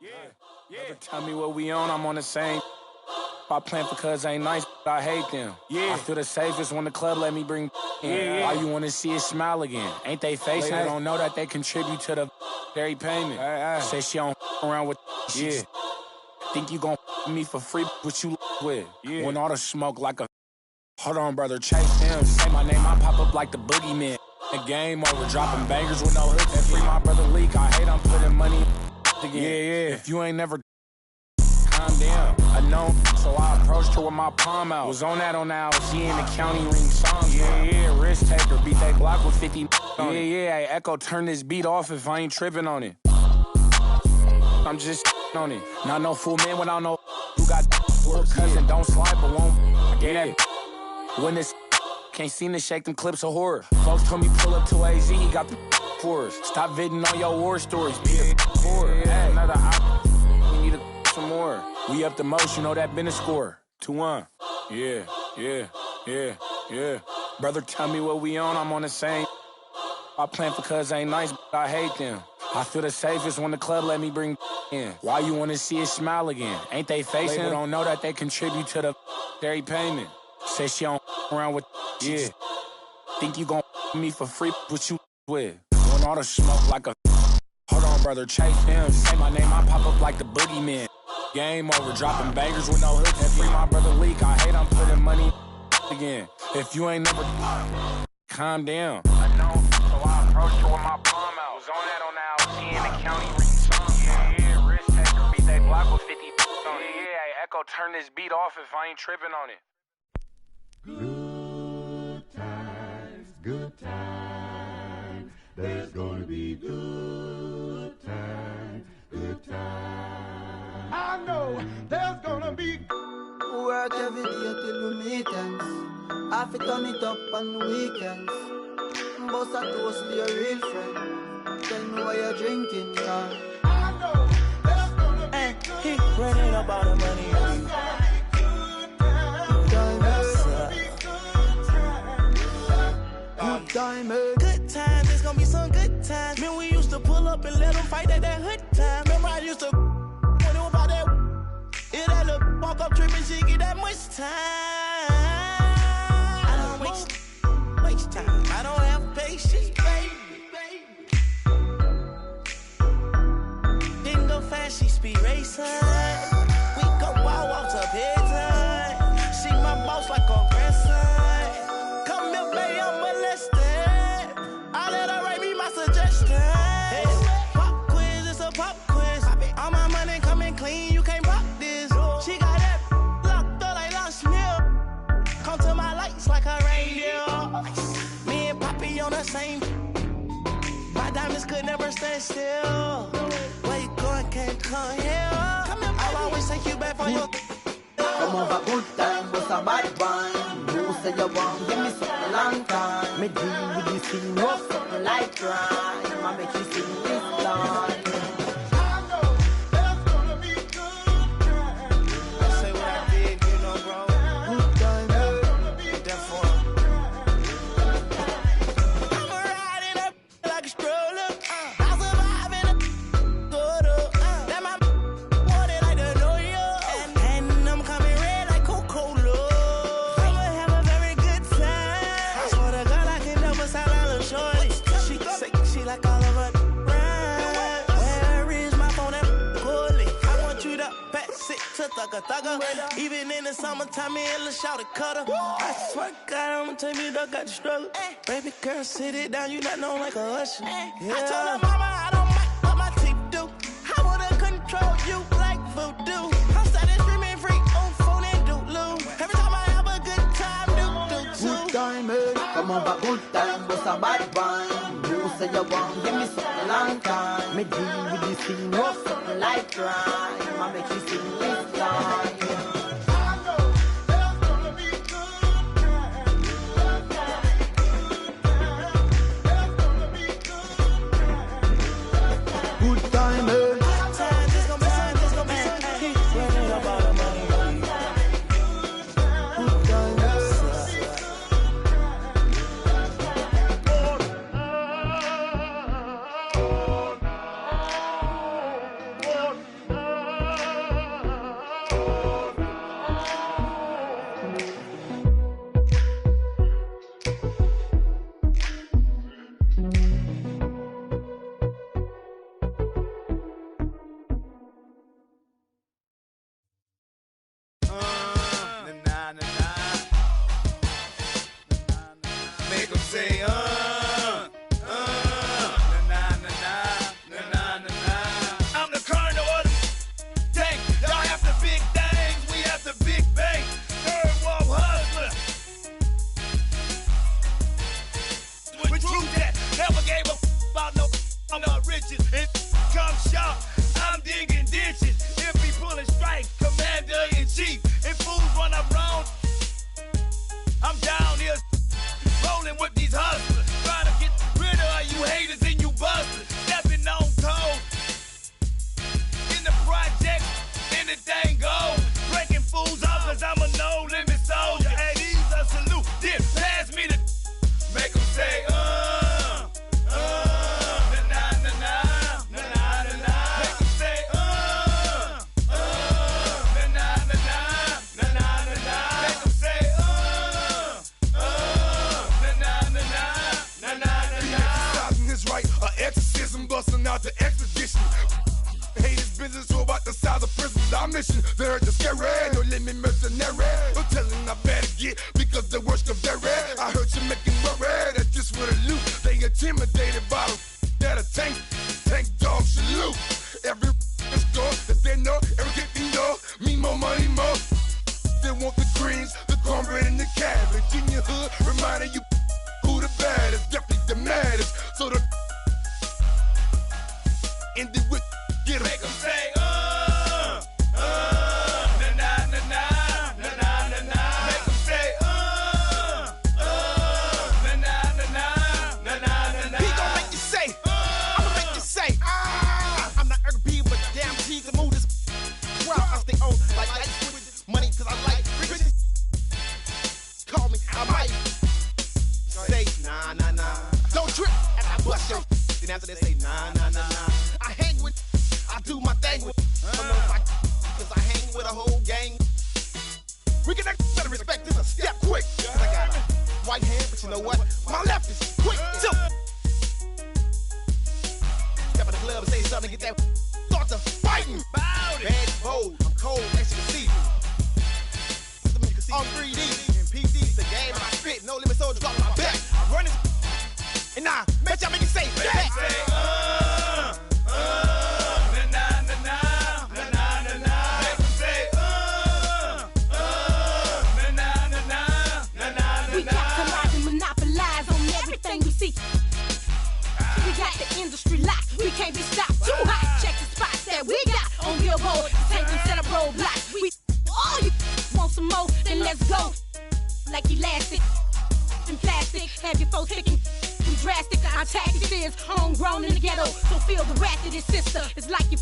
Never tell me what we on, I'm on the same. I plan for cuz ain't nice, but I hate them. I feel the safest when the club let me bring in. Why you wanna see it smile again? Ain't they facing? They don't know that they contribute to the very payment. Say she don't around with she think you gon' me for free, what you with. When all the smoke like a hold on, brother, chase him. Say my name, I pop up like the boogeyman. The game over, dropping bangers with no hooks. And free my brother leak, I hate I'm putting money again. If you ain't never calm down, I know, so I approached her with my palm out. Was on that she in the county ring song. Risk taker, beat that Glock with 50 on it. Hey, Echo, turn this beat off if I ain't tripping on it. I'm just on it. Not no fool man without no who got cousin, don't slide but won't get that. When this can't seem to shake them clips of horror. Folks told me pull up to AZ, he got the for us. Stop viding on your war stories, be a hey, another op. We need some more. We up the most, you know that been a score. 2-1. Yeah. Brother, tell me what we on, I'm on the same. I plan for cuz ain't nice, but I hate them. I feel the safest when the club let me bring in. Why you wanna see it smile again? Ain't they facing? They don't know that they contribute to the very payment. Say she don't around with think you gon' me for free, what you with. When all the smoke like a hold on, brother, chase him. Say my name, I pop up like the boogeyman. Game over, dropping bangers with no hooks. And free my brother leak, I hate I'm putting money again. If you ain't never calm down. I know, so I approached her with my palm out. Was on that she in the county ring song. Risk taker, beat that Glock with 50 on it. Hey, Echo, turn this beat off if I ain't tripping on it. Good times, there's gonna be good times. I know there's gonna be work every day till we meet ends. I fit turn it up on weekends. Boss a toast to your real friend. Tell me why you're drinking, yeah. I know there's gonna be he running about the money. Good times, it's gonna be some good times. Man, we used to pull up and let them fight at that hood time. Remember I used to when it was about that it had to walk up tripping, she get that much time. I don't waste time. I don't have patience, baby. Didn't go fast, she speed racing. We go wild off to bedtime. See my boss like a grandson. Come here, baby, I'm molested. I let her write me my suggestions. Pop quiz, it's a pop quiz. All my money coming clean, you can't pop this. She got that locked up like Lost Mill. Come to my lights like a reindeer. Me and Poppy on the same. My diamonds could never stand still. Where you going, can't come here. I'll always take you back for your. Come over, good time, was a bad one. You say you want, give me something long time. Me deal with this thing, no something like crime. I make you sing this line. I know there's gonna be good times. Say what I did, you know, bro. Good time, There's gonna be Therefore, I'm riding up like a stroller. I survive in a photo. That my wanted like the New York. And I'm coming red like Coca-Cola. I'ma have a very good time. I swear to God, I can never stop on a shorty. She say she like all of her rhymes. Where is my phone at Cooley? I want you to pass it to thugger. Even in the summertime, me and Lil' Shawty cutter. I swear to God, I'ma tell you, dog got the struggle. Baby girl, sit it down, you not known like a usher. I told her mama I don't mind what my teeth do. I wanna control you like voodoo. I'm starting screaming freak on phone and doodloo. Every time I have a good time, good time, come over, good time, was a bad one. You say you want, give me something long time. Me deal with this thing, no something like crime. I make you sing this line. I know there's gonna be good times. There's gonna be good times. Good time, It's gonna be some, keep running about the money. good time, Oh, our mission. They heard the scary, no limit mercenary. No telling I better get because the worst can vary. I heard you making worry that this would have loot. They intimidated by the that a tank dog salute. Every is gone that they know, every kid they know. Me more money more. They want the greens, the cornbread and the cabbage in your hood, reminding you who the baddest, definitely the maddest. So the in the with get make them say na na na na na na na na. Make them say na na na na na na na. He gon' make you say, I'ma make you say I'm not urban but damn T's and move this crowd. I stay on like ice with money cause I like riches. Call me, I might say nah nah nah. Don't trip after I bust your then after they say nah nah nah nah. I hang with, I do my thing with cause I hang with a whole gang. We can better respect this a step quick. Cause I got a right hand, but you know what? My left is quick too. Step in the club and say something, get that start to fighting. Bad, bold, I'm cold, as you can see. On 3D and PD's the game and I spit. No limit soldier drop my back. I run it and I bet y'all make it say that. We capitalize and monopolize on everything we see. We got the industry locked. We can't be stopped. Too hot. Check the spots that we got on Billboard. Tank and set up roadblocks. We all you want some more, then let's go. Like elastic and plastic. Have your folks picking drastic. Our tactics is homegrown in the ghetto. So feel the wrath of this sister. It's like you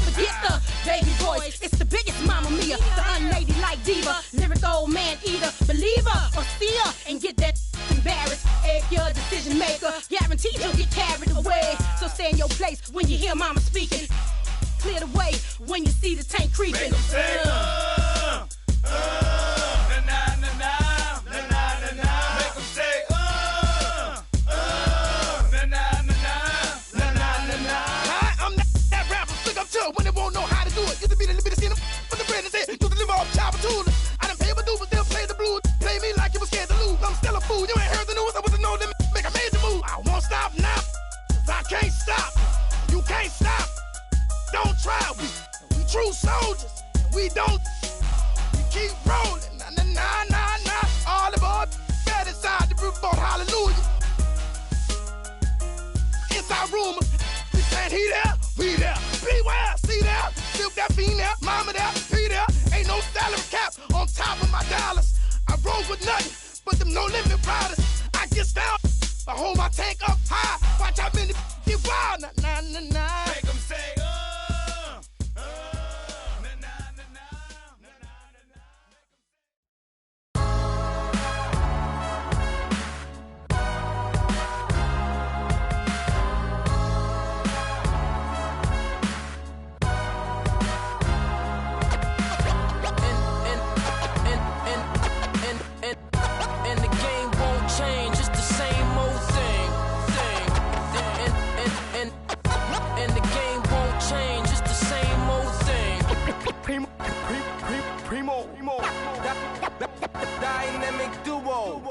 forget the baby voice. It's the biggest mama mia. The unladylike diva. Lyric old man eater. Believer or seer. And get that embarrassed. If you're a decision maker, guaranteed you'll get carried away. So stay in your place when you hear mama speaking. Clear the way when you see the tank creeping. Make 'em say, na na na na na na na. Make 'em say, na na na na na na na. I'm that rapper, stick up to when they won't know how to do it. Used to be the little bit of skin for the bread and say, used to live off chopper tools. I done pay my dues, but still play the blues. Play me like you was scared to lose. I'm still a fool. You ain't heard the news. I wasn't know them make a major move. I won't stop now, 'cause I can't stop. You can't stop. Don't try, we true soldiers, we don't, we keep rolling, na na na na na, all aboard, bad inside the roof boat, hallelujah. Inside rumor, we saying he there, we there, beware, see there, silk that fiend there, mama there, he there, ain't no salary cap on top of my dollars. I roll with nothing, but them no limit riders, I get down, I hold my tank up high, watch how many get wild, na na na na. Make 'em say, dynamic duo.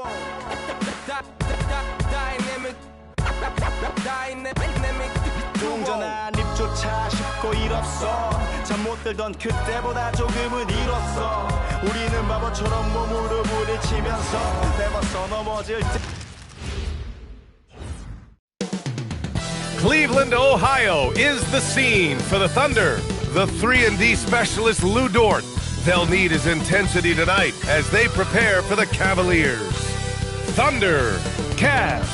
Dynamic duo. 동전한 입조차 쉽고 일 없어. 잠 못 들던 그때보다 조금은 일었어. 우리는 바보처럼 몸으로 부딪히면서 배웠어 넘어질 때. Cleveland, Ohio is the scene for the Thunder. The 3-and-D specialist Lou Dort. They'll need his intensity tonight as they prepare for the Cavaliers. Thunder, Cavs,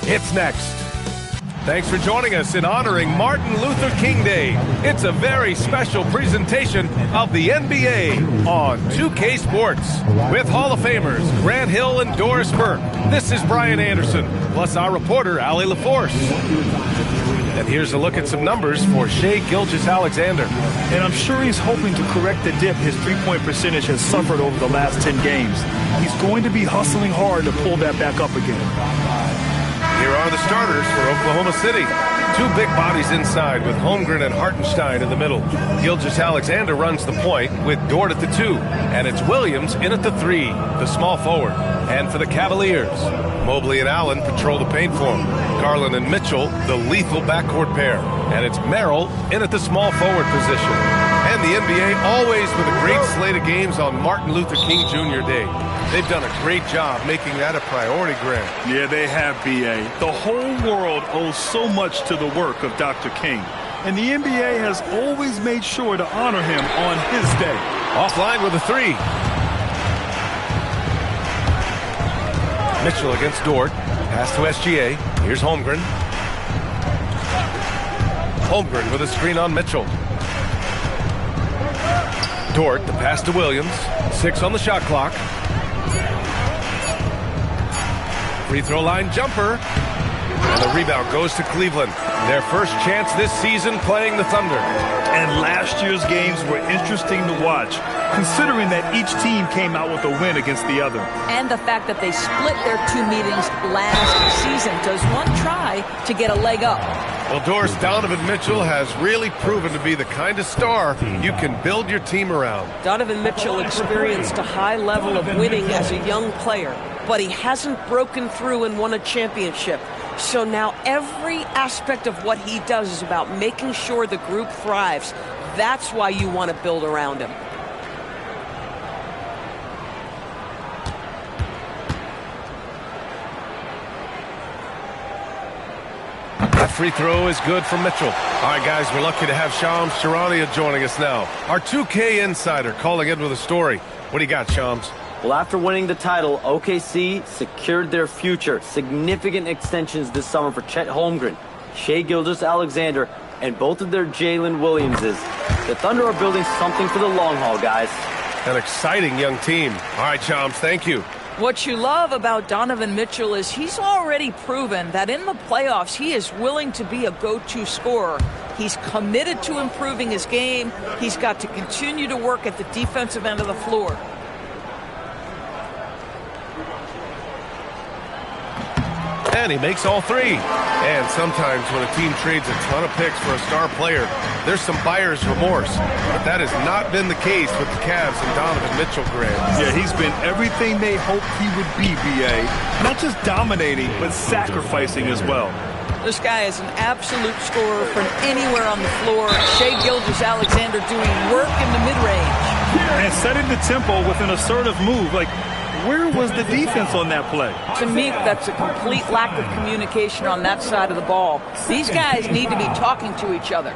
it's next. Thanks for joining us in honoring Martin Luther King Day. It's a very special presentation of the NBA on 2K Sports. With Hall of Famers Grant Hill and Doris Burke, this is Brian Anderson, plus our reporter, Allie LaForce. And here's a look at some numbers for Shai Gilgeous-Alexander. And I'm sure he's hoping to correct the dip his three-point percentage has suffered over the last 10 games. He's going to be hustling hard to pull that back up again. Here are the starters for Oklahoma City. Two big bodies inside with Holmgren and Hartenstein in the middle. Gilgeous-Alexander runs the point with Dort at the 2. And it's Williams in at the 3, the small forward. And for the Cavaliers, Mobley and Allen patrol the paint for him. Garland and Mitchell, the lethal backcourt pair. And it's Merrill in at the small forward position. And the NBA always with a great slate of games on Martin Luther King Jr. Day. They've done a great job making that a priority, Grant. Yeah, they have, B.A. The whole world owes so much to the work of Dr. King. And the NBA has always made sure to honor him on his day. Offline with a 3. Mitchell against Dort. Pass to SGA. Here's Holmgren. Holmgren with a screen on Mitchell. Dort, the pass to Williams. 6 on the shot clock. Free throw line jumper. And the rebound goes to Cleveland. Their first chance this season playing the Thunder. And last year's games were interesting to watch, considering that each team came out with a win against the other. And the fact that they split their 2 meetings last season. Does one try to get a leg up? Well, Doris, Donovan Mitchell has really proven to be the kind of star you can build your team around. Donovan Mitchell experienced a high level of winning as a young player, but he hasn't broken through and won a championship. So now every aspect of what he does is about making sure the group thrives. That's why you want to build around him. That free throw is good for Mitchell. All right, guys, we're lucky to have Shams Charania joining us now. Our 2K insider calling in with a story. What do you got, Shams? Well, after winning the title, OKC secured their future. Significant extensions this summer for Chet Holmgren, Shai Gilgeous-Alexander, and both of their Jalen Williamses. The Thunder are building something for the long haul, guys. An exciting young team. All right, Shams, thank you. What you love about Donovan Mitchell is he's already proven that in the playoffs he is willing to be a go-to scorer. He's committed to improving his game. He's got to continue to work at the defensive end of the floor. And he makes all 3. And sometimes when a team trades a ton of picks for a star player, there's some buyer's remorse. But that has not been the case with the Cavs and Donovan Mitchell, Grant. Yeah, he's been everything they hoped he would be, B.A. Not just dominating, but sacrificing as well. This guy is an absolute scorer from anywhere on the floor. Shai Gilgeous-Alexander doing work in the mid-range. And setting the tempo with an assertive move. Like, where was the defense on that play? To me, that's a complete lack of communication on that side of the ball. These guys need to be talking to each other.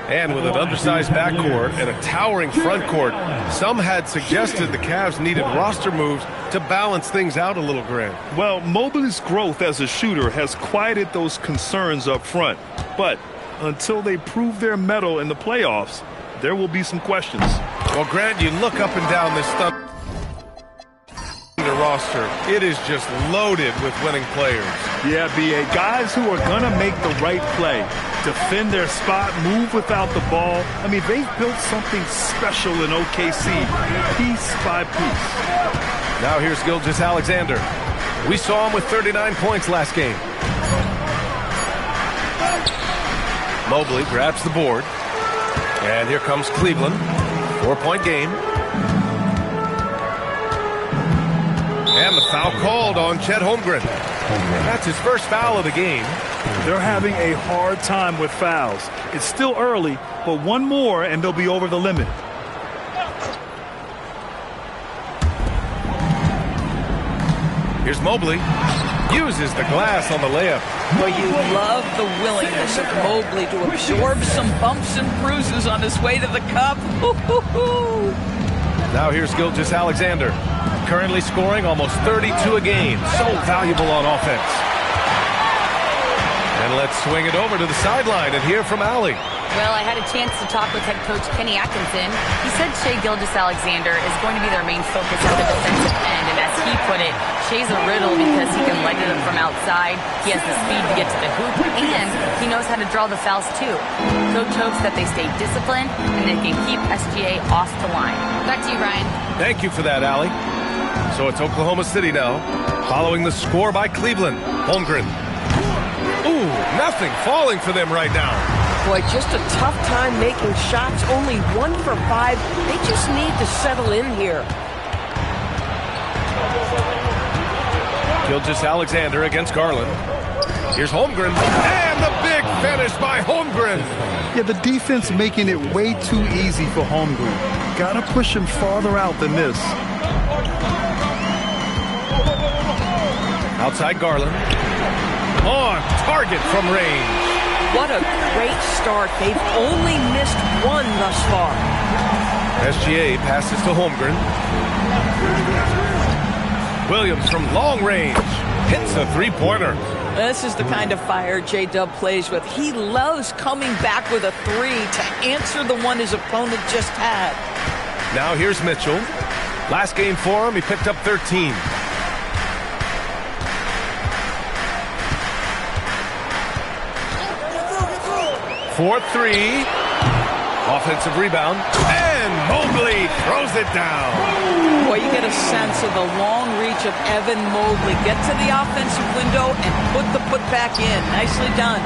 And with an undersized backcourt and a towering front court, some had suggested the Cavs needed roster moves to balance things out a little, Grant. Well, Mobley's growth as a shooter has quieted those concerns up front. But until they prove their mettle in the playoffs, there will be some questions. Well, Grant, you look up and down this Thunder roster, it is just loaded with winning players. Yeah, B.A. Guys who are going to make the right play, defend their spot, move without the ball. I mean, they've built something special in OKC, piece by piece. Now here's Gilgeous-Alexander. We saw him with 39 points last game. Mobley grabs the board. And here comes Cleveland. 4-point game. And the foul called on Chet Holmgren. That's his first foul of the game. They're having a hard time with fouls. It's still early, but one more and they'll be over the limit. Here's Mobley. Uses the glass on the layup. Well, you love the willingness of Mobley to absorb some bumps and bruises on his way to the cup. Now here's Gilgeous-Alexander. Currently scoring almost 32 a game. So valuable on offense. And let's swing it over to the sideline and hear from Allie. Well, I had a chance to talk with head coach Kenny Atkinson. He said Shai Gilgeous-Alexander is going to be their main focus at the defensive end. And as he put it, Shai's a riddle because he can light it up from outside. He has the speed to get to the hoop, and he knows how to draw the fouls too. Coach hopes that they stay disciplined and they can keep SGA off the line. Back to you, Ryan. Thank you for that, Allie. So it's Oklahoma City now, following the score by Cleveland. Holmgren. Ooh, nothing falling for them right now. Boy, just a tough time making shots. Only 1 for 5. They just need to settle in here. Gilgeous-Alexander against Garland. Here's Holmgren, and the big finish by Holmgren. Yeah, the defense making it way too easy for Holmgren. Gotta push him farther out than this. Outside Garland. On target from range. What a great start. They've only missed 1 thus far. SGA passes to Holmgren. Williams from long range hits a three-pointer. This is the kind of fire J-Dub plays with. He loves coming back with a 3 to answer the one his opponent just had. Now here's Mitchell. Last game for him, he picked up 13. For 3. Offensive rebound. And Mobley throws it down. Boy, you get a sense of the long reach of Evan Mobley. Get to the offensive window and put the putback in. Nicely done.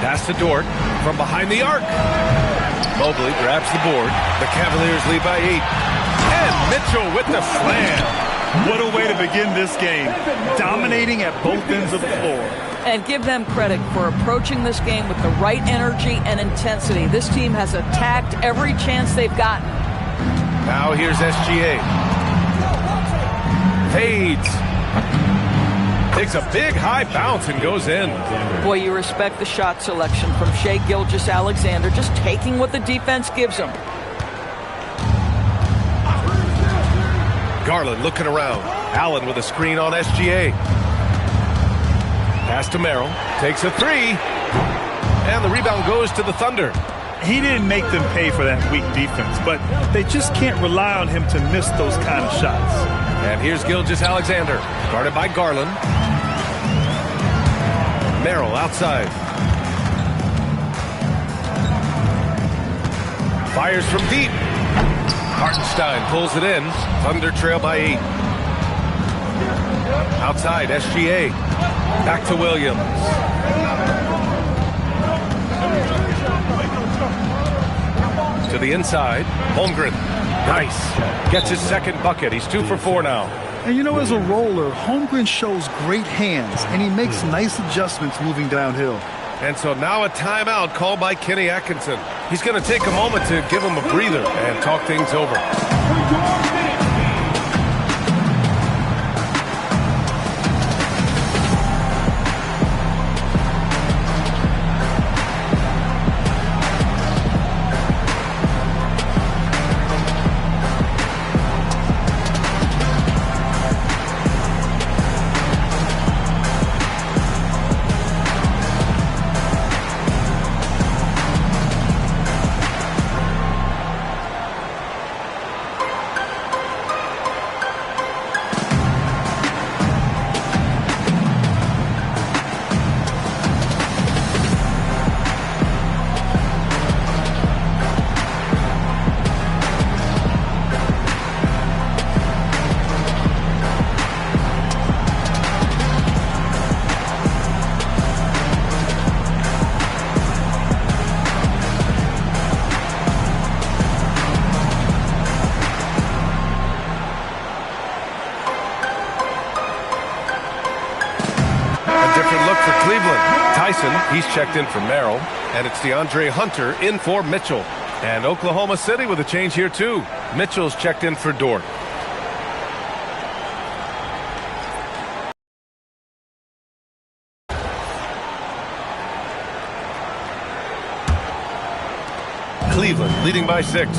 Pass to Dort from behind the arc. Mobley grabs the board. The Cavaliers lead by 8. And Mitchell with the slam. What a way to begin this game. Dominating at both ends of the floor. And give them credit for approaching this game with the right energy and intensity. This team has attacked every chance they've gotten. Now here's SGA. Fades. Takes a big high bounce and goes in. Boy, you respect the shot selection from Shai Gilgeous-Alexander, just taking what the defense gives him. Garland looking around. Allen with a screen on SGA. Pass to Merrill. Takes a 3. And the rebound goes to the Thunder. He didn't make them pay for that weak defense, but they just can't rely on him to miss those kind of shots. And here's Gilgeous-Alexander, guarded by Garland. Merrill outside. Fires from deep. Hartenstein pulls it in. Thunder trail by 8. Outside, SGA. Back to Williams. To the inside. Holmgren. Nice. Gets his second bucket. He's 2 for 4 now. And you know, as a roller, Holmgren shows great hands, and he makes nice adjustments moving downhill. And so now a timeout called by Kenny Atkinson. He's going to take a moment to give him a breather and talk things over. He's checked in for Merrill, and it's DeAndre Hunter in for Mitchell. And Oklahoma City with a change here, too. Mitchell's checked in for Dort. Cleveland leading by 6.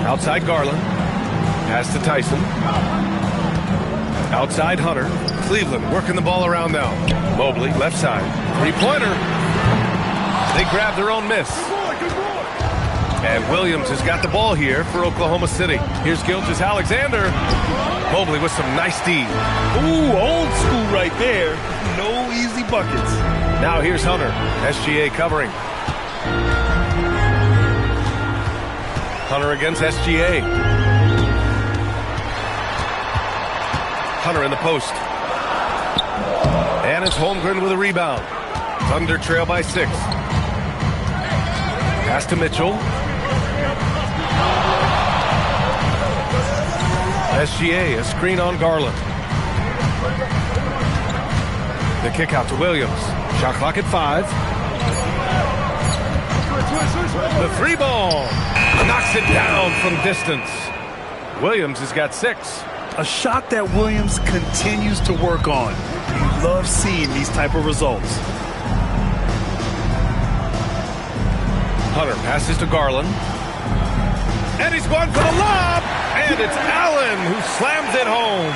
Outside Garland. Pass to Tyson. Outside Hunter. Cleveland working the ball around now. Mobley, left side. 3-pointer. They grab their own miss. And Williams has got the ball here for Oklahoma City. Here's Gilgeous-Alexander. Mobley with some nice D. Ooh, old school right there. No easy buckets. Now here's Hunter. SGA covering. Hunter against SGA. Hunter in the post. And it's Holmgren with a rebound. Thunder trail by 6. Pass to Mitchell. SGA, a screen on Garland. The kick out to Williams. Shot clock at 5. The 3 ball. Knocks it down from distance. Williams has got 6. A shot that Williams continues to work on. You love seeing these type of results. Hunter passes to Garland. And he's going for the lob. And it's Allen who slams it home.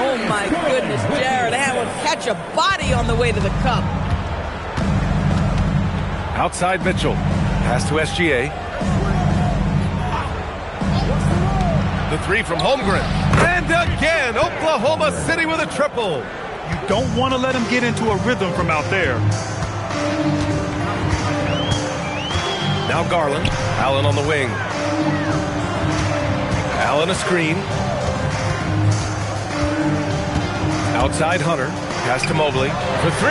Oh, my goodness, Jared Allen catch a body on the way to the cup. Outside Mitchell. Pass to SGA. The 3 from Holmgren. And again, Oklahoma City with a triple. You don't want to let him get into a rhythm from out there. Now Garland. Allen on the wing. Allen a screen. Outside Hunter. Pass to Mobley. For 3.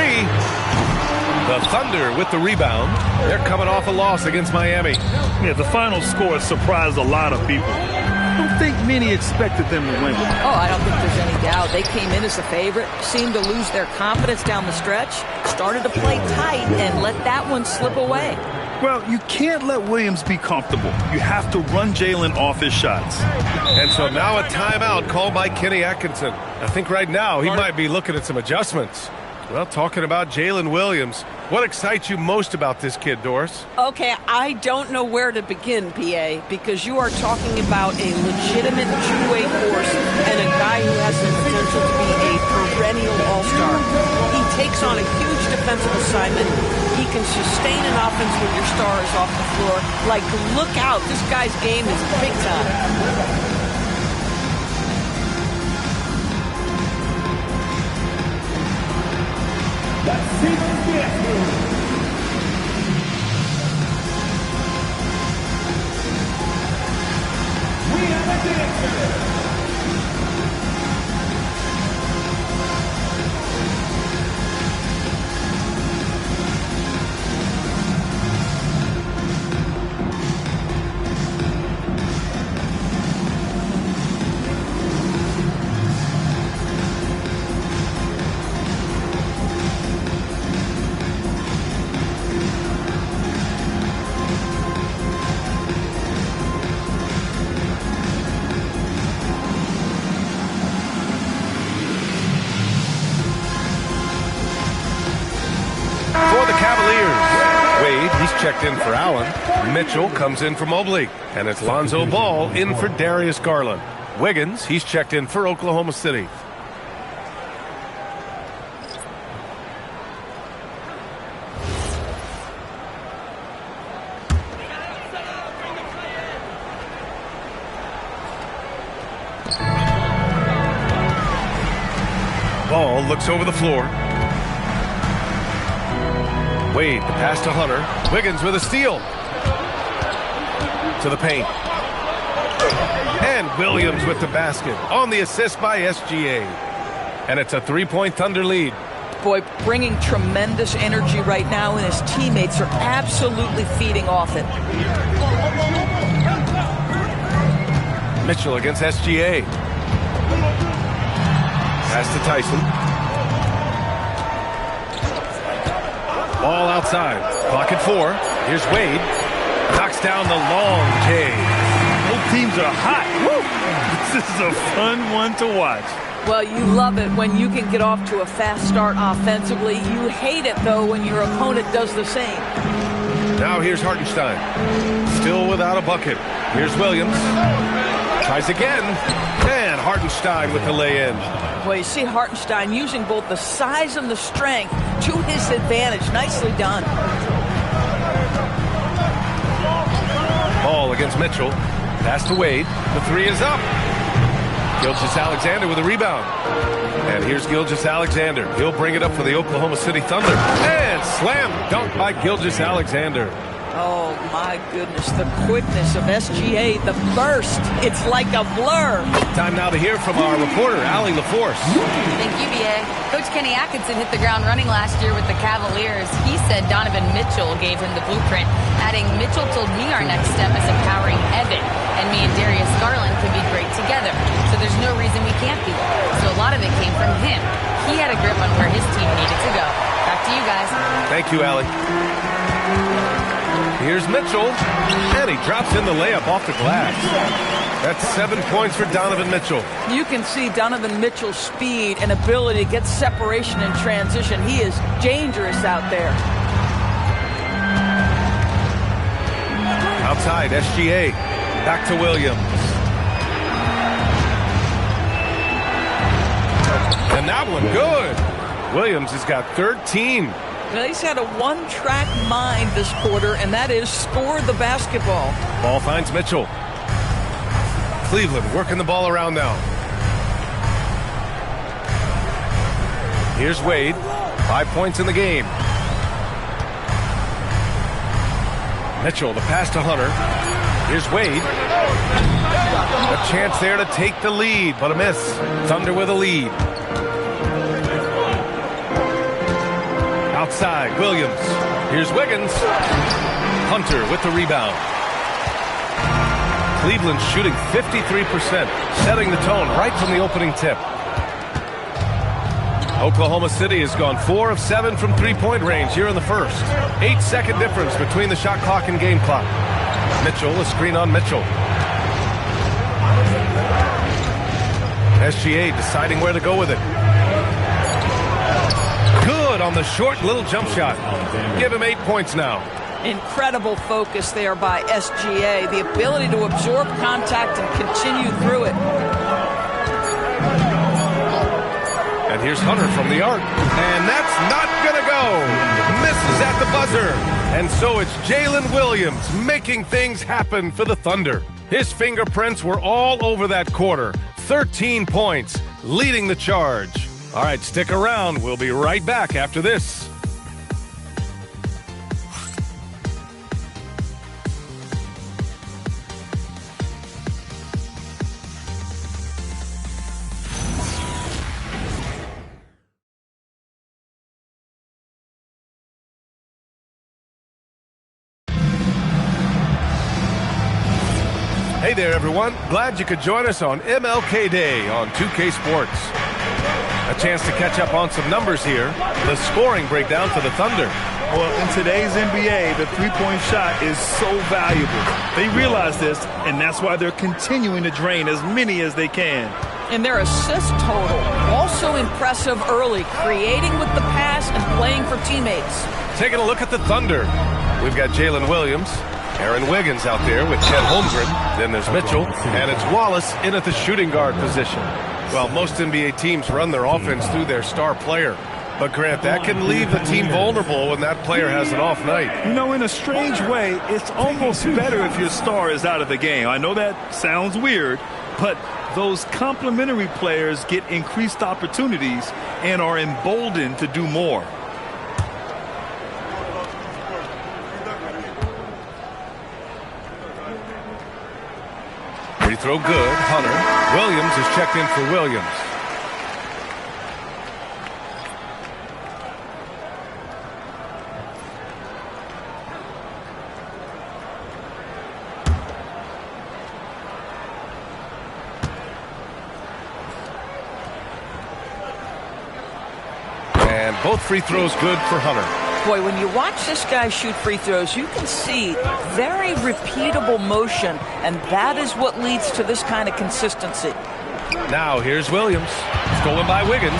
The Thunder with the rebound. They're coming off a loss against Miami. Yeah, the final score surprised a lot of people. I don't think many expected them to win. Oh, I don't think there's any doubt. They came in as the favorite, seemed to lose their confidence down the stretch, started to play tight, and let that one slip away. Well, you can't let Williams be comfortable. You have to run Jalen off his shots. And so now a timeout called by Kenny Atkinson. I think right now he might be looking at some adjustments. Well, talking about Jalen Williams, what excites you most about this kid, Doris? Okay, I don't know where to begin, PA, because you are talking about a legitimate two-way force and a guy who has the potential to be a perennial all-star. He takes on a huge defensive assignment. He can sustain an offense when your star is off the floor. Like, look out, this guy's game is big time. Checked in for Allen. Mitchell comes in for Mobley. And it's Lonzo Ball in for Darius Garland. Wiggins, he's checked in for Oklahoma City. Ball looks over the floor. Wade, the pass to Hunter. Wiggins with a steal. To the paint. And Williams with the basket on the assist by SGA. And it's a 3-point Thunder lead. Boy, bringing tremendous energy right now, and his teammates are absolutely feeding off it. Mitchell against SGA. Pass to Tyson. Ball outside. Clock at 4. Here's Wade. Knocks down the long J. Both teams are hot. Woo! This is a fun one to watch. Well, you love it when you can get off to a fast start offensively. You hate it, though, when your opponent does the same. Now here's Hartenstein. Still without a bucket. Here's Williams. Tries again. And Hartenstein with the lay-in. Well, you see Hartenstein using both the size and the strength to his advantage. Nicely done. Ball against Mitchell. Pass to Wade. The 3 is up. Gilgeous-Alexander with a rebound. And here's Gilgeous-Alexander. He'll bring it up for the Oklahoma City Thunder. And slam dunk by Gilgeous-Alexander. Oh, my goodness. The quickness of SGA, the burst. It's like a blur. Time now to hear from our reporter, Allie LaForce. Thank you, BA. Coach Kenny Atkinson hit the ground running last year with the Cavaliers. He said Donovan Mitchell gave him the blueprint, adding, Mitchell told me our next step is empowering Evan, and me and Darius Garland could be great together. So there's no reason we can't be. So a lot of it came from him. He had a grip on where his team needed to go. Back to you guys. Thank you, Allie. Here's Mitchell, and he drops in the layup off the glass. That's 7 points for Donovan Mitchell. You can see Donovan Mitchell's speed and ability to get separation in transition. He is dangerous out there. Outside, SGA. Back to Williams. And that one, good. Williams has got 13. Now, he's had a one-track mind this quarter, and that is score the basketball. Ball finds Mitchell. Cleveland working the ball around now. Here's Wade. 5 points in the game. Mitchell, the pass to Hunter. Here's Wade. A chance there to take the lead, but a miss. Thunder with a lead. Outside, Williams. Here's Wiggins. Hunter with the rebound. Cleveland shooting 53%, setting the tone right from the opening tip. Oklahoma City has gone 4 of 7 from three-point range here in the first. 8-second difference between the shot clock and game clock. Mitchell, a screen on Mitchell. SGA deciding where to go with it. Good on the short little jump shot. Give him 8 points now. Incredible focus there by SGA. The ability to absorb contact and continue through it. And here's Hunter from the arc. And that's not going to go. Misses at the buzzer. And so it's Jalen Williams making things happen for the Thunder. His fingerprints were all over that quarter. 13 points, leading the charge. All right, stick around. We'll be right back after this. Hey there, everyone. Glad you could join us on MLK Day on 2K Sports. A chance to catch up on some numbers here. The scoring breakdown for the Thunder. Well, in today's NBA, the three-point shot is so valuable. They realize this, and that's why they're continuing to drain as many as they can. And their assist total, also impressive early, creating with the pass and playing for teammates. Taking a look at the Thunder. We've got Jalen Williams, Aaron Wiggins out there with Chet Holmgren. Then there's Mitchell, and it's Wallace in at the shooting guard position. Well, most NBA teams run their offense through their star player. But, Grant, that can leave the team vulnerable when that player has an off night. You know, in a strange way, it's almost better if your star is out of the game. I know that sounds weird, but those complementary players get increased opportunities and are emboldened to do more. Free throw good. Hunter. Williams is checked in for Williams. And both free throws good for Hunter. Boy, when you watch this guy shoot free throws, you can see very repeatable motion, and that is what leads to this kind of consistency. Now here's Williams. Stolen by Wiggins.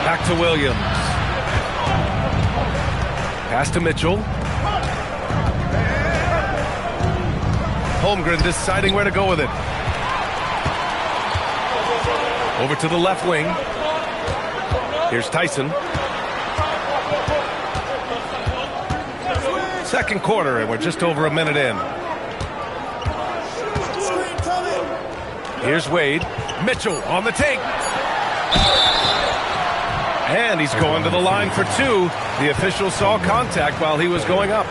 Back to Williams. Pass to Mitchell. Holmgren deciding where to go with it. Over to the left wing. Here's Tyson. Second quarter, and we're just over a minute in. Here's Wade. Mitchell on the take. And he's going to the line for two. The official saw contact while he was going up.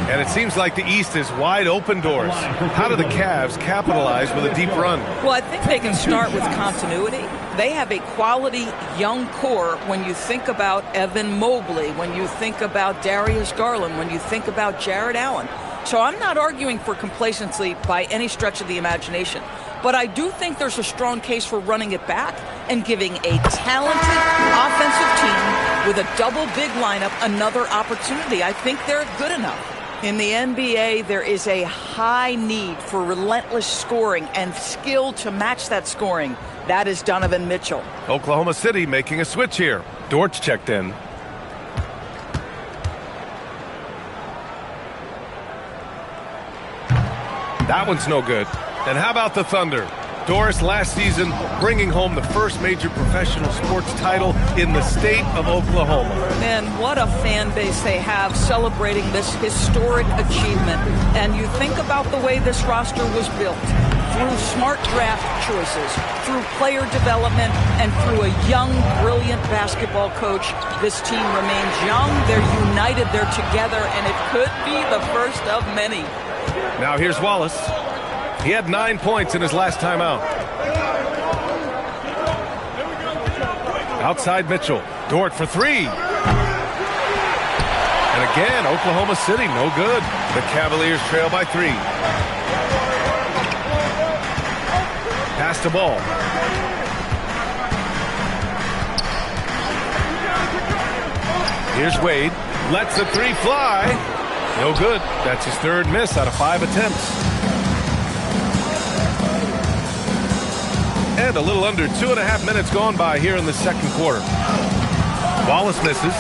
And it seems like the East is wide open doors. How do the Cavs capitalize with a deep run? Well, I think they can start with continuity. They have a quality young core when you think about Evan Mobley, when you think about Darius Garland, when you think about Jared Allen. So I'm not arguing for complacency by any stretch of the imagination. But I do think there's a strong case for running it back and giving a talented offensive team with a double big lineup another opportunity. I think they're good enough. In the NBA, there is a high need for relentless scoring and skill to match that scoring. That is Donovan Mitchell. Oklahoma City making a switch here. Dortch checked in. That one's no good. And how about the Thunder? Doris, last season, bringing home the first major professional sports title in the state of Oklahoma. And what a fan base they have celebrating this historic achievement. And you think about the way this roster was built. Through smart draft choices, through player development, and through a young, brilliant basketball coach, this team remains young, they're united, they're together, and it could be the first of many. Now here's Wallace. He had 9 points in his last time out. Outside Mitchell. Dort for three. And again, Oklahoma City, no good. The Cavaliers trail by 3. Pass the ball. Here's Wade. Lets the 3 fly. No good. That's his 3rd miss out of 5 attempts. And a little under 2.5 minutes gone by here in the second quarter. Wallace misses.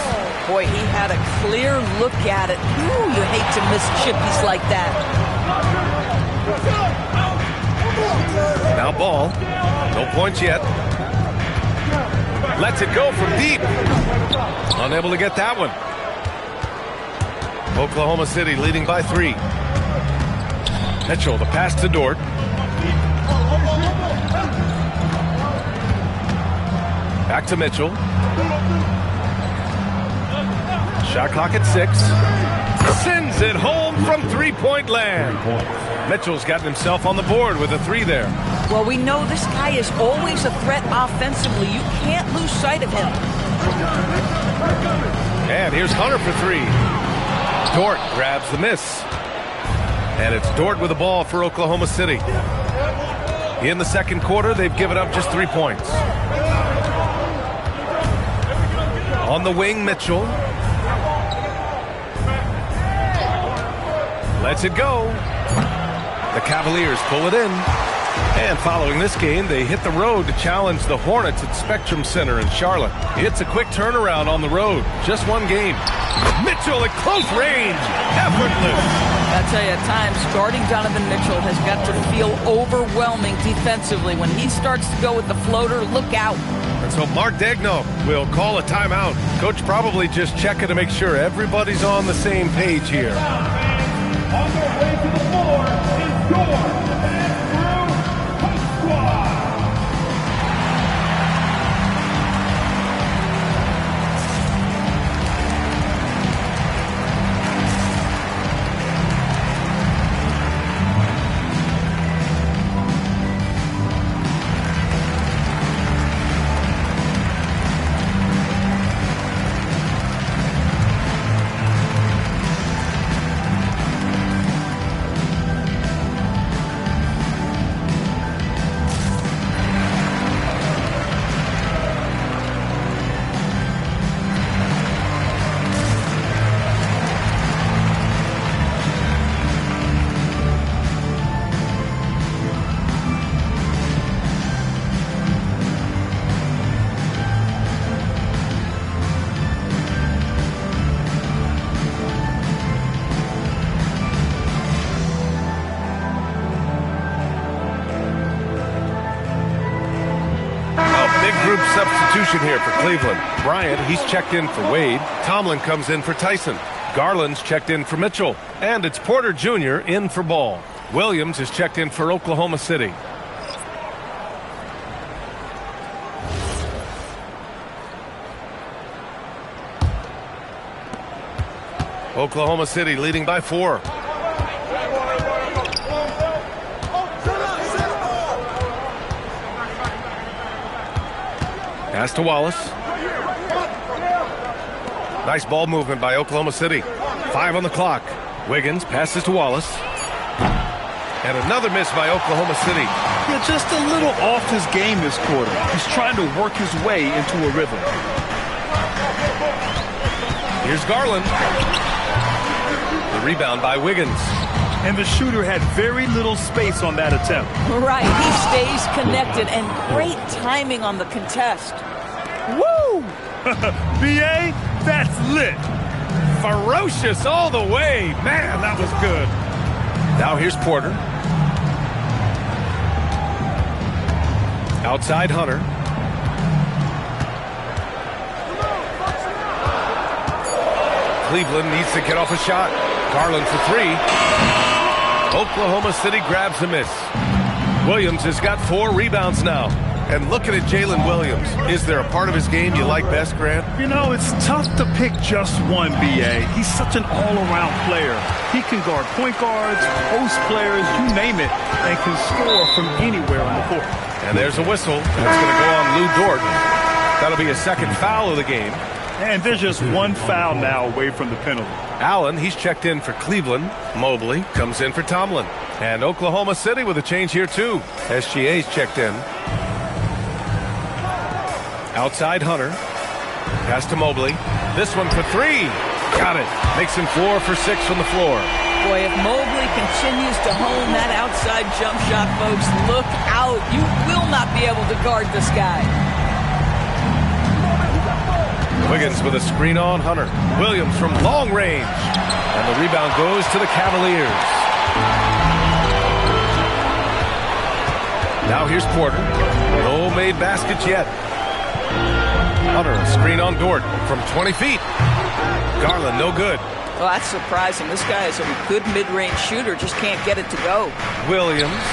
Boy, he had a clear look at it. Ooh, you hate to miss chippies like that. Now Ball. No points yet. Lets it go from deep. Unable to get that one. Oklahoma City leading by 3. Mitchell, the pass to Dort. Back to Mitchell. Shot clock at 6. Sends it home from 3-point land. Mitchell's gotten himself on the board with a 3 there. Well, we know this guy is always a threat offensively. You can't lose sight of him. And here's Hunter for 3. Dort grabs the miss. And it's Dort with the ball for Oklahoma City. In the second quarter, they've given up just 3 points. On the wing, Mitchell. Lets it go. The Cavaliers pull it in. And following this game, they hit the road to challenge the Hornets at Spectrum Center in Charlotte. It's a quick turnaround on the road. Just 1 game. Mitchell at close range. Effortless. I tell you, at times, guarding Donovan Mitchell has got to feel overwhelming defensively. When he starts to go with the floater, look out. And so Mark Daigneault will call a timeout. Coach probably just checking to make sure everybody's on the same page here. On their way to the floor is Dort and Coach Squad. Substitution here for Cleveland. Bryant, he's checked in for Wade. Tomlin comes in for Tyson. Garland's checked in for Mitchell. And it's Porter Jr. in for Ball. Williams is checked in for Oklahoma City. Oklahoma City leading by 4. Pass to Wallace. Nice ball movement by Oklahoma City. 5 on the clock. Wiggins passes to Wallace. And another miss by Oklahoma City. Yeah, just a little off his game this quarter. He's trying to work his way into a rhythm. Here's Garland. The rebound by Wiggins. And the shooter had very little space on that attempt. Right, he stays connected, and great timing on the contest. Woo! B.A., that's lit. Ferocious all the way. Man, that was good. Now here's Porter. Outside Hunter. Cleveland needs to get off a shot. Garland for 3. Oklahoma City grabs a miss. Williams has got 4 rebounds now. And looking at Jalen Williams, is there a part of his game you like best, Grant? You know, it's tough to pick just one, B.A. He's such an all-around player. He can guard point guards, post players, you name it, and can score from anywhere on the court. And there's a whistle. That's going to go on Lou Dort. That'll be a second foul of the game. And there's just one foul now away from the penalty. Allen, he's checked in for Cleveland. Mobley comes in for Tomlin. And Oklahoma City with a change here, too. SGA's checked in. Outside Hunter. Pass to Mobley. This one for 3. Got it. Makes him 4 for 6 from the floor. Boy, if Mobley continues to hone that outside jump shot, folks, look out. You will not be able to guard this guy. Wiggins with a screen on Hunter. Williams from long range. And the rebound goes to the Cavaliers. Now here's Porter. No made baskets yet. Hunter, a screen on Dort from 20 feet. Garland, no good. Well, that's surprising. This guy is a good mid-range shooter, just can't get it to go. Williams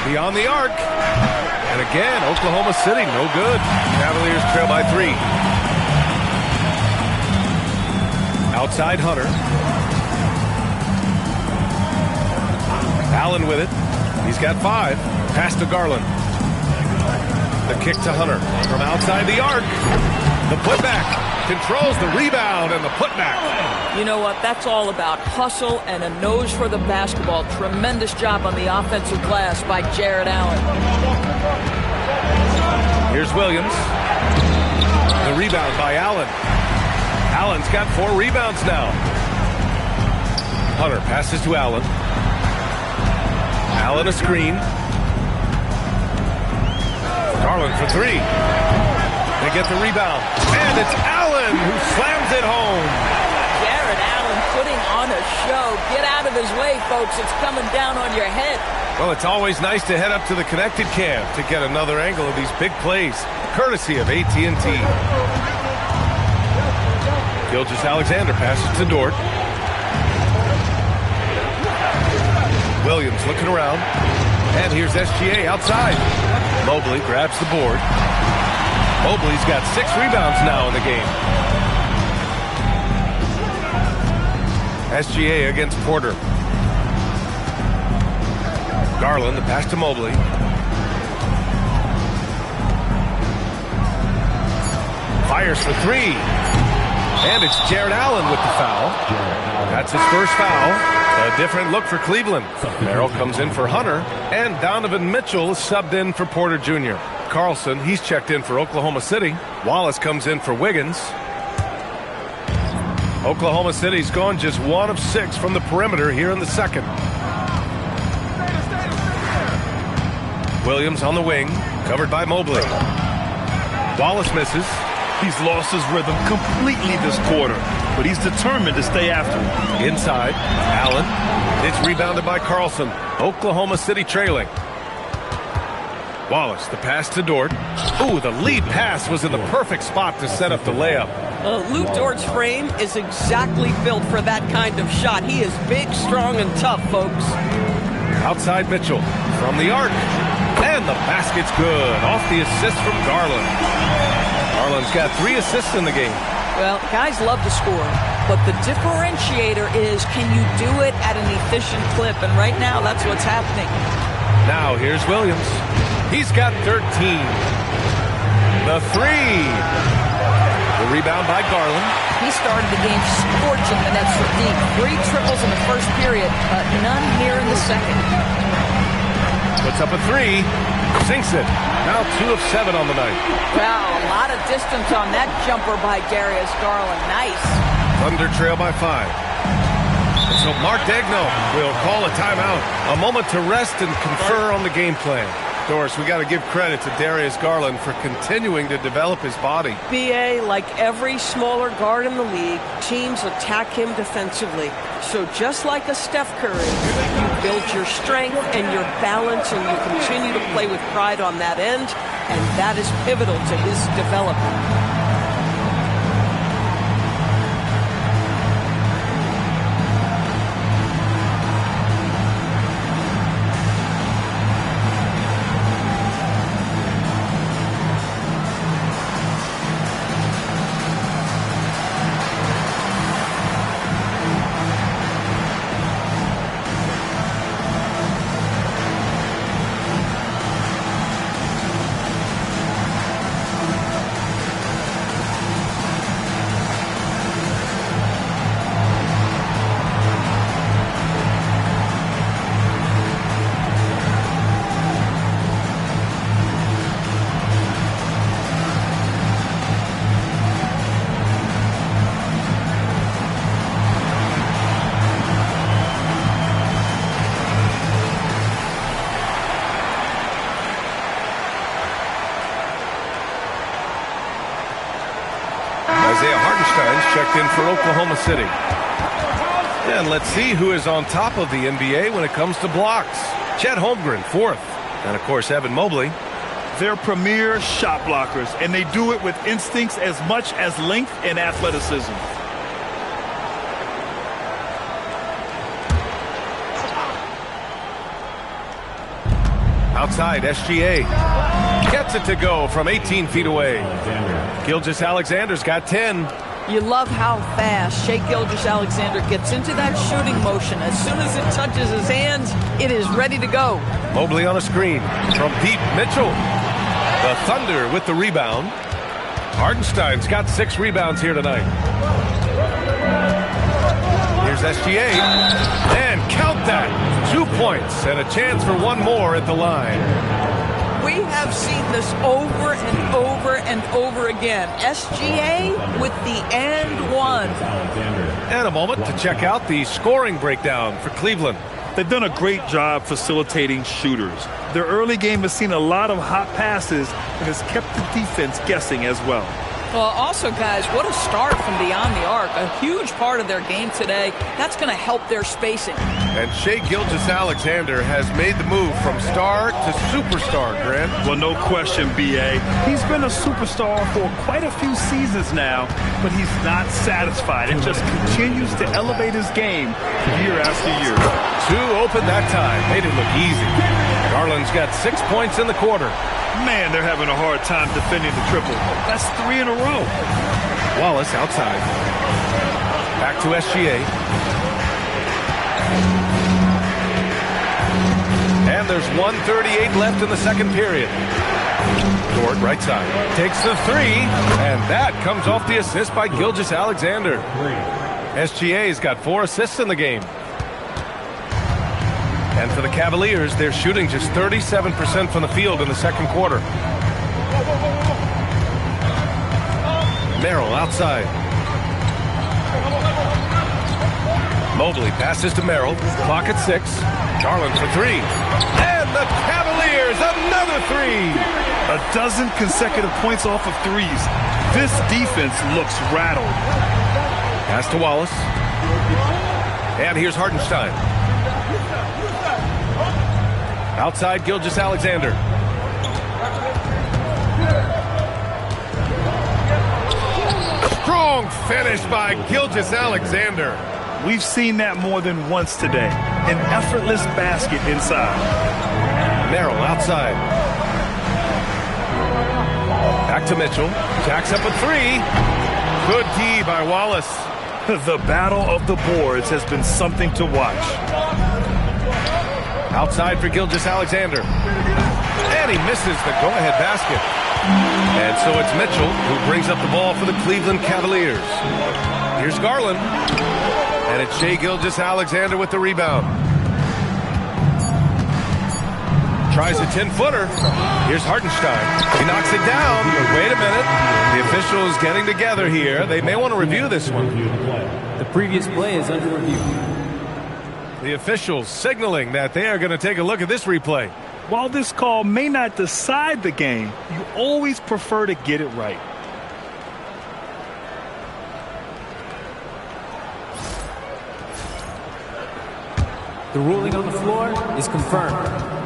beyond the arc. And again, Oklahoma City, no good. Cavaliers trail by 3. Outside Hunter. Allen with it. He's got 5. Pass to Garland. The kick to Hunter from outside the arc. The putback controls the rebound and the putback. You know what? That's all about hustle and a nose for the basketball. Tremendous job on the offensive glass by Jared Allen. Here's Williams. The rebound by Allen. Allen's got 4 rebounds now. Hunter passes to Allen. Allen a screen. Garland for 3. They get the rebound. And it's Allen who slams it home. Jared Allen putting on a show. Get out of his way, folks. It's coming down on your head. Well, it's always nice to head up to the connected cam to get another angle of these big plays, courtesy of AT&T. Gilgeous-Alexander passes to Dort. Williams looking around. And here's SGA outside. Mobley grabs the board. Mobley's got 6 rebounds now in the game. SGA against Porter. Garland, the pass to Mobley. Fires for 3. And it's Jared Allen with the foul. That's his first foul. A different look for Cleveland. Merrill comes in for Hunter. And Donovan Mitchell is subbed in for Porter Jr. Carlson, he's checked in for Oklahoma City. Wallace comes in for Wiggins. Oklahoma City's gone just 1 of 6 from the perimeter here in the second. Williams on the wing, covered by Mobley. Wallace misses. He's lost his rhythm completely this quarter, but he's determined to stay after him. Inside, Allen. It's rebounded by Carlson. Oklahoma City trailing. Wallace, the pass to Dort. Ooh, the lead pass was in the perfect spot to set up the layup. Lou Dort's frame is exactly built for that kind of shot. He is big, strong, and tough, folks. Outside Mitchell from the arc. And the basket's good. Off the assist from Garland. Garland's got 3 assists in the game. Well, guys love to score. but the differentiator is, can you do it at an efficient clip? And right now, that's what's happening. Now here's Williams. He's got 13. The three. The rebound by Garland. He started the game scorching the nets from deep. 3 triples in the first period, but none here in the second. Puts up a 3. Sinks it. Now 2 of 7 on the night. Wow, a lot of distance on that jumper by Darius Garland. Nice. Thunder trail by 5. So Mark Daigneault will call a timeout. A moment to rest and confer on the game plan. Doris, we got to give credit to Darius Garland for continuing to develop his body. BA, like every smaller guard in the league, teams attack him defensively. So just like a Steph Curry, you build your strength and your balance, and you continue to play with pride on that end, and that is pivotal to his development. Checked in for Oklahoma City. And let's see who is on top of the NBA when it comes to blocks. Chet Holmgren, 4th. And, of course, Evan Mobley. They're premier shot blockers, and they do it with instincts as much as length and athleticism. Outside, SGA gets it to go from 18 feet away. Gilgeous-Alexander's got 10. You love how fast Shai Gilgeous-Alexander gets into that shooting motion. As soon as it touches his hands, it is ready to go. Mobley on a screen from deep. Mitchell. The Thunder with the rebound. Hardenstein's got 6 rebounds here tonight. Here's SGA. And count that. 2 points and a chance for one more at the line. We have seen this over and over and over again. SGA with the and one. And a moment to check out the scoring breakdown for Cleveland. They've done a great job facilitating shooters. Their early game has seen a lot of hot passes and has kept the defense guessing as well. Well, also, guys, what a start from beyond the arc. A huge part of their game today. That's going to help their spacing. And Shai Gilgeous-Alexander has made the move from star to superstar, Grant. Well, no question, B.A. He's been a superstar for quite a few seasons now, but he's not satisfied and just continues to elevate his game year after year. 2 open that time. Made it look easy. Garland's got 6 points in the quarter. Man, they're having a hard time defending the triple. That's 3 in a row. Wallace outside. Back to SGA. And there's 1:38 left in the second period. Dort, right side. Takes the 3. And that comes off the assist by Gilgeous-Alexander. SGA's got 4 assists in the game. And for the Cavaliers, they're shooting just 37% from the field in the second quarter. Merrill outside. Mobley passes to Merrill. Clock at 6. Garland for 3. And the Cavaliers, another 3. A dozen consecutive points off of threes. This defense looks rattled. Pass to Wallace. And here's Hardenstein. Outside, Gilgeous-Alexander. Strong finish by Gilgeous-Alexander. We've seen that more than once today. An effortless basket inside. Merrill outside. Back to Mitchell. Jacks up a 3. Good D by Wallace. The battle of the boards has been something to watch. Outside for Gilgeous-Alexander. And he misses the go-ahead basket. And so it's Mitchell who brings up the ball for the Cleveland Cavaliers. Here's Garland. And it's Shai Gilgeous-Alexander with the rebound. Tries a 10-footer. Here's Hartenstein. He knocks it down. But wait a minute. The officials getting together here. They may want to review this one. The previous play is under review. The officials signaling that they are going to take a look at this replay. While this call may not decide the game, you always prefer to get it right. The ruling on the floor is confirmed.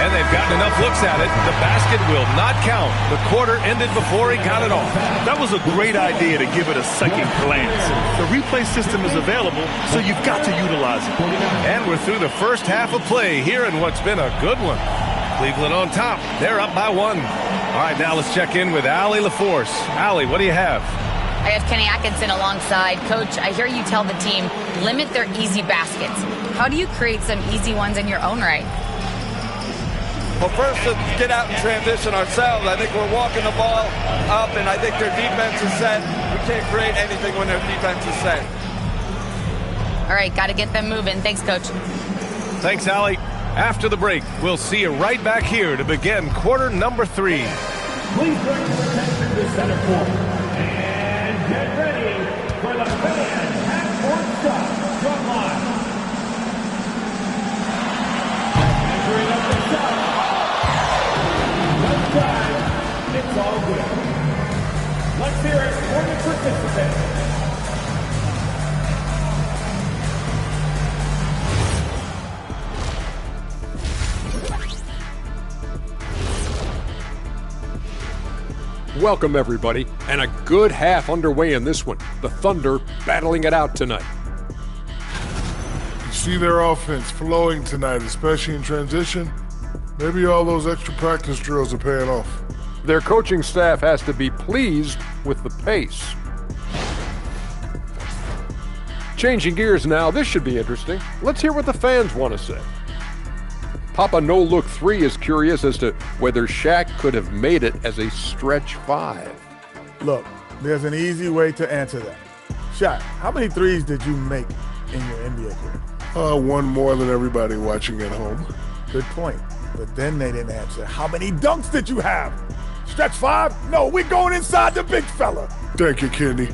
And they've gotten enough looks at it. The basket will not count. The quarter ended before he got it off. That was a great idea to give it a second glance. The replay system is available, so you've got to utilize it. And we're through the first half of play here in what's been a good one. Cleveland on top. They're up by 1. All right, now let's check in with Allie LaForce. Allie, what do you have? I have Kenny Atkinson alongside. Coach, I hear you tell the team, limit their easy baskets. How do you create some easy ones in your own right? Well, first, let's get out and transition ourselves. I think we're walking the ball up, and I think their defense is set. We can't create anything when their defense is set. All right, got to get them moving. Thanks, Coach. Thanks, Allie. After the break, we'll see you right back here to begin quarter number 3. Please bring your attention to center court. And get ready for the fans half-court shot from line. Measuring up the shot. It's all good. Let's hear it for the participants. Welcome, everybody, and a good half underway in this one. The Thunder battling it out tonight. You see their offense flowing tonight, especially in transition. Maybe all those extra practice drills are paying off. Their coaching staff has to be pleased with the pace. Changing gears now, this should be interesting. Let's hear what the fans want to say. Papa No Look 3 is curious as to whether Shaq could have made it as a stretch 5. Look, there's an easy way to answer that. Shaq, how many threes did you make in your NBA career? One more than everybody watching at home. Good point. But then they didn't answer. How many dunks did you have? Stretch 5? No, we're going inside the big fella. Thank you, Kenny.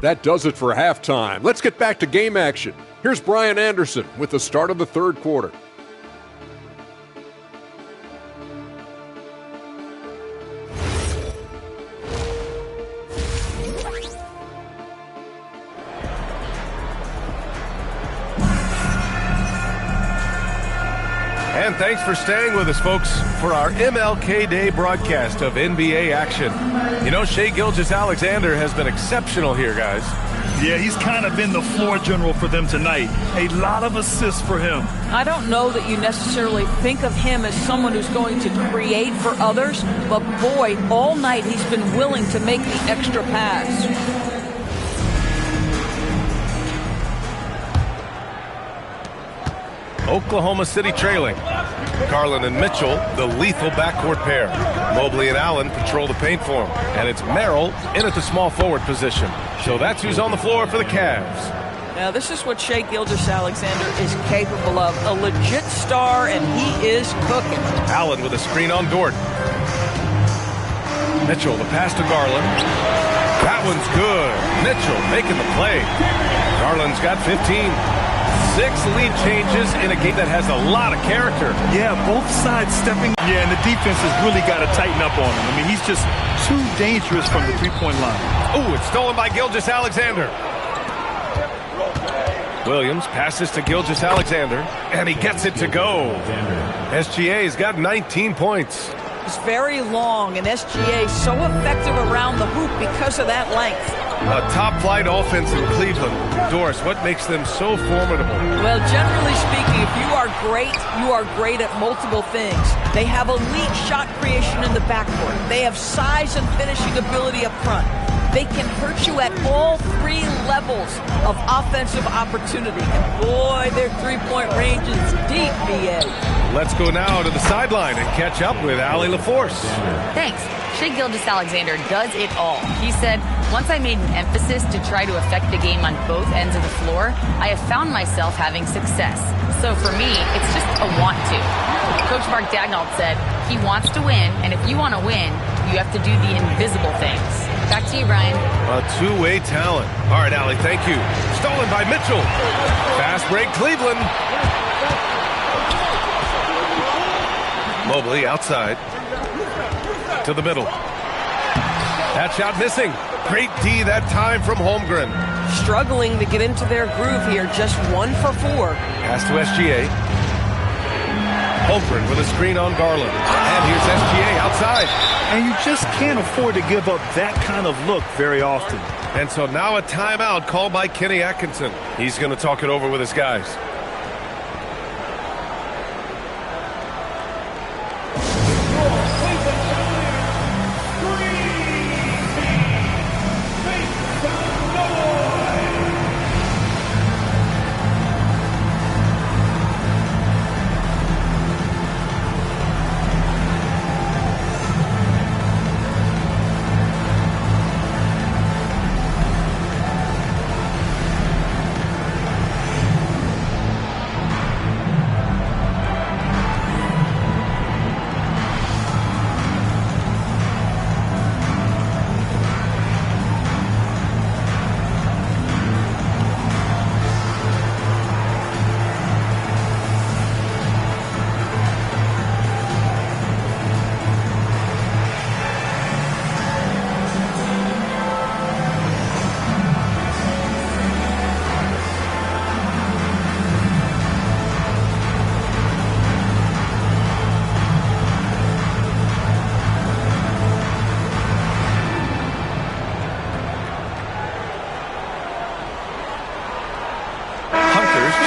That does it for halftime. Let's get back to game action. Here's Brian Anderson with the start of the third quarter. And thanks for staying with us, folks, for our MLK Day broadcast of NBA action. You know, Shai Gilgeous-Alexander has been exceptional here, guys. Yeah, he's kind of been the floor general for them tonight. A lot of assists for him. I don't know that you necessarily think of him as someone who's going to create for others, but boy, all night he's been willing to make the extra pass. Oklahoma City trailing. Garland and Mitchell, the lethal backcourt pair. Mobley and Allen patrol the paint for him. And it's Merrill in at the small forward position. So that's who's on the floor for the Cavs. Now, this is what Shai Gilgeous-Alexander is capable of. A legit star, and he is cooking. Allen with a screen on Dort. Mitchell, the pass to Garland. That one's good. Mitchell making the play. Garland's got 15. 6 lead changes in a game that has a lot of character. Yeah, both sides stepping. Yeah, and the defense has really got to tighten up on him. I mean, he's just too dangerous from the three-point line. Ooh, it's stolen by Gilgeous-Alexander. Williams passes to Gilgeous-Alexander, and he gets it to go. SGA's got 19 points. It's very long, and SGA so effective around the hoop because of that length. A top-flight offense in Cleveland. Doris, what makes them so formidable? Well, generally speaking, if you are great at multiple things. They have elite shot creation in the backcourt. They have size and finishing ability up front. They can hurt you at all three levels of offensive opportunity. And boy, their three-point range is deep, BA. Let's go now to the sideline and catch up with Allie LaForce. Thanks. Shai Gilgeous-Alexander does it all. He said, once I made an emphasis to try to affect the game on both ends of the floor, I have found myself having success. So for me, it's just a want to. Coach Mark Daigneault said, he wants to win, and if you want to win, you have to do the invisible things. Back to you, Brian. A two-way talent. All right, Allie, thank you. Stolen by Mitchell. Fast break, Cleveland. Mobley outside. To the middle. That shot missing. Great D that time from Holmgren. Struggling to get into their groove here. Just 1 for 4. Pass to SGA. Holmgren with a screen on Garland. And here's SGA outside. And you just can't afford to give up that kind of look very often. And so now a timeout called by Kenny Atkinson. He's going to talk it over with his guys.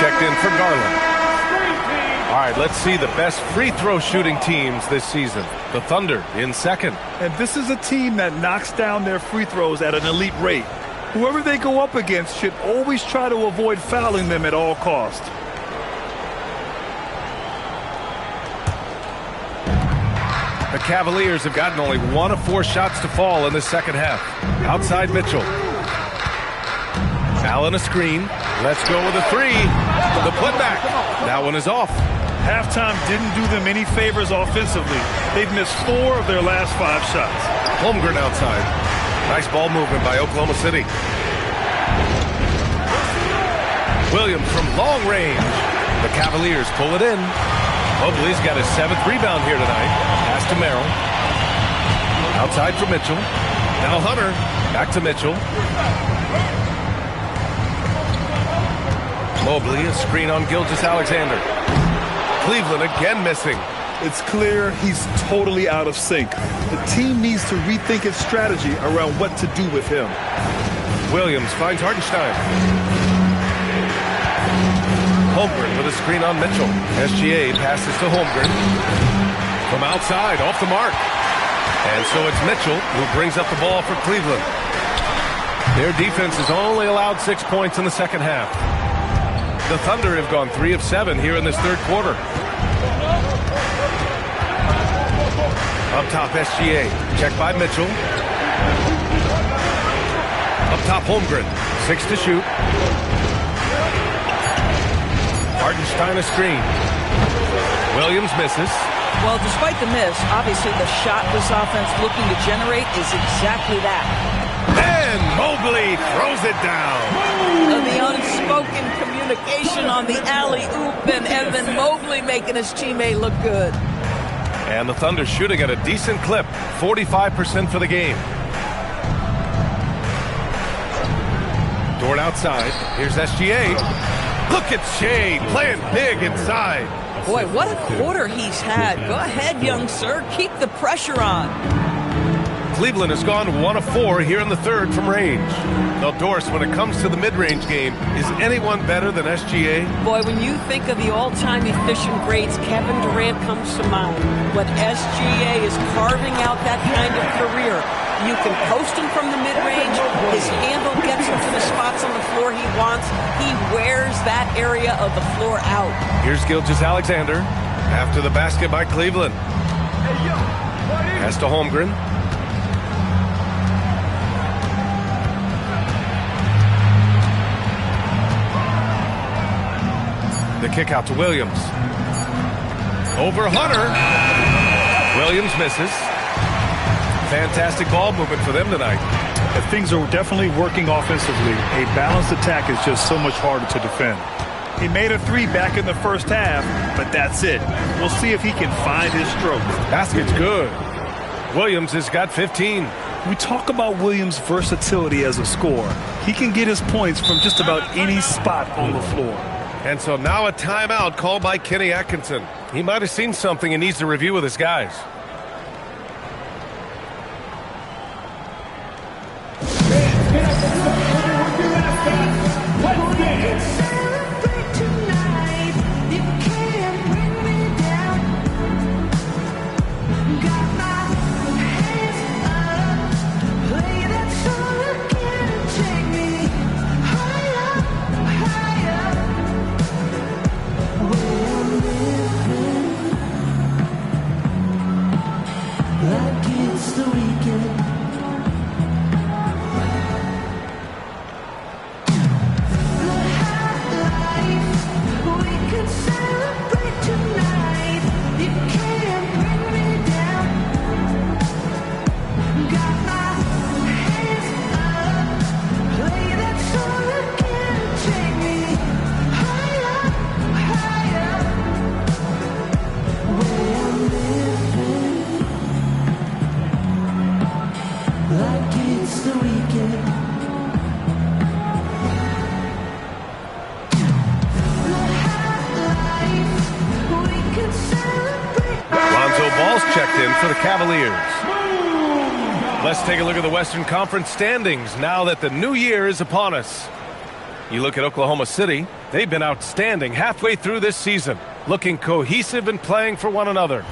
Checked in for Garland. All right, let's see the best free throw shooting teams this season. The Thunder in second. And this is a team that knocks down their free throws at an elite rate. Whoever they go up against should always try to avoid fouling them at all costs. The Cavaliers have gotten only 1 of 4 shots to fall in the second half. Outside Mitchell. Allen a screen. Let's go with a 3. The putback. That one is off. Halftime didn't do them any favors offensively. They've missed 4 of their last 5 shots. Holmgren outside. Nice ball movement by Oklahoma City. Williams from long range. The Cavaliers pull it in. Mobley's got his 7th rebound here tonight. Pass to Merrill. Outside for Mitchell. Now Hunter. Back to Mitchell. Mobley, a screen on Gilgeous-Alexander. Cleveland again missing. It's clear he's totally out of sync. The team needs to rethink its strategy around what to do with him. Williams finds Hartenstein. Holmgren with a screen on Mitchell. SGA passes to Holmgren. From outside, off the mark. And so it's Mitchell who brings up the ball for Cleveland. Their defense has only allowed 6 points in the second half. The Thunder have gone 3 of 7 here in this third quarter. Up top, SGA. Check by Mitchell. Up top, Holmgren. 6 to shoot. Hartenstein a screen. Williams misses. Well, despite the miss, obviously the shot this offense looking to generate is exactly that. And Mobley throws it down. The unspoken communication on the alley-oop, and Evan Mobley making his teammate look good. And the Thunder shooting at a decent clip, 45% for the game. Dort outside. Here's SGA. Look at Shai playing big inside. Boy, what a quarter he's had. Go ahead, young sir. Keep the pressure on. Cleveland has gone 1 of 4 here in the third from range. Now, Doris, when it comes to the mid-range game, is anyone better than SGA? Boy, when you think of the all-time efficient greats, Kevin Durant comes to mind. But SGA is carving out that kind of career. You can post him from the mid-range. His handle gets him to the spots on the floor he wants. He wears that area of the floor out. Here's Gilgeous-Alexander after the basket by Cleveland. Pass to Holmgren. The kick out to Williams. Over Hunter. Williams misses. Fantastic ball movement for them tonight. Things are definitely working offensively. A balanced attack is just so much harder to defend. He made a 3 back in the first half, but that's it. We'll see if he can find his stroke. Basket's good. Williams has got 15. We talk about Williams' versatility as a scorer. He can get his points from just about any spot on the floor. And so now a timeout called by Kenny Atkinson. He might have seen something and needs to review with his guys. For the Cavaliers. Let's take a look at the Western Conference standings now that the new year is upon us. You look at Oklahoma City, they've been outstanding halfway through this season, looking cohesive and playing for one another.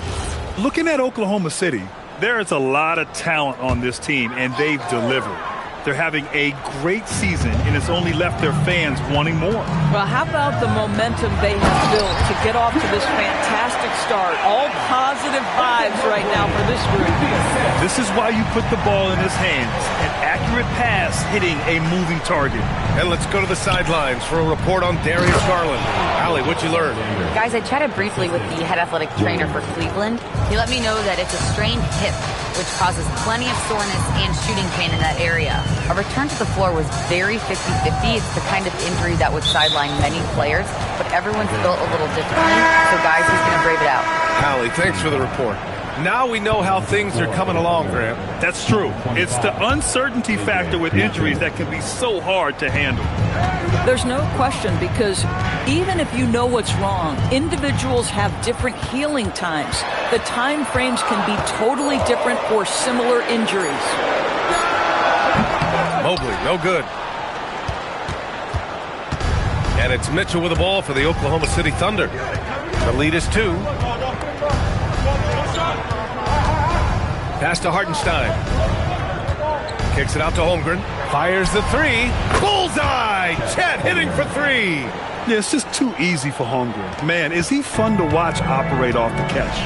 Looking at Oklahoma City, there is a lot of talent on this team, and they've delivered. They're having a great season, and it's only left their fans wanting more. Well, how about the momentum they have built to get off to this fantastic start? All positive vibes right now for this group. This is why you put the ball in his hands. An accurate pass hitting a moving target. And let's go to the sidelines for a report on Darius Garland. Allie, what'd you learn? Guys, I chatted briefly with the head athletic trainer for Cleveland. He let me know that it's a strained hip, which causes plenty of soreness and shooting pain in that area. A return to the floor was very 50-50. It's the kind of injury that would sideline many players, but everyone's built a little differently. So, guys, he's going to brave it out. Allie, thanks for the report. Now we know how things are coming along, Grant. That's true. It's the uncertainty factor with injuries that can be so hard to handle. There's no question, because even if you know what's wrong, individuals have different healing times. The time frames can be totally different for similar injuries. Mobley, no good. And it's Mitchell with the ball for the Oklahoma City Thunder. The lead is 2. Pass to Hartenstein. Kicks it out to Holmgren. Fires the 3. Bullseye! Chet hitting for 3. Yeah, it's just too easy for Holmgren. Man, is he fun to watch operate off the catch.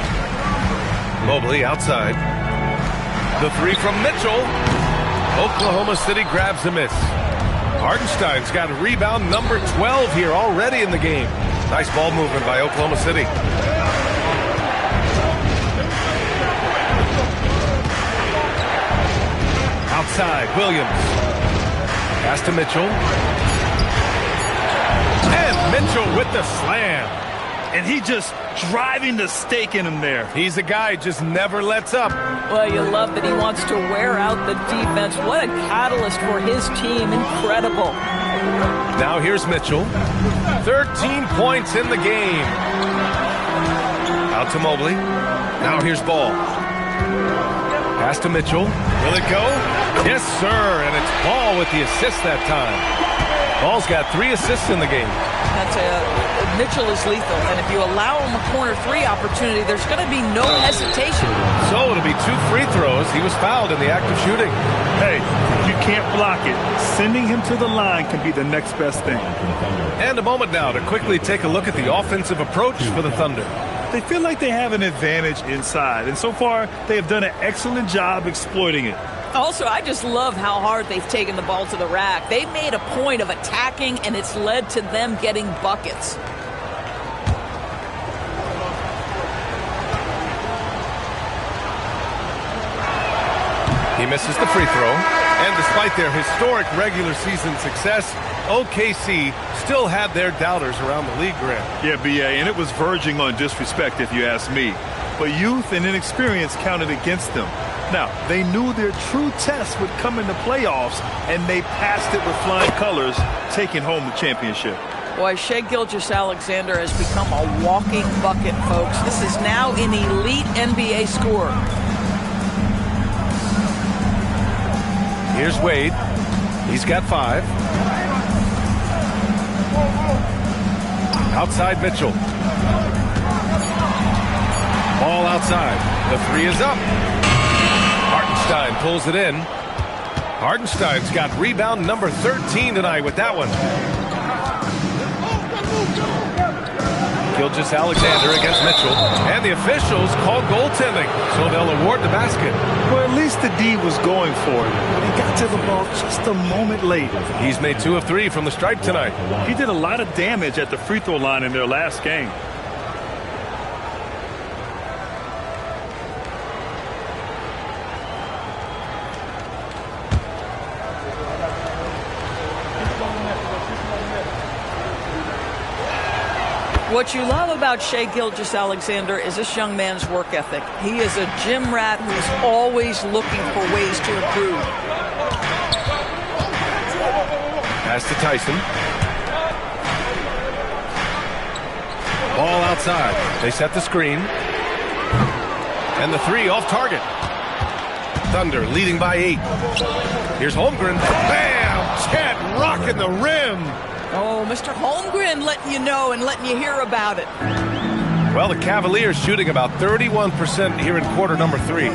Mobley outside. The 3 from Mitchell. Oklahoma City grabs the miss. Hartenstein's got rebound number 12 here already in the game. Nice ball movement by Oklahoma City. Outside, Williams. Pass to Mitchell. And Mitchell with the slam. And he just driving the stake in him there. He's a guy who just never lets up. Well, you love that he wants to wear out the defense. What a catalyst for his team. Incredible. Now here's Mitchell. 13 points in the game. Out to Mobley. Now here's Ball. Pass to Mitchell. Will it go? Yes, sir. And it's Ball with the assist that time. Ball's got 3 assists in the game. Mitchell is lethal, and if you allow him a corner 3 opportunity, there's going to be no hesitation. So it'll be 2 free throws. He was fouled in the act of shooting. Hey, you can't block it. Sending him to the line can be the next best thing. And a moment now to quickly take a look at the offensive approach for the Thunder. They feel like they have an advantage inside, and so far they have done an excellent job exploiting it. Also, I just love how hard they've taken the ball to the rack. They've made a point of attacking, and it's led to them getting buckets. He misses the free throw. And despite their historic regular season success, OKC still had their doubters around the league, Grant. Yeah, B.A., and it was verging on disrespect if you ask me. But youth and inexperience counted against them. Now, they knew their true test would come in the playoffs, and they passed it with flying colors, taking home the championship. Boy, Shai Gilgeous-Alexander has become a walking bucket, folks. This is now an elite NBA scorer. Here's Wade. He's got 5. Outside Mitchell. Ball outside. The 3 is up. Hartenstein pulls it in. Hartenstein's got rebound number 13 tonight with that one. Gilgeous-Alexander against Mitchell. And the officials call goaltending, so they'll award the basket. Well, at least the D was going for it, but he got to the ball just a moment late. He's made 2 of 3 from the stripe tonight. He did a lot of damage at the free throw line in their last game. What you love about Shai Gilgeous-Alexander is this young man's work ethic. He is a gym rat who's always looking for ways to improve. Pass to Tyson. Ball outside. They set the screen. And the 3 off target. Thunder leading by 8. Here's Holmgren. Bam! Chet rocking the rim. Oh, Mr. Holmgren letting you know and letting you hear about it. Well, the Cavaliers shooting about 31% here in quarter number 3.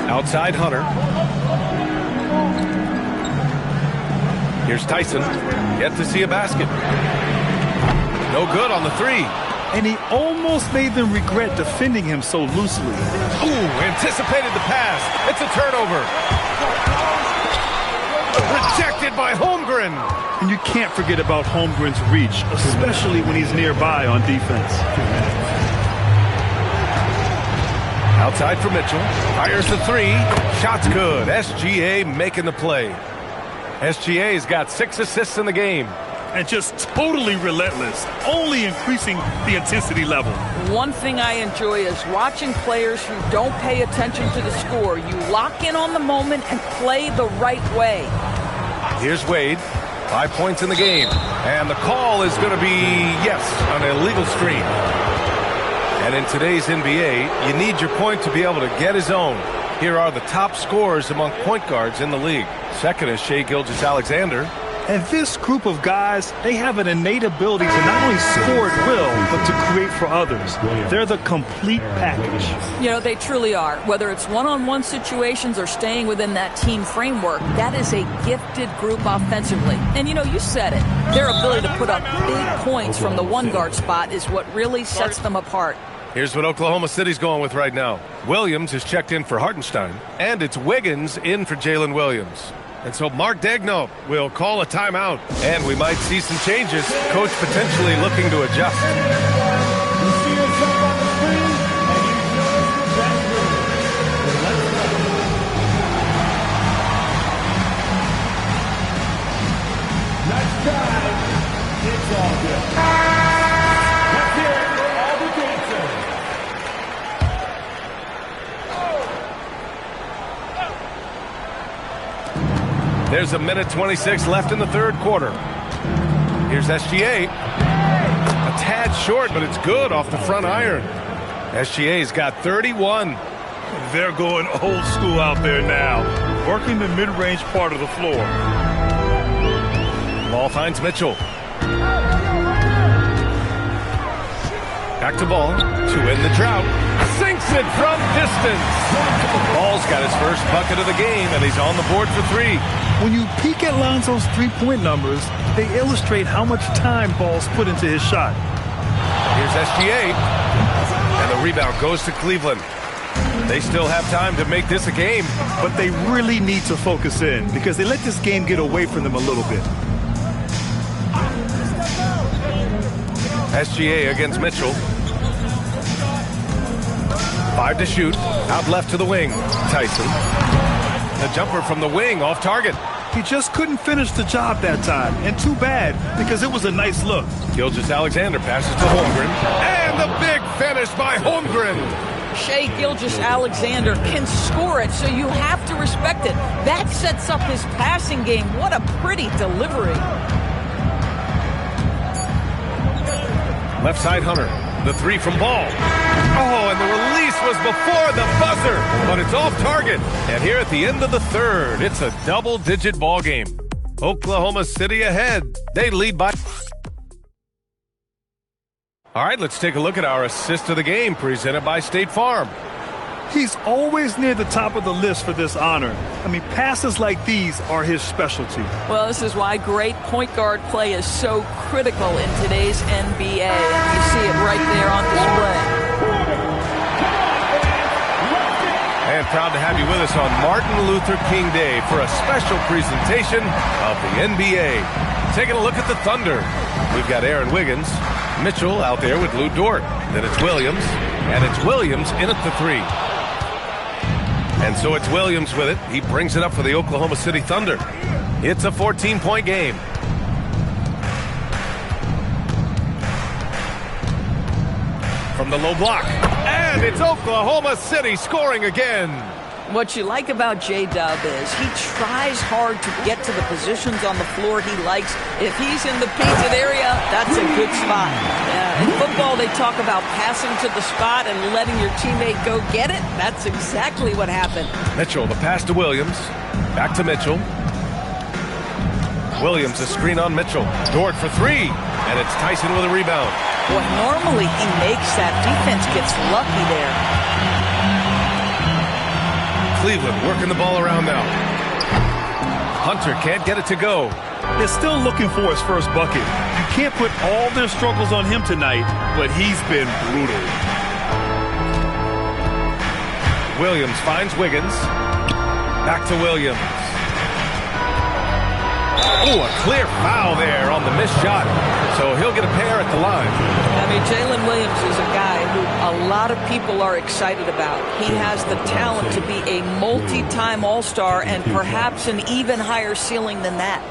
Outside Hunter. Here's Tyson. Yet to see a basket. No good on the 3. And he almost made them regret defending him so loosely. Ooh, anticipated the pass. It's a turnover. Rejected by Holmgren. And you can't forget about Holmgren's reach, especially when he's nearby on defense. Outside for Mitchell. Fires the 3. Shot's good. SGA making the play. SGA's got 6 assists in the game. And just totally relentless, only increasing the intensity level. One thing I enjoy is watching players who don't pay attention to the score. You lock in on the moment and play the right way. Here's Wade. 5 points in the game. And the call is going to be, yes, an illegal screen. And in today's NBA, you need your point to be able to get his own. Here are the top scorers among point guards in the league. Second is Shai Gilgeous-Alexander. And this group of guys, they have an innate ability to not only score at will, but to create for others. They're the complete package. You know, they truly are. Whether it's one-on-one situations or staying within that team framework, that is a gifted group offensively. And, you know, you said it. Their ability to put up big points from the one-guard spot is what really sets them apart. Here's what Oklahoma City's going with right now. Williams is checked in for Hartenstein, and it's Wiggins in for Jalen Williams. And so Mark Daigneault will call a timeout, and we might see some changes. Coach potentially looking to adjust. You see yourself on the screen, and you know next time, it's all good. Let's hear it for all the dancers. There's 1:26 left in the third quarter. Here's SGA. A tad short, but it's good off the front iron. SGA's got 31. They're going old school out there now, working the mid-range part of the floor. Ball finds Mitchell. Back to Ball to end the drought. Sinks it from distance. Ball's got his first bucket of the game, and he's on the board for 3. When you peek at Lonzo's three-point numbers, they illustrate how much time Ball's put into his shot. Here's SGA, and the rebound goes to Cleveland. They still have time to make this a game. But they really need to focus in because they let this game get away from them a little bit. SGA against Mitchell. 5 to shoot. Out left to the wing. Tyson. The jumper from the wing off target. He just couldn't finish the job that time. And too bad because it was a nice look. Gilgeous-Alexander passes to Holmgren. And the big finish by Holmgren. Shai Gilgeous-Alexander can score it, so you have to respect it. That sets up his passing game. What a pretty delivery. Left side Hunter. The 3 from Ball. Oh, and the release was before the buzzer, but it's off target. And here at the end of the third, it's a double-digit ball game. Oklahoma City ahead. They lead by... All right, let's take a look at our assist of the game presented by State Farm. He's always near the top of the list for this honor. I mean, passes like these are his specialty. Well, this is why great point guard play is so critical in today's NBA. And you see it right there on display. And proud to have you with us on Martin Luther King Day for a special presentation of the NBA. Taking a look at the Thunder. We've got Aaron Wiggins, Mitchell out there with Lou Dort. Then it's Williams, and it's Williams in at the 3. And so it's Williams with it. He brings it up for the Oklahoma City Thunder. It's a 14-point game. From the low block. And it's Oklahoma City scoring again. What you like about J-Dub is he tries hard to get to the positions on the floor he likes. If he's in the painted area, that's a good spot. In football, they talk about passing to the spot and letting your teammate go get it. That's exactly what happened. Mitchell, the pass to Williams. Back to Mitchell. Williams, a screen on Mitchell. Dort for 3. And it's Tyson with a rebound. Well, normally he makes that. Defense gets lucky there. Cleveland working the ball around now. Hunter can't get it to go. They're still looking for his first bucket. You can't put all their struggles on him tonight, but he's been brutal. Williams finds Wiggins. Back to Williams. Oh, a clear foul there on the missed shot. So he'll get a pair at the line. I mean, Jalen Williams is a guy who a lot of people are excited about. He has the talent to be a multi-time All-Star and perhaps an even higher ceiling than that.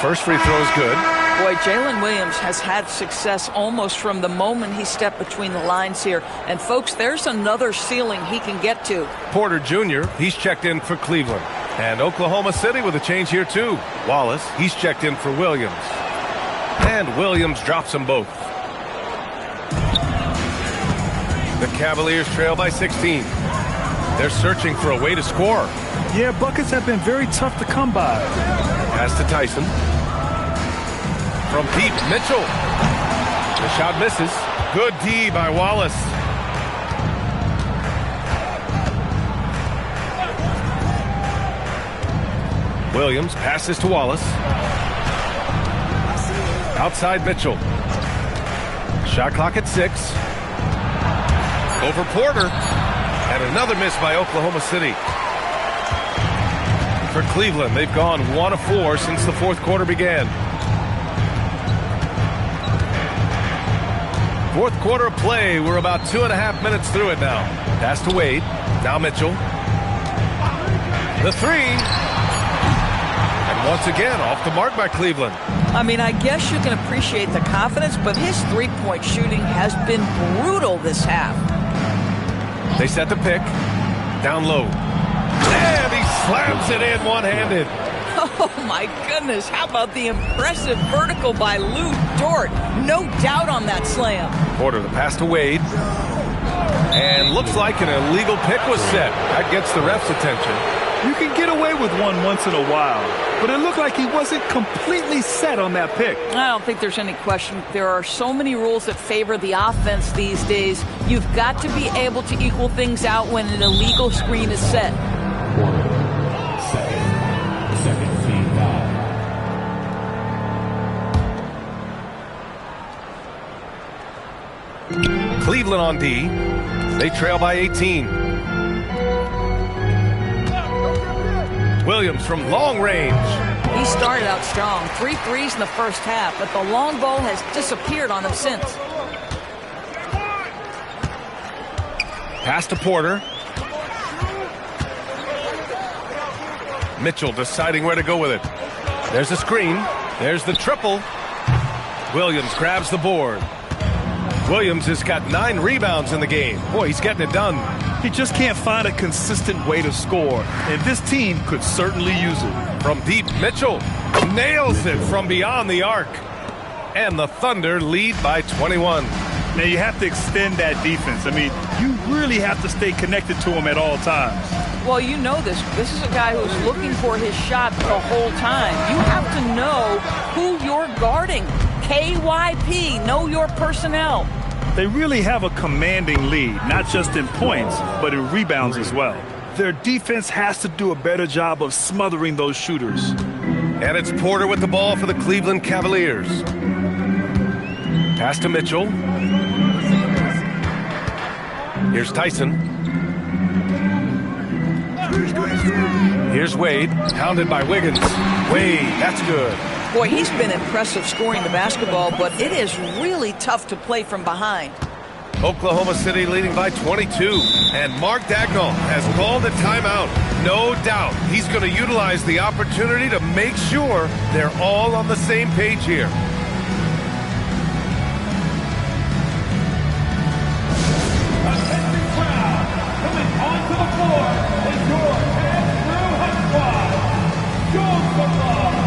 First free throw is good. Boy, Jalen Williams has had success almost from the moment he stepped between the lines here. And, folks, there's another ceiling he can get to. Porter Jr., he's checked in for Cleveland. And Oklahoma City with a change here, too. Wallace, he's checked in for Williams. And Williams drops them both. The Cavaliers trail by 16. They're searching for a way to score. Yeah, buckets have been very tough to come by. Pass to Tyson. From deep, Mitchell. The shot misses. Good D by Wallace. Williams passes to Wallace. Outside Mitchell. Shot clock at 6. Over Porter. And another miss by Oklahoma City. For Cleveland, they've gone 1 of 4 since the fourth quarter began. Fourth quarter of play. We're about 2.5 minutes through it now. Pass to Wade. Now Mitchell. The 3. And Once again, off the mark by Cleveland. I mean, I guess you can appreciate the confidence, but his three-point shooting has been brutal this half. They set the pick. Down low. And he slams it in one-handed. Oh, my goodness. How about the impressive vertical by Lou Dort? No doubt on that slam. Porter, the pass to Wade. And looks like an illegal pick was set. That gets the ref's attention. You can get away with one once in a while, but it looked like he wasn't completely set on that pick. I don't think there's any question. There are so many rules that favor the offense these days. You've got to be able to equal things out when an illegal screen is set. 1 second team foul. Cleveland on D. They trail by 18. Williams from long range. He started out strong. 3 threes in the first half, but the long ball has disappeared on him since. Pass to Porter. Mitchell deciding where to go with it. There's a screen. There's the triple. Williams grabs the board. Williams has got 9 rebounds in the game. Boy, he's getting it done. He just can't find a consistent way to score, and this team could certainly use it. From deep, Mitchell nails it from beyond the arc. And the Thunder lead by 21. Now, you have to extend that defense. I mean, you really have to stay connected to him at all times. Well, you know this. This is a guy who's looking for his shot the whole time. You have to know who you're guarding. KYP, know your personnel. They really have a commanding lead, not just in points, but in rebounds as well. Their defense has to do a better job of smothering those shooters. And it's Porter with the ball for the Cleveland Cavaliers. Pass to Mitchell. Here's Tyson. Here's Wade, pounded by Wiggins. Wade, that's good. Boy, he's been impressive scoring the basketball, but it is really tough to play from behind. Oklahoma City leading by 22. And Mark Dagnall has called a timeout. No doubt he's going to utilize the opportunity to make sure they're all on the same page here. Attention crowd, coming onto the floor is your head through high squad. Show some love.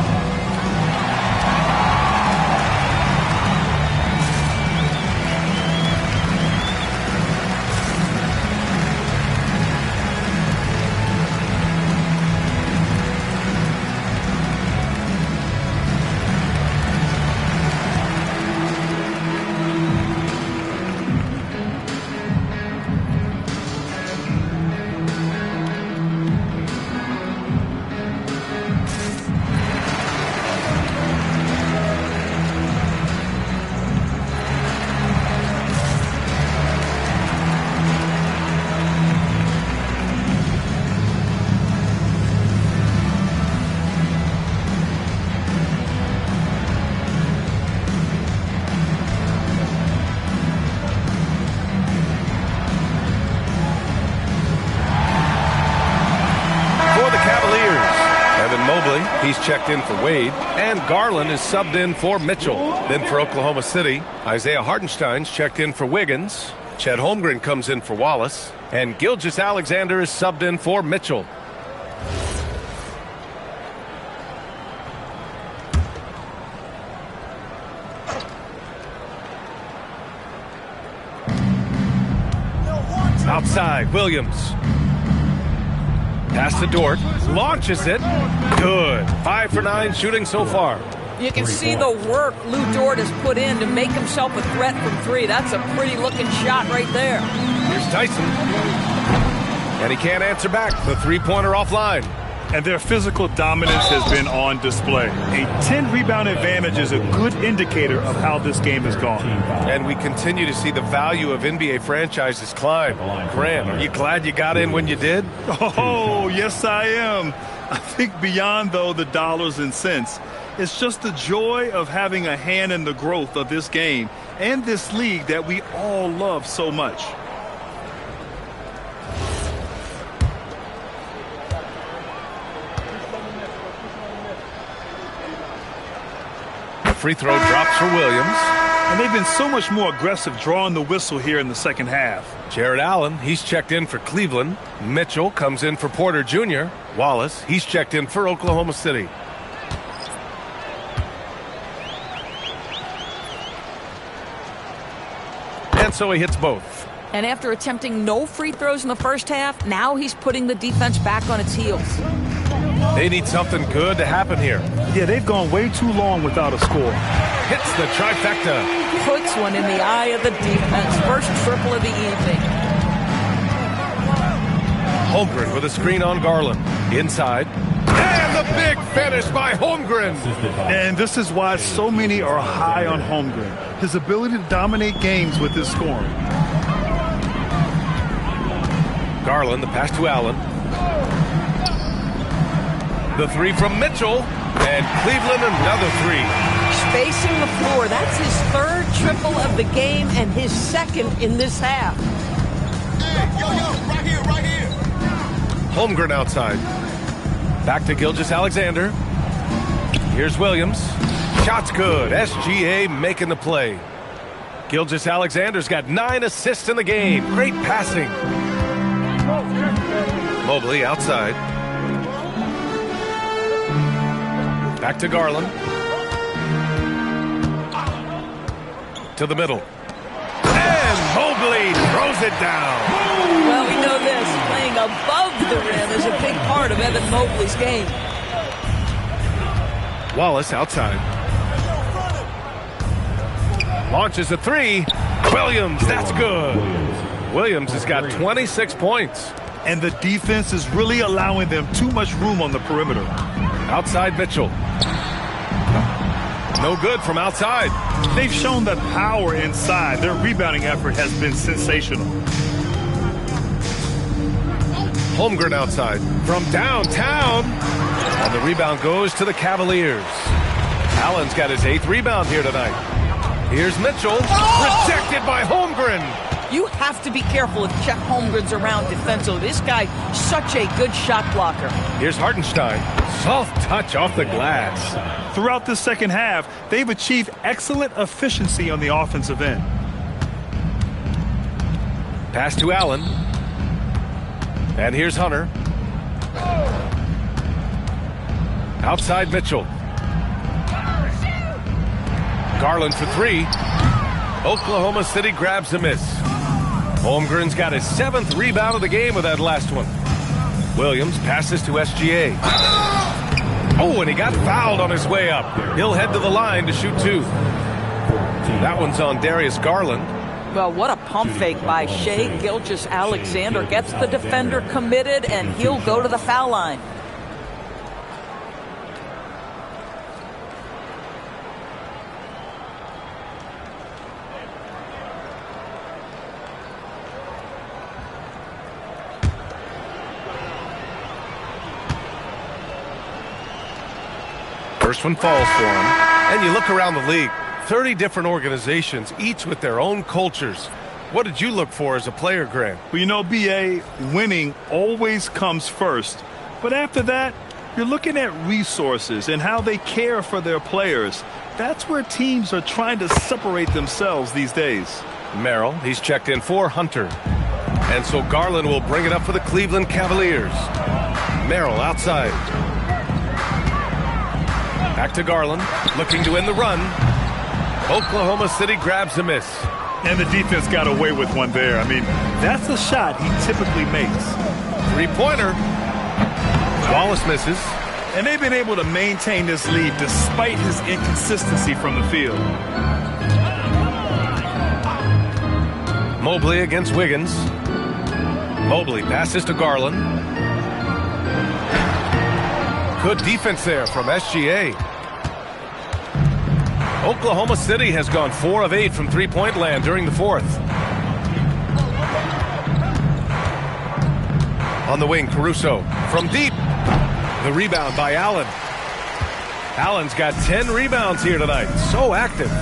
He's checked in for Wade, and Garland is subbed in for Mitchell. Then for Oklahoma City, Isaiah Hartenstein's checked in for Wiggins. Chet Holmgren comes in for Wallace, and Gilgeous-Alexander is subbed in for Mitchell. Outside, Williams. Pass to Dort. Launches it. Good. 5 for 9 shooting so far. You can see the work Lou Dort has put in to make himself a threat from 3. That's a pretty looking shot right there. Here's Tyson. And he can't answer back. The three-pointer offline. And their physical dominance has been on display. A 10-rebound advantage is a good indicator of how this game has gone. And we continue to see the value of NBA franchises climb. Grant, are you glad you got in when you did? Oh, yes, I am. I think beyond, though, the dollars and cents, it's just the joy of having a hand in the growth of this game and this league that we all love so much. free throw drops for Williams. And they've been so much more aggressive drawing the whistle here in the second half. Jared Allen, he's checked in for Cleveland. Mitchell comes in for Porter Jr. Wallace, he's checked in for Oklahoma City. And so he hits both. And after attempting no free throws in the first half, now he's putting the defense back on its heels. They need something good to happen here. Yeah, they've gone way too long without a score. Hits the trifecta. Puts one in the eye of the defense. First triple of the evening. Holmgren with a screen on Garland. Inside. And the big finish by Holmgren. And this is why so many are high on Holmgren. His ability to dominate games with his scoring. Garland, the pass to Allen. The three from Mitchell. And Cleveland another three. Spacing the floor. That's his third triple of the game and his second in this half. Hey, yo, right here, right here. Holmgren outside. Back to Gilgeous-Alexander. Here's Williams. Shot's good. SGA making the play. Gilgeous-Alexander's got 9 assists in the game. Great passing. Mobley outside. Back to Garland. To the middle. And Mobley throws it down. Well, we know this. Playing above the rim is a big part of Evan Mobley's game. Wallace outside. Launches a three. Williams, that's good. Williams has got 26 points. And the defense is really allowing them too much room on the perimeter. Outside Mitchell. No good from outside. They've shown that power inside. Their rebounding effort has been sensational. Holmgren outside from downtown. And the rebound goes to the Cavaliers. Allen's got his 8th rebound here tonight. Here's Mitchell. Rejected by Holmgren. You have to be careful if Chet Holmgren's around defensively. This guy, such a good shot blocker. Here's Hartenstein. Soft touch off the glass. Throughout the second half, they've achieved excellent efficiency on the offensive end. Pass to Allen. And here's Hunter. Outside Mitchell. Garland for three. Oklahoma City grabs a miss. Holmgren's got his 7th rebound of the game with that last one. Williams passes to SGA. Oh, and he got fouled on his way up. He'll head to the line to shoot 2. That one's on Darius Garland. Well, what a pump fake by Shai Gilgeous-Alexander. Gets the defender committed, and he'll go to the foul line. First one falls for him. And you look around the league, 30 different organizations, each with their own cultures. What did you look for as a player, Grant? Well, you know, B.A., winning always comes first. But after that, you're looking at resources and how they care for their players. That's where teams are trying to separate themselves these days. Merrill, he's checked in for Hunter. And so Garland will bring it up for the Cleveland Cavaliers. Merrill outside. Back to Garland, looking to end the run. Oklahoma City grabs a miss. And the defense got away with one there. I mean, that's a shot he typically makes. 3-pointer. Wallace misses. And they've been able to maintain this lead despite his inconsistency from the field. Mobley against Wiggins. Mobley passes to Garland. Good defense there from SGA. Oklahoma City has gone 4 of 8 from three-point land during the 4th. On the wing, Caruso from deep. The rebound by Allen. Allen's got 10 rebounds here tonight. So active.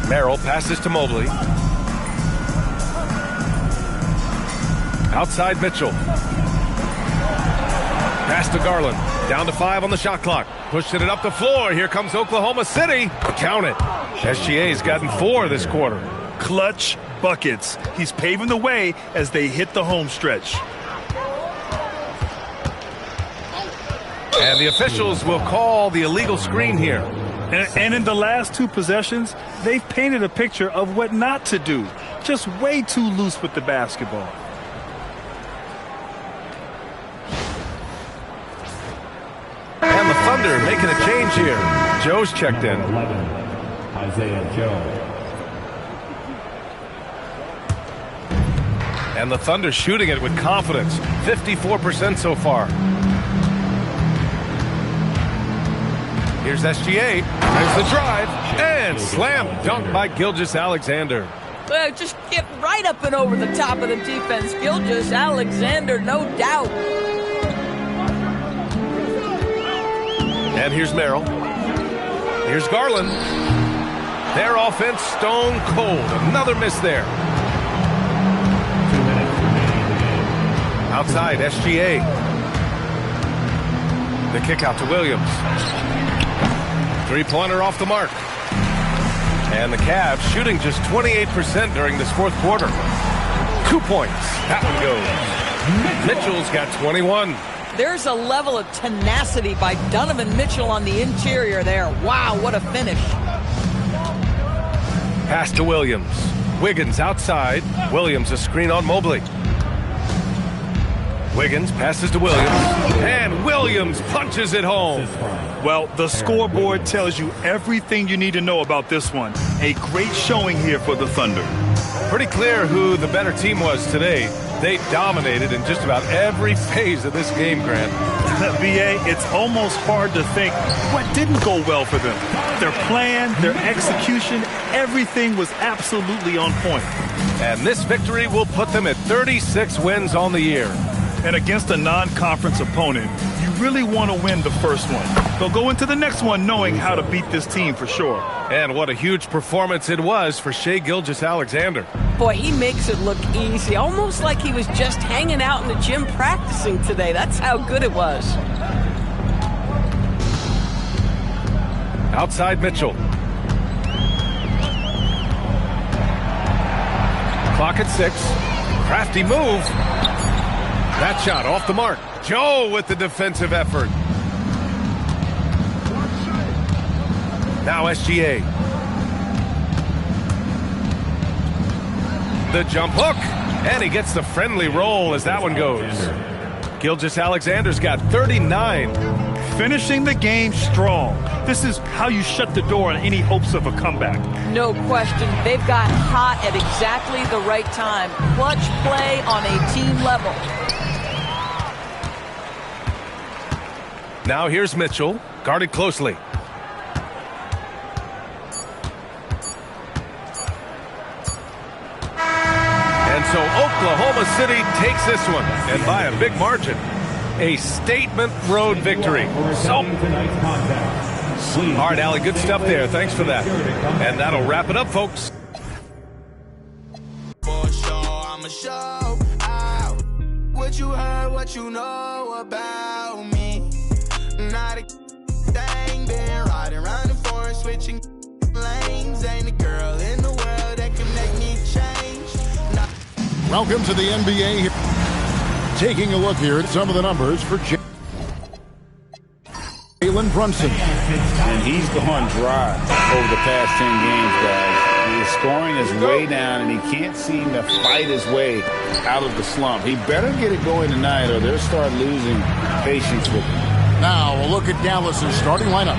Merrill passes to Mobley. Outside Mitchell. Pass to Garland. Down to 5 on the shot clock. Pushing it up the floor. Here comes Oklahoma City. Count it. SGA's gotten 4 this quarter. Clutch buckets. He's paving the way as they hit the home stretch. And the officials will call the illegal screen here. And in the last 2 possessions, they've painted a picture of what not to do. Just way too loose with the basketball. And the Thunder making a change here. Joe's checked in. 11, Isaiah Joe. And the Thunder shooting it with confidence. 54% so far. Here's SGA. There's the drive. And slam dunk by Gilgeous-Alexander. Well, just get right up and over the top of the defense. Gilgeous-Alexander, no doubt. And here's Merrill. Here's Garland. Their offense stone cold. Another miss there. Outside, SGA. The kick out to Williams. Three-pointer off the mark. And the Cavs shooting just 28% during this fourth quarter. 2 points. That one goes. Mitchell's got 21. There's a level of tenacity by Donovan Mitchell on the interior there. Wow, what a finish. Pass to Williams. Wiggins outside. Williams a screen on Mobley. Wiggins passes to Williams. And Williams punches it home. Well, the scoreboard tells you everything you need to know about this one. A great showing here for the Thunder. Pretty clear who the better team was today. They dominated in just about every phase of this game, Grant. VA, it's almost hard to think what didn't go well for them. Their plan, their execution, everything was absolutely on point. And this victory will put them at 36 wins on the year. And against a non-conference opponent, you really want to win the first one. They'll go into the next one knowing how to beat this team for sure. And what a huge performance it was for Shai Gilgeous-Alexander. Boy, he makes it look easy, almost like he was just hanging out in the gym practicing today. That's how good it was. Outside Mitchell. Clock at 6. Crafty move. That shot off the mark. Joe with the defensive effort. Now SGA. The jump hook. And he gets the friendly roll as that one goes. Gilgeous-Alexander's got 39. Finishing the game strong. This is how you shut the door on any hopes of a comeback. No question. They've got hot at exactly the right time. Clutch play on a team level. Now here's Mitchell, guarded closely. And so Oklahoma City takes this one, and by a big margin. A statement road victory. So, all right, Allie, good stuff there. Thanks for that. And that'll wrap it up, folks. For sure, I'ma show out what you heard, what you know about me. Not a thing, been riding around the forest, switching lanes. Ain't a girl in the world that can make me change. Welcome to the NBA. Taking a look here at some of the numbers for Jalen Brunson. And he's gone dry over the past 10 games, guys. His scoring is way down, and he can't seem to fight his way out of the slump. He better get it going tonight, or they'll start losing patience with him. Now we'll look at Dallas's starting lineup.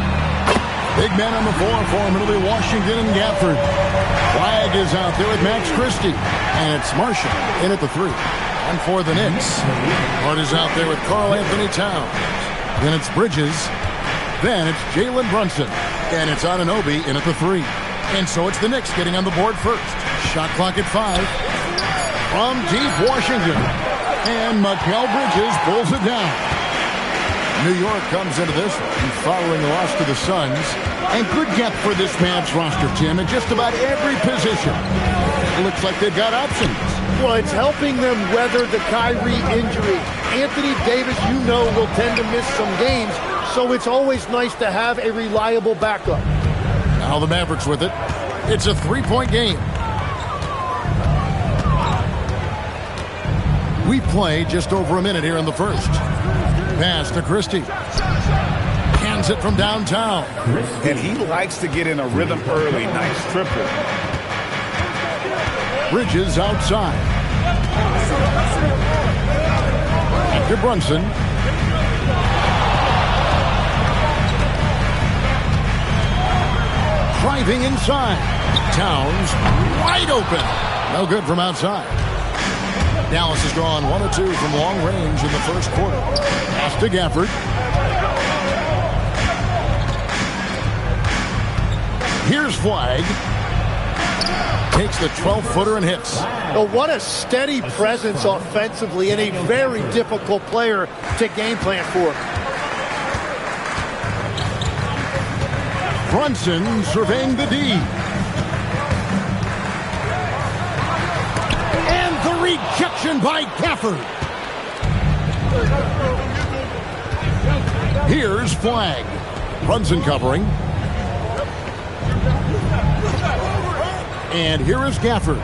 Big man on the floor for him. It'll be Washington and Gafford. Flag is out there with Max Christie. And it's Marshall in at the 3. And for the Knicks, Hart is out there with Karl Anthony Towns. Then it's Bridges. Then it's Jalen Brunson. And it's Anunoby in at the 3. And so it's the Knicks getting on the board first. Shot clock at 5. From deep Washington. And Mikal Bridges pulls it down. New York comes into this one following the loss to the Suns. And good depth for this Mavs roster, Tim, in just about every position. It looks like they've got options. Well, it's helping them weather the Kyrie injury. Anthony Davis, will tend to miss some games, so it's always nice to have a reliable backup. Now the Mavericks with it. It's a 3-point game. We play just over a minute here in the first. Pass to Christie. Cans it from downtown. And he likes to get in a rhythm early. Nice triple. Bridges outside. To Brunson. Driving inside. Towns wide open. No good from outside. Dallas has gone 1 of 2 from long range in the first quarter. Pass to Gafford. Here's Flag. Takes the 12-footer and hits. Oh, what a steady presence offensively and a very difficult player to game plan for. Brunson surveying the D. And the rejection by Gafford. Here's Flag. Brunson covering. And here is Gafford.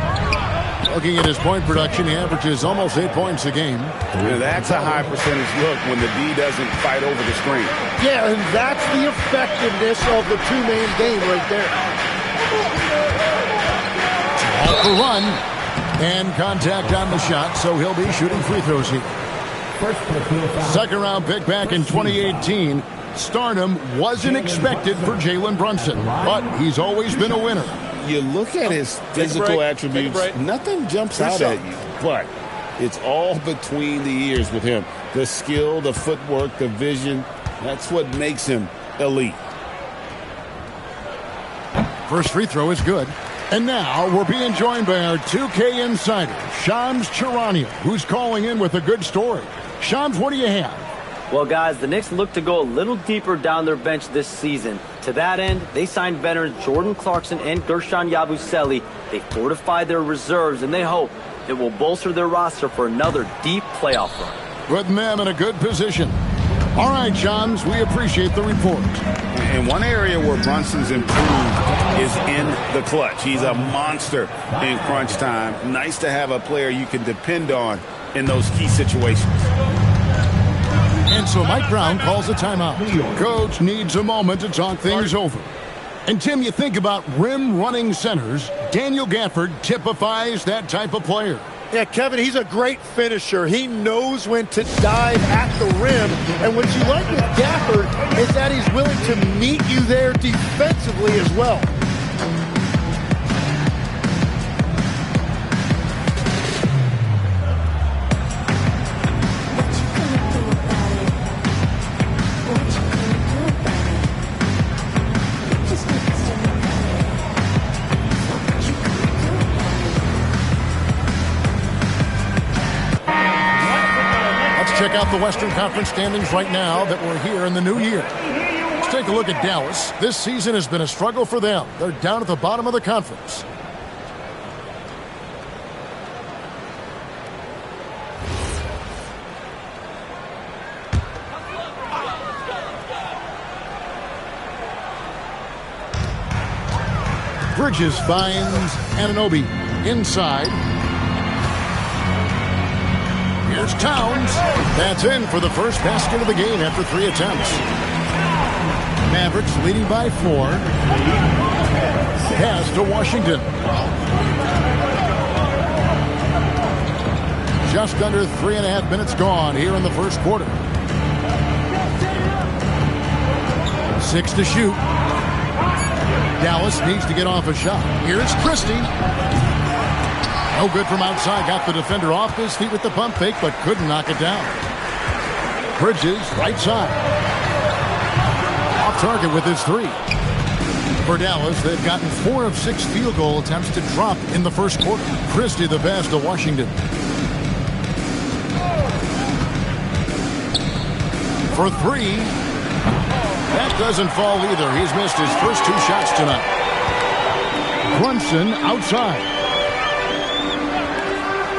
Looking at his point production, he averages almost 8 points a game. Yeah, that's a high percentage look when the D doesn't fight over the screen. Yeah, and that's the effectiveness of the two-man game right there. Off the run. And contact on the shot, so he'll be shooting free throws here. Second round pick back in 2018. Stardom wasn't expected for Jalen Brunson, but he's always been a winner. You look at his physical attributes, nothing jumps out at you, but it's all between the ears with him. The skill, the footwork, the vision, that's what makes him elite. First free throw is good. And now we're being joined by our 2K insider, Shams Charania, who's calling in with a good story. Shams, what do you have? Well, guys, the Knicks look to go a little deeper down their bench this season. To that end, they signed veterans Jordan Clarkson and Gershon Yabusele. They fortified their reserves, and they hope it will bolster their roster for another deep playoff run. Putting them in a good position. All right, Shams, we appreciate the report. And one area where Brunson's improved is in the clutch. He's a monster in crunch time. Nice to have a player you can depend on in those key situations. And so Mike Brown calls a timeout. Coach needs a moment to talk things over. And, Tim, you think about rim-running centers, Daniel Gafford typifies that type of player. Yeah, Kevin, he's a great finisher. He knows when to dive at the rim. And what you like with Gafford is that he's willing to meet you there defensively as well. Check out the Western Conference standings right now that we're here in the new year. Let's take a look at Dallas. This season has been a struggle for them. They're down at the bottom of the conference. Bridges finds Anunoby inside. Here's Towns. That's in for the first basket of the game after 3 attempts. Mavericks leading by 4. Pass to Washington. Just under 3.5 minutes gone here in the first quarter. 6 to shoot. Dallas needs to get off a shot. Here's Christie. No good from outside. Got the defender off his feet with the pump fake, but couldn't knock it down. Bridges, right side. Off target with his 3. For Dallas, they've gotten 4 of 6 field goal attempts to drop in the first quarter. Christie the best to Washington. For 3. That doesn't fall either. He's missed his first 2 shots tonight. Brunson outside.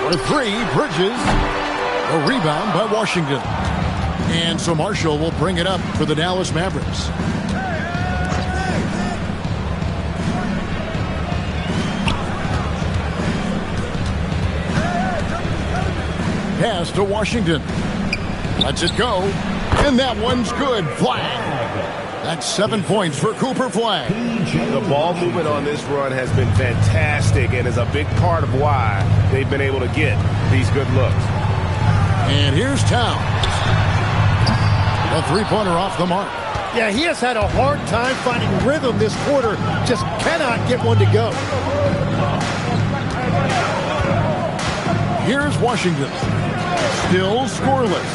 For three, Bridges. A rebound by Washington. And so Marshall will bring it up for the Dallas Mavericks. Pass to Washington. Lets it go. And that one's good. Flag. That's 7 points for Cooper Flag. The ball movement on this run has been fantastic and is a big part of why they've been able to get these good looks. And here's Towns. A three-pointer off the mark. Yeah, he has had a hard time finding rhythm this quarter. Just cannot get one to go. Here's Washington. Still scoreless.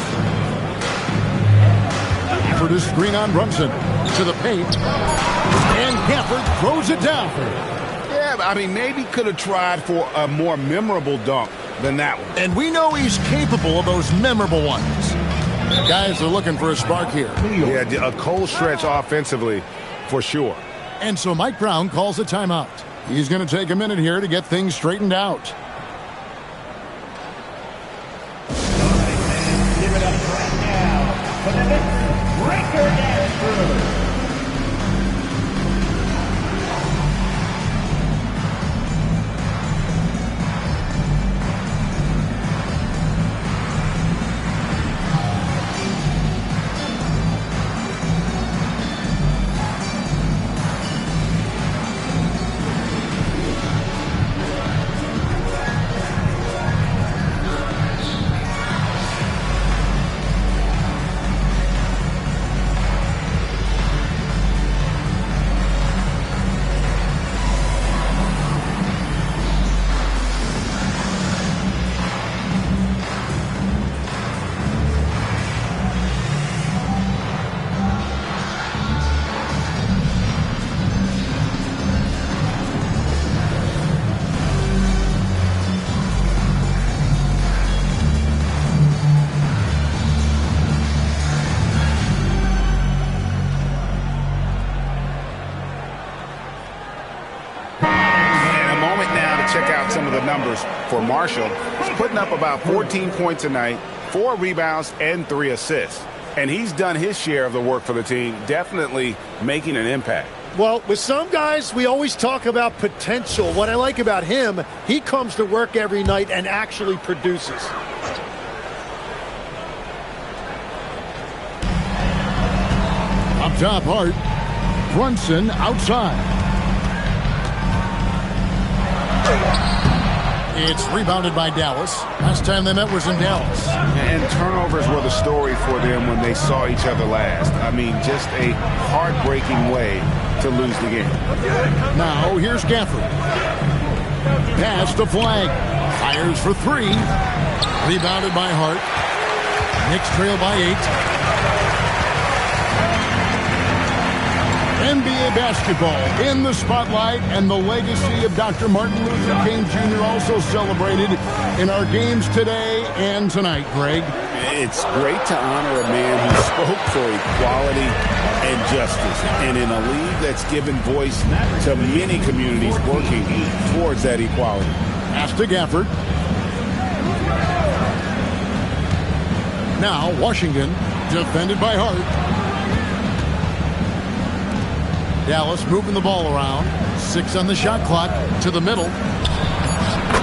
Gafford is screen on Brunson. To the paint. And Gafford throws it down. Yeah, I mean, maybe could have tried for a more memorable dunk than that one. And we know he's capable of those memorable ones. Guys are looking for a spark here. Yeah, a cold stretch offensively, for sure. And so Mike Brown calls a timeout. He's going to take a minute here to get things straightened out. Give it up right now for the Knicks record dance crew. For Marshall, he's putting up about 14 points a night, 4 rebounds, and 3 assists. And he's done his share of the work for the team, definitely making an impact. Well, with some guys, we always talk about potential. What I like about him, he comes to work every night and actually produces. Up top, Hart. Brunson outside. It's rebounded by Dallas. Last time they met was in Dallas. And turnovers were the story for them when they saw each other last. I mean, just a heartbreaking way to lose the game. Now, here's Gafford. Pass to Flag. Fires for 3. Rebounded by Hart. Knicks trail by 8. NBA basketball in the spotlight, and the legacy of Dr. Martin Luther King Jr. also celebrated in our games today and tonight, Greg. It's great to honor a man who spoke for equality and justice, and in a league that's given voice to many communities working towards that equality. Pass to Gafford. Now Washington, defended by Hart. Dallas moving the ball around. 6 on the shot clock. To the middle.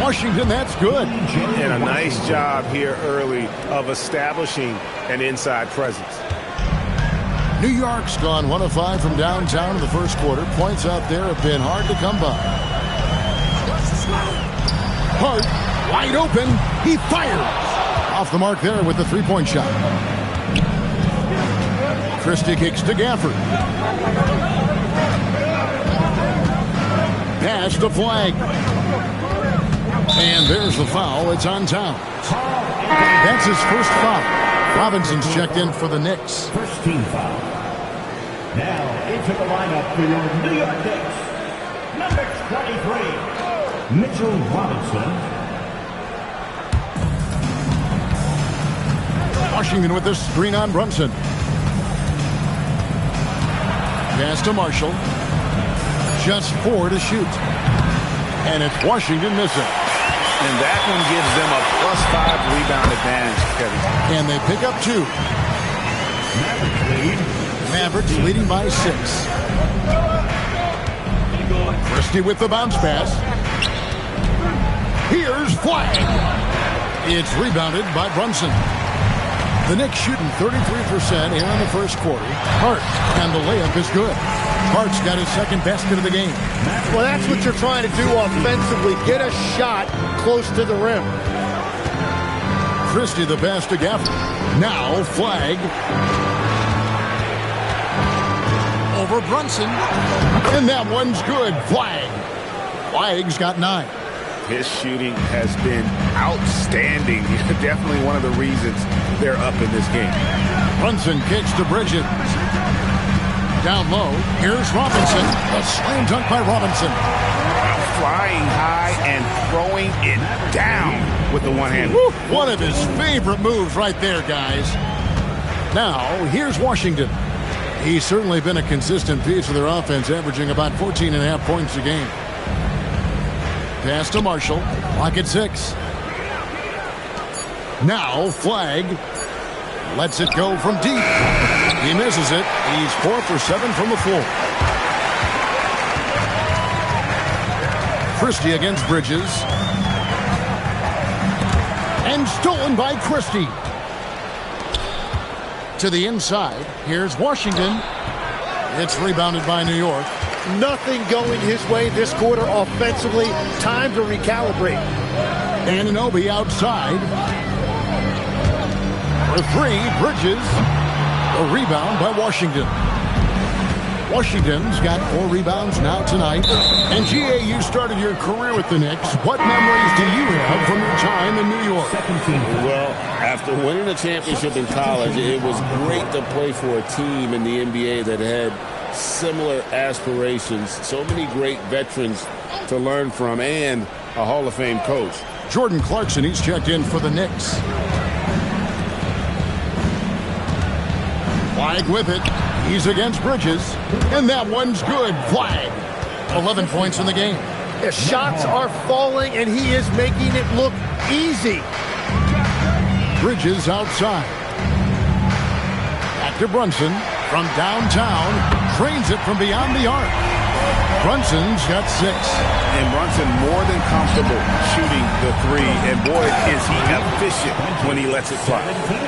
Washington, that's good. And a nice job here early of establishing an inside presence. New York's gone 1 of 5 from downtown in the first quarter. Points out there have been hard to come by. Hart, wide open. He fires. Off the mark there with the three-point shot. Christie kicks to Gafford. Pass to Flag. And there's the foul. It's on Towns. That's his first foul. Robinson's checked in for the Knicks. First team foul. Now into the lineup for your New York Knicks. Number 23, Mitchell Robinson. Washington with this screen on Brunson. Pass to Marshall. Just 4 to shoot. And it's Washington missing. And that one gives them a +5 rebound advantage, Kevin. And they pick up 2. Mavericks leading by 6. Christie with the bounce pass. Here's Flag. It's rebounded by Brunson. The Knicks shooting 33% here in the first quarter. Hart, and the layup is good. Hart's got his second basket of the game. Well, that's what you're trying to do offensively. Get a shot close to the rim. Christie the pass to Gafford. Now Flag. Over Brunson. And that one's good. Flag. Flag's got 9. His shooting has been outstanding. Definitely one of the reasons they're up in this game. Brunson kicks to Bridges. Down low. Here's Robinson. A slam dunk by Robinson. Flying high and throwing it down with the one hand. One of his favorite moves right there, guys. Now, here's Washington. He's certainly been a consistent piece of their offense, averaging about 14.5 points a game. Pass to Marshall. Clock at 6. Now Flag lets it go from deep. He misses it. He's 4 for 7 from the floor. Christie against Bridges. And stolen by Christie. To the inside. Here's Washington. It's rebounded by New York. Nothing going his way this quarter offensively. Time to recalibrate. Anunoby outside. For 3, Bridges. A rebound by Washington. Washington's got 4 rebounds now tonight. And GA, you started your career with the Knicks. What memories do you have from your time in New York? Well, after winning a championship in college, it was great to play for a team in the NBA that had similar aspirations. So many great veterans to learn from and a Hall of Fame coach. Jordan Clarkson, he's checked in for the Knicks. Flag with it. He's against Bridges. And that one's good. Flag. 11 points in the game. The shots are falling, and he is making it look easy. Bridges outside. Back to Brunson from downtown. Trains it from beyond the arc. Brunson's got 6. And Brunson more than comfortable shooting the 3. And boy, is he efficient when he lets it fly.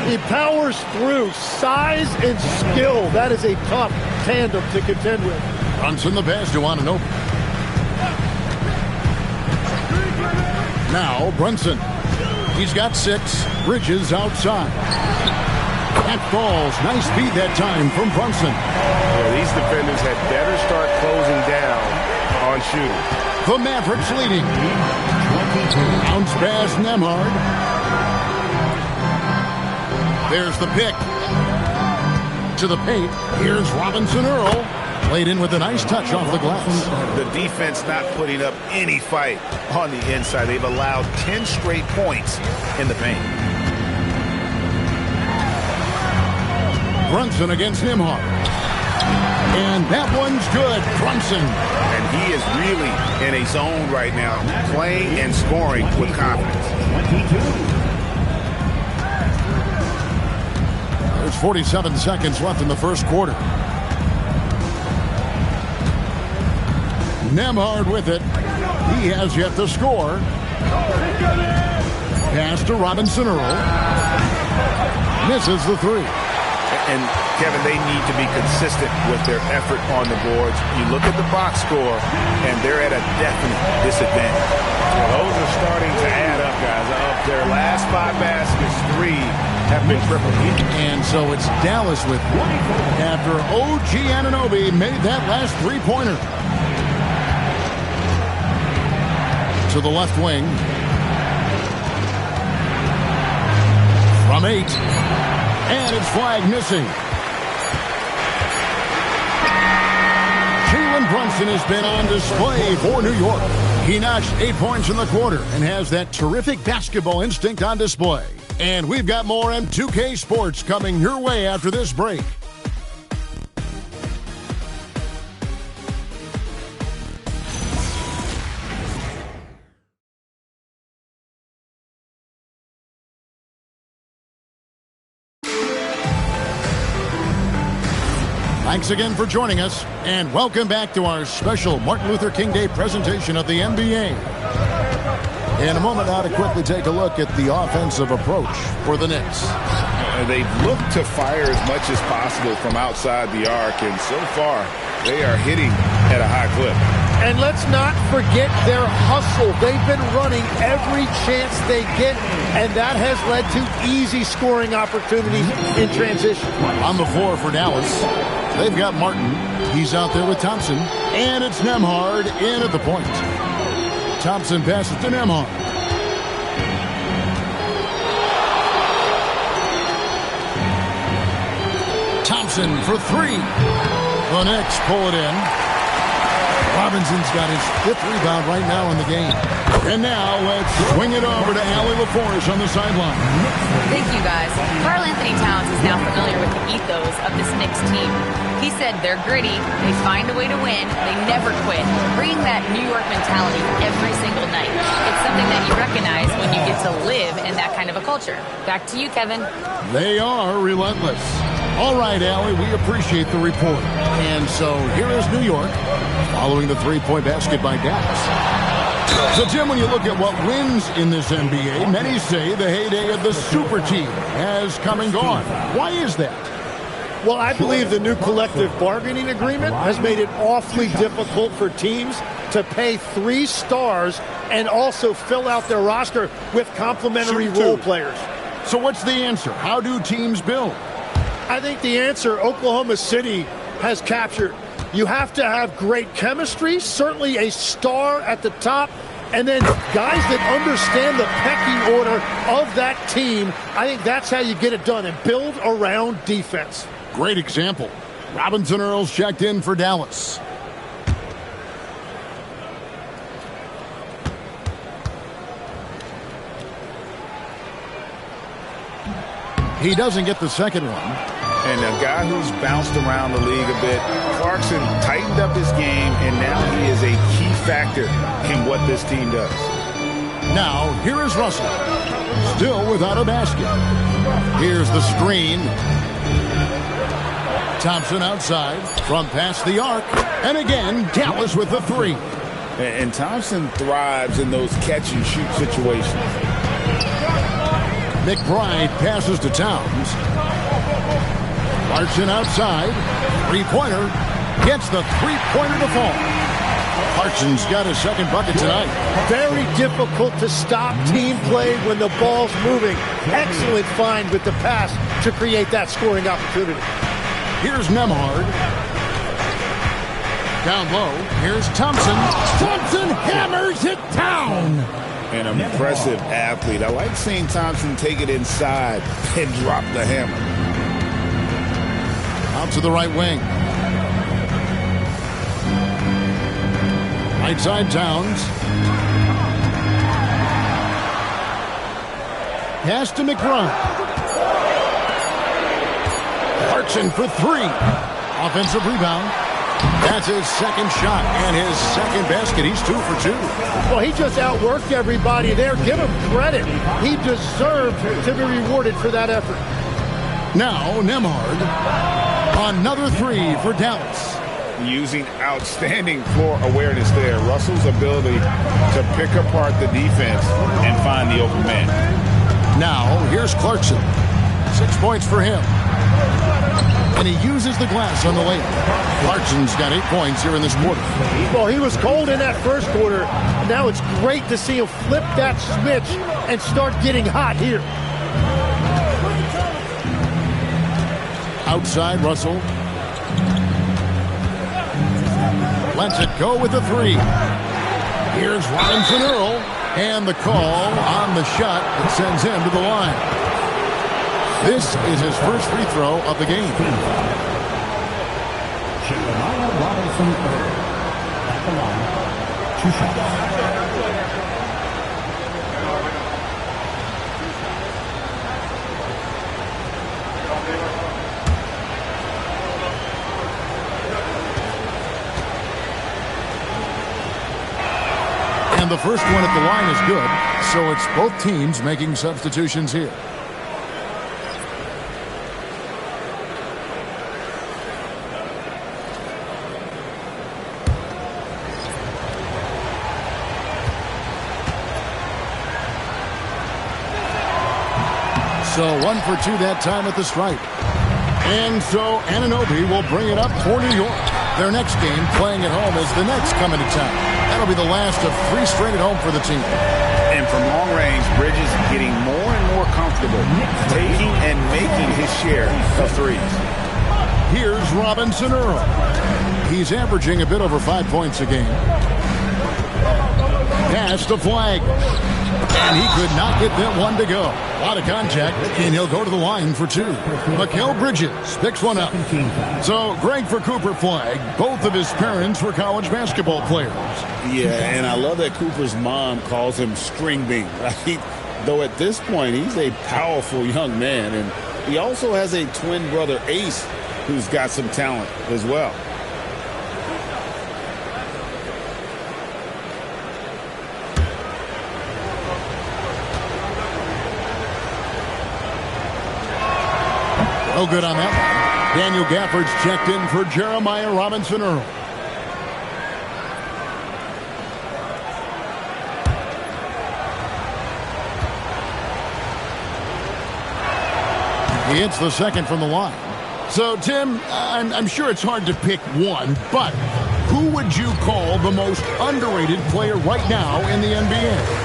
He powers through. Size and skill. That is a tough tandem to contend with. Brunson the pass to Anunoby. Now Brunson. He's got 6. Bridges outside. That falls. Nice speed that time from Brunson. Well, these defenders had better start closing down on shooting. The Mavericks leading. Bounce pass Nemhard. There's the pick. To the paint. Here's Robinson Earl. Played in with a nice touch off the glass. The defense not putting up any fight on the inside. They've allowed 10 straight points in the paint. Brunson against Nemhard. And that one's good. Brunson. And he is really in a zone right now, playing and scoring with confidence. There's 47 seconds left in the first quarter. Nemhard with it. He has yet to score. Pass to Robinson Earl. Misses the 3. And, Kevin, they need to be consistent with their effort on the boards. You look at the box score, and they're at a definite disadvantage. Well, those are starting to add up, guys. Of their last 5 baskets, 3 have been triple. And so it's Dallas with 1 after OG Anunoby made that last 3-pointer. To the left wing. From 8. And it's Flag missing. Jalen Brunson has been on display for New York. He notched 8 points in the quarter and has that terrific basketball instinct on display. And we've got more M2K Sports coming your way after this break. Thanks again for joining us, and welcome back to our special Martin Luther King Day presentation of the NBA. In a moment now to quickly take a look at the offensive approach for the Knicks. They look to fire as much as possible from outside the arc, and so far they are hitting at a high clip. And let's not forget their hustle. They've been running every chance they get, and that has led to easy scoring opportunities in transition. On the floor for Dallas, they've got Martin. He's out there with Thompson, and it's Nembhard in at the point. Thompson passes to Nembhard. Thompson for three. The Knicks pull it in. Robinson's got his 5th rebound right now in the game. And now let's swing it over to Allie LaForge on the sideline. Thank you, guys. Karl Anthony Towns is now familiar with the ethos of this Knicks team. He said they're gritty, they find a way to win, they never quit, bringing that New York mentality every single night. It's something that you recognize when you get to live in that kind of a culture. Back to you, Kevin. They are relentless. All right, Allie, we appreciate the report. And so here is New York, following the three-point basket by Dallas. So, Jim, when you look at what wins in this NBA, many say the heyday of the super team has come and gone. Why is that? Well, I believe the new collective bargaining agreement has made it awfully difficult for teams to pay 3 stars and also fill out their roster with complementary role players. So what's the answer? How do teams build? I think the answer Oklahoma City has captured. You have to have great chemistry, certainly a star at the top, and then guys that understand the pecking order of that team. I think that's how you get it done and build around defense. Great example. Robinson Earls checked in for Dallas. He doesn't get the second one. And a guy who's bounced around the league a bit, Clarkson tightened up his game, and now he is a key factor in what this team does. Now, here is Russell, still without a basket. Here's the screen. Thompson outside, from past the arc, and again, Dallas with the 3. And Thompson thrives in those catch-and-shoot situations. McBride passes to Towns. Clarkson outside, 3-pointer, gets the 3-pointer to fall. Clarkson's got his second bucket tonight. Very difficult to stop team play when the ball's moving. Excellent find with the pass to create that scoring opportunity. Here's Nembhard. Down low, here's Thompson. Thompson hammers it down. An impressive athlete. I like seeing Thompson take it inside and drop the hammer. Out to the right wing. Right side Towns. Pass to McBride. Clarkson for 3. Offensive rebound. That's his second shot and his second basket. He's 2 for 2. Well, he just outworked everybody there. Give him credit. He deserved to be rewarded for that effort. Now, Nembhard. Another 3 for Dallas. Using outstanding floor awareness there. Russell's ability to pick apart the defense and find the open man. Now, here's Clarkson. 6 points for him. And he uses the glass on the layup. Clarkson's got 8 points here in this quarter. Well, he was cold in that first quarter. Now it's great to see him flip that switch and start getting hot here. Outside, Russell. Lets it go with the 3. Here's Robinson Earl. And the call on the shot that sends him to the line. This is his first free throw of the game. Robinson Earl at the line. 2 shots. And the first one at the line is good, so it's both teams making substitutions here. So 1 for 2 that time at the stripe. And so Anunoby will bring it up for New York. Their next game, playing at home, as the Knicks come into town. That'll be the last of 3 straight at home for the team. And from long range, Bridges getting more and more comfortable, taking and making his share of threes. Here's Robinson Earl. He's averaging a bit over 5 points a game. Pass to Flag. And he could not get that one to go. A lot of contact, and he'll go to the line for 2. Mikal Bridges picks one up. So, Greg, for Cooper Flag, both of his parents were college basketball players. Yeah, and I love that Cooper's mom calls him String Bean, right? Though at this point, he's a powerful young man, and he also has a twin brother, Ace, who's got some talent as well. No good on that one. Daniel Gafford's checked in for Jeremiah Robinson Earl. He hits the second from the line. So, Tim, I'm sure it's hard to pick one, but who would you call the most underrated player right now in the NBA?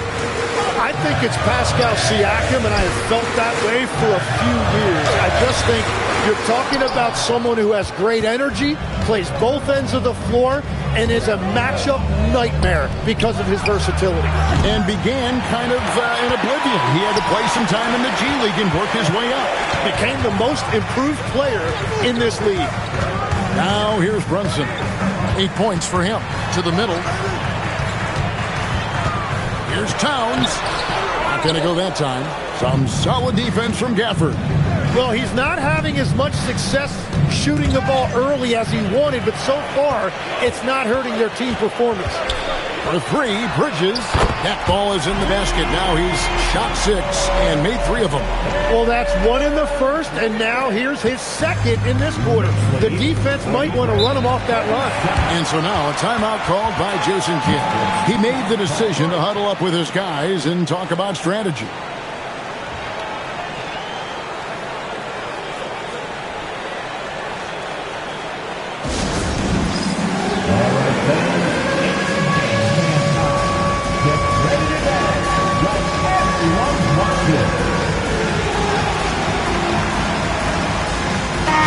I think it's Pascal Siakam, and I have felt that way for a few years. I just think you're talking about someone who has great energy, plays both ends of the floor, and is a matchup nightmare because of his versatility. And began kind of in oblivion. He had to play some time in the G League and work his way up. Became the most improved player in this league. Now here's Brunson. 8 points for him. To the middle. Here's Towns. Not going to go that time. Some solid defense from Gafford. Well, he's not having as much success shooting the ball early as he wanted, but so far, it's not hurting their team performance. For 3, Bridges. That ball is in the basket. Now he's shot 6 and made 3 of them. Well, that's 1 in the first, and now here's his second in this quarter. The defense might want to run him off that run. And so now a timeout called by Jason Kidd. He made the decision to huddle up with his guys and talk about strategy.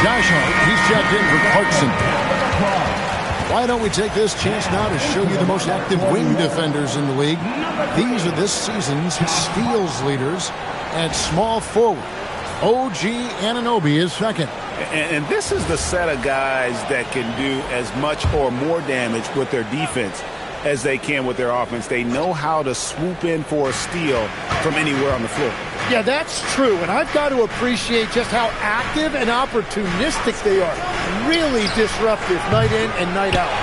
Josh Hart, he's checked in for Clarkson. Why don't we take this chance now to show you the most active wing defenders in the league? These are this season's steals leaders at small forward. OG Anunoby is second. And this is the set of guys that can do as much or more damage with their defense as they can with their offense. They know how to swoop in for a steal from anywhere on the floor. Yeah, that's true, and I've got to appreciate just how active and opportunistic they are. Really disruptive night in and night out.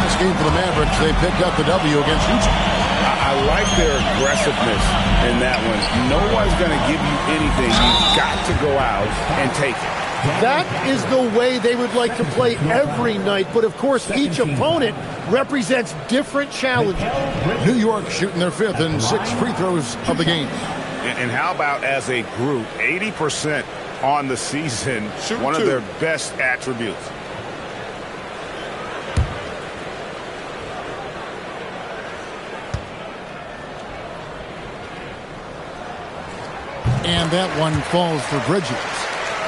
This game for the Mavericks, they picked up the W against Utah. I like their aggressiveness in that one. No one's going to give you anything. You've got to go out and take it. That is the way they would like to play every night, but of course each opponent represents different challenges. New York shooting their 5th and 6 free throws of the game. And how about as a group, 80% on the season, one of their best attributes. And that one falls for Bridges.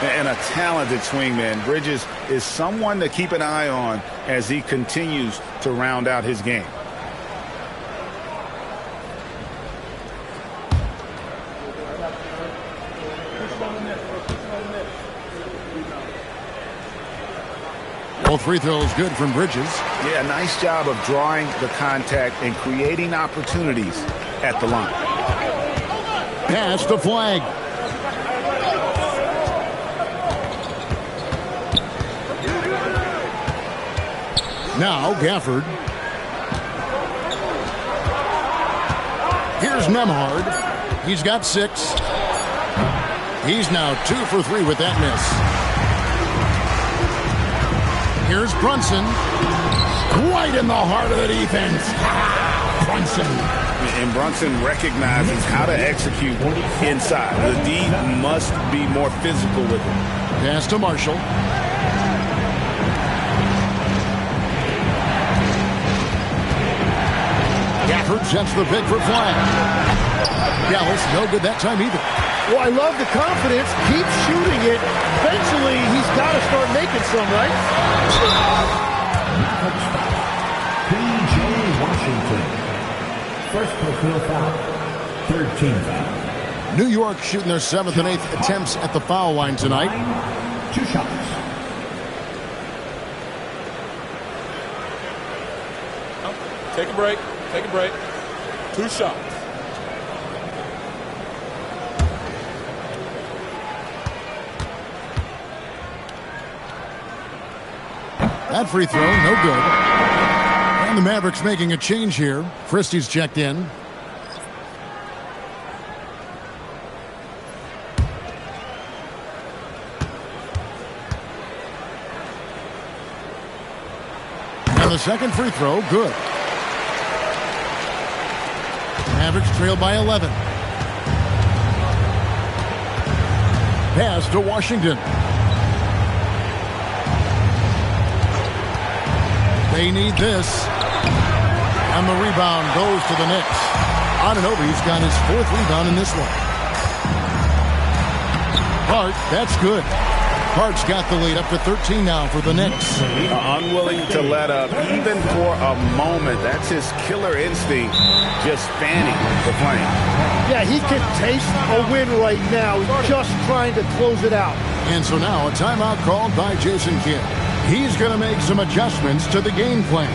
And a talented swingman. Bridges is someone to keep an eye on as he continues to round out his game. Both free throws good from Bridges. Yeah, nice job of drawing the contact and creating opportunities at the line. Pass to Flag. Now Gafford. Here's Nembhard. He's got 6. He's now 2 for 3 with that miss. Here's Brunson. Right in the heart of the defense. Brunson. And Brunson recognizes how to execute inside. The D must be more physical with it. Pass to Marshall. Gafford sets the pick for Flag. Dallas, no good that time either. Well, I love the confidence. Keep shooting it. Eventually, he's got to start making some, right? P.J. Washington. First personal foul. Third team foul. New York shooting their 7th and 8th attempts at the foul line tonight. 2 shots. Take a break. Take a break. 2 shots. That free throw, no good. And the Mavericks making a change here. Christie's checked in. And the second free throw, good. Mavericks trail by 11. Pass to Washington. They need this. And the rebound goes to the Knicks. Anunoby's got his 4th rebound in this one. Hart, that's good. Hart's got the lead up to 13 now for the Knicks. Unwilling to let up, even for a moment. That's his killer instinct, just fanning the flame. Yeah, he can taste a win right now. He's just trying to close it out. And so now a timeout called by Jason Kidd. He's going to make some adjustments to the game plan.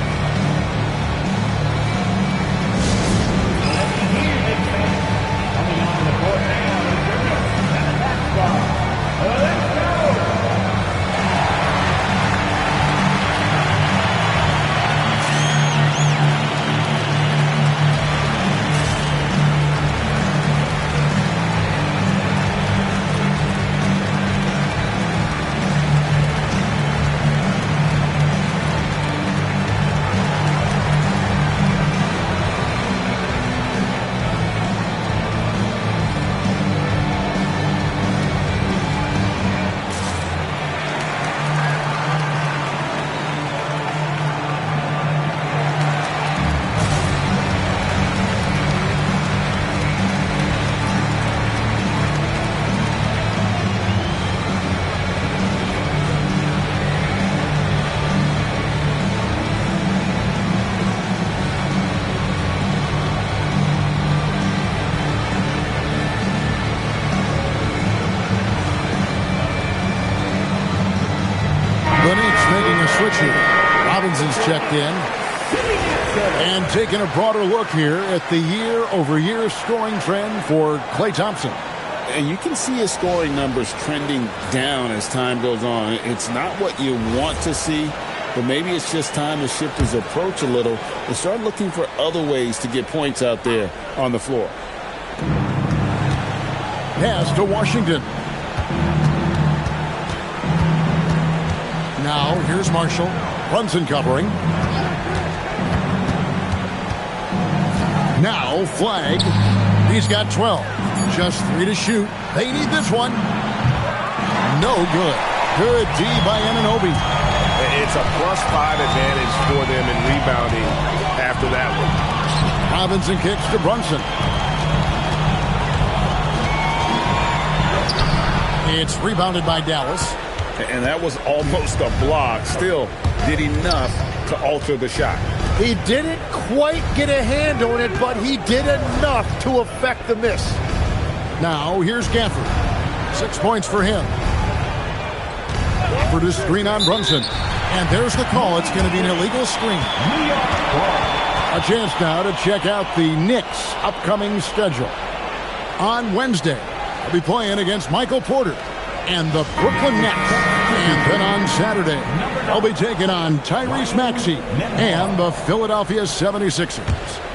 Robinson's checked in. And taking a broader look here at the year-over-year scoring trend for Klay Thompson. And you can see his scoring numbers trending down as time goes on. It's not what you want to see, but maybe it's just time to shift his approach a little and start looking for other ways to get points out there on the floor. Pass to Washington. Now, here's Marshall. Brunson covering. Now, Flag. He's got 12. Just 3 to shoot. They need this one. No good. Good D by Anunoby. It's a +5 advantage for them in rebounding after that one. Robinson kicks to Brunson. It's rebounded by Dallas. And that was almost a block. Still did enough to alter the shot. He didn't quite get a hand on it, but he did enough to affect the miss. Now, here's Gafford. 6 points for him. Gafford is screen on Brunson. And there's the call. It's going to be an illegal screen. A chance now to check out the Knicks' upcoming schedule. On Wednesday, they'll be playing against Michael Porter and the Brooklyn Nets. And then on Saturday, they'll be taking on Tyrese Maxey and the Philadelphia 76ers.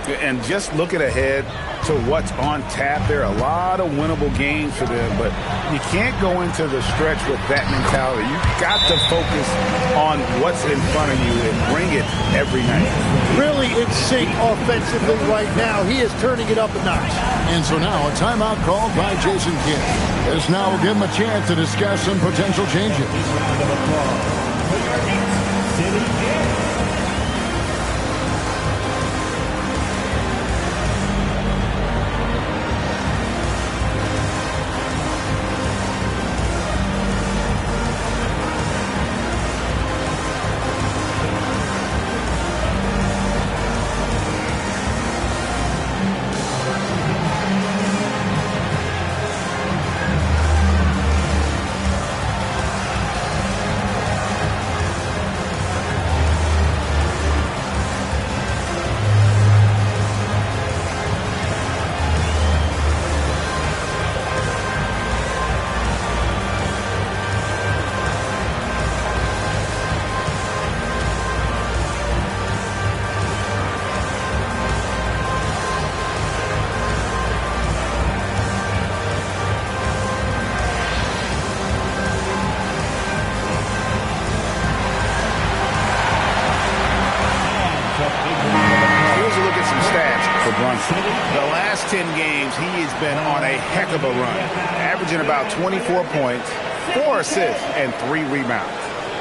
And just looking ahead to what's on tap, there are a lot of winnable games for them, but you can't go into the stretch with that mentality. You've got to focus on what's in front of you and bring it every night. Really in sync offensively right now. He is turning it up a notch. And so now a timeout called by Jason Kidd. This now will give him a chance to discuss some potential changes. The last 10 games, he has been on a heck of a run, averaging about 24 points, 4 assists, and 3 rebounds.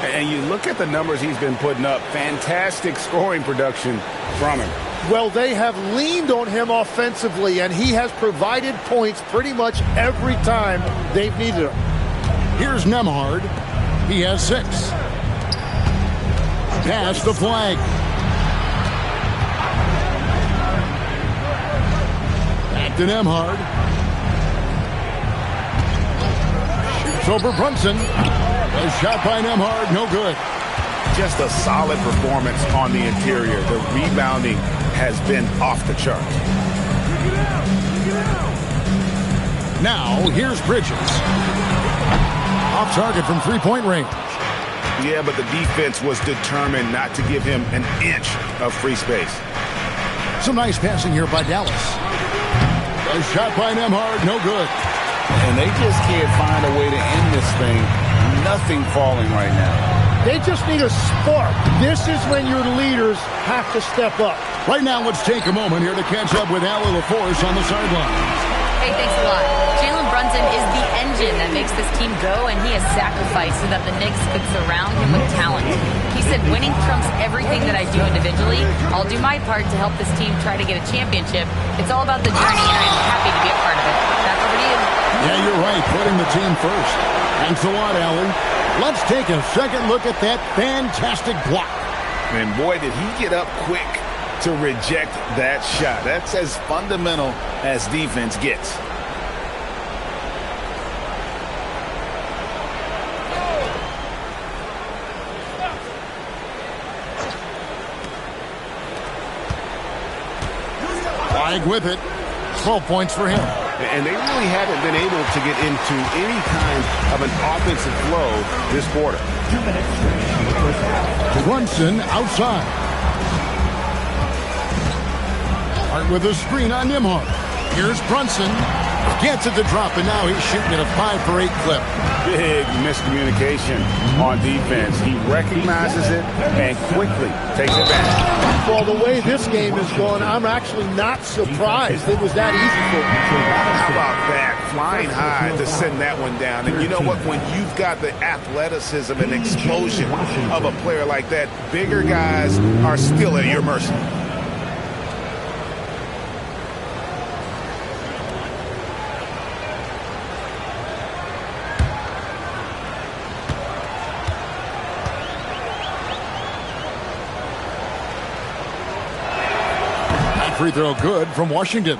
And you look at the numbers he's been putting up, fantastic scoring production from him. Well, they have leaned on him offensively, and he has provided points pretty much every time they've needed him. Here's Nembhard. He has 6. Pass the flag. Back to Nembhard. Shoots over Brunson. A shot by Nembhard, no good. Just a solid performance on the interior. The rebounding has been off the chart. Now, here's Bridges. Off target from three-point range. Yeah, but the defense was determined not to give him an inch of free space. Some nice passing here by Dallas. A shot by Nembhard, no good. And they just can't find a way to end this thing. Nothing falling right now. They just need a spark. This is when your leaders have to step up. Right now, let's take a moment here to catch up with Allie LaForce on the sideline. Hey, thanks a lot. Jalen Brunson is the engine that makes this team go, and he has sacrificed so that the Knicks could surround him with talent. He said, winning trumps everything that I do individually. I'll do my part to help this team try to get a championship. It's all about the journey, and I'm happy to be a part of it. Back over to you. Yeah, you're right, putting the team first. Thanks a lot, Allie. Let's take a second look at that fantastic block. And boy, did he get up quick to reject that shot. That's as fundamental as defense gets. Flag with it. 12 points for him. And they really haven't been able to get into any kind of an offensive flow this quarter. Brunson outside. Hart with a screen on Nembhard. Here's Brunson. Gets it to drop, and now he's shooting at a 5-for-8 clip. Big miscommunication on defense. He recognizes it and quickly takes it back. Well, the way this game is going, I'm actually not surprised it was that easy for him. How about that? Flying high to send that one down. And you know what? When you've got the athleticism and explosion of a player like that, bigger guys are still at your mercy. Free throw good from Washington.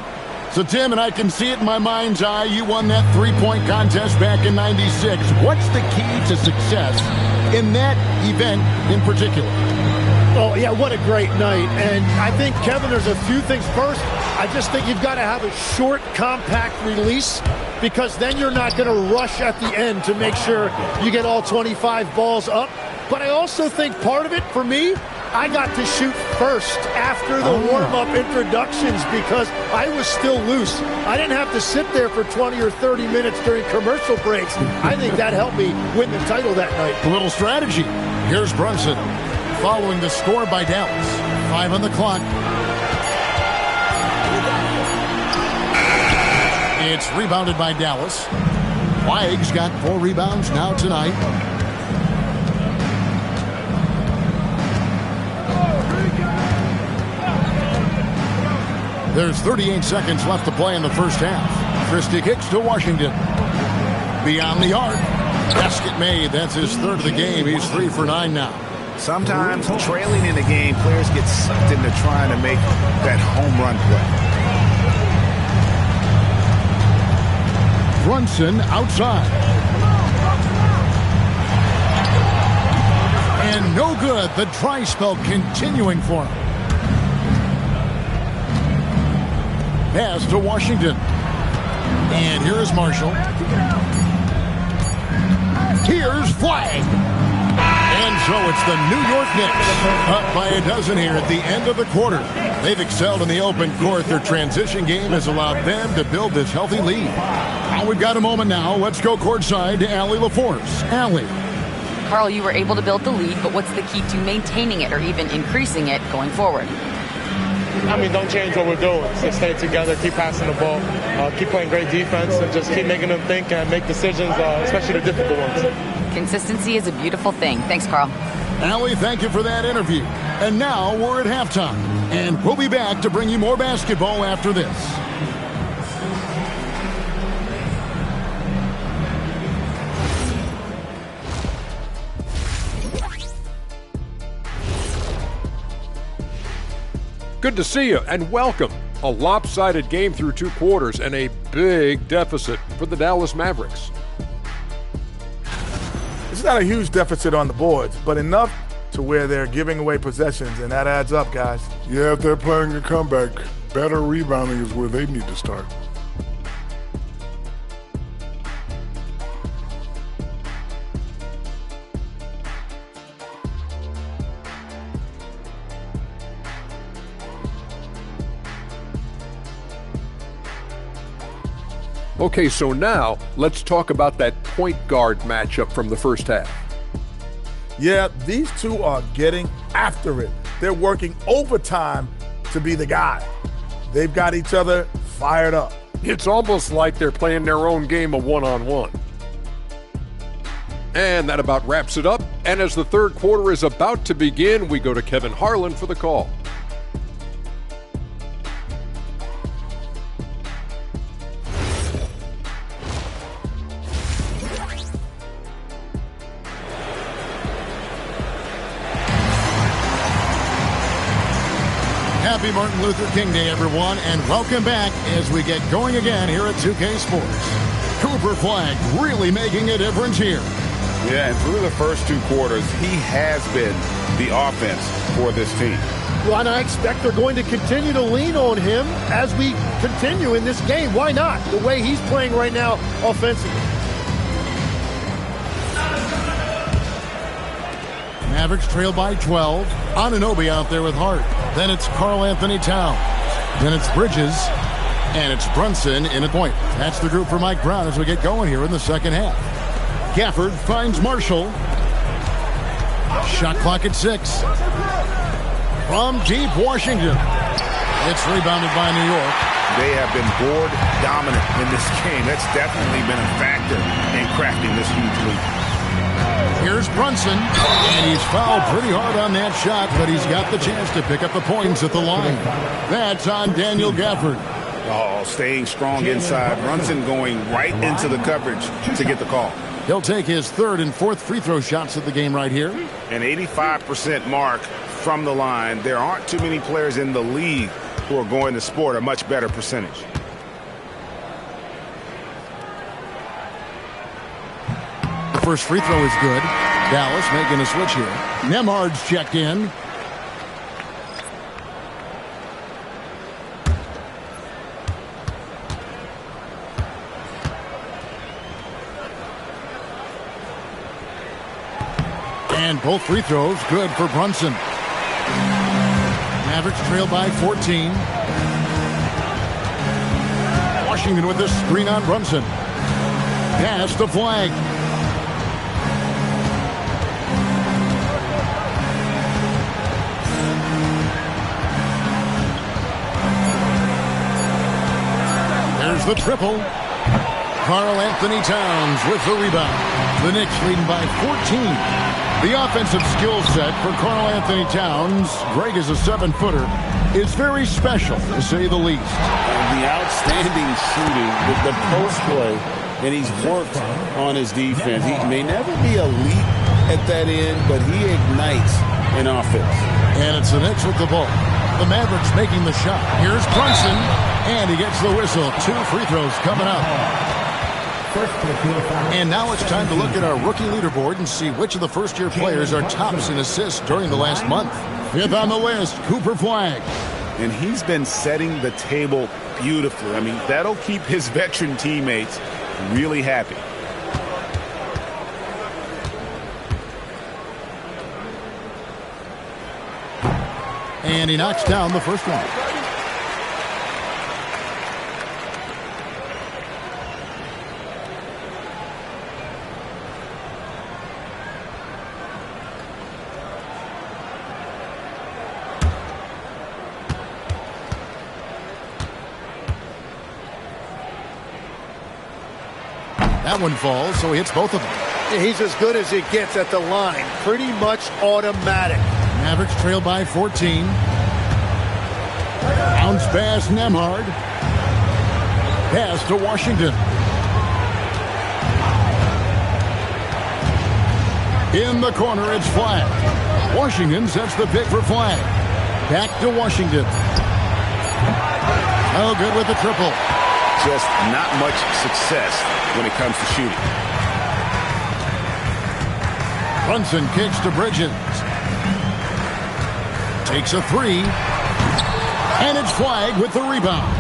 So, Tim, and I can see it in my mind's eye, you won that three-point contest back in '96. What's the key to success in that event in particular? Oh, yeah, what a great night. And I think, Kevin, there's a few things. First, I just think you've got to have a short, compact release, because then you're not going to rush at the end to make sure you get all 25 balls up. But I also think part of it, for me, I got to shoot first after the warm-up introductions because I was still loose. I didn't have to sit there for 20 or 30 minutes during commercial breaks. I think that helped me win the title that night. A little strategy. Here's Brunson following the score by Dallas. 5 on the clock. It's rebounded by Dallas. Wagg's got 4 rebounds now tonight. There's 38 seconds left to play in the first half. Christie kicks to Washington. Beyond the arc. Basket made. That's his third of the game. He's 3 for 9 now. Sometimes trailing in the game, players get sucked into trying to make that home run play. Brunson outside. And no good. The dry spell continuing for him. Pass to Washington. And here's Marshall. Here's Flag. And so it's the New York Knicks up by a dozen here at the end of the quarter. They've excelled in the open court. Their transition game has allowed them to build this healthy lead. Now we've got a moment now. Let's go courtside to Allie LaForce. Allie. Carl, you were able to build the lead, but what's the key to maintaining it or even increasing it going forward? I mean, don't change what we're doing. Just stay together, keep passing the ball, keep playing great defense, and just keep making them think and make decisions, especially the difficult ones. Consistency is a beautiful thing. Thanks, Carl. Allie, thank you for that interview. And now we're at halftime, and we'll be back to bring you more basketball after this. Good to see you and welcome. A lopsided game through 2 quarters and a big deficit for the Dallas Mavericks. It's not a huge deficit on the boards, but enough to where they're giving away possessions, and that adds up, guys. Yeah, if they're playing a comeback, better rebounding is where they need to start. Okay, so now let's talk about that point guard matchup from the first half. Yeah, these two are getting after it. They're working overtime to be the guy. They've got each other fired up. It's almost like they're playing their own game of one-on-one. And that about wraps it up. And as the third quarter is about to begin, we go to Kevin Harlan for the call. Happy Martin Luther King Day, everyone, and welcome back as we get going again here at 2K Sports. Cooper Flag really making a difference here. Yeah, and through the first 2 quarters, he has been the offense for this team. Well, and I expect they're going to continue to lean on him as we continue in this game. Why not? The way he's playing right now offensively. Mavericks trail by 12. Anunoby out there with Hart. Then it's Karl Anthony Towns. Then it's Bridges. And it's Brunson in a point. That's the group for Mike Brown as we get going here in the second half. Gafford finds Marshall. Shot clock at 6. From deep Washington. It's rebounded by New York. They have been board dominant in this game. That's definitely been a factor in crafting this huge lead. Here's Brunson, and he's fouled pretty hard on that shot, but he's got the chance to pick up the points at the line. That's on Daniel Gafford. Oh, staying strong inside. Brunson going right into the coverage to get the call. He'll take his 3rd and 4th free throw shots of the game right here. An 85% mark from the line. There aren't too many players in the league who are going to sport a much better percentage. The first free throw is good. Dallas making a switch here. Nemhard's checked in. And both free throws good for Brunson. Mavericks trail by 14. Washington with this screen on Brunson. Pass to Flag. There's the triple. Karl Anthony Towns with the rebound. The Knicks leading by 14. The offensive skill set for Karl Anthony Towns, Greg is a 7-footer, is very special, to say the least. The outstanding shooting with the post play, and he's worked on his defense. He may never be elite at that end, but he ignites an offense. And it's the Knicks with the ball. The Mavericks making the shot. Here's Brunson, and he gets the whistle. 2 free throws coming up. And now it's time to look at our rookie leaderboard and see which of the first-year players are tops in assists during the last month. 5th on the list, Cooper Flag. And he's been setting the table beautifully. I mean, that'll keep his veteran teammates really happy. And he knocks down the first one. That one falls, so he hits both of them. He's as good as it gets at the line. Pretty much automatic. Mavericks trail by 14. Bounce pass, Nemhard. Pass to Washington. In the corner, it's Flag. Washington sets the pick for Flag. Back to Washington. Oh, good with the triple. Just not much success when it comes to shooting. Brunson kicks to Bridges. Takes a 3. And it's Flag with the rebound.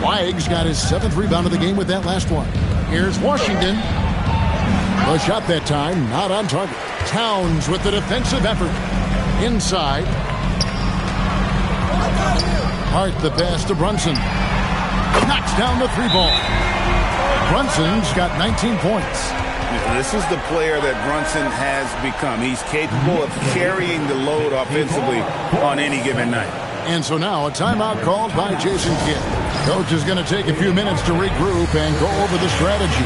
Flag's got his 7th rebound of the game with that last one. Here's Washington. The shot that time, not on target. Towns with the defensive effort. Inside. Hart the pass to Brunson. Knocks down the 3-ball. Brunson's got 19 points. This is the player that Brunson has become. He's capable of carrying the load offensively on any given night. And so now a timeout called by Jason Kidd. Coach is going to take a few minutes to regroup and go over the strategy.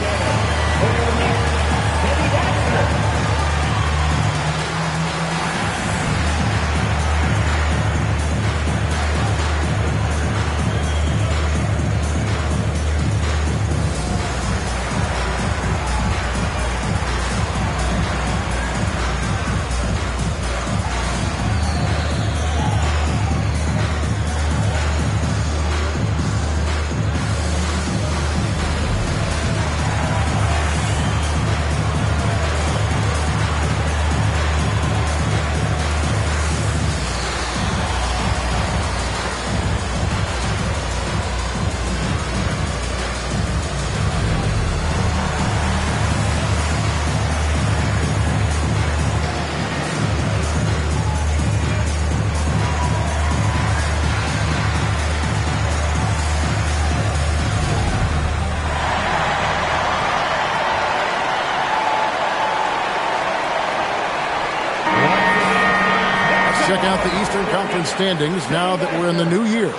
Check out the Eastern Conference standings now that we're in the new year.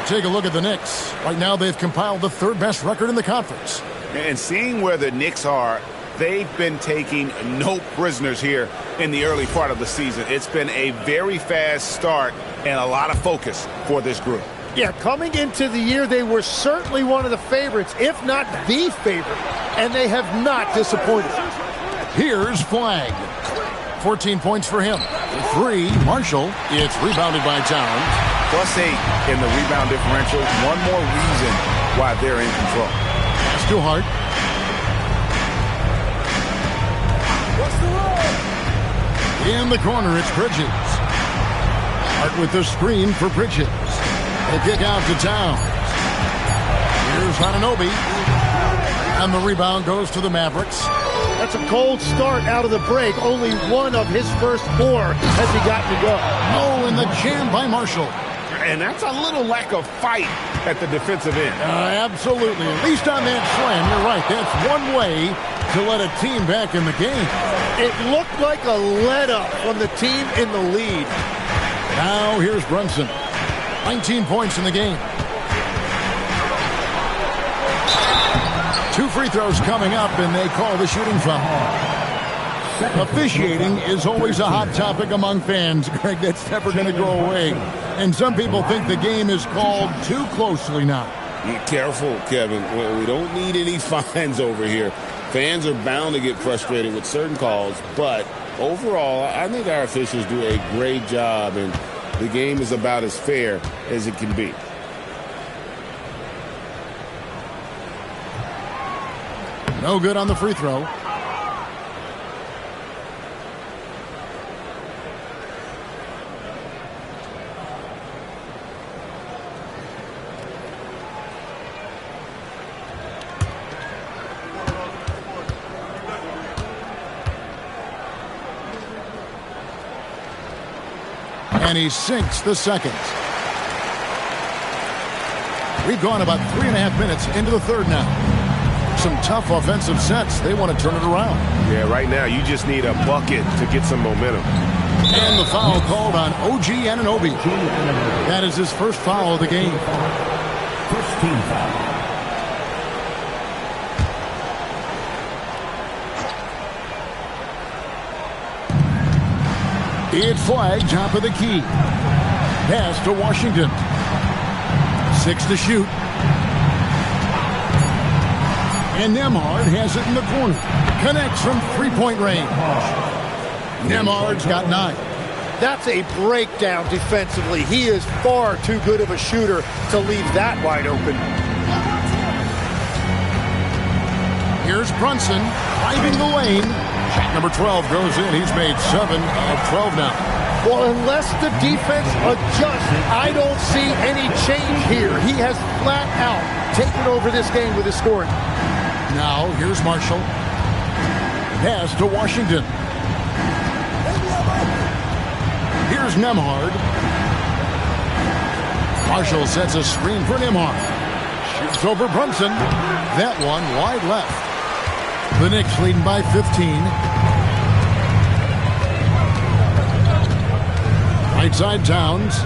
Take a look at the Knicks. Right now they've compiled the 3rd best record in the conference. And seeing where the Knicks are, they've been taking no prisoners here in the early part of the season. It's been a very fast start and a lot of focus for this group. Yeah, coming into the year, they were certainly one of the favorites, if not the favorite, and they have not disappointed. Here's Flag. 14 points for him. 3, Marshall. It's rebounded by Towns. +8 in the rebound differential. One more reason why they're in control. Pass to Hart. In the corner, it's Bridges. Hart with the screen for Bridges. The kick out to Towns. Here's Hananobi. And the rebound goes to the Mavericks. That's a cold start out of the break. Only one of his first 4 has he gotten to go. Oh, and the jam by Marshall. And that's a little lack of fight at the defensive end. Absolutely. At least on that slam, you're right. That's one way to let a team back in the game. It looked like a let-up from the team in the lead. Now here's Brunson. 19 points in the game. 2 free throws coming up, and they call the shooting foul. Officiating is always a hot topic among fans, Greg. That's never going to go away. And some people think the game is called too closely now. Be careful, Kevin. We don't need any fines over here. Fans are bound to get frustrated with certain calls, but overall, I think our officials do a great job, and the game is about as fair as it can be. No good on the free throw. And he sinks the second. We've gone about 3.5 minutes into the third now. Some tough offensive sets. They want to turn it around. Yeah, right now you just need a bucket to get some momentum. And the foul called on OG Anunoby. That is his first foul of the game. First team foul. It's flag, top of the key. Pass to Washington. 6 to shoot. And Nembhard has it in the corner. Connects from three-point range. Nembhard's got 9. That's a breakdown defensively. He is far too good of a shooter to leave that wide open. Here's Brunson driving the lane. Shot number 12 goes in. He's made 7 of 12 now. Well, unless the defense adjusts, I don't see any change here. He has flat out taken over this game with his scoring. Now, here's Marshall. Pass to Washington. Here's Nembhard. Marshall sets a screen for Nembhard. Shoots over Brunson. That one wide left. The Knicks leading by 15. Right side Towns.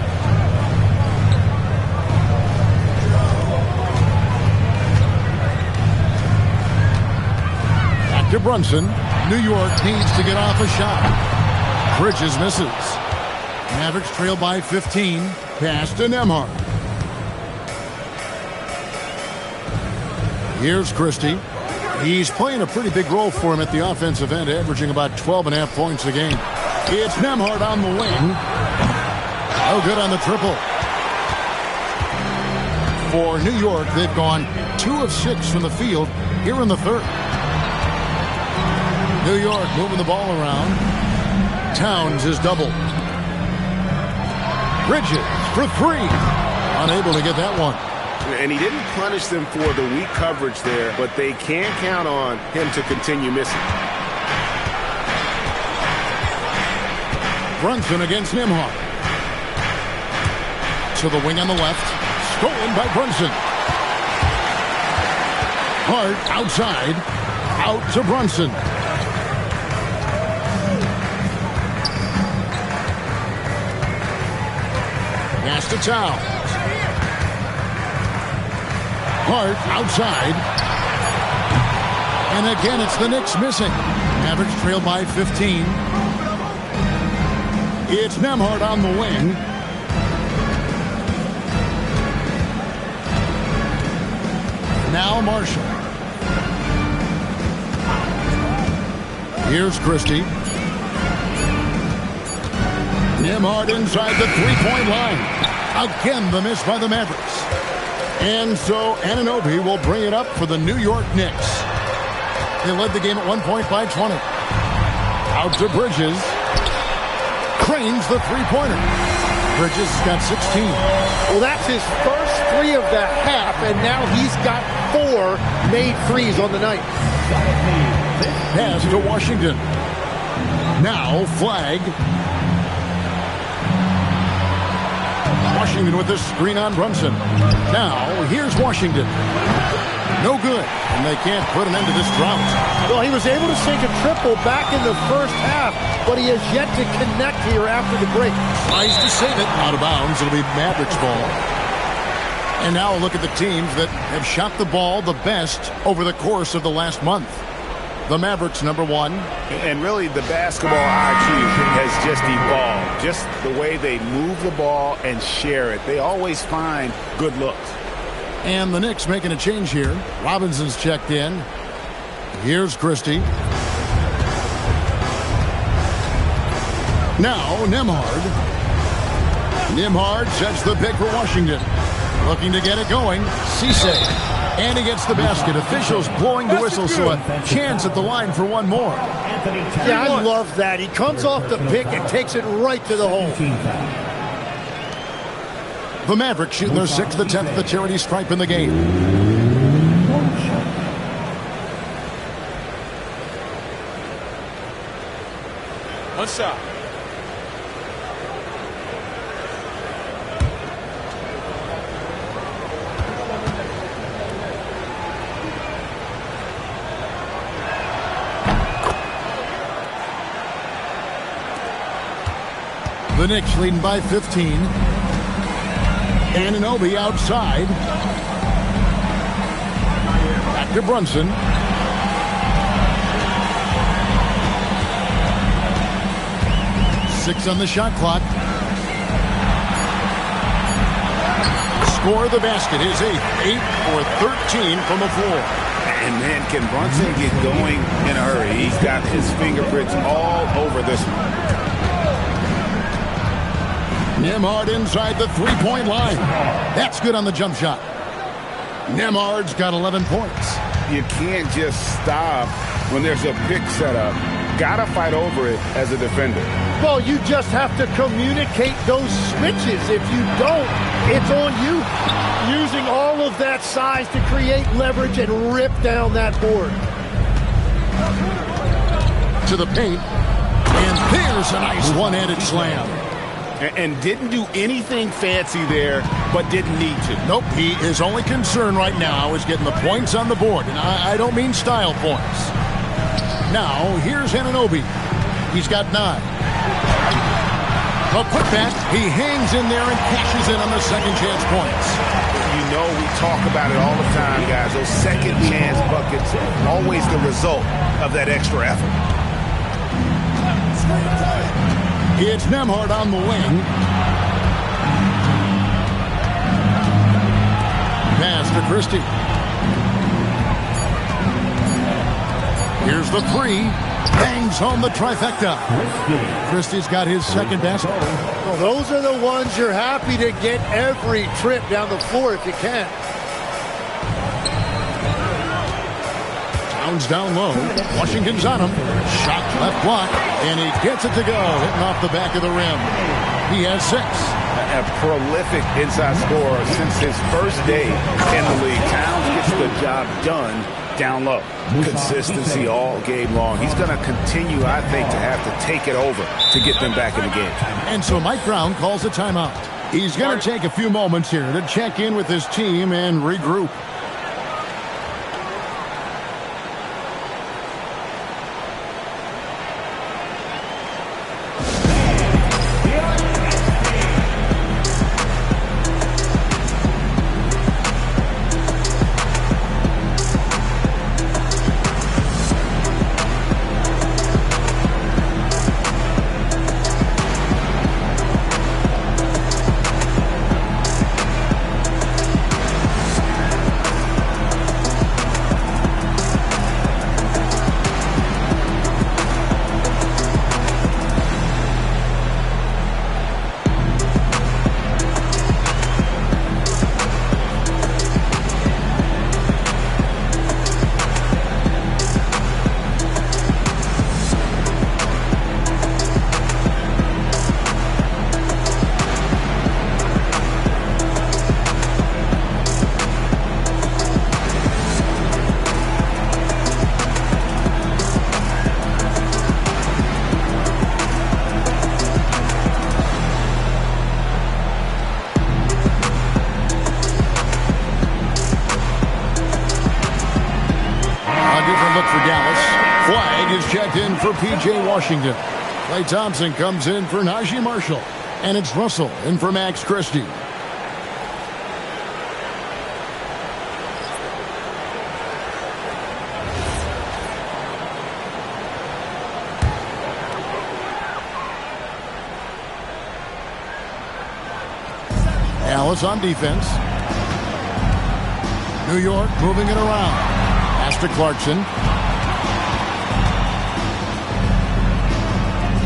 Back to Brunson. New York needs to get off a shot. Bridges misses. Mavericks trail by 15. Pass to Nembhard. Here's Christie. He's playing a pretty big role for him at the offensive end, averaging about 12.5 points a game. It's Nembhard on the wing. No good on the triple. For New York, they've gone 2 of 6 from the field here in the third. New York moving the ball around. Towns is doubled. Bridges for 3. Unable to get that one. And he didn't punish them for the weak coverage there, but they can't count on him to continue missing. Brunson against Nembhard. To the wing on the left. Stolen by Brunson. Hart outside. Out to Brunson. Pass to Towns. Hart outside. And again, it's the Knicks missing. Mavericks trail by 15. It's Nembhard on the wing. Now Marshall. Here's Christie. Nembhard inside the three-point line. Again, the miss by the Mavericks. And so Anunoby will bring it up for the New York Knicks. They led the game at 1 point by 20. Out to Bridges. Cranes the three-pointer. Bridges got 16. Well, that's his first 3 of the half, and now he's got 4 made threes on the night. Pass to Washington. Now flag. Washington with this screen on Brunson. Now here's Washington. No good, and they can't put an end to this drought. Well, he was able to sink a triple back in the first half, but he has yet to connect here after the break. Tries to save it. Out of bounds. It'll be Mavericks ball. And now a look at the teams that have shot the ball the best over the course of the last month. The Mavericks, number one. And really, the basketball IQ has just evolved. Just the way they move the ball and share it. They always find good looks. And the Knicks making a change here. Robinson's checked in. Here's Christie. Now Nembhard. Nembhard sets the pick for Washington. Looking to get it going. Cisse. And he gets the basket. Officials blowing the whistle, so a chance at the line for one more. Yeah, I love that. He comes off the pick and takes it right to the hole. The Mavericks shooting their 6th attempt at the charity stripe in the game. One shot. The Knicks leading by 15. Anunoby outside. Back to Brunson. Six on the shot clock. Score the basket. His 8th. 8 for 13 from the floor. And man, can Brunson get going in a hurry? He's got his fingerprints all over this one. Nembhard inside the three-point line. That's good on the jump shot. Nembhard's got 11 points. You can't just stop when there's a pick set up. Gotta fight over it as a defender. Well, you just have to communicate those switches. If you don't, it's on you. Using all of that size to create leverage and rip down that board. To the paint. And there's a nice one-handed slam. And didn't do anything fancy there, but didn't need to. Nope, his only concern right now is getting the points on the board. And I don't mean style points. Now, here's Anunoby. He's got 9. A putback. He hangs in there and cashes in on the second chance points. You know we talk about it all the time, guys. Those second chance buckets, always the result of that extra effort. It's Nembhard on the wing. Pass to Christie. Here's the 3. Bangs home the trifecta. Christie's got his second basket. Well, those are the ones you're happy to get every trip down the floor if you can. Towns down low. Washington's on him. Shot left block. And he gets it to go. Hitting off the back of the rim. He has 6. A prolific inside scorer since his first day in the league. Towns gets the job done down low. Consistency all game long. He's going to continue, I think, to have to take it over to get them back in the game. And so Mike Brown calls a timeout. He's going to take a few moments here to check in with his team and regroup. Flag is checked in for P.J. Washington. Klay Thompson comes in for Najee Marshall. And it's Russell in for Max Christie. Dallas on defense. New York moving it around. Pass to Clarkson.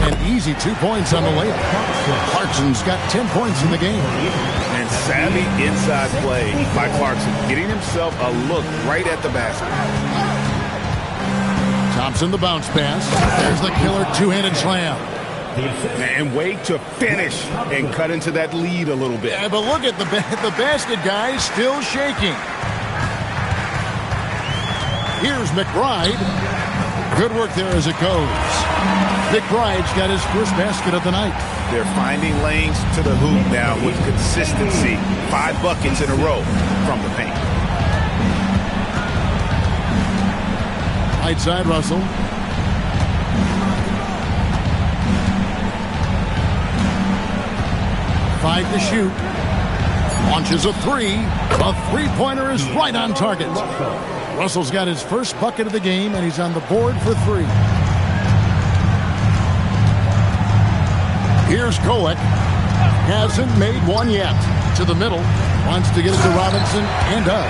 An easy 2 points on the layup. Clarkson's got 10 points in the game. And savvy inside play by Clarkson, getting himself a look right at the basket. Thompson the bounce pass. There's the killer two-handed slam. And wait to finish and cut into that lead a little bit. Yeah, but look at the basket, guys, still shaking. Here's McBride. Good work there as it goes. McBride's got his first basket of the night. They're finding lanes to the hoop now with consistency. 5 buckets in a row from the paint. Right side, Russell. Five to shoot. Launches a three. A three-pointer is right on target. Russell's got his first bucket of the game, and he's on the board for 3. Here's Kolek. Hasn't made one yet. To the middle. Wants to get it to Robinson, and does.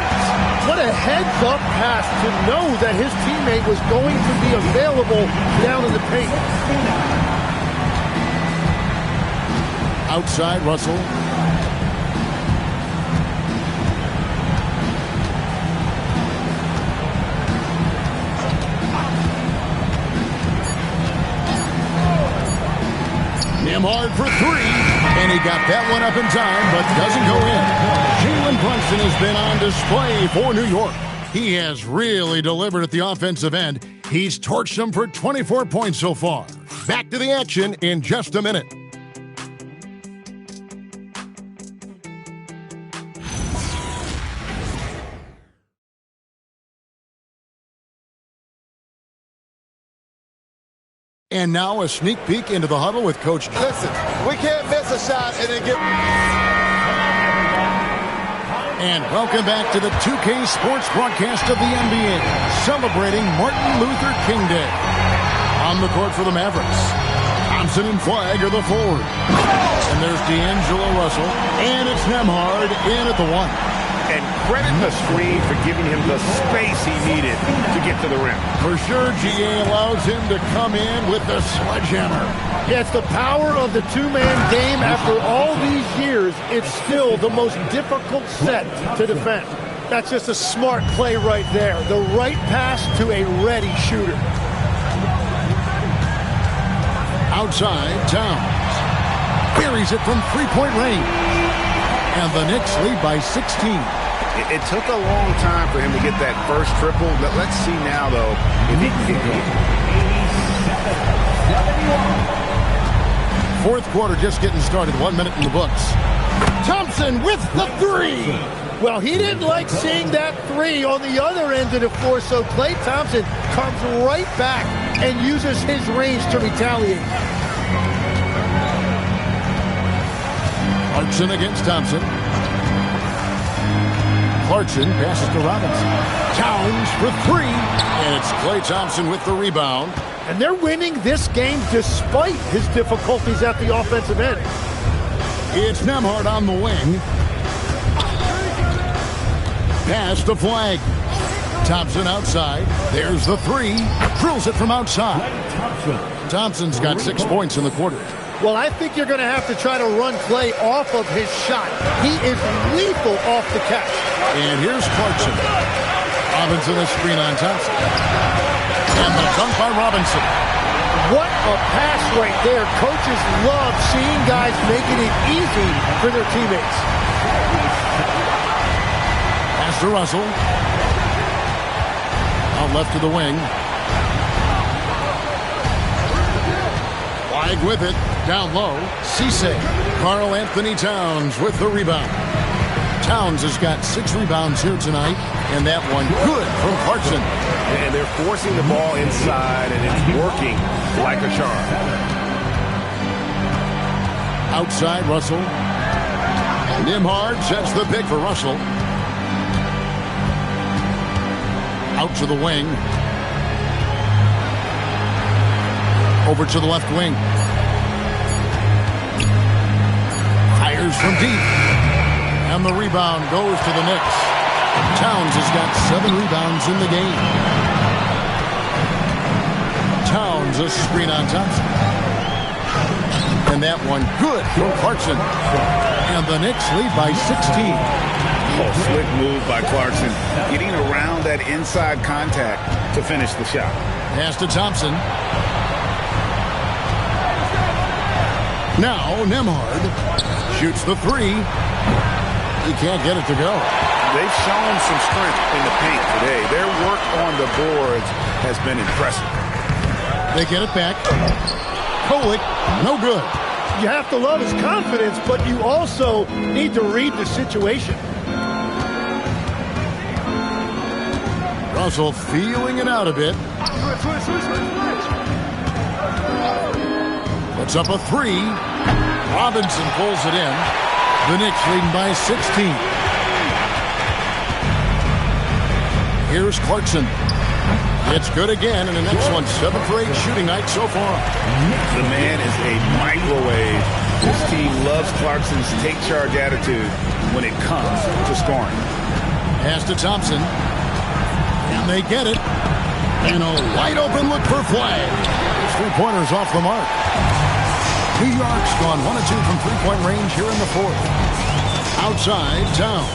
What a heads-up pass to know that his teammate was going to be available down in the paint. Outside, Russell. Hard for 3, and he got that one up in time, but doesn't go in. Jalen Brunson has been on display for New York. He has really delivered at the offensive end. He's torched them for 24 points so far. Back to the action in just a minute. And now a sneak peek into the huddle with Coach. Listen, we can't miss a shot and then get... And welcome back to the 2K Sports broadcast of the NBA, celebrating Martin Luther King Day. On the court for the Mavericks, Thompson and Flag are the forward. And there's D'Angelo Russell, and it's Nembhard in at the 1. And credit the screen for giving him the space he needed to get to the rim. For sure, GA allows him to come in with the sledgehammer. Yeah, it's the power of the two-man game. After all these years, it's still the most difficult set to defend. That's just a smart play right there. The right pass to a ready shooter. Outside, Towns buries it from three-point range. And the Knicks lead by 16. It took a long time for him to get that first triple. Let's see now, though, if he can get going. Fourth quarter just getting started. 1 minute in the books. Thompson with the 3. Well, he didn't like seeing that 3 on the other end of the floor, so Klay Thompson comes right back and uses his range to retaliate. Clarkson against Thompson. Clarkson passes to Robinson. Towns for 3. And it's Klay Thompson with the rebound. And they're winning this game despite his difficulties at the offensive end. It's Nembhard on the wing. Pass to Flag. Thompson outside. There's the 3. Drills it from outside. Thompson's got 6 points in the quarter. Well, I think you're going to have to try to run Klay off of his shot. He is lethal off the catch. And here's Clarkson. Robinson a screen on Thompson. And the dunk by Robinson. What a pass right there. Coaches love seeing guys making it easy for their teammates. Pass to Russell. Out left to the wing. Flag with it. Down low. Cisse. Karl Anthony Towns with the rebound. Towns has got 6 rebounds here tonight, and that one good from Clarkson. And they're forcing the ball inside, and it's working like a charm. Outside, Russell. Nimhard sets the pick for Russell. Out to the wing. Over to the left wing. Fires from deep. And the rebound goes to the Knicks. Towns has got 7 rebounds in the game. Towns a screen on Thompson. And that one good from Clarkson. And the Knicks lead by 16. Oh, slick move by Clarkson. Getting around that inside contact to finish the shot. Pass to Thompson. Now Nimhard shoots the 3. He can't get it to go. They've shown some strength in the paint today. Their work on the boards has been impressive. They get it back. Kolek, no good. You have to love his confidence, but you also need to read the situation. Russell feeling it out a bit. Puts up a 3. Robinson pulls it in. The Knicks leading by 16. Here's Clarkson. It's good again, and the next one 7 for 8 shooting night so far. The man is a microwave. This team loves Clarkson's take charge attitude when it comes to scoring. Pass to Thompson. And they get it. And a wide open look for Flag. His 3-pointers off the mark. New York's gone 1 of 2 from 3-point range here in the 4th. Outside, Towns.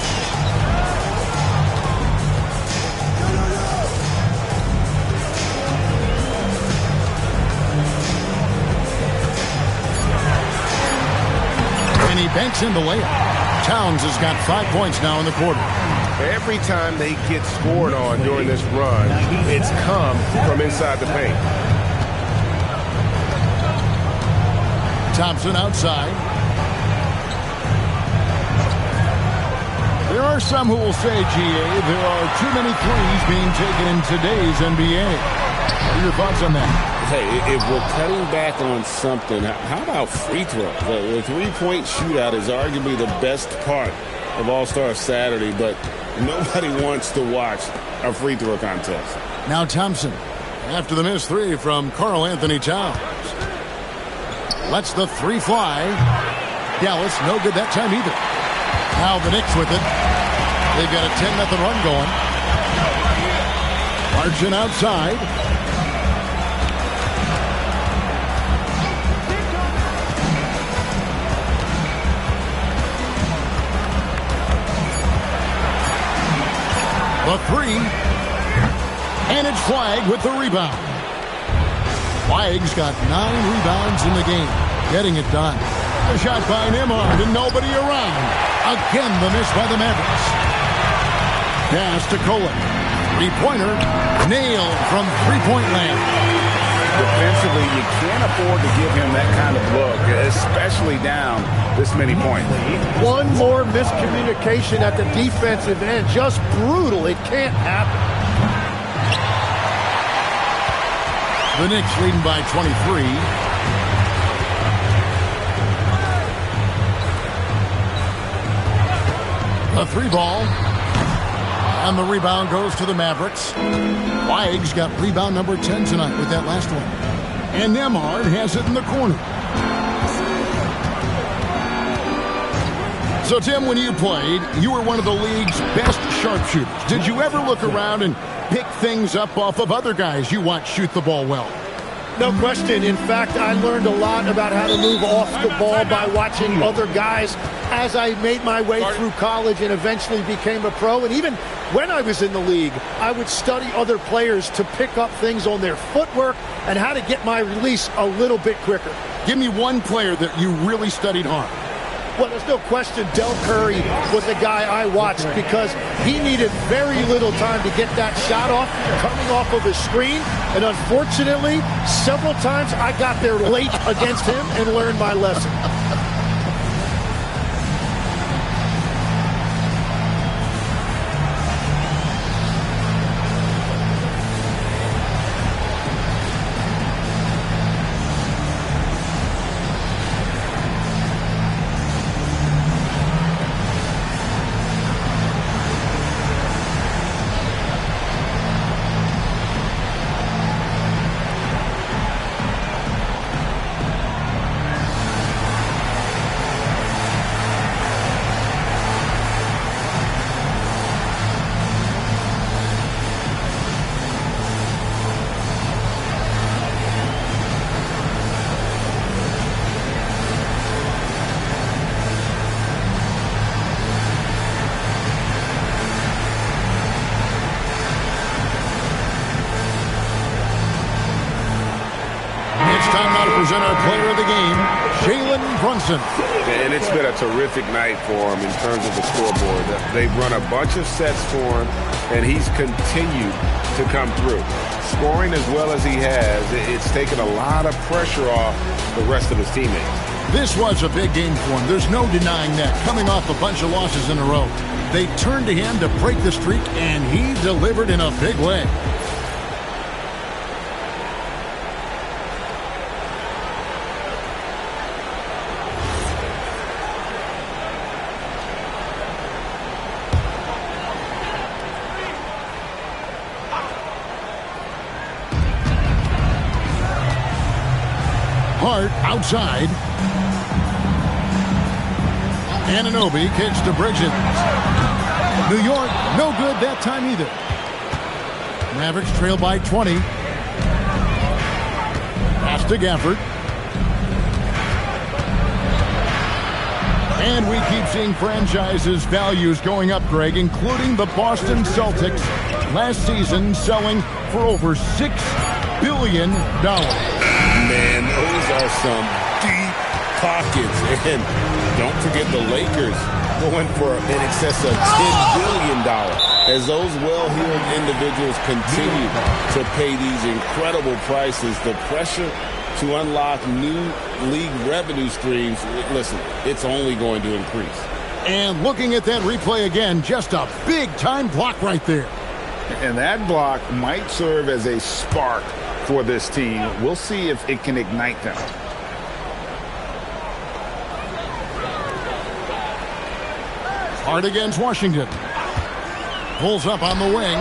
And he banks in the layup. Towns has got 5 points now in the quarter. Every time they get scored on during this run, it's come from inside the paint. Thompson outside. There are some who will say, GA, there are too many threes being taken in today's NBA. What are your thoughts on that? Hey, if we're cutting back on something, how about free throw? The 3-point shootout is arguably the best part of All-Star Saturday, but nobody wants to watch a free throw contest. Now Thompson, after the missed 3 from Karl Anthony Towns. Lets the 3 fly. Dallas, no good that time either. Now the Knicks with it. They've got a 10-0 run going. Clarkson outside. The 3. And it's Flag with the rebound. Flag's got 9 rebounds in the game. Getting it done. A shot by Nimhard and nobody around. Again, the miss by the Mavericks. Pass to Kolek. 3-pointer. Nailed from 3-point land. Defensively, you can't afford to give him that kind of look, especially down this many points. One more miscommunication at the defensive end. Just brutal. It can't happen. The Knicks leading by 23. A 3-ball. And the rebound goes to the Mavericks. Flag's got rebound number 10 tonight with that last one. And Nimhard has it in the corner. So, Tim, when you played, you were one of the league's best sharpshooters. Did you ever look around and pick things up off of other guys you watch shoot the ball well? No question. In fact, I learned a lot about how to move off the ball by watching other guys as I made my way through college and eventually became a pro. And even when I was in the league, I would study other players to pick up things on their footwork and how to get my release a little bit quicker. Give me one player that you really studied hard. Well, there's no question Del Curry was the guy I watched because he needed very little time to get that shot off, coming off of his screen. And unfortunately, several times I got there late against him and learned my lesson. present our player of the game, Jalen Brunson. And it's been a terrific night for him in terms of the scoreboard. They've run a bunch of sets for him, and he's continued to come through. Scoring as well as he has, it's taken a lot of pressure off the rest of his teammates. This was a big game for him. There's no denying that. Coming off a bunch of losses in a row. They turned to him to break the streak, and he delivered in a big way. Hart outside. Anunoby kicks to Bridges. New York, no good that time either. Mavericks trail by 20. Pass to Gafford. And we keep seeing franchises' values going up, Greg, including the Boston Celtics last season selling for over $6 billion. Man, those are some deep pockets. And don't forget the Lakers going for in excess of $10 billion as those well-heeled individuals continue to pay these incredible prices. The pressure to unlock new league revenue streams, listen, it's only going to increase. And looking at that replay again, just a big-time block right there. And that block might serve as a spark for this team. We'll see if it can ignite them. Hart against Washington. Pulls up on the wing.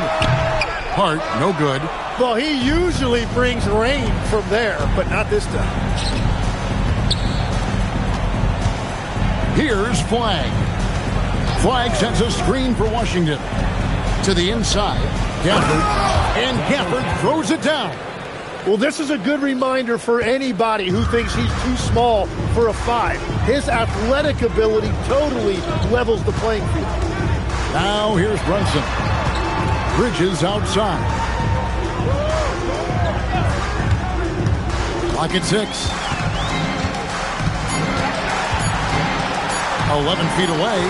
Hart, no good. Well, he usually brings rain from there, but not this time. Here's Flag. Flag sets a screen for Washington. To the inside. Gafford. And Gafford throws it down. Well, this is a good reminder for anybody who thinks he's too small for a 5. His athletic ability totally levels the playing field. Now here's Brunson. Bridges outside. Clock at 6. 11 feet away.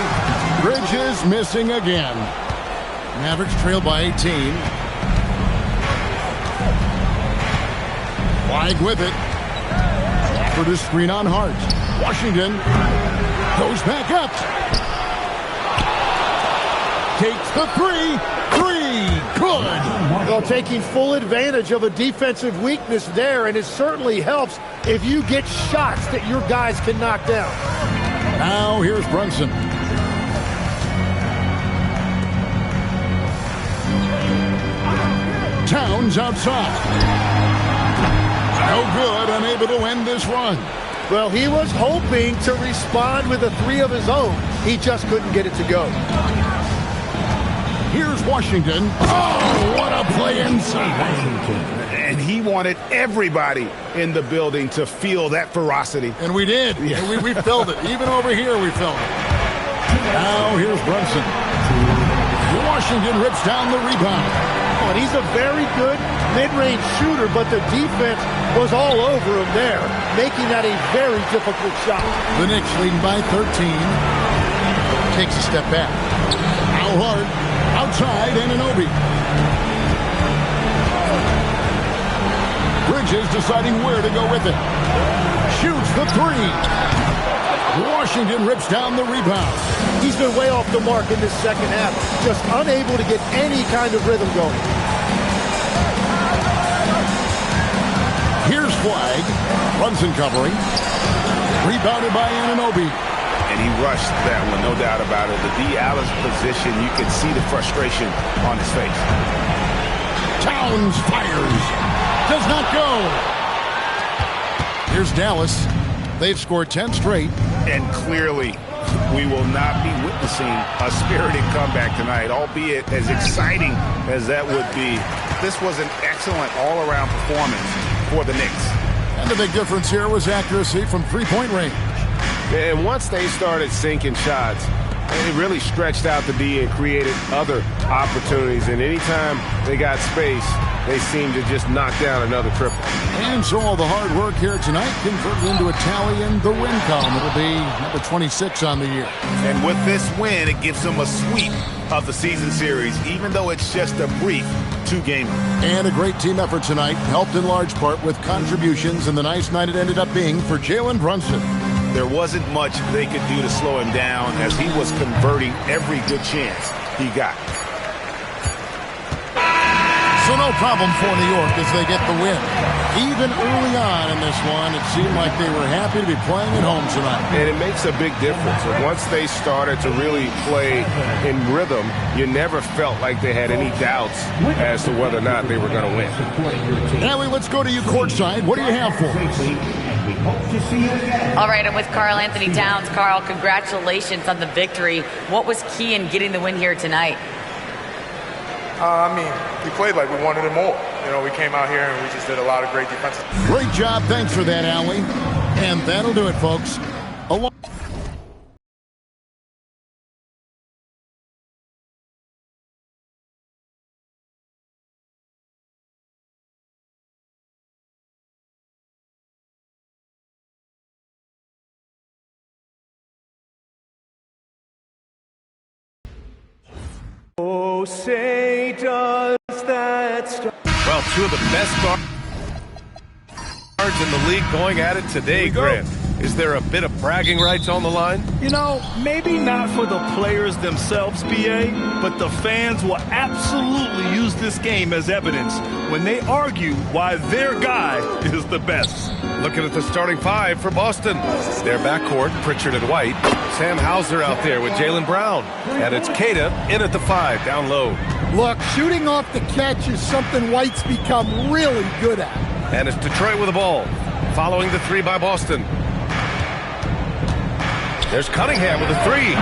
Bridges missing again. Mavericks trail by 18. Flag with it. For the screen on Hart. Washington goes back up. Takes the 3. Good. Well, taking full advantage of a defensive weakness there, and it certainly helps if you get shots that your guys can knock down. Now here's Brunson. Towns outside. No good, unable to end this run. Well, he was hoping to respond with a 3 of his own. He just couldn't get it to go. Here's Washington. Oh, what a play inside. And he wanted everybody in the building to feel that ferocity. And we did. Yeah. We felt it. Even over here, we felt it. Now here's Brunson. Washington rips down the rebound. Oh, and he's a very good mid-range shooter, but the defense was all over him there, making that a very difficult shot. The Knicks leading by 13. Takes a step back. Now Hart. Outside, Anunoby. Bridges deciding where to go with it. Shoots the 3. Washington rips down the rebound. He's been way off the mark in this second half. Just unable to get any kind of rhythm going. Here's Flag. Brunson covering. Rebounded by Anunoby. And he rushed that one, no doubt about it. The D. Allen's position, you can see the frustration on his face. Towns fires. Does not go. Here's Dallas. They've scored 10 straight. And clearly, we will not be witnessing a spirited comeback tonight, albeit as exciting as that would be. This was an excellent all-around performance for the Knicks. And the big difference here was accuracy from three-point range. And once they started sinking shots, it really stretched out the D and created other opportunities. And anytime they got space, they seem to just knock down another triple. And so all the hard work here tonight converted into a tally in the win column. It'll be number 26 on the year. And with this win, it gives them a sweep of the season series, even though it's just a brief 2-game. And a great team effort tonight, helped in large part with contributions, and the nice night it ended up being for Jalen Brunson. There wasn't much they could do to slow him down as he was converting every good chance he got. So no problem for New York as they get the win. Even early on in this one, it seemed like they were happy to be playing at home tonight. And it makes a big difference. And once they started to really play in rhythm, you never felt like they had any doubts as to whether or not they were going to win. Allie, let's go to you courtside. What do you have for us? All right, I'm with Karl Anthony Towns. Karl, congratulations on the victory. What was key in getting the win here tonight? We played like we wanted it more. We came out here and we just did a lot of great defense. Great job. Thanks for that, Allie. And that'll do it, folks. Oh, say does that start? Well, two of the best guards in the league going at it today, Grant. Is there a bit of bragging rights on the line? Maybe not for the players themselves, BA, but the fans will absolutely use this game as evidence when they argue why their guy is the best. Looking at the starting five for Boston. Their backcourt, Pritchard and White. Sam Hauser out there with Jaylen Brown. And it's Queta in at the 5, down low. Look, shooting off the catch is something White's become really good at. And it's Detroit with the ball. Following the 3 by Boston. There's Cunningham with a 3.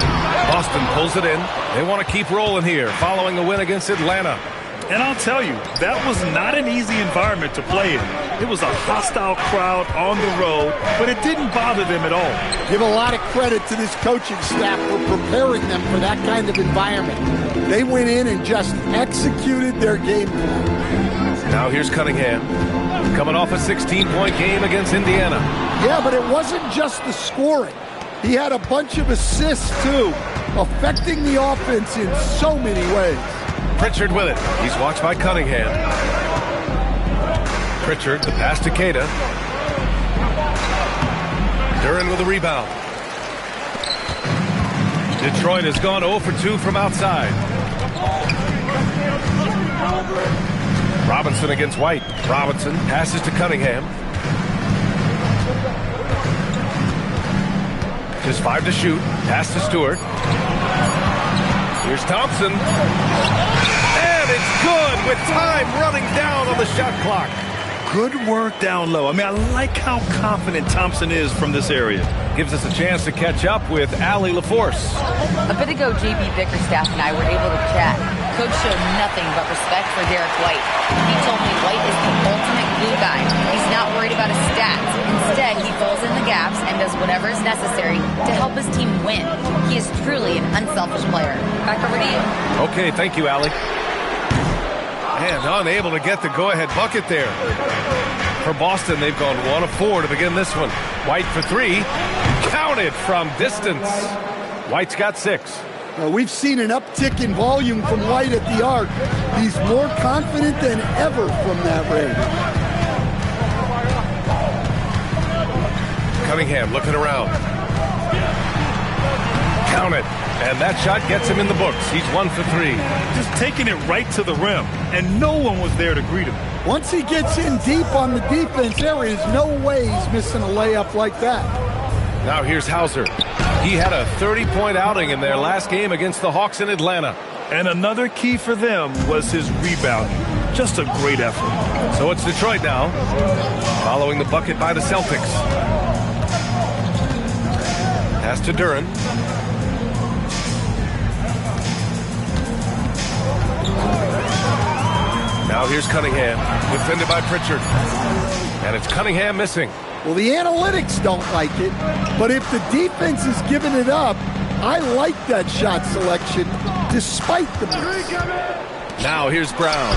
Boston pulls it in. They want to keep rolling here, following a win against Atlanta. And I'll tell you, that was not an easy environment to play in. It was a hostile crowd on the road, but it didn't bother them at all. Give a lot of credit to this coaching staff for preparing them for that kind of environment. They went in and just executed their game plan. Now here's Cunningham, coming off a 16-point game against Indiana. Yeah, but it wasn't just the scoring. He had a bunch of assists, too, affecting the offense in so many ways. Pritchard with it. He's watched by Cunningham. Pritchard, the pass to Queta. Duren with a rebound. Detroit has gone 0 for 2 from outside. Robinson against White. Robinson passes to Cunningham. Just 5 to shoot. Pass to Stewart. Here's Thompson. And it's good with time running down on the shot clock. Good work down low. I like how confident Thompson is from this area. Gives us a chance to catch up with Allie LaForce. A bit ago, JB Bickerstaff and I were able to chat. Coach showed nothing but respect for Derek White. He told me White is the ultimate glue guy. He's not worried about his stats. Instead, he fills in the gaps and does whatever is necessary to help his team win. He is truly an unselfish player. Back over to you. Okay, thank you, Allie. And unable to get the go-ahead bucket there. For Boston, they've gone 1 of 4 to begin this one. White for 3. Counted from distance. White's got 6. We've seen an uptick in volume from White at the arc. He's more confident than ever from that range. Cunningham looking around. Count it. And that shot gets him in the books. He's 1 for 3. Just taking it right to the rim, and no one was there to greet him. Once he gets in deep on the defense, there is no way he's missing a layup like that. Now here's Hauser. He had a 30-point outing in their last game against the Hawks in Atlanta. And another key for them was his rebounding. Just a great effort. So it's Detroit now, following the bucket by the Celtics. Pass to Duren. Now here's Cunningham, defended by Pritchard. And it's Cunningham missing. Well, the analytics don't like it, but if the defense is giving it up, I like that shot selection despite the miss. Now here's Brown.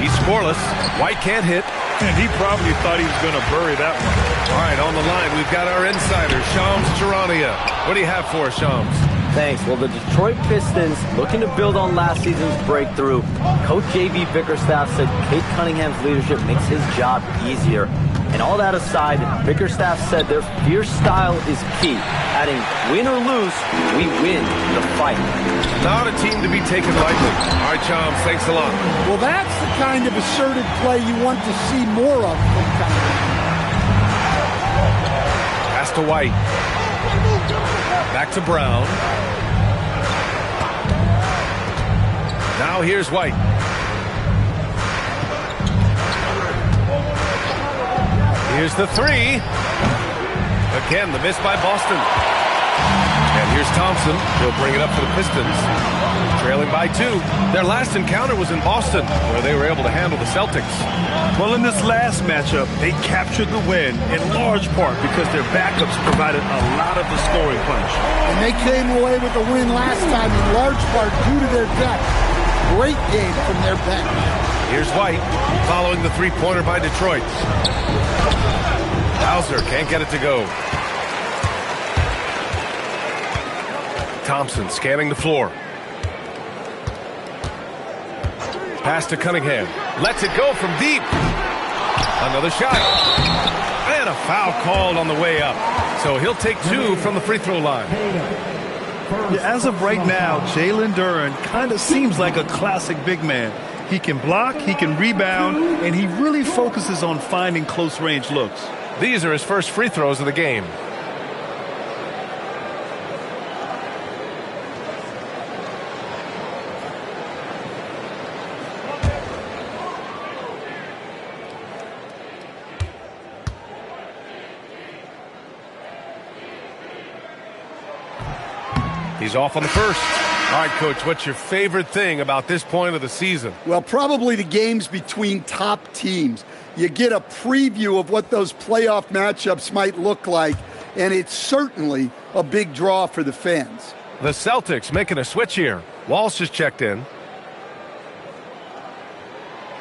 He's scoreless. White can't hit. And he probably thought he was going to bury that one. All right, on the line, we've got our insider, Shams Charania. What do you have for us, Shams? Thanks. Well, the Detroit Pistons, looking to build on last season's breakthrough. Coach J.B. Bickerstaff said Kate Cunningham's leadership makes his job easier. And all that aside, Bickerstaff said their fierce style is key, adding, win or lose, we win the fight. Not a team to be taken lightly. All right, Shams, thanks a lot. Well, that's the kind of assertive play you want to see more of from Cunningham. Pass to White. Back to Brown. Now here's White. Here's the three. Again, the miss by Boston. And here's Thompson. He'll bring it up for the Pistons. Trailing by 2. Their last encounter was in Boston, where they were able to handle the Celtics. Well, in this last matchup, they captured the win in large part because their backups provided a lot of the scoring punch. And they came away with the win last time in large part due to their depth. Great game from their bench. Here's White, following the three-pointer by Detroit. Hauser can't get it to go. Thompson scanning the floor. Pass to Cunningham. Lets it go from deep. Another shot. And a foul called on the way up. So he'll take 2 from the free throw line. Yeah, as of right now, Jalen Duren kind of seems like a classic big man. He can block, he can rebound, and he really focuses on finding close-range looks. These are his first free throws of the game. He's off on the first. All right, Coach, what's your favorite thing about this point of the season? Well, probably the games between top teams. You get a preview of what those playoff matchups might look like, and it's certainly a big draw for the fans. The Celtics making a switch here. Walsh is checked in.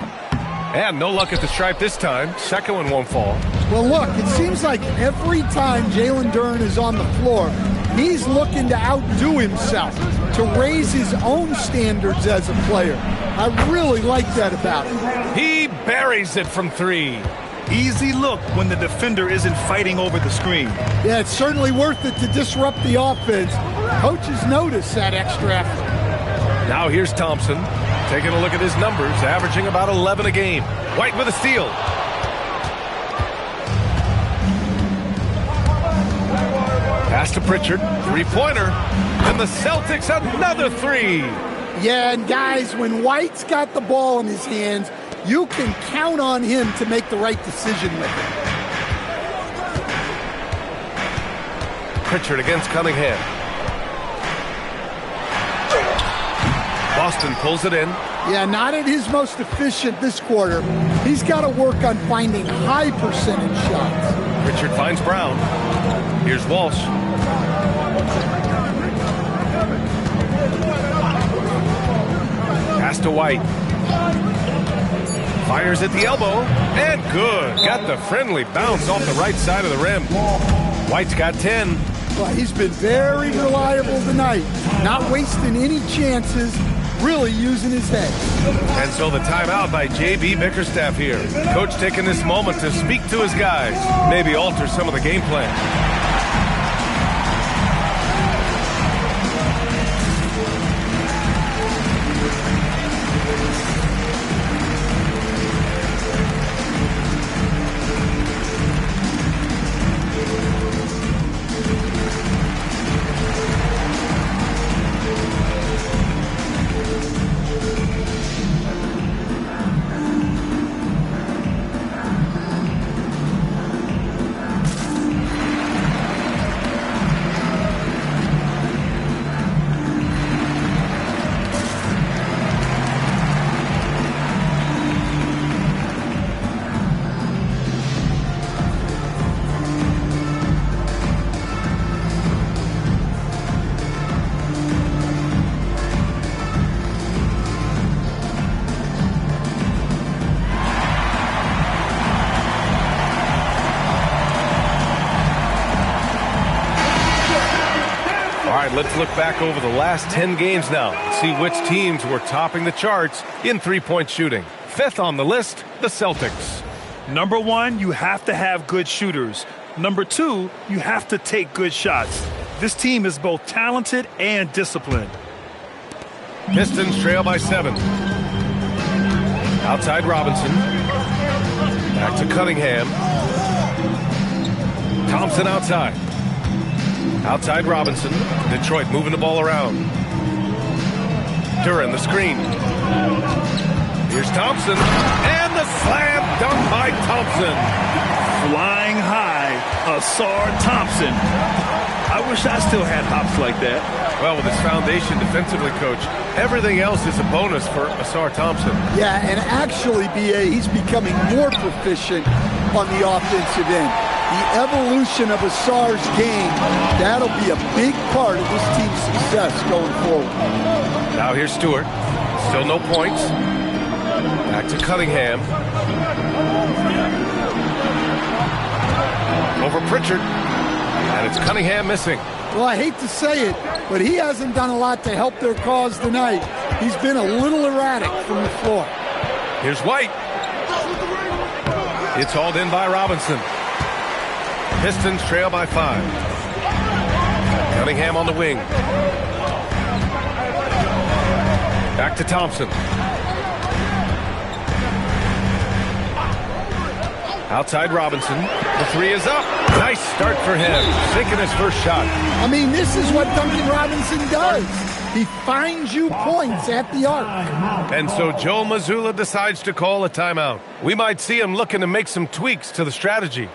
And no luck at the stripe this time. Second one won't fall. Well, look, it seems like every time Jalen Duren is on the floor, he's looking to outdo himself, to raise his own standards as a player. I really like that about him. He buries it from 3. Easy look when the defender isn't fighting over the screen. Yeah, it's certainly worth it to disrupt the offense. Coaches notice that extra effort. Now here's Thompson, taking a look at his numbers, averaging about 11 a game. White with a steal. Pass to Pritchard, three-pointer, and the Celtics another 3. Yeah, and guys, when White's got the ball in his hands, you can count on him to make the right decision with it. Pritchard against Cunningham. Boston pulls it in. Yeah, not at his most efficient this quarter. He's got to work on finding high percentage shots. Pritchard finds Brown. Here's Walsh. Pass to White. Fires at the elbow. And good. Got the friendly bounce off the right side of the rim. White's got 10. Well, he's been very reliable tonight. Not wasting any chances. Really using his head. And so the timeout by J.B. Bickerstaff here. Coach taking this moment to speak to his guys. Maybe alter some of the game plan. right, let's look back over the last 10 games now and see which teams were topping the charts in three-point shooting. Fifth on the list, the Celtics. Number one, you have to have good shooters. Number two, you have to take good shots. This team is both talented and disciplined. Pistons trail by 7. Outside Robinson. Back to Cunningham. Thompson outside. Outside Robinson. Detroit moving the ball around. Duran the screen. Here's Thompson. And the slam dunk by Thompson. Flying high, Asar Thompson. I wish I still had hops like that. Well, with his foundation defensively, Coach, everything else is a bonus for Asar Thompson. Yeah, and actually, B.A., he's becoming more proficient on the offensive end. The evolution of Asar's game, that'll be a big part of this team's success going forward. Now here's Stewart. Still no points. Back to Cunningham. Over Pritchard. And it's Cunningham missing. Well, I hate to say it, but he hasn't done a lot to help their cause tonight. He's been a little erratic from the floor. Here's White. It's hauled in by Robinson. Pistons trail by 5. Cunningham on the wing. Back to Thompson. Outside Robinson. The three is up. Nice start for him. Sinking his first shot. I mean, this is what Duncan Robinson does. He finds you points at the arc. And so Joe Mazzulla decides to call a timeout. We might see him looking to make some tweaks to the strategy.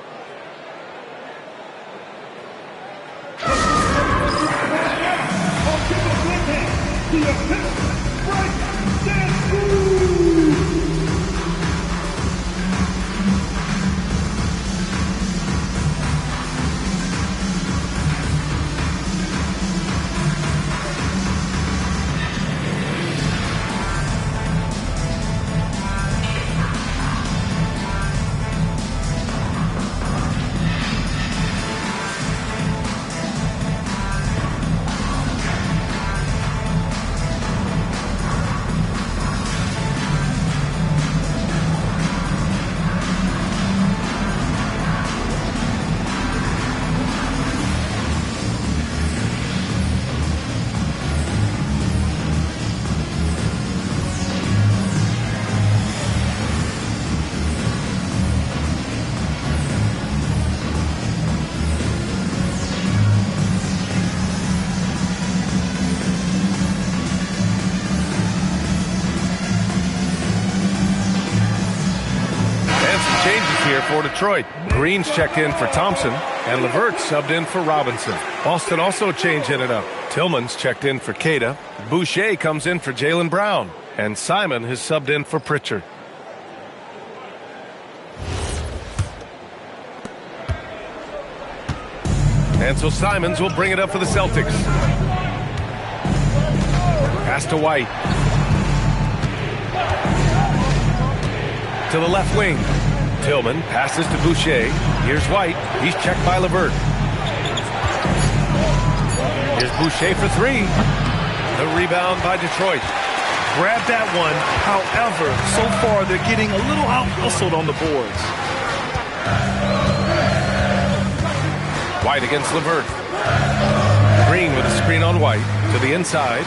For Detroit. Green's checked in for Thompson, and LeVert subbed in for Robinson. Boston also changing it up. Tillman's checked in for Queta. Boucher comes in for Jaylen Brown, and Simon has subbed in for Pritchard. And so Simons will bring it up for the Celtics. Pass to White. To the left wing. Tillman passes to Boucher. Here's White. He's checked by LeVert. Here's Boucher for 3. The rebound by Detroit. Grab that one. However, so far they're getting a little out-hustled on the boards. White against LeVert. Green with a screen on White. To the inside.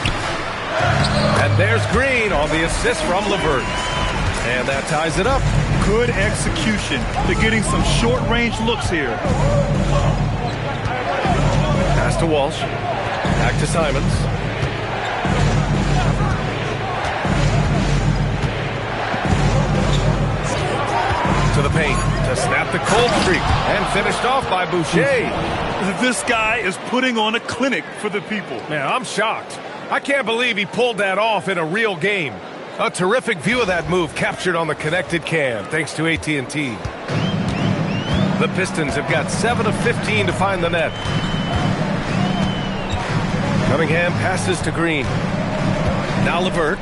And there's Green on the assist from LeVert. And that ties it up. Good execution. They're getting some short-range looks here. Pass to Walsh. Back to Simons. To the paint to snap the cold streak. And finished off by Boucher. This guy is putting on a clinic for the people. Man, I'm shocked. I can't believe he pulled that off in a real game. A terrific view of that move captured on the connected cam, thanks to AT&T. The Pistons have got 7 of 15 to find the net. Cunningham passes to Green. Now LeVert.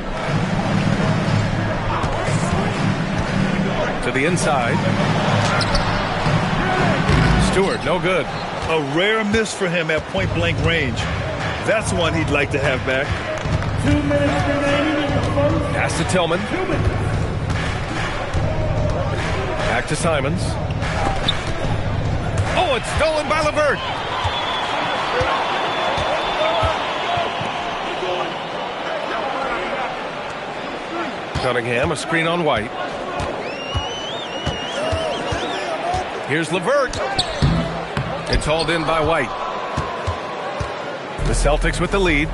To the inside. Stewart, no good. A rare miss for him at point-blank range. That's one he'd like to have back. 2 minutes remaining in the first. Pass to Tillman. Back to Simons. Oh, it's stolen by LeVert. Cunningham, a screen on White. Here's LeVert. It's hauled in by White. The Celtics with the lead.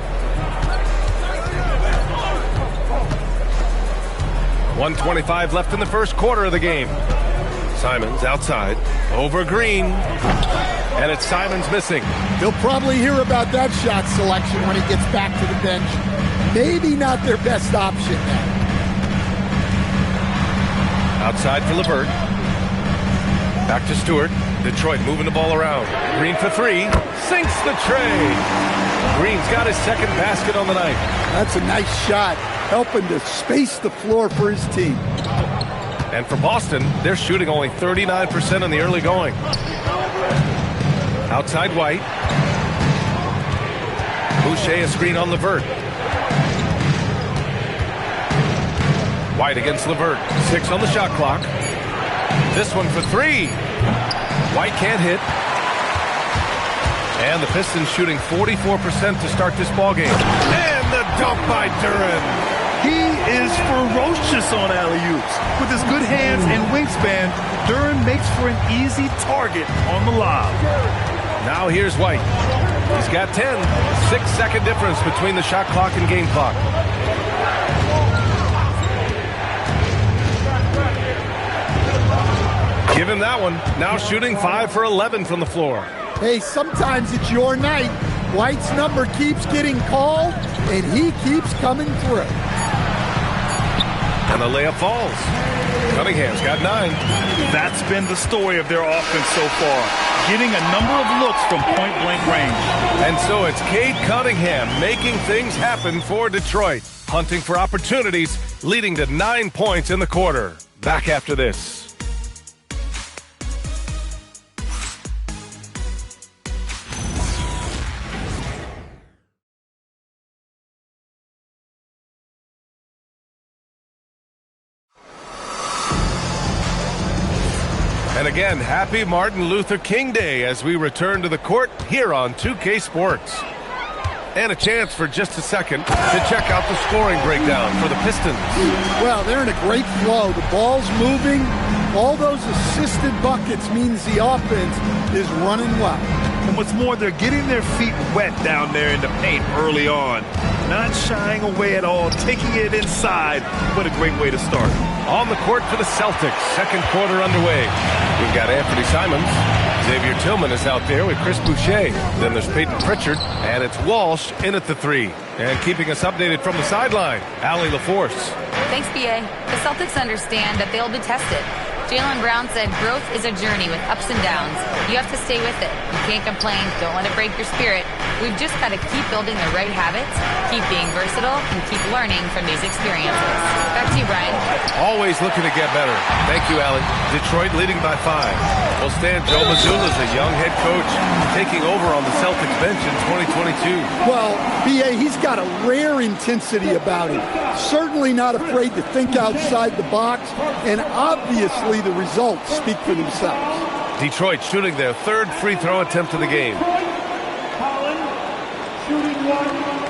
1:25 left in the first quarter of the game. Simons outside. Over Green. And it's Simons missing. He'll probably hear about that shot selection when he gets back to the bench. Maybe not their best option now. Outside for LeVert. Back to Stewart. Detroit moving the ball around. Green for three. Sinks the tray. Green's got his second basket on the night. That's a nice shot, helping to space the floor for his team. And for Boston, they're shooting only 39% in the early going. Outside White. Boucher a screen on LeVert. White against LeVert. 6 on the shot clock. This one for three. White can't hit. And the Pistons shooting 44% to start this ballgame. And the dunk by Duren. He is ferocious on alley-oops. With his good hands and wingspan, Duren makes for an easy target on the lob. Now here's White. He's got 10. 6-second difference between the shot clock and game clock. Give him that one. Now shooting 5 for 11 from the floor. Hey, sometimes it's your night. White's number keeps getting called, and he keeps coming through. And the layup falls. Cunningham's got 9. That's been the story of their offense so far, getting a number of looks from point-blank range. And so it's Cade Cunningham making things happen for Detroit, hunting for opportunities, leading to 9 points in the quarter. Back after this. And again, happy Martin Luther King Day as we return to the court here on 2K Sports. And a chance for just a second to check out the scoring breakdown for the Pistons. Well, they're in a great flow. The ball's moving. All those assisted buckets means the offense is running well. And what's more, they're getting their feet wet down there in the paint early on. Not shying away at all, taking it inside. What a great way to start. On the court for the Celtics, second quarter underway. We've got Anthony Simons. Xavier Tillman is out there with Chris Boucher. Then there's Peyton Pritchard, and it's Walsh in at the 3. And keeping us updated from the sideline, Allie LaForce. Thanks, BA. The Celtics understand that they'll be tested. Jaylen Brown said growth is a journey with ups and downs. You have to stay with it. You can't complain. Don't let it break your spirit. We've just got to keep building the right habits, keep being versatile, and keep learning from these experiences. Back to you, Brian. Always looking to get better. Thank you, Allie. Detroit leading by 5. Well, Stan, Joe Mazzulla is a young head coach taking over on the Celtics bench in 2022. Well, BA, he's got a rare intensity about him. Certainly not afraid to think outside the box, and obviously the results speak for themselves. Detroit shooting their 3rd free throw attempt of the game. Shooting 1.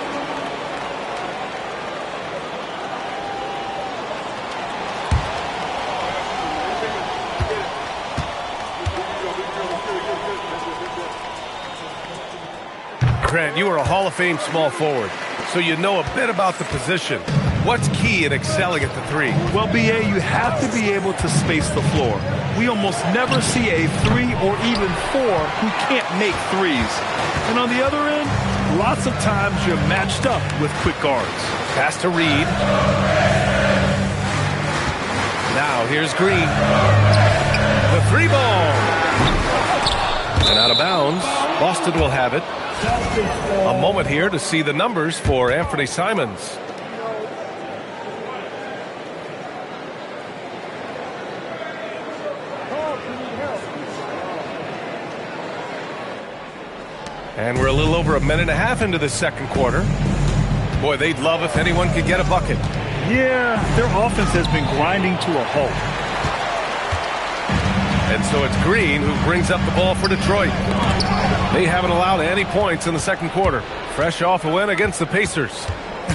Grant, you are a Hall of Fame small forward, so you know a bit about the position. What's key in excelling at the 3? Well, BA, you have to be able to space the floor. We almost never see a 3 or even 4 who can't make threes. And on the other end, lots of times you're matched up with quick guards. Pass to Reed. Now here's Green. The 3 ball. And out of bounds. Boston will have it. A moment here to see the numbers for Anthony Simons. And we're a little over a minute and a half into the second quarter. Boy, they'd love if anyone could get a bucket. Yeah, their offense has been grinding to a halt. And so it's Green who brings up the ball for Detroit. They haven't allowed any points in the second quarter. Fresh off a win against the Pacers.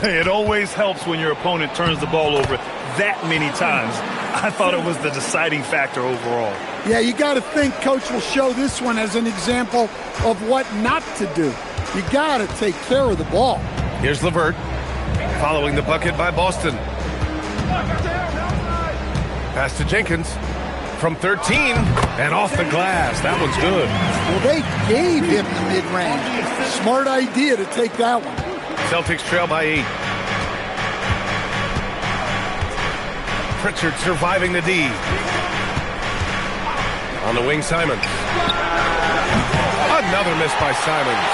It always helps when your opponent turns the ball over that many times. I thought it was the deciding factor overall. Yeah, you got to think Coach will show this one as an example of what not to do. You got to take care of the ball. Here's LeVert, following the bucket by Boston. Pass to Jenkins from 13 and off the glass. That one's good. Well, they gave him the mid-range. Smart idea to take that one. Celtics trail by 8. Pritchard surviving the D. On the wing, Simons. Another miss by Simons.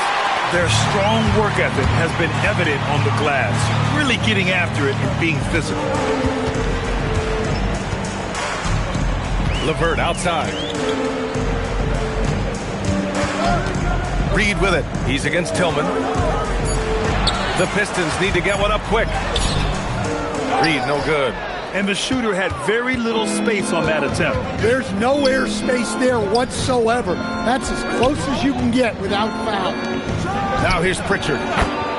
Their strong work ethic has been evident on the glass, really getting after it and being physical. LeVert outside. Reed with it. He's against Tillman. The Pistons need to get one up quick. Reed, no good. And the shooter had very little space on that attempt. There's no air space there whatsoever. That's as close as you can get without foul. Now here's Pritchard,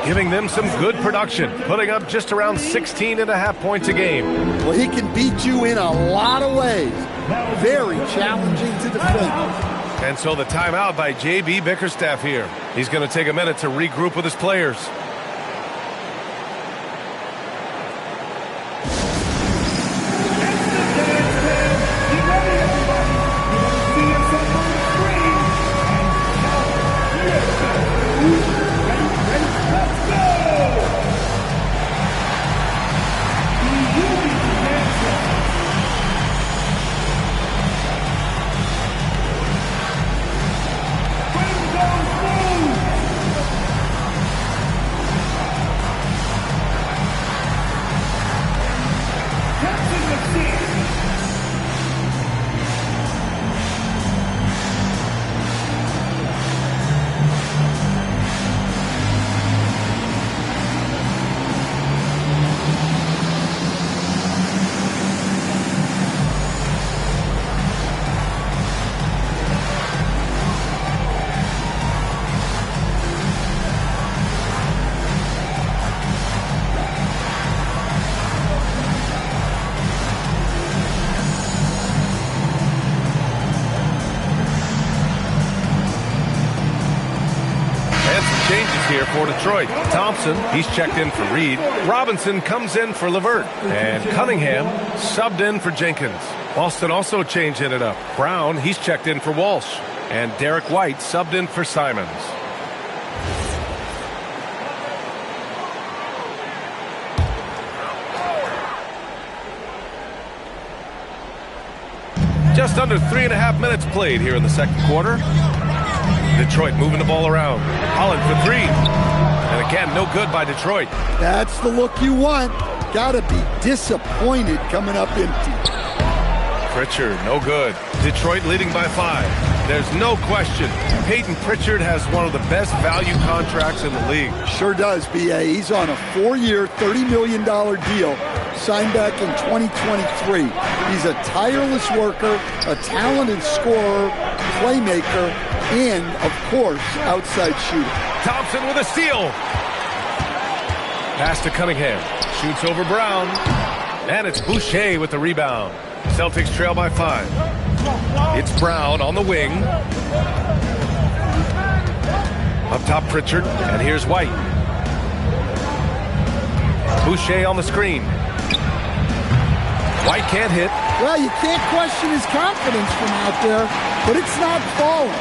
giving them some good production, putting up just around 16.5 points a game. Well, he can beat you in a lot of ways. Very challenging to defend. And so the timeout by J.B. Bickerstaff here. He's going to take a minute to regroup with his players. Here for Detroit. Thompson, he's checked in for Reed. Robinson comes in for LeVert. And Cunningham subbed in for Jenkins. Boston also changing it up. Brown, he's checked in for Walsh. And Derek White subbed in for Simons. Just under 3.5 minutes played here in the second quarter. Detroit moving the ball around. Holland for 3. And again, no good by Detroit. That's the look you want. Gotta be disappointed coming up empty. Pritchard, no good. Detroit leading by 5. There's no question. Peyton Pritchard has one of the best value contracts in the league. Sure does, B.A. He's on a 4-year, $30 million deal, signed back in 2023. He's a tireless worker, a talented scorer, playmaker, and, of course, outside shooter. Thompson with a steal. Pass to Cunningham. Shoots over Brown. And it's Boucher with the rebound. Celtics trail by 5. It's Brown on the wing. Up top, Pritchard. And here's White. Boucher on the screen. White can't hit. Well, you can't question his confidence from out there, but it's not falling.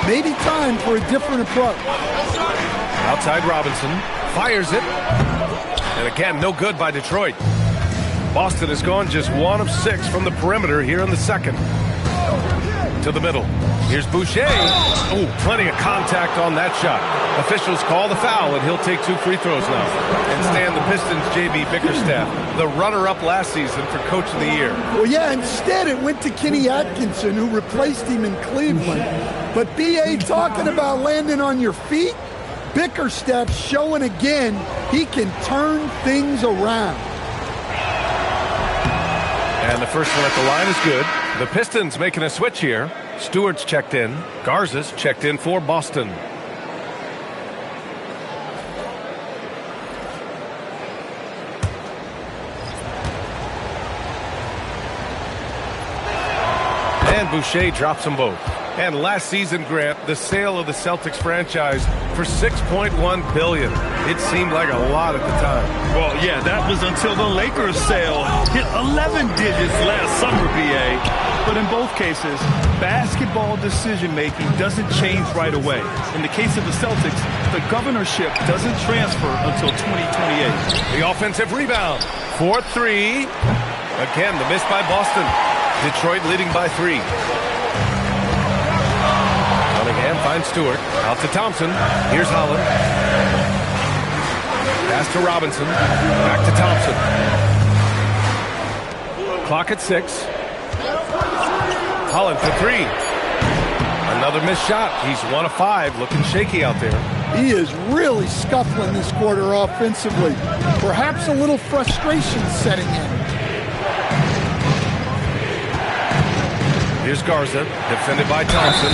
Maybe time for a different approach. Outside Robinson. Fires it. And again, no good by Detroit. Boston has gone just 1 of 6 from the perimeter here in the second. To the middle. Here's Boucher. Oh, plenty of contact on that shot. Officials call the foul, and he'll take 2 free throws now. And stand the Pistons' J.B. Bickerstaff, the runner-up last season for Coach of the Year. Well, yeah, instead it went to Kenny Atkinson, who replaced him in Cleveland. But B.A. talking about landing on your feet, Bickerstaff showing again he can turn things around. And the first one at the line is good. The Pistons making a switch here. Stewart's checked in. Garza's checked in for Boston. And Boucher drops them both. And last season, Grant, the sale of the Celtics franchise for $6.1 billion. It seemed like a lot at the time. Well, yeah, that was until the Lakers sale hit 11 digits last summer, BA. But in both cases, basketball decision-making doesn't change right away. In the case of the Celtics, the governorship doesn't transfer until 2028. The offensive rebound for 3. Again, the miss by Boston. Detroit leading by 3. Cunningham finds Stewart. Out to Thompson. Here's Holland. Pass to Robinson. Back to Thompson. Clock at 6. Holland for 3. Another missed shot. He's 1 of 5. Looking shaky out there. He is really scuffling this quarter offensively. Perhaps a little frustration setting in. Here's Garza, defended by Thompson.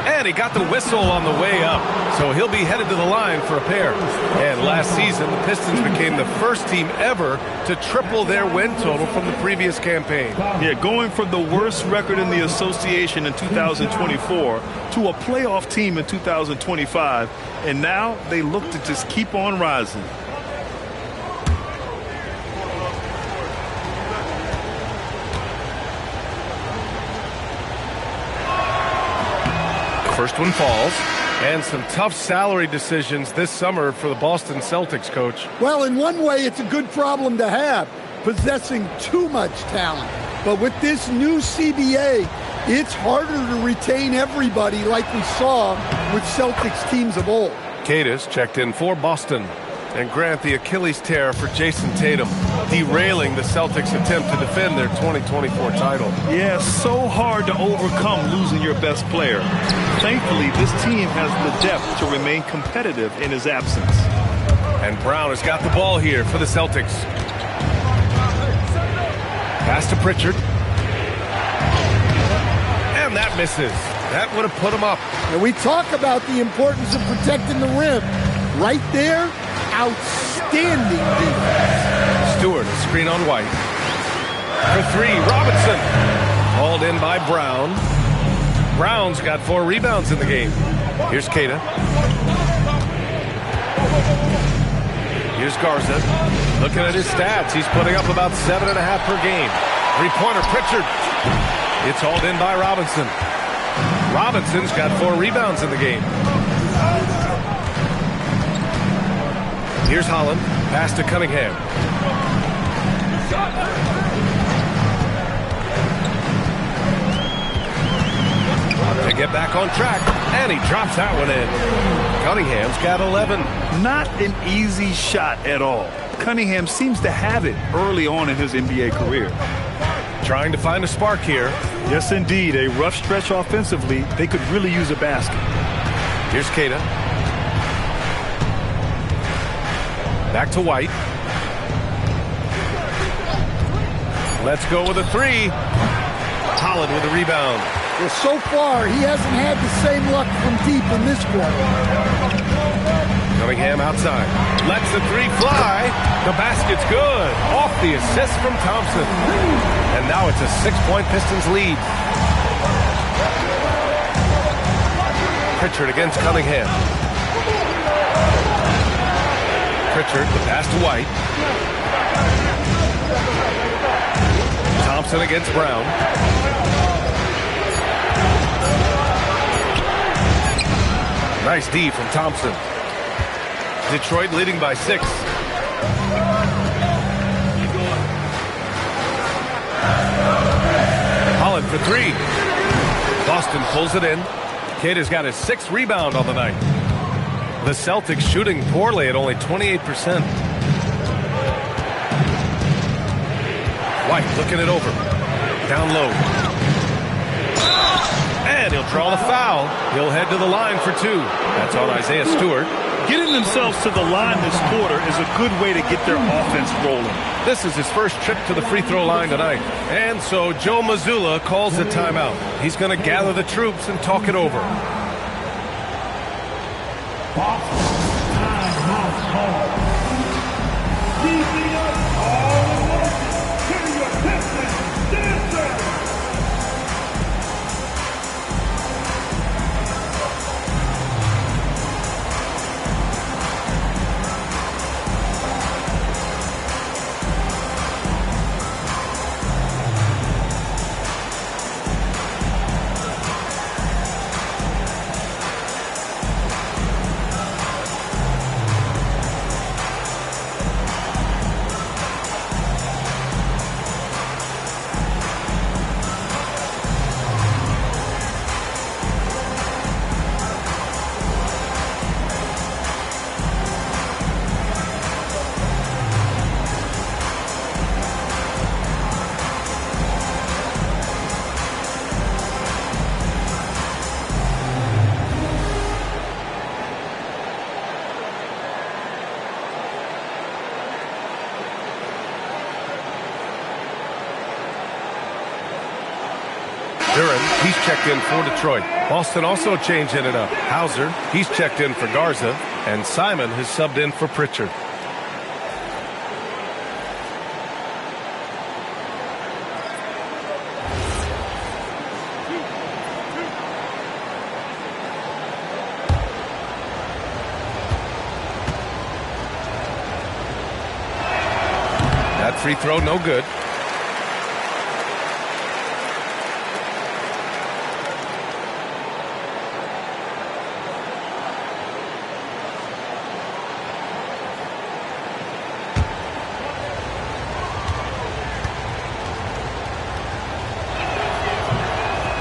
And he got the whistle on the way up. So he'll be headed to the line for a pair. And last season, the Pistons became the first team ever to triple their win total from the previous campaign. Yeah, going from the worst record in the association in 2024 to a playoff team in 2025. And now they look to just keep on rising. First one falls, and some tough salary decisions this summer for the Boston Celtics, Coach. Well, in one way, it's a good problem to have, possessing too much talent. But with this new CBA, it's harder to retain everybody like we saw with Celtics teams of old. Cadiz checked in for Boston. And Grant, the Achilles tear for Jason Tatum, derailing the Celtics' attempt to defend their 2024 title. Yeah, so hard to overcome losing your best player. Thankfully, this team has the depth to remain competitive in his absence. And Brown has got the ball here for the Celtics. Pass to Pritchard. And that misses. That would have put him up. And we talk about the importance of protecting the rim. Right there, outstanding defense. Stewart, screen on White. For 3, Robinson. Hauled in by Brown. Brown's got 4 rebounds in the game. Here's Queta. Here's Garza. Looking at his stats, he's putting up about 7.5 per game. 3-pointer, Pritchard. It's hauled in by Robinson. Robinson's got 4 rebounds in the game. Here's Holland. Pass to Cunningham. To get back on track, and he drops that one in. Cunningham's got 11. Not an easy shot at all. Cunningham seems to have it early on in his NBA career. Trying to find a spark here. Yes, indeed. A rough stretch offensively. They could really use a basket. Here's Queta. Back to White. Let's go with a 3. Holland with a rebound. Well, so far, he hasn't had the same luck from deep in this quarter. Cunningham outside. Lets the 3 fly. The basket's good. Off the assist from Thompson. And now it's a 6-point Pistons lead. Pritchard against Cunningham. Pritchard, the pass to White. Thompson against Brown. Nice D from Thompson. Detroit leading by 6. Holland for 3. Boston pulls it in. Cade has got his 6th rebound on the night. The Celtics shooting poorly at only 28%. White looking it over. Down low. And he'll draw the foul. He'll head to the line for 2. That's on Isaiah Stewart. Getting themselves to the line this quarter is a good way to get their offense rolling. This is his first trip to the free throw line tonight. And so Joe Mazzulla calls a timeout. He's going to gather the troops and talk it over. He's checked in for Detroit. Boston also changing it up. Hauser, he's checked in for Garza. And Simon has subbed in for Pritchard. That free throw, no good.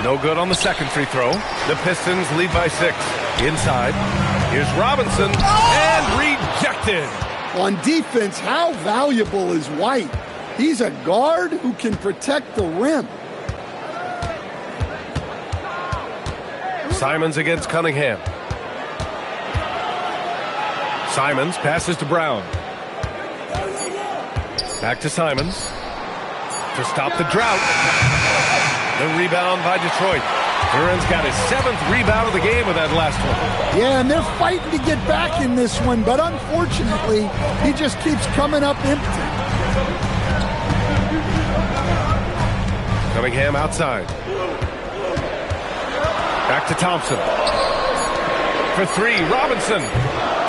No good on the second free throw. The Pistons lead by 6. Inside. Here's Robinson. And rejected. On defense, how valuable is White? He's a guard who can protect the rim. Simons against Cunningham. Simons passes to Brown. Back to Simons. To stop the drought. The rebound by Detroit. Duran's got his 7th rebound of the game with that last one. Yeah, and they're fighting to get back in this one, but unfortunately, he just keeps coming up empty. Cunningham outside. Back to Thompson. For 3, Robinson.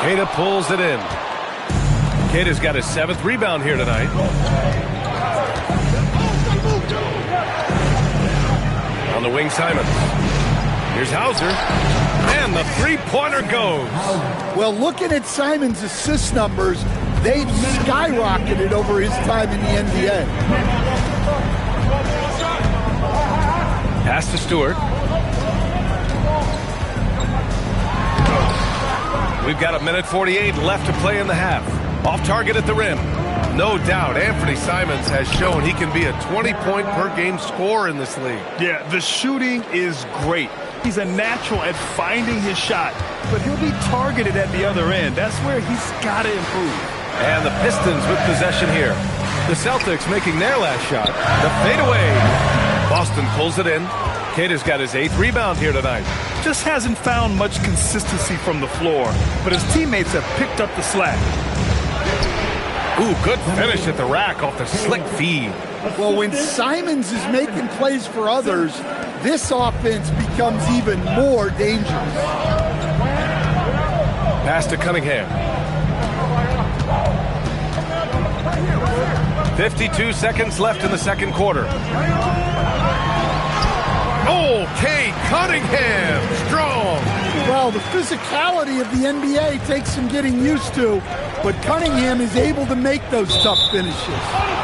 Queta pulls it in. Queta's got his 7th rebound here tonight. On the wing, Simons. Here's Hauser. And the three-pointer goes. Well, looking at Simons' assist numbers, they've skyrocketed over his time in the NBA. Pass to Stewart. We've got 1:48 left to play in the half. Off target at the rim. No doubt, Anthony Simons has shown he can be a 20-point-per-game scorer in this league. Yeah, the shooting is great. He's a natural at finding his shot, but he'll be targeted at the other end. That's where he's got to improve. And the Pistons with possession here. The Celtics making their last shot. The fadeaway. Boston pulls it in. Queta's got his 8th rebound here tonight. Just hasn't found much consistency from the floor, but his teammates have picked up the slack. Ooh, good finish at the rack off the slick feed. Well, when Simons is making plays for others, this offense becomes even more dangerous. Pass to Cunningham. 52 seconds left in the second quarter. Oh, Cade Cunningham, strong. Well, the physicality of the NBA takes some getting used to, but Cunningham is able to make those tough finishes.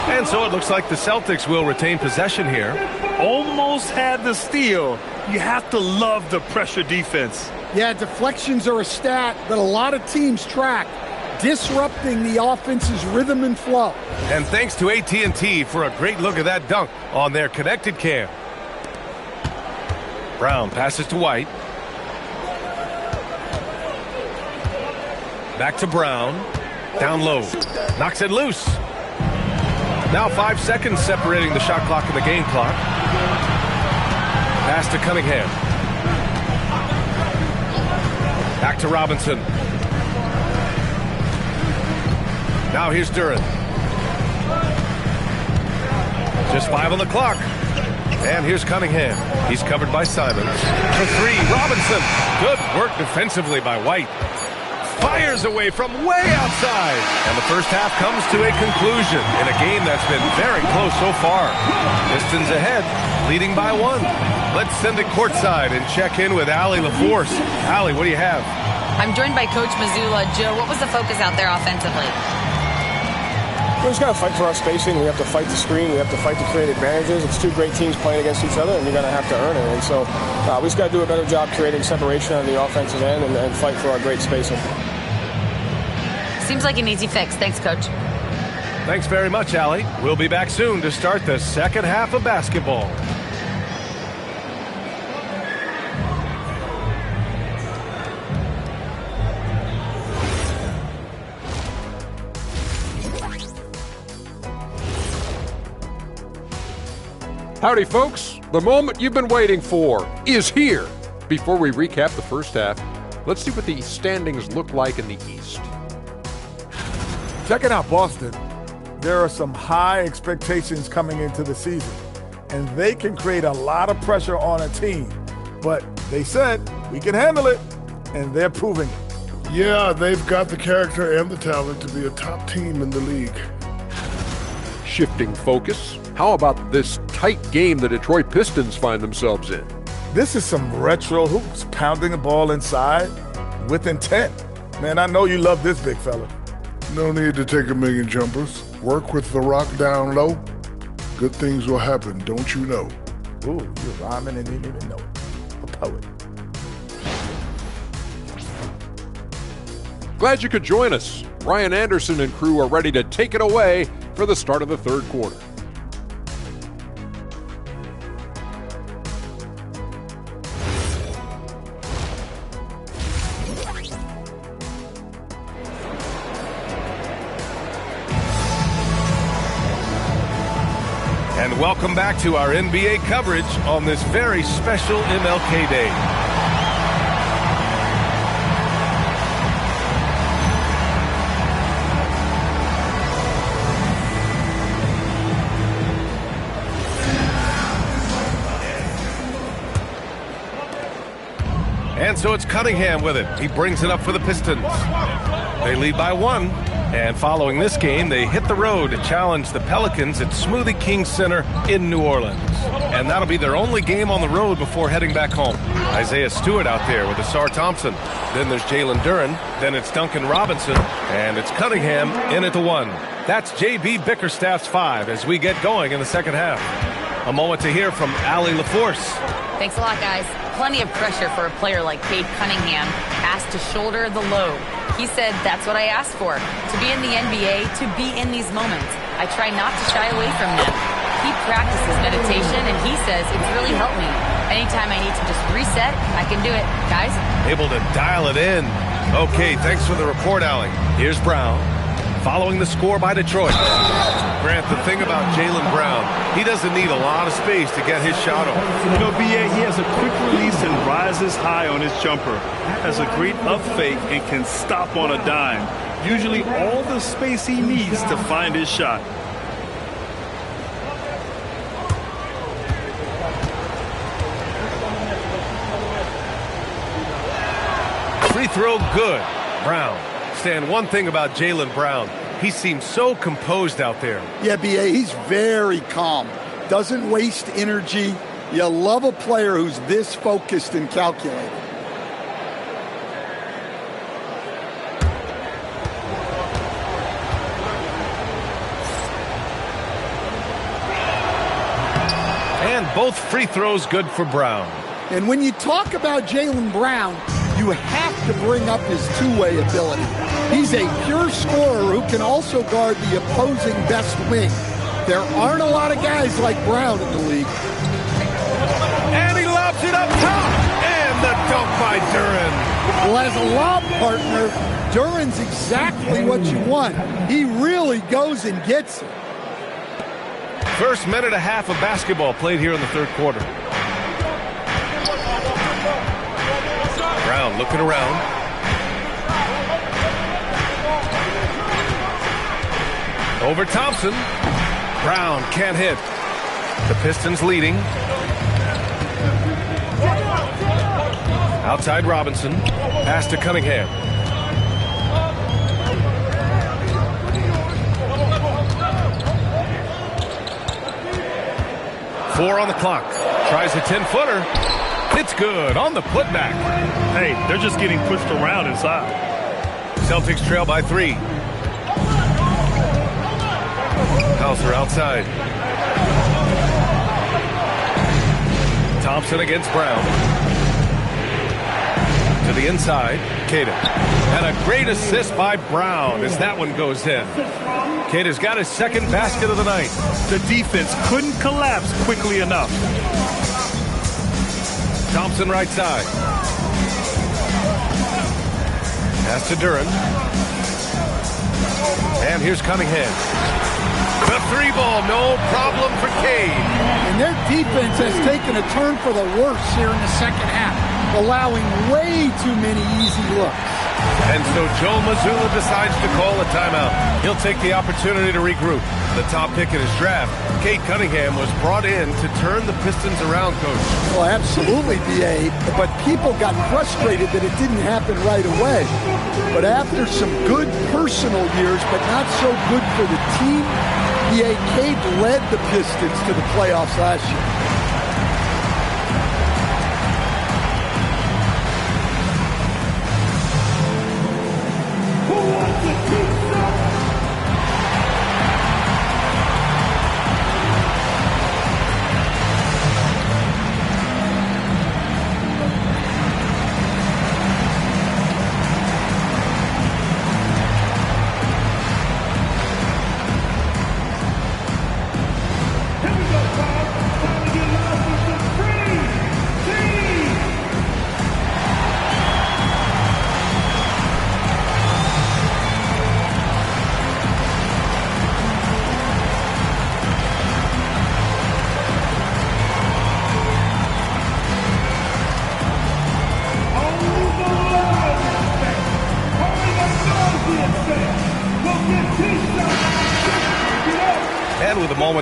And so it looks like the Celtics will retain possession here. almost had the steal. You have to love the pressure defense. Yeah, deflections are a stat that a lot of teams track, disrupting the offense's rhythm and flow. And thanks to AT&T for a great look at that dunk on their connected cam. Brown passes to White. Back to Brown. Down low. Knocks it loose. Now 5 seconds separating the shot clock and the game clock. Pass to Cunningham. Back to Robinson. Now here's Duren. Just 5 on the clock. And here's Cunningham. He's covered by Simons. For 3, Robinson. Good work defensively by White. Fires away from way outside. And the first half comes to a conclusion in a game that's been very close so far. Pistons ahead, leading by 1. Let's send it courtside and check in with Allie LaForce. Allie, what do you have? I'm joined by Coach Mazzulla. Joe, what was the focus out there offensively? We just got to fight for our spacing. We have to fight the screen. We have to fight to create advantages. It's 2 great teams playing against each other, and you're going to have to earn it. And so we just got to do a better job creating separation on the offensive end and fight for our great spacing. Seems like an easy fix. Thanks, Coach. Thanks very much, Allie. We'll be back soon to start the second half of basketball. Howdy, folks. The moment you've been waiting for is here. Before we recap the first half, let's see what the standings look like in the East. Checking out Boston, there are some high expectations coming into the season, and they can create a lot of pressure on a team. But they said, we can handle it, and they're proving it. Yeah, they've got the character and the talent to be a top team in the league. Shifting focus, how about this tight game the Detroit Pistons find themselves in? This is some retro hoops, pounding the ball inside with intent. Man, I know you love this big fella. No need to take a million jumpers. Work with the rock down low. Good things will happen, don't you know? Ooh, you're rhyming and didn't even know it. A poet. Glad you could join us. Ryan Anderson and crew are ready to take it away for the start of the third quarter. And welcome back to our NBA coverage on this very special MLK Day. And so it's Cunningham with it. He brings it up for the Pistons. They lead by 1. And following this game, they hit the road to challenge the Pelicans at Smoothie King Center in New Orleans. And that'll be their only game on the road before heading back home. Isaiah Stewart out there with Asar Thompson. Then there's Jalen Duren. Then it's Duncan Robinson. And it's Cunningham in at the 1. That's J.B. Bickerstaff's 5 as we get going in the second half. A moment to hear from Allie LaForce. Thanks a lot, guys. Plenty of pressure for a player like Cade Cunningham, asked to shoulder the load. He said, that's what I asked for, to be in the NBA, to be in these moments. I try not to shy away from them. He practices meditation, and he says it's really helped me. Anytime I need to just reset, I can do it. Guys? Able to dial it in. Okay, thanks for the report, Allie. Here's Brown. Following the score by Detroit. Grant, the thing about Jaylen Brown, he doesn't need a lot of space to get his shot off. You know, B.A., he has a quick release and rises high on his jumper. Has a great up fake and can stop on a dime. Usually all the space he needs to find his shot. Free throw good. Brown. Stan, one thing about Jaylen Brown, he seems so composed out there. Yeah, B.A., he's very calm. Doesn't waste energy. You love a player who's this focused and calculated. And both free throws good for Brown. And when you talk about Jaylen Brown, you have to bring up his two-way ability. He's a pure scorer who can also guard the opposing best wing. There aren't a lot of guys like Brown in the league. And he lobs it up top. And the dunk by Duren. Well, as a lob partner, Duren's exactly what you want. He really goes and gets it. First minute and a half of basketball played here in the third quarter. Brown looking around. Over Thompson. Brown can't hit. The Pistons leading. Outside Robinson. Pass to Cunningham. Four on the clock. Tries a 10-footer. It's good on the putback. Hey, they're just getting pushed around inside. Celtics trail by 3. Hauser outside. Thompson against Brown. To the inside. Queta. And a great assist by Brown as that one goes in. Queta's got his second basket of the night. The defense couldn't collapse quickly enough. Thompson right side. Pass to Duren. And here's Cunningham. The three ball, no problem for Cade. And their defense has taken a turn for the worse here in the second half, allowing way too many easy looks. And so Joe Mazzulla decides to call a timeout. He'll take the opportunity to regroup. The top pick in his draft, Cade Cunningham, was brought in to turn the Pistons around, Coach. Well, absolutely, B.A., but people got frustrated that it didn't happen right away. But after some good personal years, but not so good for the team, B.A., Cade led the Pistons to the playoffs last year.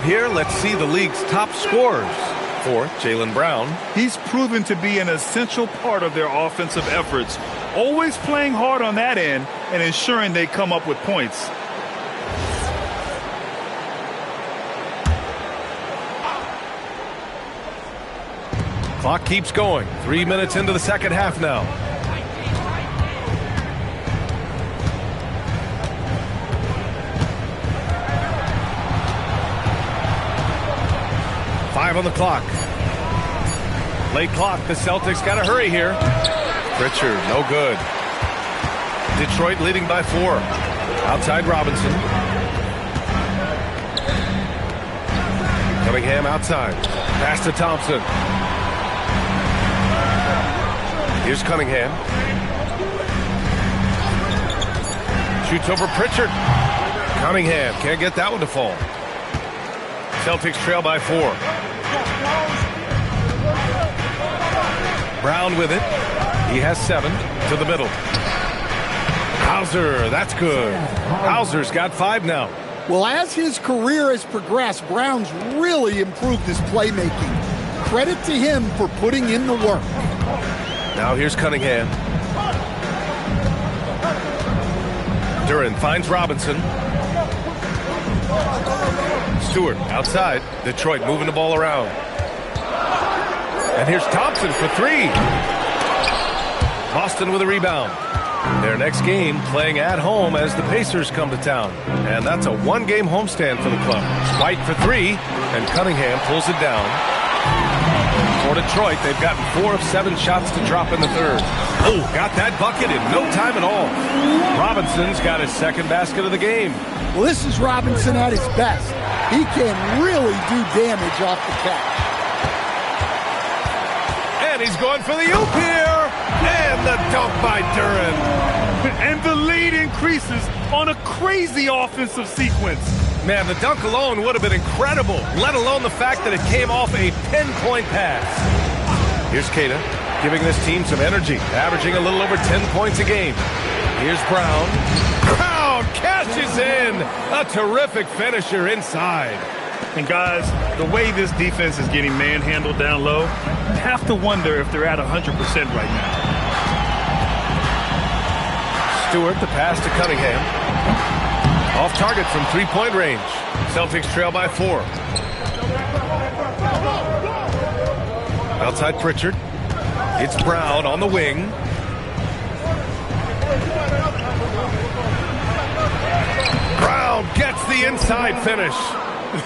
Here, let's see the league's top scorers. For Jaylen Brown. He's proven to be an essential part of their offensive efforts, always playing hard on that end and ensuring they come up with points. Clock keeps going. 3 minutes into the second half now. On the clock. Late clock. The Celtics got to hurry here. Pritchard, no good. Detroit leading by 4. Outside Robinson. Cunningham outside. Pass to Thompson. Here's Cunningham. Shoots over Pritchard. Cunningham can't get that one to fall. Celtics trail by 4. Brown with it. He has 7 to the middle. Hauser, that's good. Hauser's got 5 now. Well, as his career has progressed, Brown's really improved his playmaking. Credit to him for putting in the work. Now here's Cunningham. Duren finds Robinson. Stewart outside. Detroit moving the ball around. And here's Thompson for 3. Boston with a rebound. Their next game playing at home as the Pacers come to town. And that's a 1-game homestand for the club. White for 3, and Cunningham pulls it down. For Detroit, they've gotten 4 of 7 shots to drop in the third. Oh, got that bucket in no time at all. Robinson's got his second basket of the game. Well, this is Robinson at his best. He can really do damage off the catch. And he's going for the oop here. And the dunk by Duren. And the lead increases on a crazy offensive sequence. Man, the dunk alone would have been incredible, let alone the fact that it came off a pinpoint pass. Here's Queta, giving this team some energy, averaging a little over 10 points a game. Here's Brown. Brown catches in. A terrific finisher inside. And guys, the way this defense is getting manhandled down low, you have to wonder if they're at 100% right now. Stewart, the pass to Cunningham. Off target from three-point range. Celtics trail by 4. Outside Pritchard. It's Brown on the wing. Brown gets the inside finish.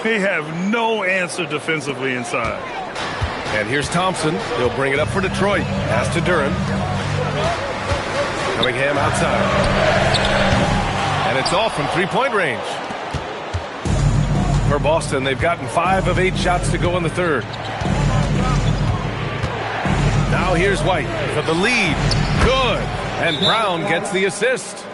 They have no answer defensively inside. And here's Thompson. He'll bring it up for Detroit. Pass to Duren. Cunningham outside. And it's off from three-point range. For Boston, they've gotten 5 of 8 shots to go in the third. Now here's White for the lead. Good. And Brown gets the assist.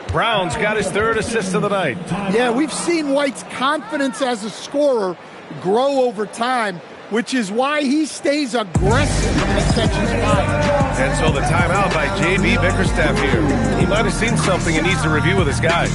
Brown's got his 3rd assist of the night. Yeah, we've seen White's confidence as a scorer grow over time, which is why he stays aggressive when he catches fire. And so the timeout by J.B. Bickerstaff here. He might have seen something and needs to review with his guys.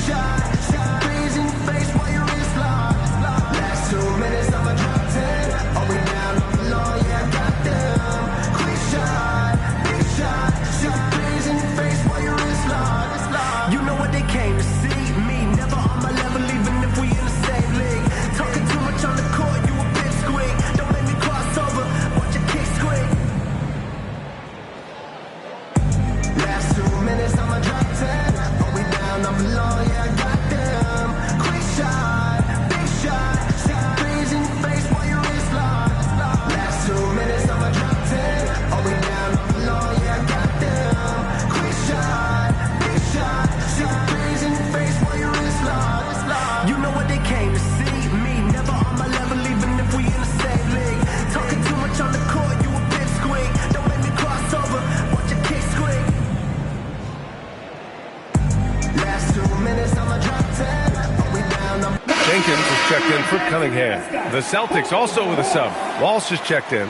Jenkins is checked in for Cunningham. The Celtics also with a sub. Walsh is checked in.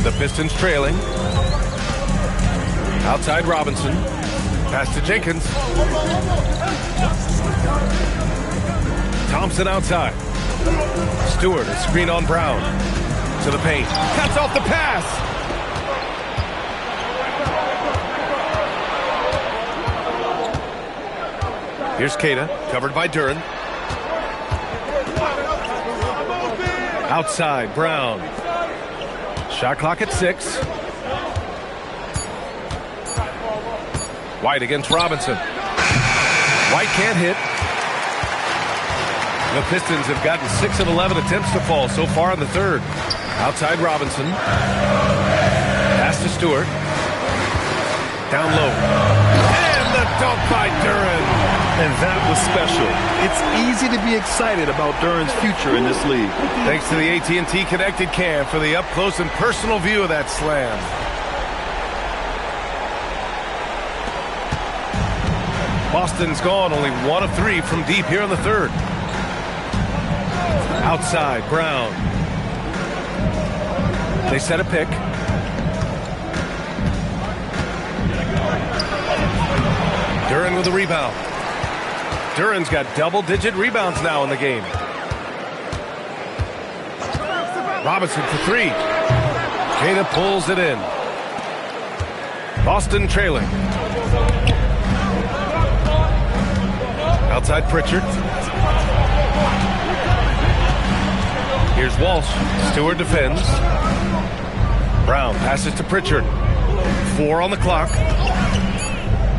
The Pistons trailing. Outside Robinson. Pass to Jenkins. Thompson outside. Stewart, a screen on Brown. To the paint. Cuts off the pass. Here's Queta, covered by Duren. Outside, Brown. Shot clock at 6. White against Robinson. White can't hit. The Pistons have gotten 6 of 11 attempts to fall so far in the third. Outside Robinson. Pass to Stewart. Down low. And the dunk by Duren. And that was special. It's easy to be excited about Duren's future in this league. Thanks to the AT&T Connected Cam for the up-close and personal view of that slam. Boston's gone only 1 of 3 from deep here in the third. Outside, Brown. They set a pick. Duren with a rebound. Duren's got double-digit rebounds now in the game. Robinson for 3. Queta pulls it in. Boston trailing. Outside Pritchard. Here's Walsh. Stewart defends. Brown passes to Pritchard. 4 on the clock.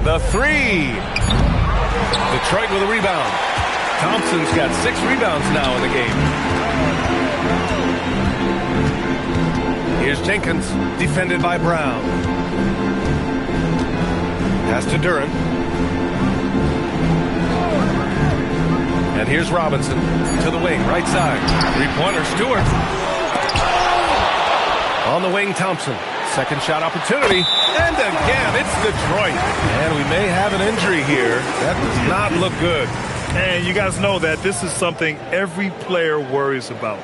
The 3. Detroit with a rebound. Thompson's got 6 rebounds now in the game. Here's Jenkins, defended by Brown. Pass to Duran. And here's Robinson to the wing, right side. 3-pointer, Stewart. On the wing, Thompson. Second shot opportunity. And again, it's Detroit. And we may have an injury here. That does not look good. And you guys know that this is something every player worries about,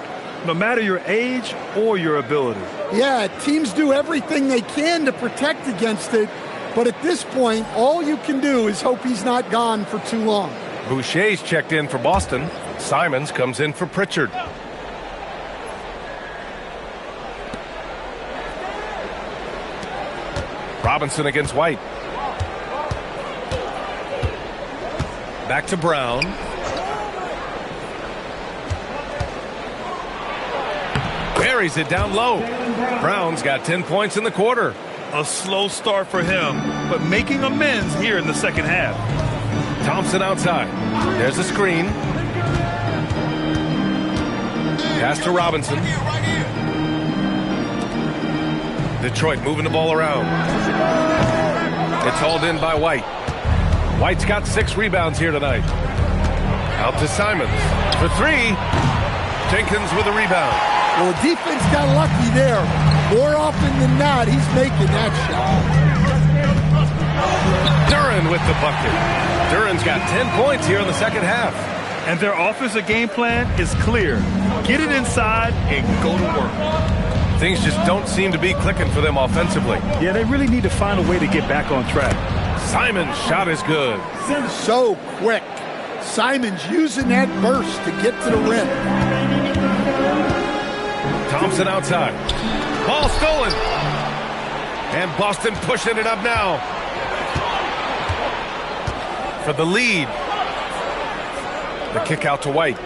no matter your age or your ability. Yeah, teams do everything they can to protect against it. But at this point, all you can do is hope he's not gone for too long. Boucher's checked in for Boston. Simons comes in for Pritchard. Robinson against White. Back to Brown. Buries it down low. Brown's got 10 points in the quarter. A slow start for him, but making amends here in the second half. Thompson outside. There's a screen. Pass to Robinson. Detroit moving the ball around. It's hauled in by White. White's got 6 rebounds here tonight. Out to Simons for 3. Jenkins with a rebound. Well, the defense got lucky there. More often than not, he's making that shot. Duran with the bucket. Duran's got 10 points here in the second half. And their offensive game plan is clear. Get it inside and go to work. Things just don't seem to be clicking for them offensively. Yeah, they really need to find a way to get back on track. Simon's shot is good. So quick. Simon's using that burst to get to the rim. Thompson outside. Ball stolen. And Boston pushing it up now for the lead. The kick out to White.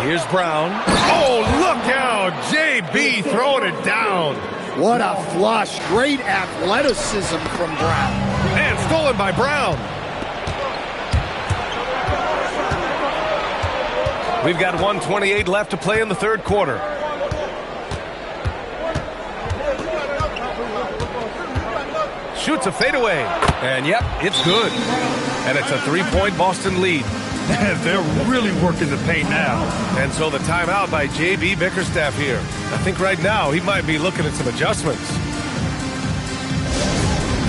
Here's Brown. Oh, look out. JB throwing it down. What a flush. Great athleticism from Brown. And stolen by Brown. We've got 1:28 left to play in the third quarter. Shoots a fadeaway. And yep, it's good. And it's a 3-point Boston lead. They're really working the paint now. And so the timeout by J.B. Bickerstaff here. I think right now he might be looking at some adjustments.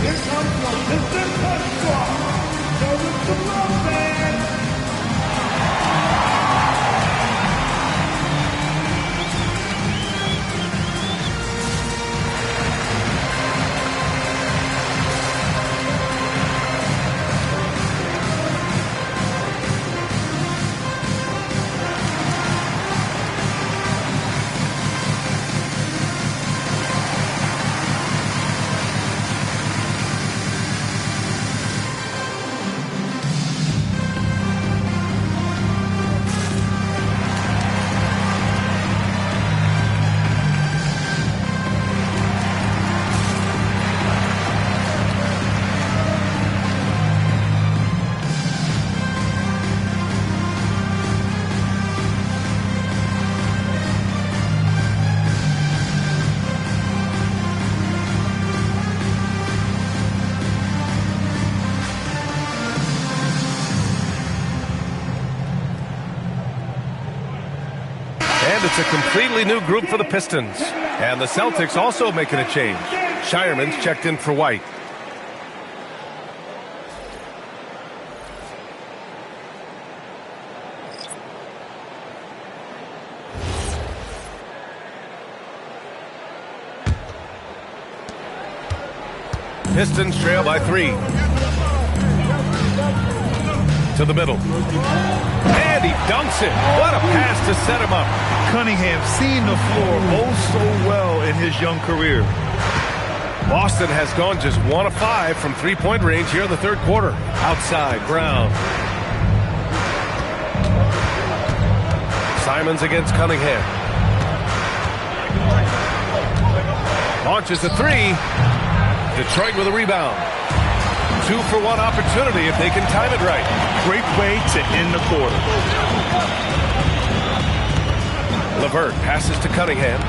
Here comes the Pistons punch squad. Show them some love, man. It's a completely new group for the Pistons. And the Celtics also making a change. Shireman's checked in for White. Pistons trail by 3. To the middle. And he dunks it. What a pass to set him up. Cunningham seeing the floor oh so well in his young career. Boston has gone just 1 of 5 from 3-point range here in the third quarter. Outside, Brown. Simons against Cunningham. Launches a three. Detroit with a rebound. 2-for-1 opportunity if they can time it right. Great way to end the quarter. LeVert passes to Cunningham.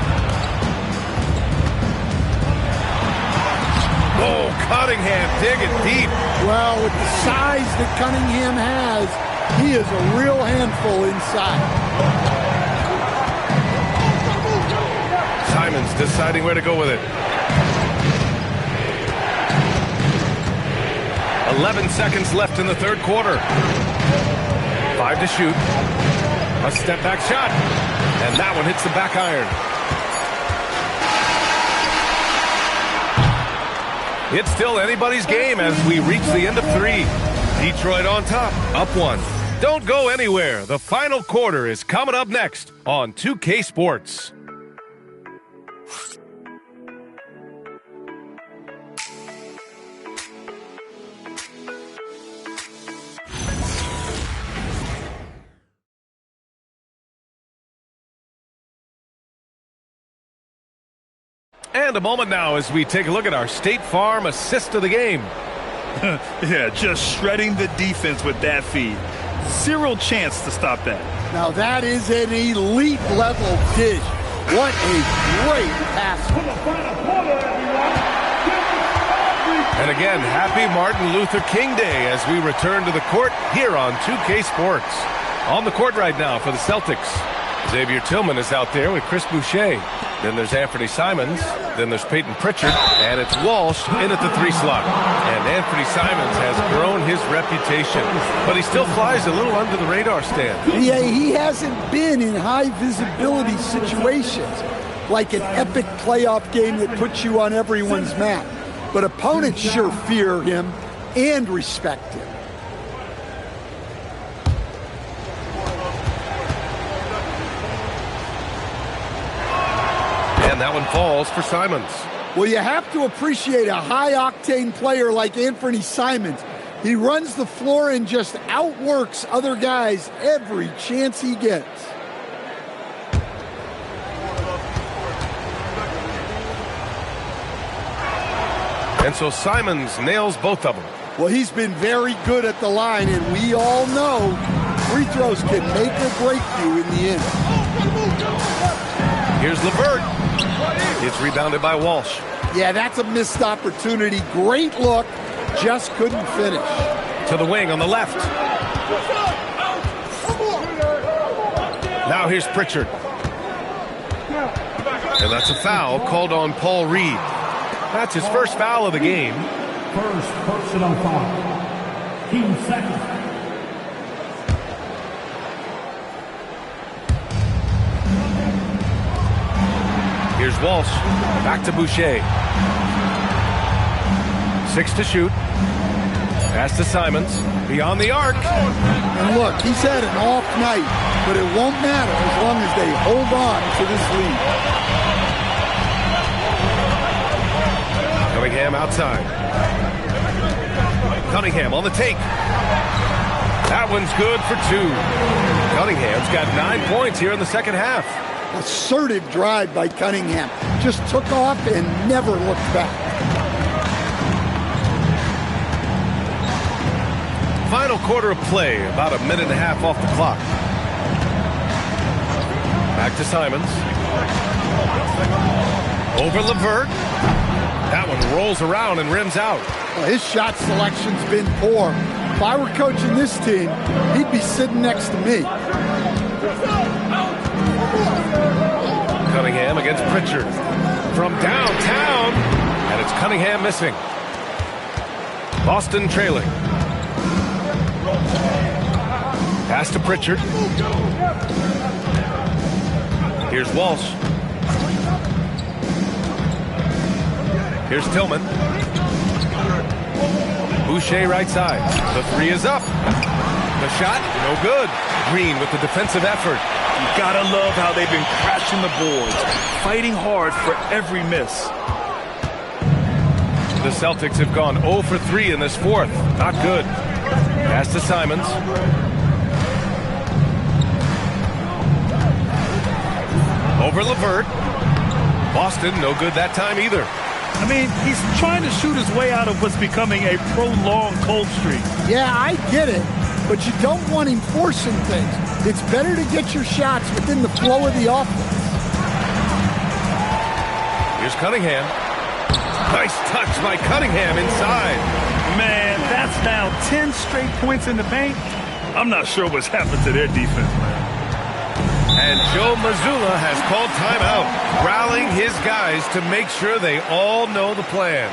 Oh, Cunningham digging deep. Well, with the size that Cunningham has, he is a real handful inside. Simons deciding where to go with it. 11 seconds left in the third quarter. 5 to shoot. A step back shot. And that one hits the back iron. It's still anybody's game as we reach the end of 3. Detroit on top, up 1. Don't go anywhere. The final quarter is coming up next on 2K Sports. And a moment now as we take a look at our State Farm assist of the game. Yeah, just shredding the defense with that feed. Zero chance to stop that. Now that is an elite level dish. What a great pass. And again, happy Martin Luther King Day as we return to the court here on 2K Sports. On the court right now for the Celtics, Xavier Tillman is out there with Chris Boucher. Then there's Anthony Simons. Then there's Peyton Pritchard. And it's Walsh in at the 3 slot. And Anthony Simons has grown his reputation. But he still flies a little under the radar, Stan. Yeah, he hasn't been in high visibility situations like an epic playoff game that puts you on everyone's map. But opponents sure fear him and respect him. And that one falls for Simons. Well, you have to appreciate a high-octane player like Anthony Simons. He runs the floor and just outworks other guys every chance he gets. And so Simons nails both of them. Well, he's been very good at the line, and we all know free throws can make or break you in the end. Here's LeVert. It's rebounded by Walsh. Yeah, that's a missed opportunity. Great look, just couldn't finish. To the wing on the left. Now here's Pritchard. And that's a foul called on Paul Reed. That's his first foul of the game. First personal foul. Team second. Here's Walsh. Back to Boucher. 6 to shoot. Pass to Simons. Beyond the arc. And look, he's had an off night, but it won't matter as long as they hold on to this lead. Cunningham outside. Cunningham on the take. That one's good for 2. Cunningham's got 9 points here in the second half. Assertive drive by Cunningham. Just took off and never looked back. Final quarter of play, about a minute and a half off the clock. Back to Simons. Over LeVert. That one rolls around and rims out. Well, his shot selection's been poor. If I were coaching this team, he'd be sitting next to me. Cunningham against Pritchard. From downtown. And it's Cunningham missing. Boston trailing. Pass to Pritchard. Here's Walsh. Here's Tillman. Boucher right side. The 3 is up. The shot, no good. Green with the defensive effort. You gotta love how they've been crashing the boards, fighting hard for every miss. The Celtics have gone 0 for 3 in this fourth. Not good. Pass to Simons. Over LeVert. Boston, no good that time either. I mean, he's trying to shoot his way out of what's becoming a prolonged cold streak. Yeah, I get it, but you don't want him forcing things. It's better to get your shots within the flow of the offense. Here's Cunningham. Nice touch by Cunningham inside. Man, that's now 10 straight points in the paint. I'm not sure what's happened to their defense, man. And Joe Mazzulla has called timeout, rallying his guys to make sure they all know the plan.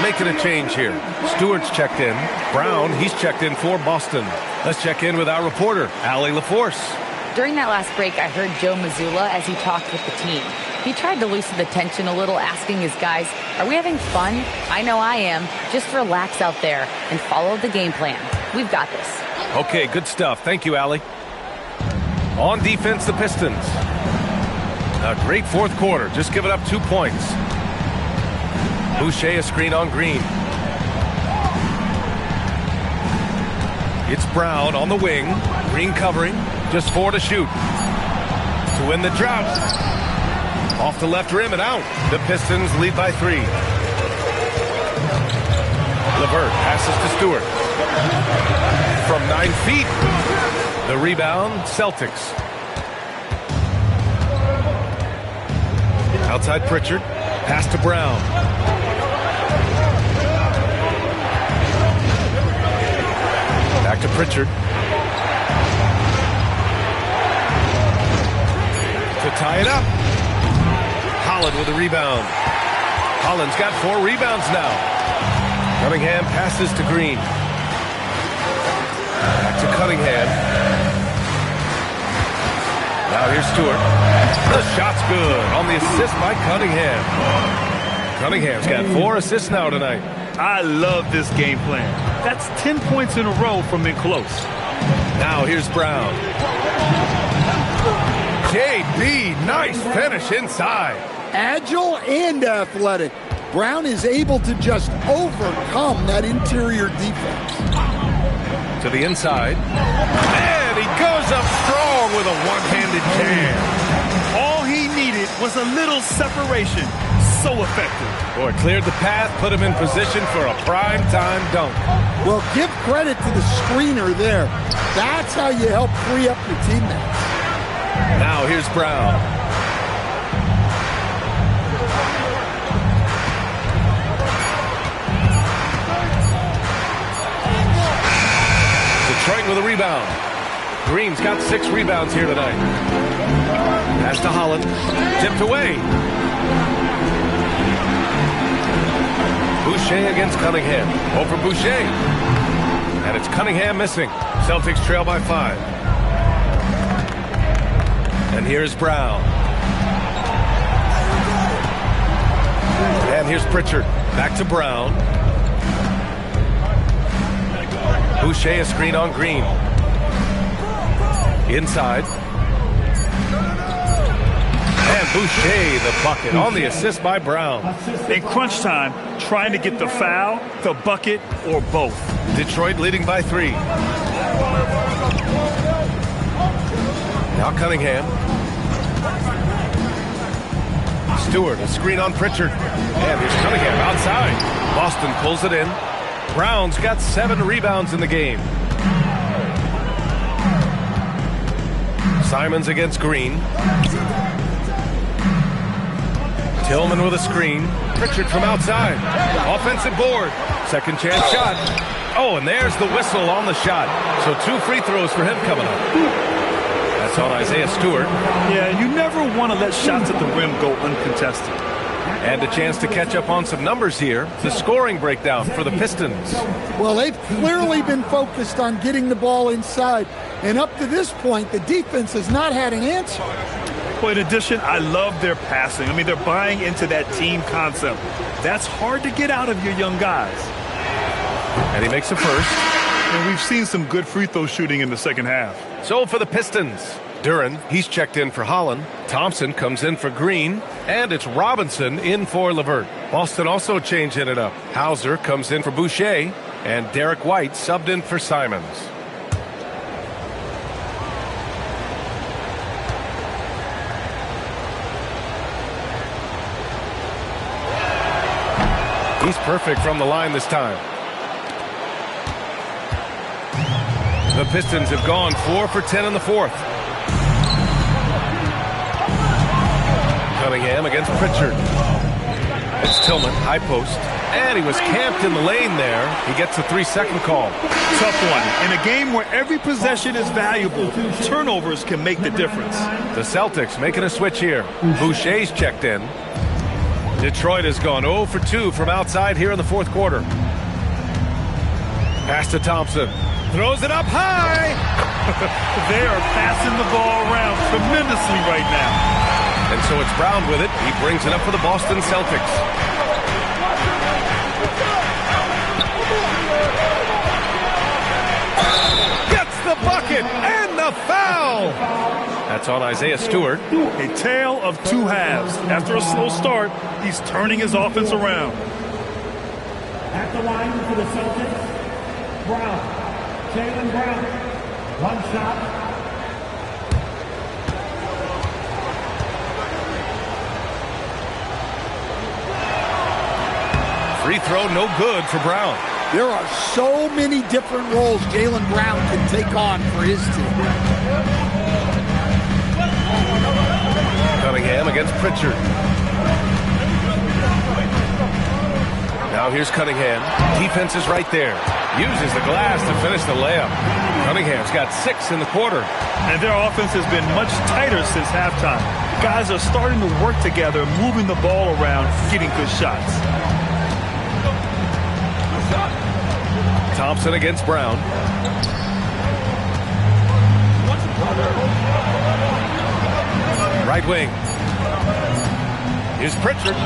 Making a change here. Stewart's checked in. Brown, he's checked in for Boston. Let's check in with our reporter, Allie LaForce. During that last break, I heard Joe Mazzulla as he talked with the team. He tried to loosen the tension a little, asking his guys, are we having fun? I know I am. Just relax out there and follow the game plan. We've got this. Okay, good stuff. Thank you, Allie. On defense, the Pistons. A great fourth quarter. Just giving up 2 points. Boucher a screen on Green. It's Brown on the wing. Green covering. Just 4 to shoot. To win the drought. Off the left rim and out. The Pistons lead by 3. LeVert passes to Stewart. From 9 feet. The rebound, Celtics. Outside Pritchard. Pass to Brown. Back to Pritchard. To tie it up. Holland with a rebound. Holland's got 4 rebounds now. Cunningham passes to Green. Back to Cunningham. Now here's Stewart. The shot's good on the assist by Cunningham. Cunningham's got 4 assists now tonight. I love this game plan. That's 10 points in a row from in close. Now here's Brown. JB, nice finish inside. Agile and athletic. Brown is able to just overcome that interior defense. To the inside. And he goes up strong with a one-handed jam. All he needed was a little separation. So effective. Boy, cleared the path, put him in position for a prime-time dunk. Well, give credit to the screener there. That's how you help free up your teammates. Now here's Brown. Detroit with a rebound. Green's got 6 rebounds here tonight. Pass to Holland. Tipped away. Boucher against Cunningham. Over Boucher. And it's Cunningham missing. Celtics trail by 5. And here's Brown. And here's Pritchard. Back to Brown. Boucher a screen on Green. Inside. And Boucher the bucket on the assist by Brown. In crunch time, trying to get the foul, the bucket, or both. Detroit leading by 3. Now Cunningham. Stewart, a screen on Pritchard. And here's Cunningham outside. Boston pulls it in. Brown's got 7 rebounds in the game. Simons against Green. Tillman with a screen. Pritchard from outside. Offensive board. Second chance shot. Oh, and there's the whistle on the shot. So 2 free throws for him coming up. That's on Isaiah Stewart. Yeah, you never want to let shots at the rim go uncontested. And a chance to catch up on some numbers here. The scoring breakdown for the Pistons. Well, they've clearly been focused on getting the ball inside. And up to this point, the defense has not had an answer. Well, in addition, I love their passing. I mean, they're buying into that team concept. That's hard to get out of your young guys. And he makes a first. And we've seen some good free throw shooting in the second half. So for the Pistons, Duren, he's checked in for Holland. Thompson comes in for Green. And it's Robinson in for LeVert. Boston also changing it up. Hauser comes in for Boucher. And Derek White subbed in for Simons. He's perfect from the line this time. The Pistons have gone 4 for 10 in the fourth. Cunningham against Pritchard. It's Tillman, high post. And he was camped in the lane there. He gets a 3-second call. Tough one. In a game where every possession is valuable, turnovers can make the difference. The Celtics making a switch here. Boucher's checked in. Detroit has gone 0 for 2 from outside here in the fourth quarter. Pass to Thompson. Throws it up high. They are passing the ball around tremendously right now. And so it's Brown with it. He brings it up for the Boston Celtics. Gets the bucket and the foul. That's on Isaiah Stewart. A tale of 2 halves. After a slow start, he's turning his offense around. At the line for the Celtics, Brown. Jaylen Brown. 1 shot. Free throw no good for Brown. There are so many different roles Jaylen Brown can take on for his team. Cunningham against Pritchard. Now here's Cunningham. Defense is right there. Uses the glass to finish the layup. Cunningham's got 6 in the quarter. And their offense has been much tighter since halftime. Guys are starting to work together, moving the ball around, getting good shots. Thompson against Brown. Right wing. Here's Pritchard.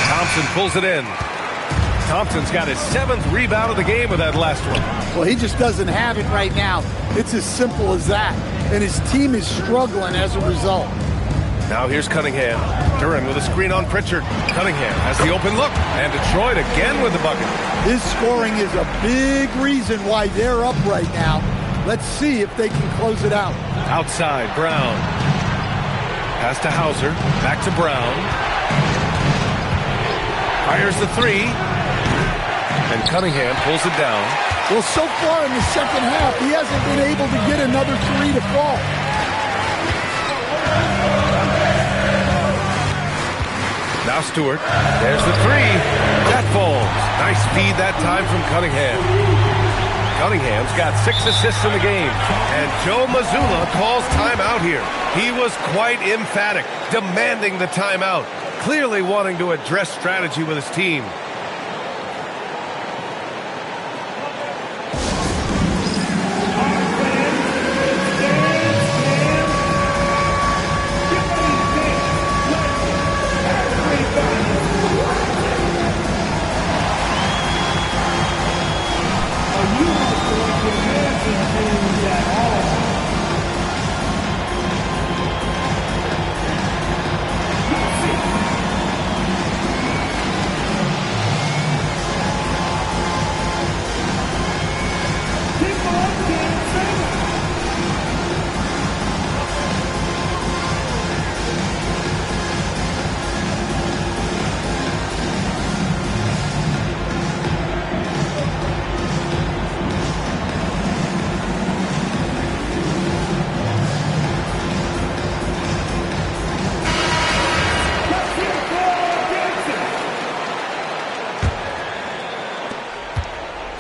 Thompson pulls it in. Thompson's got his 7th rebound of the game with that last one. Well, he just doesn't have it right now. It's as simple as that. And his team is struggling as a result. Now here's Cunningham. Duren with a screen on Pritchard. Cunningham has the open look. And Detroit again with the bucket. His scoring is a big reason why they're up right now. Let's see if they can close it out. Outside, Brown. Pass to Hauser. Back to Brown. Fires the 3. And Cunningham pulls it down. Well, so far in the second half, he hasn't been able to get another 3 to fall. Now Stewart. There's the 3. That falls. Nice feed that time from Cunningham. Cunningham's got 6 assists in the game. And Joe Mazzulla calls timeout here. He was quite emphatic, demanding the timeout. Clearly wanting to address strategy with his team.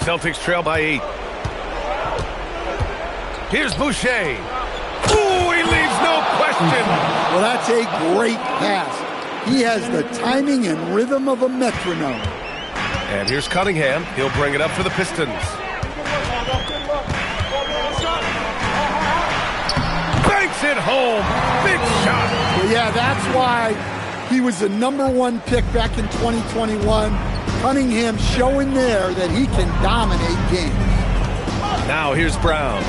Celtics trail by 8. Here's Boucher. Ooh, he leaves no question. Well, that's a great pass. He has the timing and rhythm of a metronome. And here's Cunningham. He'll bring it up for the Pistons. Banks it home. Big shot. Well, yeah, that's why he was the #1 pick back in 2021. Cunningham showing there that he can dominate games. Now here's Brown.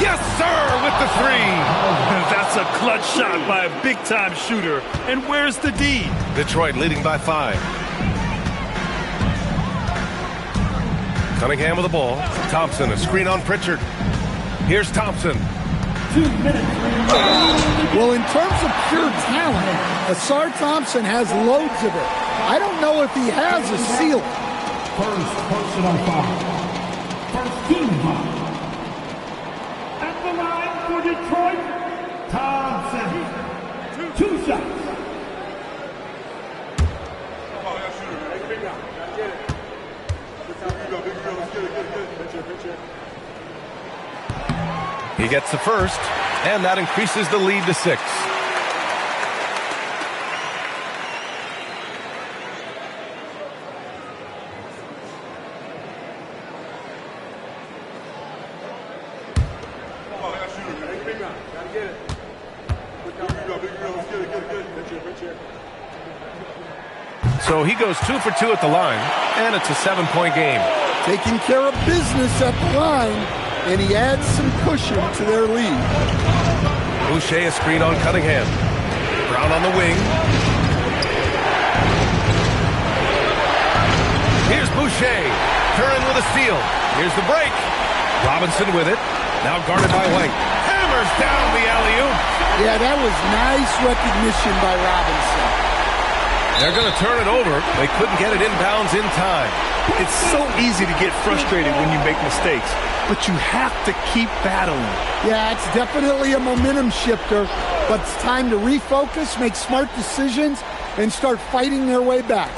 Yes, sir, with the 3. That's a clutch shot by a big-time shooter. And where's the D? Detroit leading by 5. Cunningham with the ball. Thompson, a screen on Pritchard. Here's Thompson. Well, in terms of pure talent, Asar Thompson has loads of it. I don't know if he has a ceiling. First personal foul. First team foul. At the line for Detroit, Thompson. 2 shots. He gets the first, and that increases the lead to 6. So he goes 2 for 2 at the line, and it's a 7-point game. Taking care of business at the line, and he adds some cushion to their lead. Boucher a screen on Cunningham. Brown on the wing. Here's Boucher. Curran with a steal. Here's the break. Robinson with it. Now guarded by White. Hammers down the alley-oop. Yeah, that was nice recognition by Robinson. They're going to turn it over. They couldn't get it inbounds in time. It's so easy to get frustrated when you make mistakes, but you have to keep battling. Yeah, it's definitely a momentum shifter, but it's time to refocus, make smart decisions, and start fighting their way back.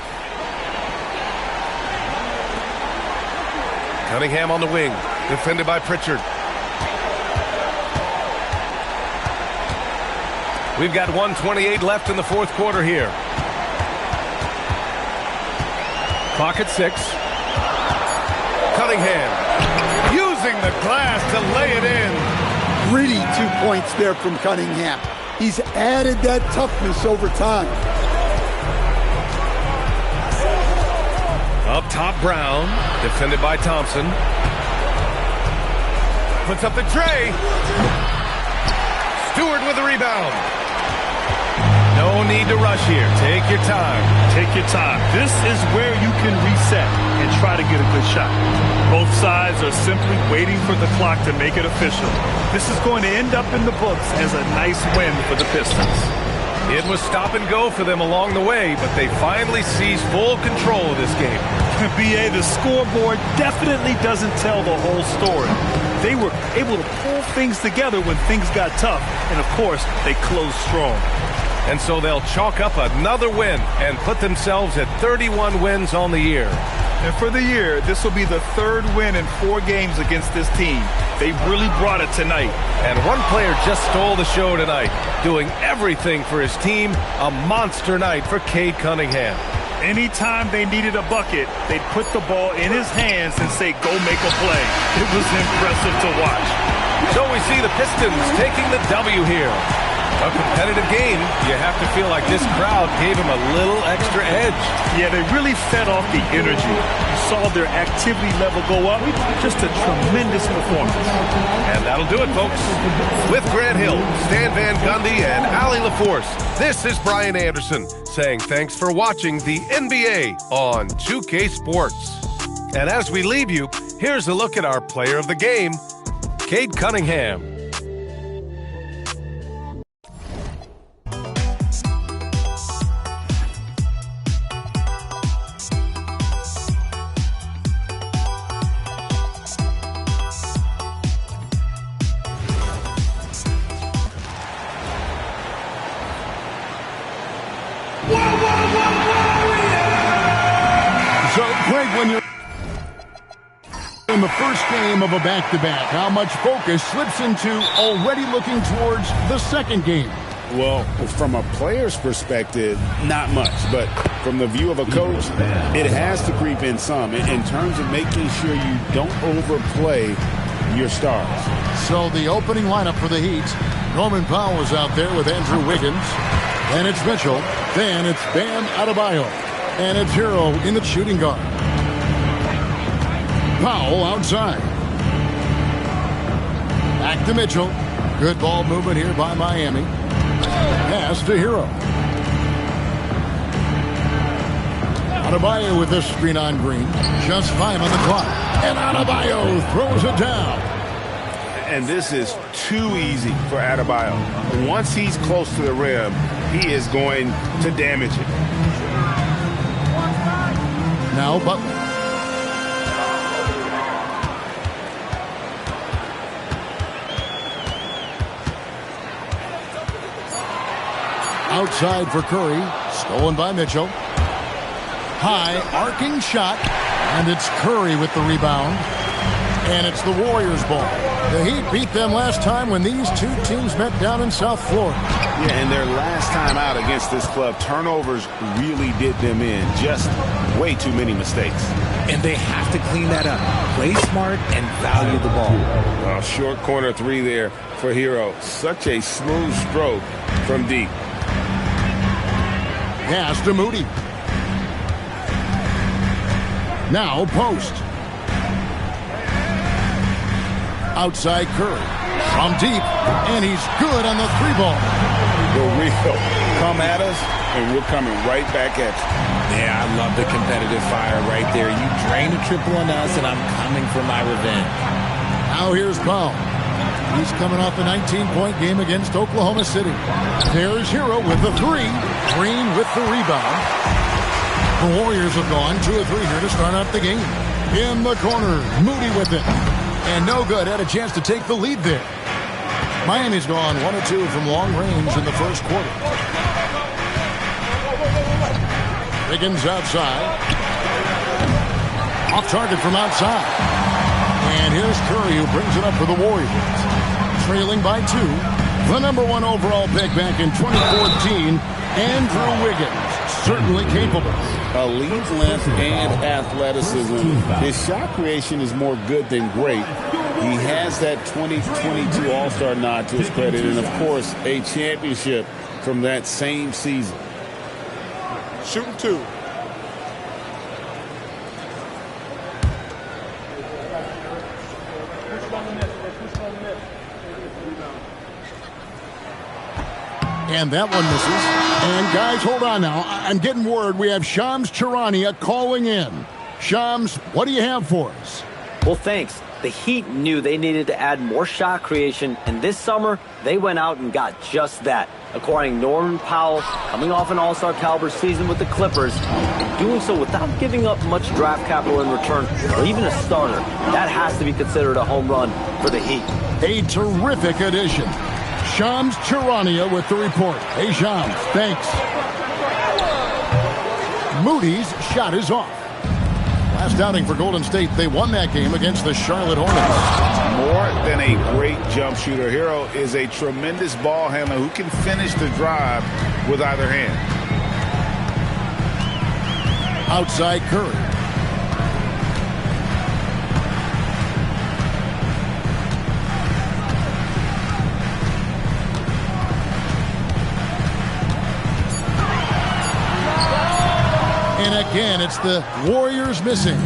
Cunningham on the wing, defended by Pritchard. We've got 1:28 left in the fourth quarter here. Clock at 6. Cunningham using the glass to lay it in. Gritty 2 points there from Cunningham. He's added that toughness over time. Up top, Brown, defended by Thompson. Puts up the tray. Stewart with the rebound. No need to rush here. Take your time. Take your time. This is where you can reset and try to get a good shot. Both sides are simply waiting for the clock to make it official. This is going to end up in the books as a nice win for the Pistons. It was stop and go for them along the way, but they finally seized full control of this game. BA, the scoreboard definitely doesn't tell the whole story. They were able to pull things together when things got tough, and of course, they closed strong. And so they'll chalk up another win and put themselves at 31 wins on the year. And for the year, this will be the 3rd win in 4 games against this team. They really brought it tonight. And one player just stole the show tonight, doing everything for his team. A monster night for Cade Cunningham. Anytime they needed a bucket, they'd put the ball in his hands and say, go make a play. It was impressive to watch. So we see the Pistons taking the W here. A competitive game, you have to feel like this crowd gave them a little extra edge. Yeah, they really fed off the energy. You saw their activity level go up. Just a tremendous performance. And that'll do it, folks. With Grant Hill, Stan Van Gundy, and Allie LaForce, this is Brian Anderson saying thanks for watching the NBA on 2K Sports. And as we leave you, here's a look at our player of the game, Cade Cunningham. great when you're in the first game of a back-to-back. How much focus slips into already looking towards the second game? Well, from a player's perspective, not much. But from the view of a coach, it has to creep in some in terms of making sure you don't overplay your stars. So the opening lineup for the Heat, Norman Powell is out there with Andrew Wiggins. Then it's Mitchell. Then it's Bam Adebayo. And it's Hero in the shooting guard. Powell outside. Back to Mitchell. Good ball movement here by Miami. Pass to Hero. Adebayo with this screen on Green. Just 5 on the clock. And Adebayo throws it down. And this is too easy for Adebayo. Once he's close to the rim, he is going to damage it. Now Butler. Outside for Curry. Stolen by Mitchell. High, arcing shot. And it's Curry with the rebound. And it's the Warriors' ball. The Heat beat them last time when these two teams met down in South Florida. Yeah, and their last time out against this club, turnovers really did them in. Just way too many mistakes. And they have to clean that up. Play smart and value the ball. Short corner three there for Hero. Such a smooth stroke from deep. Pass to Moody. Now post. Outside Curry. From deep. And he's good on the 3-ball. The real come at us, and we're coming right back at you. Yeah, I love the competitive fire right there. You drain a triple on us, and I'm coming for my revenge. Now here's Powell. He's coming off a 19-point game against Oklahoma City. There's Hero with the 3. Green with the rebound. The Warriors have gone 2 of 3 here to start out the game. In the corner, Moody with it. And no good. Had a chance to take the lead there. Miami's gone 1 of 2 from long range in the first quarter. Wiggins outside. Off target from outside. And here's Curry who brings it up for the Warriors. Trailing by 2. The number 1 overall pick back in 2014, Andrew Wiggins. Certainly capable. Elite length and athleticism. His shot creation is more good than great. He has that 2022 All-Star nod to his credit, and of course, a championship from that same season. Shooting 2. And that one misses. And guys, hold on now. I'm getting word we have Shams Charania calling in. Shams, what do you have for us? Well, thanks. The Heat knew they needed to add more shot creation, and this summer, they went out and got just that. Acquiring Norman Powell, coming off an all-star caliber season with the Clippers, and doing so without giving up much draft capital in return, or even a starter. That has to be considered a home run for the Heat. A terrific addition. Shams Charania with the report. Hey, Shams, thanks. Moody's shot is off. Last outing for Golden State, they won that game against the Charlotte Hornets. More than a great jump shooter, Hero is a tremendous ball handler who can finish the drive with either hand. Outside Curry. And again, it's the Warriors missing.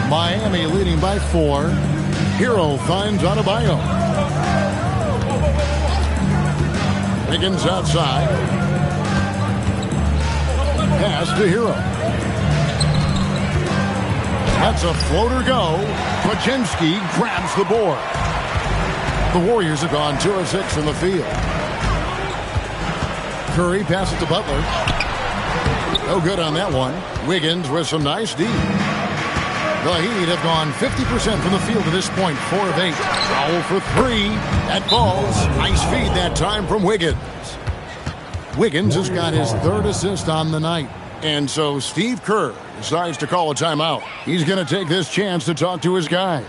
Miami leading by 4. Hero finds Adebayo. Wiggins outside. Pass to Hero. That's a floater go. Pachinski grabs the board. The Warriors have gone 2 of 6 from the field. Curry passes to Butler. No good on that one. Wiggins with some nice D. The Heat have gone 50% from the field to this point. 4 of 8. Foul for 3. That falls. Nice feed that time from Wiggins. Wiggins has got his 3rd assist on the night. And so Steve Kerr decides to call a timeout. He's going to take this chance to talk to his guys.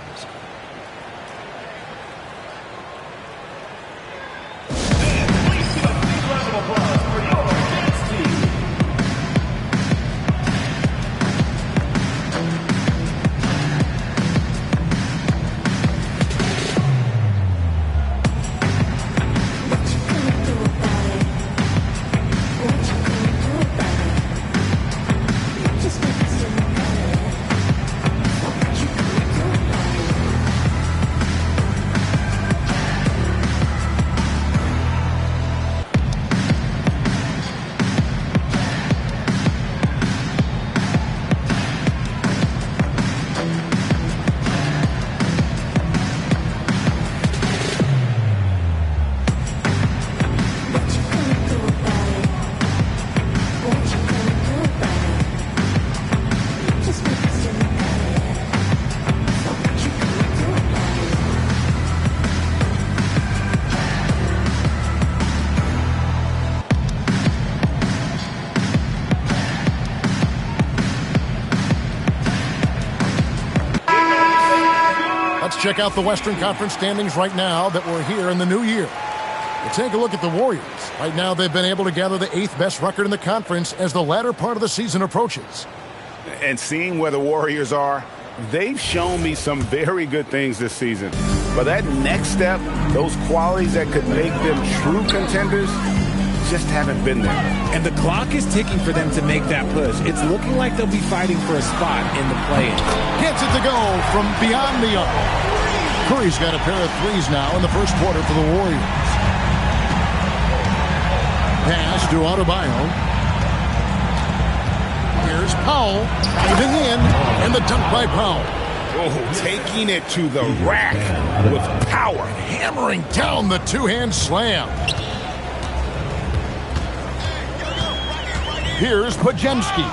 Check out the Western Conference standings right now that we're here in the new year. We'll take a look at the Warriors. Right now, they've been able to gather the 8th best record in the conference as the latter part of the season approaches. And seeing where the Warriors are, they've shown me some very good things this season. But that next step, those qualities that could make them true contenders, just haven't been there. And the clock is ticking for them to make that push. It's looking like they'll be fighting for a spot in the play-in. Gets it to go from beyond the arc. Curry's got a pair of threes now in the first quarter for the Warriors. Pass to Adebayo. Here's Powell. Diving in, and the dunk by Powell. Oh, taking it to the rack with power. Hammering down the two-hand slam. Here's Podziemski.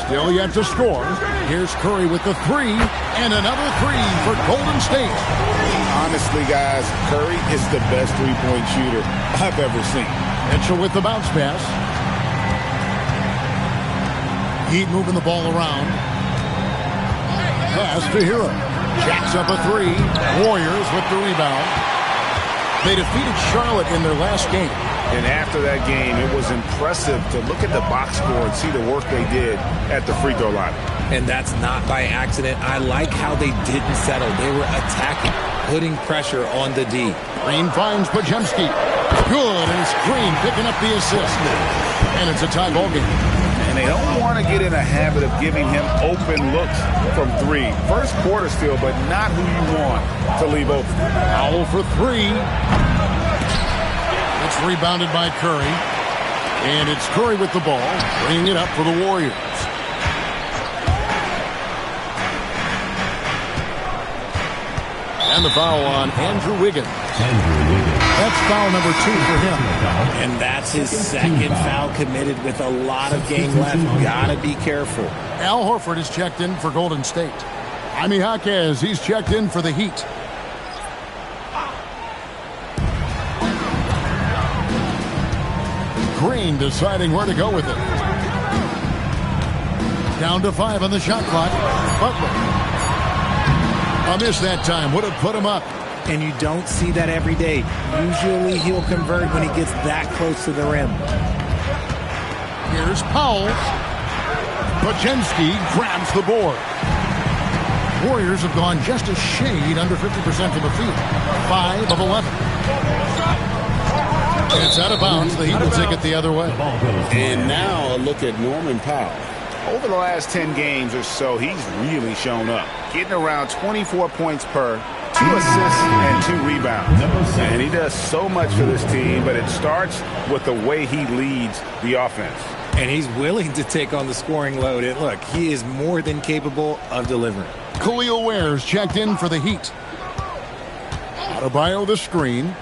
Still yet to score. Here's Curry with the three, and another three for Golden State. Honestly, guys, Curry is the best three-point shooter I've ever seen. Mitchell with the bounce pass. Heat moving the ball around. Pass to Hero. Jacks up a three. Warriors with the rebound. They defeated Charlotte in their last game. And after that game, it was impressive to look at the box score and see the work they did at the free throw line. And that's not by accident. I like how they didn't settle. They were attacking, putting pressure on the D. Green finds Podziemski. Good, and it's Green picking up the assist. And it's a tie ball game. And they don't want to get in a habit of giving him open looks from three. First quarter still, but not who you want to leave open. Powell for three. It's rebounded by Curry. And it's Curry with the ball, bringing it up for the Warriors. And the foul on Andrew Wiggins. That's foul number 2 for him. And that's his second foul committed with a lot of game left. Gotta be careful. Al Horford is checked in for Golden State. Jaime Jaquez, he's checked in for the Heat. Green deciding where to go with it. Down to 5 on the shot clock. Butler. A miss that time. Would have put him up. And you don't see that every day. Usually he'll convert when he gets that close to the rim. Here's Powell. Podziemski grabs the board. Warriors have gone just a shade under 50% from the field. 5 of 11. It's out of bounds. The Heat will take it the other way. And now a look at Norman Powell. Over the last 10 games or so, he's really shown up. Getting around 24 points per, 2 assists and 2 rebounds. And he does so much for this team, but it starts with the way he leads the offense. And he's willing to take on the scoring load. And look, he is more than capable of delivering. Khalil Ware's checked in for the Heat. Adebayo the screen.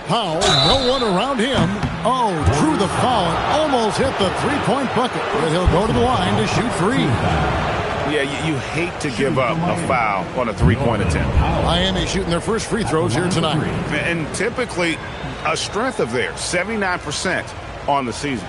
Powell, no one around him. Oh, drew the foul and almost hit the three-point bucket. But he'll go to the line to shoot 3. Yeah, you hate to give up a foul on a three-point attempt. Miami shooting their first free throws here tonight. And typically a strength of theirs, 79% on the season.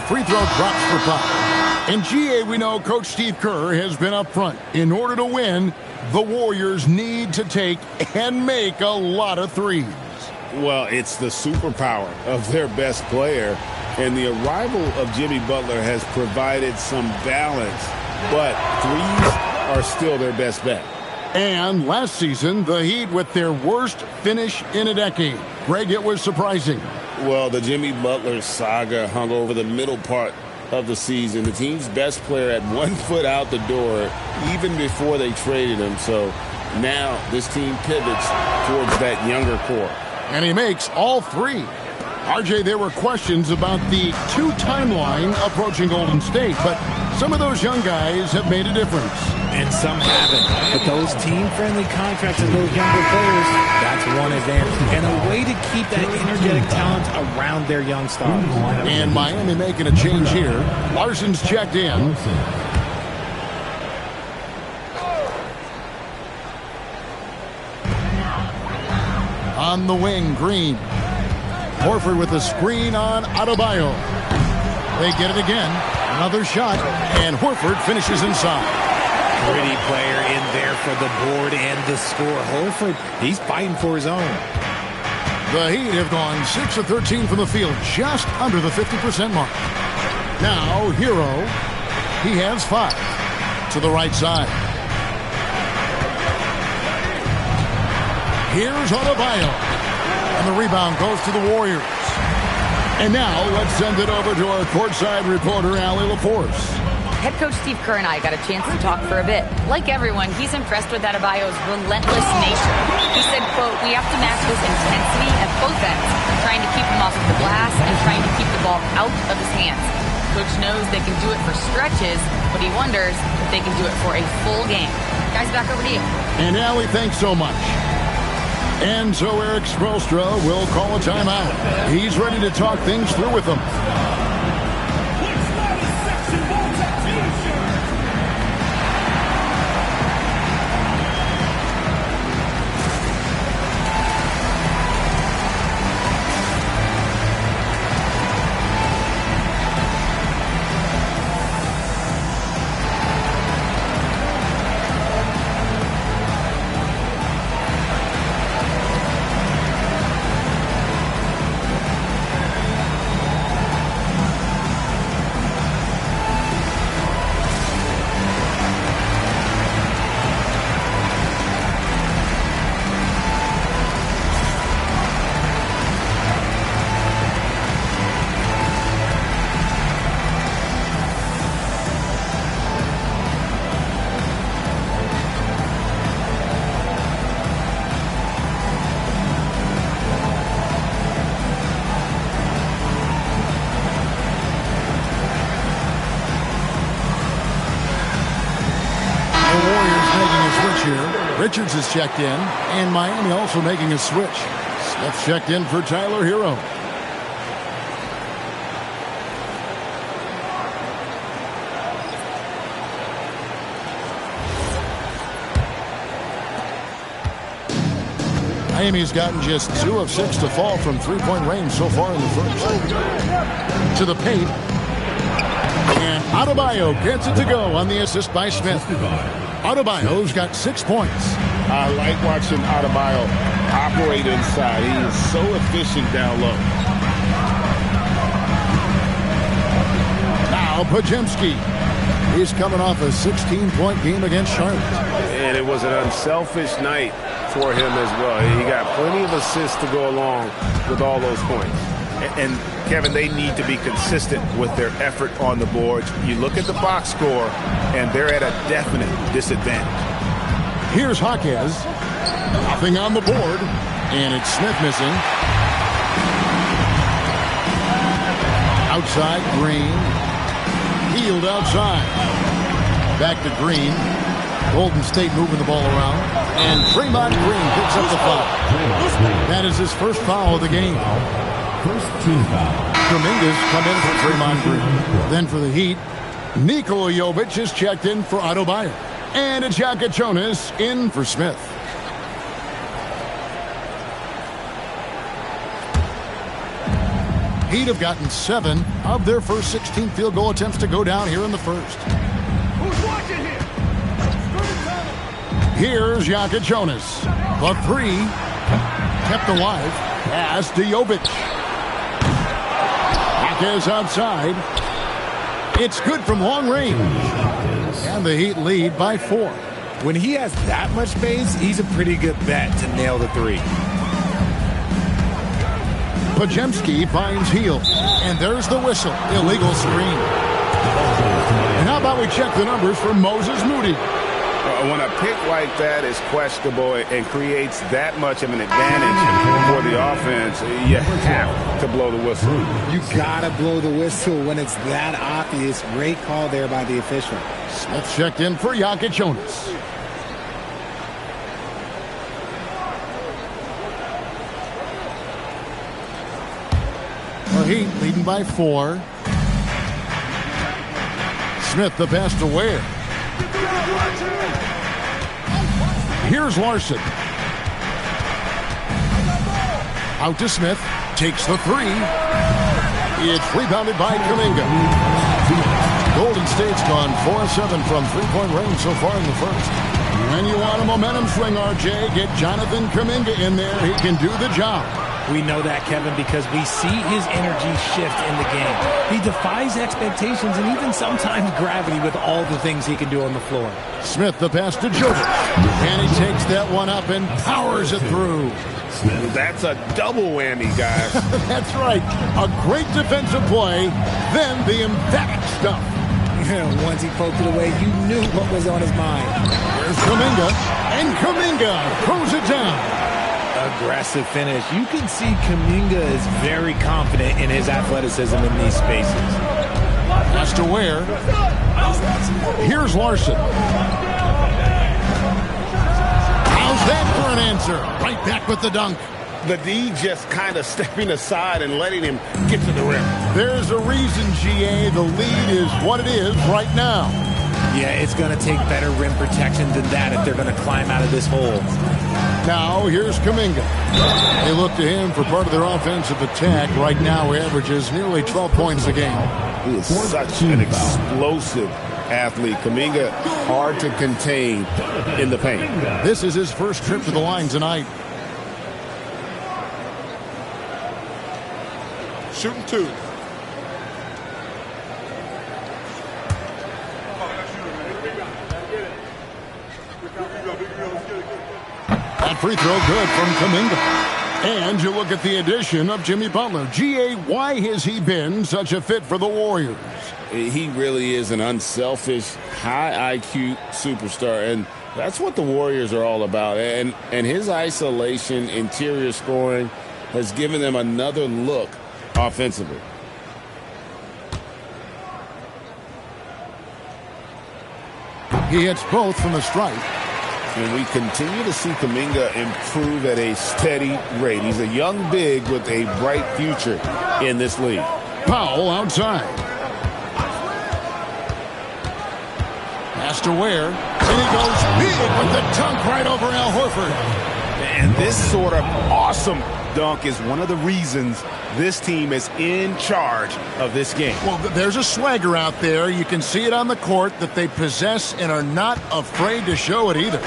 free throw drops for five. In GA, we know Coach Steve Kerr has been up front. In order to win, the Warriors need to take and make a lot of threes. Well, it's the superpower of their best player, and the arrival of Jimmy Butler has provided some balance, but threes are still their best bet. And last season, the Heat with their worst finish in a decade. Greg, it was surprising. Well, the Jimmy Butler saga hung over the middle part of the season. The team's best player had 1 foot out the door even before they traded him. So now this team pivots towards that younger core. And he makes all three. RJ, there were questions about the 2 timeline approaching Golden State, but some of those young guys have made a difference. And some haven't. But those team-friendly contracts of those younger players, that's one advantage. And a way to keep that energetic talent around their young stars. And Miami making a change here. Larson's checked in. On the wing, Green. Horford with a screen on Adebayo. They get it again. Another shot, and Horford finishes inside. Pretty player in there for the board and the score. Horford, he's fighting for his own. The Heat have gone 6 of 13 from the field, just under the 50% mark. Now, Hero, he has 5 to the right side. Here's Adebayo. And the rebound goes to the Warriors. And now let's send it over to our courtside reporter, Allie LaForce. Head coach Steve Kerr and I got a chance to talk for a bit. Like everyone, he's impressed with Adebayo's relentless nature. He said, quote, "We have to match his intensity at both ends, trying to keep him off of the glass and trying to keep the ball out of his hands. Coach knows they can do it for stretches, but he wonders if they can do it for a full game." Guys, back over to you. And Allie, thanks so much. And so Eric Spoelstra will call a timeout. He's ready to talk things through with them. Richards is checked in, and Miami also making a switch. Smith checked in for Tyler Hero. Miami's gotten just 2 of 6 to fall from three-point range so far in the first. To the paint. And Adebayo gets it to go on the assist by Smith. Adebayo's got 6 points. I like watching Adebayo operate inside. He is so efficient down low. Now Podziemski. He's coming off a 16-point game against Charlotte. And it was an unselfish night for him as well. He got plenty of assists to go along with all those points. And Kevin, they need to be consistent with their effort on the boards. You look at the box score, and they're at a definite disadvantage. Here's Jaquez. Nothing on the board. And it's Smith missing. Outside, Green. Healed outside. Back to Green. Golden State moving the ball around. And Draymond Green picks up the foul. That is his first foul of the game. First team foul. Dominguez come in for Draymond Green. Then for the Heat, Nikola Jovic is checked in for Adebayo. And it's Jonas in for Smith. Heat have gotten 7 of their first 16 field goal attempts to go down here in the first. Who's watching here? Here's Jonas. The 3 kept alive as Jovic. Is outside. It's good from long range. And the Heat lead by 4. When he has that much space, he's a pretty good bet to nail the 3. Podziemski finds Hield. And there's the whistle. Illegal screen. And how about we check the numbers for Moses Moody? When a pick like that is questionable and creates that much of an advantage for the offense, you have to blow the whistle. You gotta blow the whistle when it's that obvious. Great call there by the official. Smith checked in for Jonas. The Heat leading by 4. Smith the pass to Ware. Here's Larson. Out to Smith. Takes the 3. It's rebounded by Kuminga. Golden State's gone 4-7 from three-point range so far in the first. When you want a momentum swing, RJ, get Jonathan Kuminga in there. He can do the job. We know that, Kevin, because we see his energy shift in the game. He defies expectations and even sometimes gravity with all the things he can do on the floor. Smith the pass to Jovic. And he takes that one up and powers it through. That's a double whammy, guys. That's right. A great defensive play, then the emphatic stuff. Once he poked it away, you knew what was on his mind. There's Kuminga, and Kuminga throws it down. Aggressive finish. You can see Kuminga is very confident in his athleticism in these spaces. Pass to Ware. Here's Larson. How's that for an answer? Right back with the dunk. The D just kind of stepping aside and letting him get to the rim. There's a reason, GA. The lead is what it is right now. Yeah, it's going to take better rim protection than that if they're going to climb out of this hole. Now, here's Kuminga. They look to him for part of their offensive attack. Right now, he averages nearly 12 points a game. He is such an explosive athlete. Kuminga, hard to contain in the paint. This is his first trip to the line tonight. Shooting 2. That free throw good from Kuminga. And you look at the addition of Jimmy Butler. GA, why has he been such a fit for the Warriors? He really is an unselfish, high IQ superstar, and that's what the Warriors are all about. And his isolation, interior scoring has given them another look offensively. He hits both from the stripe. And we continue to see Kuminga improve at a steady rate. He's a young big with a bright future in this league. Powell outside. Pass to Ware. And he goes big with the dunk right over Al Horford. And this sort of awesome dunk is one of the reasons this team is in charge of this game. Well, there's a swagger out there. You can see it on the court that they possess and are not afraid to show it either.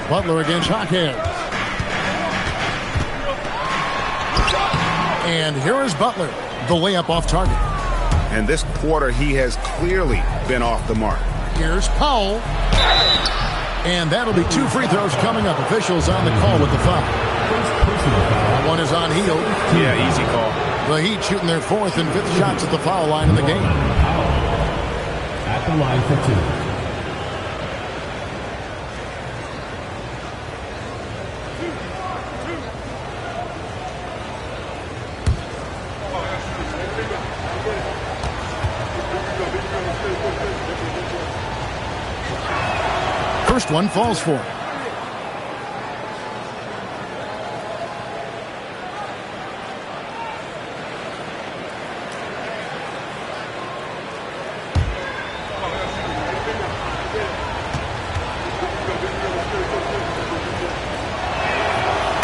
Butler against Hawkins. And here is Butler, the layup off target. And this quarter, he has clearly been off the mark. Here's Powell. And that'll be 2 free throws coming up. Officials on the call with the foul. That one is on Hield. Yeah, easy call. The Heat shooting their 4th and 5th shots at the foul line in the game. At the line for 2. First one falls for him.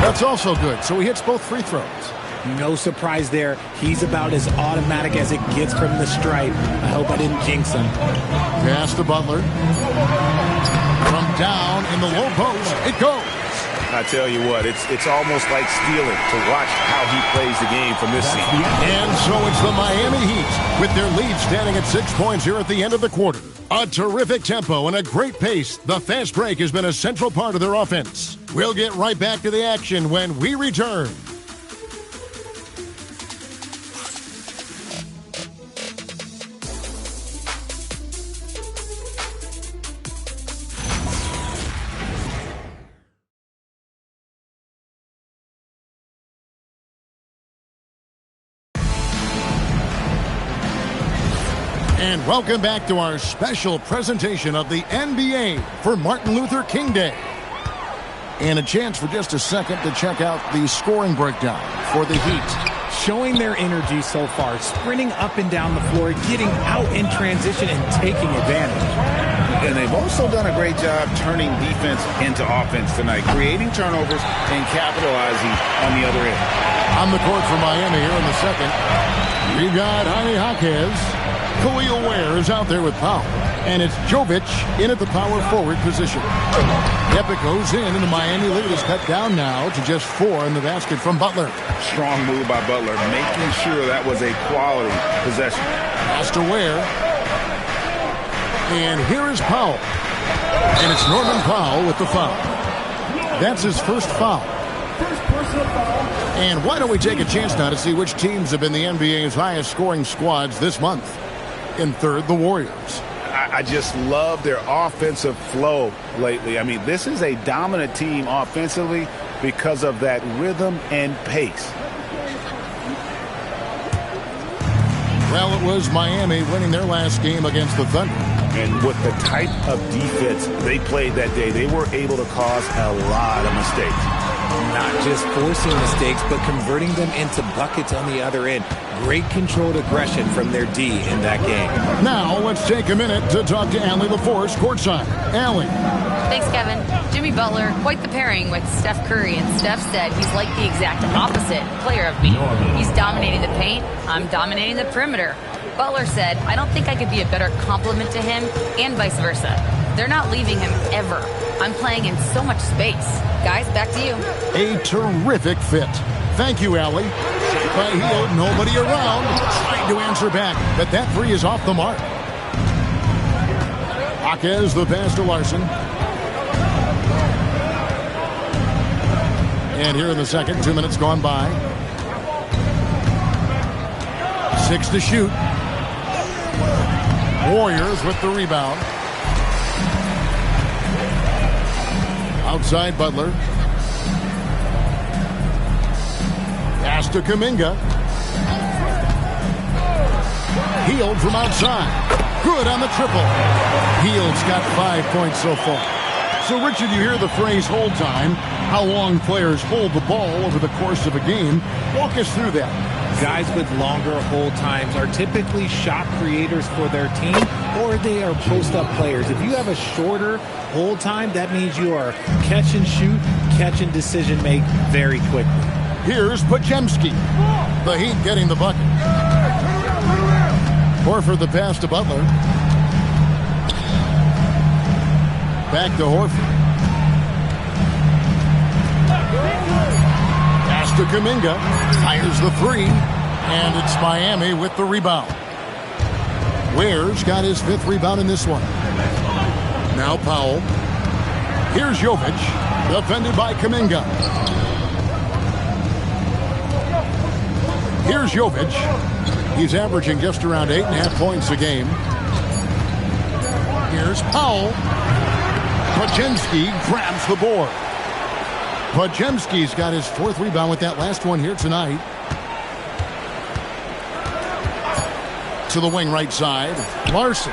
That's also good, so he hits both free throws. No surprise there. He's about as automatic as it gets from the stripe. I hope I didn't jinx him. Pass to Butler. From down in the low post, it goes. I tell you what, it's almost like stealing to watch how he plays the game from this seat. And so it's the Miami Heat with their lead standing at 6 points here at the end of the quarter. A terrific tempo and a great pace. The fast break has been a central part of their offense. We'll get right back to the action when we return. And welcome back to our special presentation of the NBA for Martin Luther King Day. And a chance for just a second to check out the scoring breakdown for the Heat. Showing their energy so far, sprinting up and down the floor, getting out in transition and taking advantage. And they've also done a great job turning defense into offense tonight, creating turnovers and capitalizing on the other end. On the court for Miami here in the second, we've got Jaime Jaquez. Khalil Ware is out there with Powell. And it's Jovic in at the power forward position. Epic goes in, and the Miami lead is cut down now to just 4 in the basket from Butler. Strong move by Butler, making sure that was a quality possession. Pass to Ware. And here is Powell. And it's Norman Powell with the foul. That's his first foul. And why don't we take a chance now to see which teams have been the NBA's highest scoring squads this month. In third, the Warriors. I just love their offensive flow lately. I mean, this is a dominant team offensively because of that rhythm and pace. Well, it was Miami winning their last game against the Thunder. And with the type of defense they played that day, they were able to cause a lot of mistakes. Not just forcing mistakes, but converting them into buckets on the other end. Great controlled aggression from their D in that game. Now, let's take a minute to talk to Allie LaForce courtside. Allie. Thanks, Kevin. Jimmy Butler, quite the pairing with Steph Curry, and Steph said he's like the exact opposite player of me. He's dominating the paint, I'm dominating the perimeter. Butler said, I don't think I could be a better complement to him, and vice versa. They're not leaving him ever. I'm playing in so much space. Guys, back to you. A terrific fit. Thank you, Allie. By Hield, nobody around. Trying to answer back, but that three is off the mark. Jaquez, the pass to Larson. And here in the second, 2 minutes gone by. 6 to shoot. Warriors with the rebound. Outside Butler. Pass to Kuminga. Hield from outside. Good on the triple. Hield's got 5 points so far. So, Richard, you hear the phrase hold time. How long players hold the ball over the course of a game. Walk us through that. Guys with longer hold times are typically shot creators for their team, or they are post-up players. If you have a shorter hold time, that means you are catch and shoot, catch and decision make very quickly. Here's Podziemski. The Heat getting the bucket. Horford the pass to Butler. Back to Horford. Pass to Kuminga. Fires the three. And it's Miami with the rebound. Ware's got his 5th rebound in this one. Now Powell. Here's Jovic. Defended by Kuminga. Here's Jovic. He's averaging just around 8.5 points a game. Here's Powell. Podziemski grabs the board. Podziemski's got his 4th rebound with that last one here tonight. To the wing right side. Larson.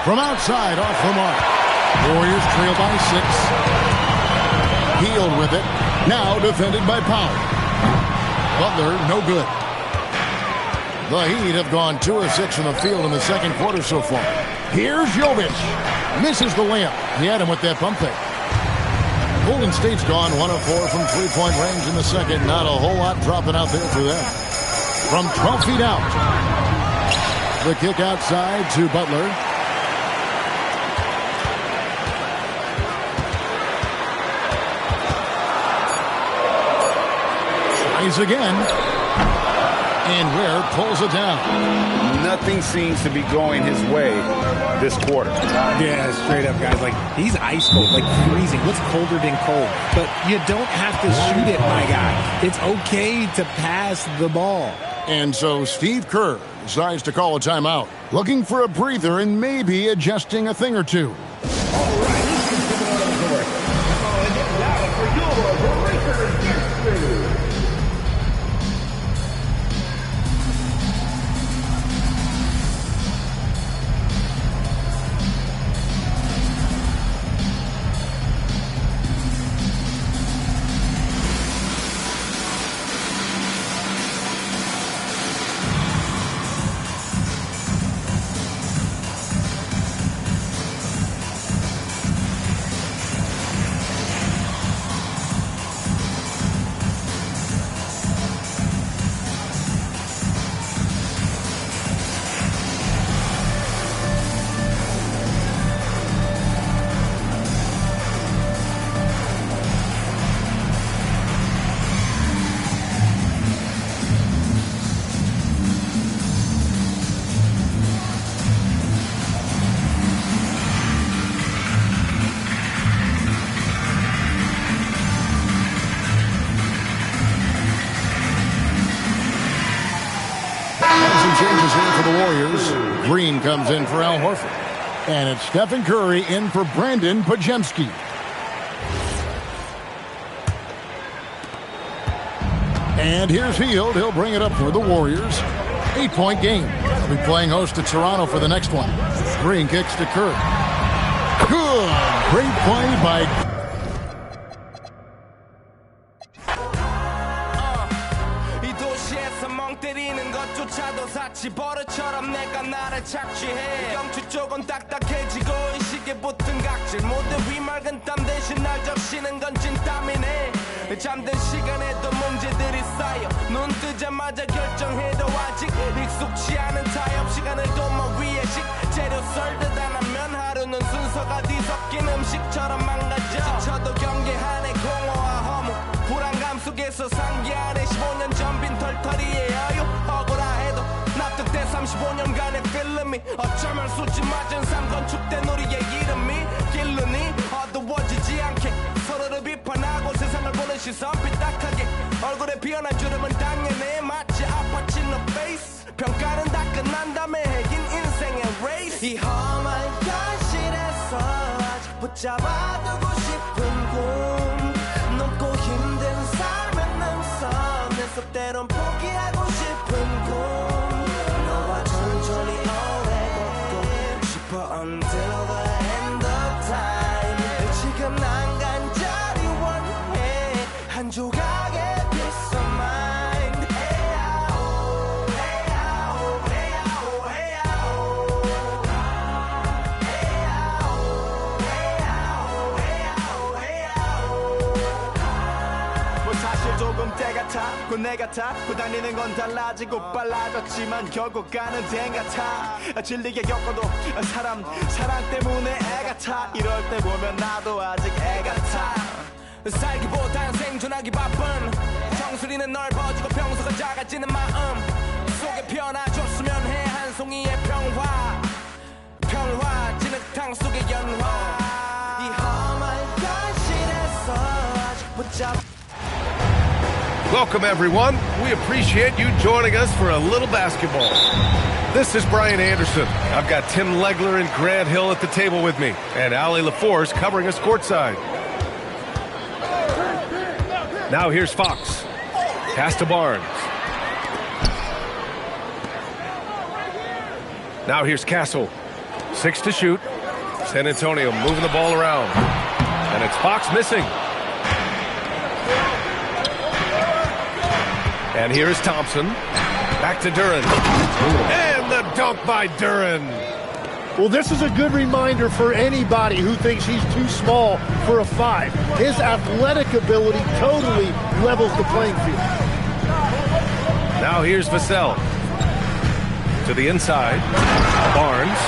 From outside off the mark. Warriors trail by 6. Hield with it. Now defended by Powell. Butler, no good. The Heat have gone 2 of 6 from the field in the second quarter so far. Here's Jovic. Misses the layup. He had him with that pump fake. Golden State's gone 1 of 4 from three-point range in the second. Not a whole lot dropping out there for them. From 12 feet out. The kick outside to Butler. Tries again. And Ware pulls it down. Nothing seems to be going his way this quarter. Yeah, straight up, guys. Like, he's ice cold, like freezing. What's colder than cold? But you don't have to shoot it, my guy. It's okay to pass the ball. And so Steve Kerr decides to call a timeout, looking for a breather and maybe adjusting a thing or two. Changes in for the Warriors. Green comes in for Al Horford. And it's Stephen Curry in for Brandon Pajemski. And here's Hield. He'll bring it up for the Warriors. 8-point game. They'll be playing host to Toronto for the next one. Green kicks to Curry. Good. Great play by... 버릇처럼 내가 나를 착취해 경추 쪽은 딱딱해지고 이 시계 붙은 각질 모두 위맑은 땀 대신 날 적시는 건 찐땀이네 잠든 시간에도 문제들이 쌓여 눈 뜨자마자 결정해도 아직 익숙치 않은 타협 시간을 도마 위에 식재료 썰듯 안 하면 하루는 순서가 뒤섞인 음식처럼 망가져 지쳐도 경계하네 공허와 허무 불안감 속에서 상기하네 15년 전 빈 털터리의 여유 억울해도 납득돼 35년간의 필름이 어쩌면 수치 맞은 삶 건축된 우리의 이름이 길르니 어두워지지 않게 서로를 비판하고 세상을 보는 시선 삐딱하게 얼굴에 피어난 주름은 당연해 마치 아파친 no face 평가는 다 끝난 다음에 핵인 인생의 race 이 험한 현실에서 아직 붙잡아두고 싶은 꿈 높고 힘든 삶의 능선 내 속대론 포기하고 싶은 꿈 Until the end of time 지금 난 간절히 원해 한 조각의 peace of mind Hey-ya-oh, hey-ya-oh, hey-ya-oh, hey-ya-oh Hey-ya-oh, hey-ya-oh, hey-ya-oh, hey-ya-oh 뭐 사실 조금 때 같아 곧 내 같아 곧 다니는 건 달라지고 빨라졌지만 결국 가는 데 같아 질리게 겪어도 사랑 때문에 애 같아 이럴 때 보면 나도 아직 애 같아 살기보단 생존하기 바쁜 정수리는 넓어지고 평소가 작아지는 마음 속에 피어나줬으면 해 한 송이의 평화 진흙탕 속의 연화 이 험한 현실에서 아직 붙잡 Welcome, everyone. We appreciate you joining us for a little basketball. This is Brian Anderson. I've got Tim Legler and Grant Hill at the table with me, and Allie LaForce covering us courtside. Now here's Fox. Pass to Barnes. Now here's Castle. 6 to shoot. San Antonio moving the ball around. And it's Fox missing. And here is Thompson. Back to Duren. And the dunk by Duren. Well, this is a good reminder for anybody who thinks he's too small for a 5. His athletic ability totally levels the playing field. Now here's Vassell. To the inside. Barnes.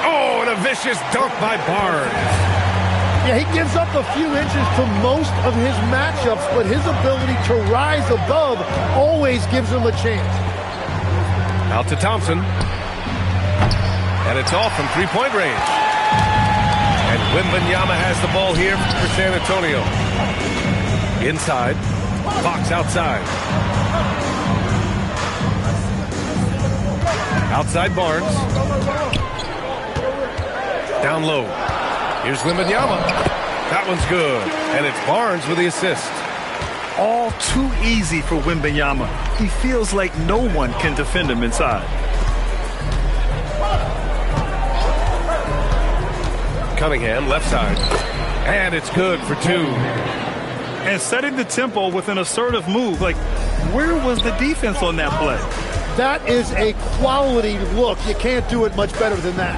Oh, and a vicious dunk by Barnes. Yeah, he gives up a few inches to most of his matchups, but his ability to rise above always gives him a chance. Out to Thompson. And it's off from three-point range. And Wembanyama has the ball here for San Antonio. Inside. Fox outside. Outside Barnes. Down low. Here's Wembanyama. That one's good. And it's Barnes with the assist. All too easy for Wembanyama. He feels like no one can defend him inside. Cunningham, left side. And it's good for 2. And setting the tempo with an assertive move. Like, where was the defense on that play? That is a quality look. You can't do it much better than that.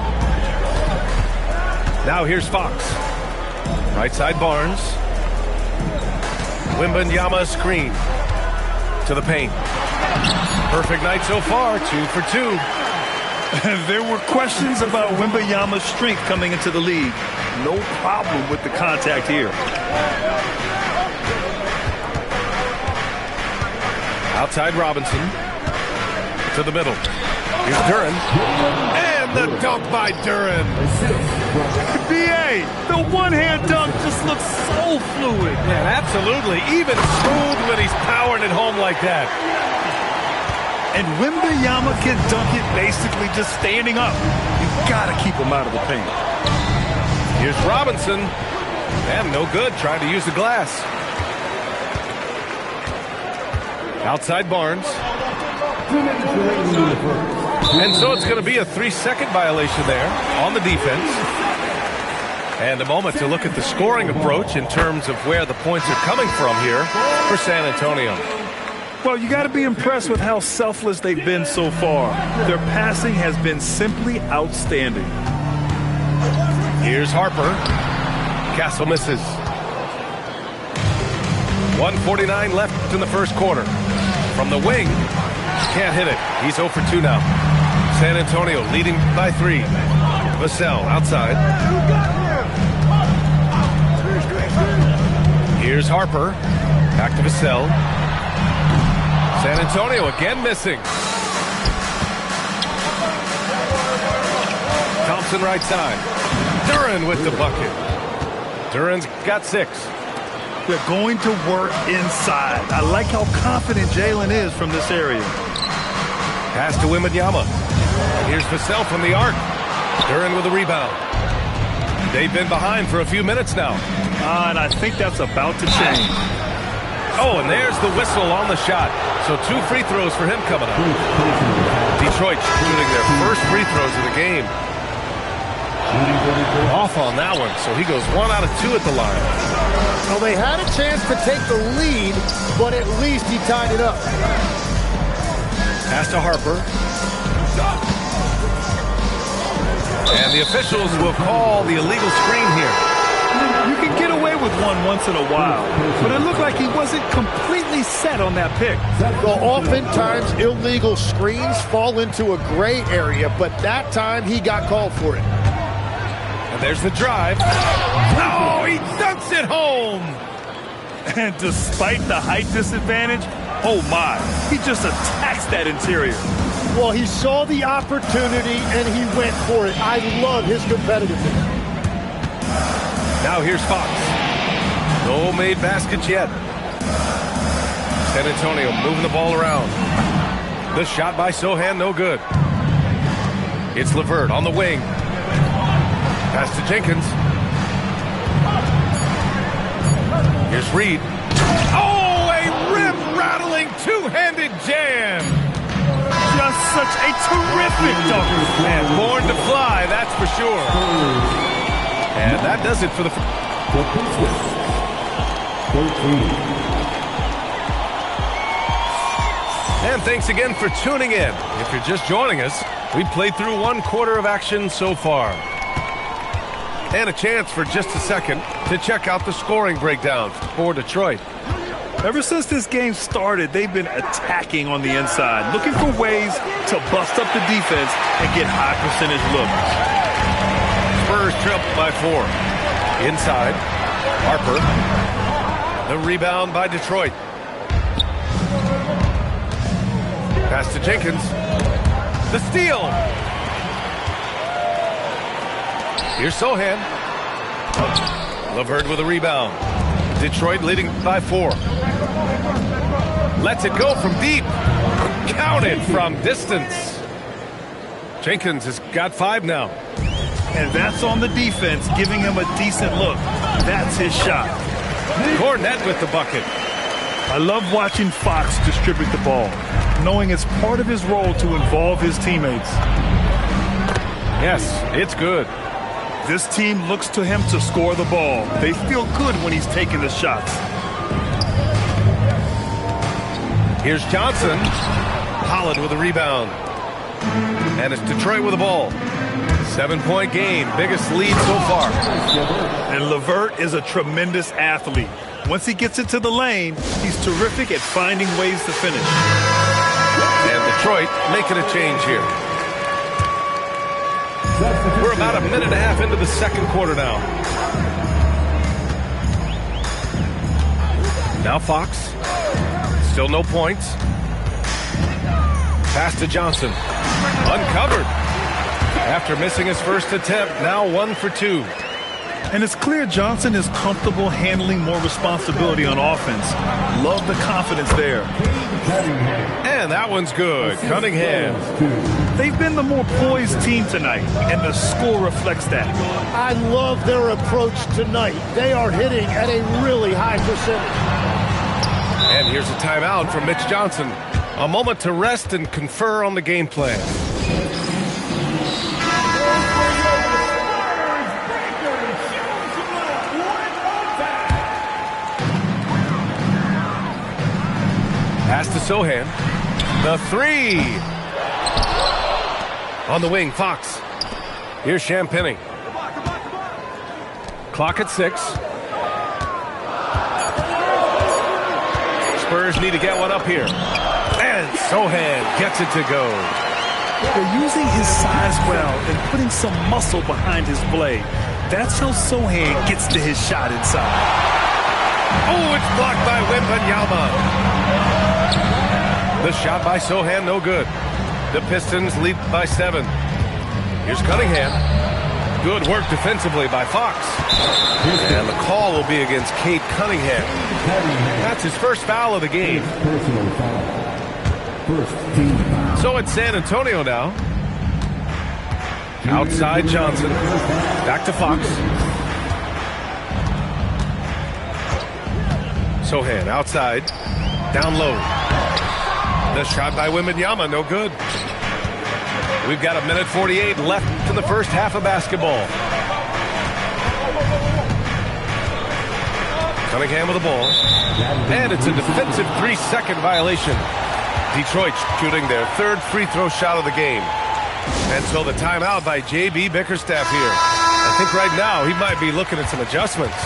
Now here's Fox. Right side Barnes. Wembanyama screen. To the paint. Perfect night so far. 2 for 2. There were questions about Wembanyama's strength coming into the league. No problem with the contact here. Outside Robinson. To the middle. Here's Duren. And the dunk by Duren. B.A., the one-hand dunk just looks so fluid. Yeah, absolutely. Even smooth when he's powering it home like that. And Wembanyama can dunk it basically just standing up. You've got to keep him out of the paint. Here's Robinson. And no good, trying to use the glass. Outside Barnes. And so it's going to be a 3-second violation there on the defense. And a moment to look at the scoring approach in terms of where the points are coming from here for San Antonio. Well, you got to be impressed with how selfless they've been so far. Their passing has been simply outstanding. Here's Harper. Castle misses. 1:49 left in the first quarter. From the wing, can't hit it. He's 0 for 2 now. San Antonio leading by 3. Vassell outside. Here's Harper. Back to Vassell. San Antonio again missing. Thompson right side. Duren with the bucket. Duren's got 6. They're going to work inside. I like how confident Jalen is from this area. Pass to Wembanyama. Here's Vassell from the arc. Duren with a rebound. They've been behind for a few minutes now. And I think that's about to change. Oh, and there's the whistle on the shot. So 2 free throws for him coming up. Detroit shooting their first free throws of the game. Off on that one, so he goes 1 out of 2 at the line. Well, they had a chance to take the lead, but at least he tied it up. Pass to Harper. And the officials will call the illegal screen here. You can get away with one once in a while, but it looked like he wasn't completely set on that pick. Well, oftentimes illegal screens fall into a gray area, but that time he got called for it. And there's the drive. Oh, he dunks it home. And despite the height disadvantage, oh my, he just attacks that interior. Well, he saw the opportunity and he went for it. I love his competitiveness. Now here's Fox. No made baskets yet. San Antonio moving the ball around. The shot by Sohan, no good. It's LeVert on the wing. Pass to Jenkins. Here's Reed. Oh, a rim-rattling two-handed jam. Just such a terrific dunk. Man, born to fly, that's for sure. And that does it for the... And thanks again for tuning in. If you're just joining us, We've played through 1 quarter of action so far. And a chance for just a second to check out the scoring breakdown for Detroit. Ever since this game started, they've been attacking on the inside, looking for ways to bust up the defense and get high percentage looks. Spurs trip by 4. Inside, Harper. The rebound by Detroit. Pass to Jenkins. The steal. Here's Sohan. LeVert with a rebound. Detroit leading by 4. Lets it go from deep. Counted from distance. Jenkins has got 5 now. And that's on the defense, giving him a decent look. That's his shot. Cornette with the bucket. I love watching Fox distribute the ball, knowing it's part of his role to involve his teammates. Yes, it's good. This team looks to him to score the ball. They feel good when he's taking the shots. Here's Johnson. Holland with a rebound. And it's Detroit with the ball. 7-point game. Biggest lead so far. And LeVert is a tremendous athlete. Once he gets into the lane, he's terrific at finding ways to finish. And Detroit making a change here. We're about a minute and a half into the second quarter now. Now Fox. Still no points. Pass to Johnson. Uncovered. After missing his first attempt, now 1 for 2. And it's clear Johnson is comfortable handling more responsibility on offense. Love the confidence there. And that one's good. Cunningham. They've been the more poised team tonight, and the score reflects that. I love their approach tonight. They are hitting at a really high percentage. And here's a timeout from Mitch Johnson. A moment to rest and confer on the game plan. Pass to Sohan. The 3. On the wing, Fox. Here's Champagnie. Clock at 6. Spurs need to get one up here. And Sohan gets it to go. They're using his size well and putting some muscle behind his blade. That's how Sohan gets to his shot inside. Oh, it's blocked by Wembanyama. The shot by Sohan, no good. The Pistons lead by 7. Here's Cunningham. Good work defensively by Fox. And the call will be against Cade Cunningham. That's his first foul of the game. So it's San Antonio now. Outside Johnson. Back to Fox. Sohan outside. Down low. The shot by Wembanyama, no good. We've got a minute 48 left to the first half of basketball. Cunningham with the ball. And it's a defensive 3-second violation. Detroit shooting their 3rd free throw shot of the game. And so the timeout by J.B. Bickerstaff here. I think right now he might be looking at some adjustments.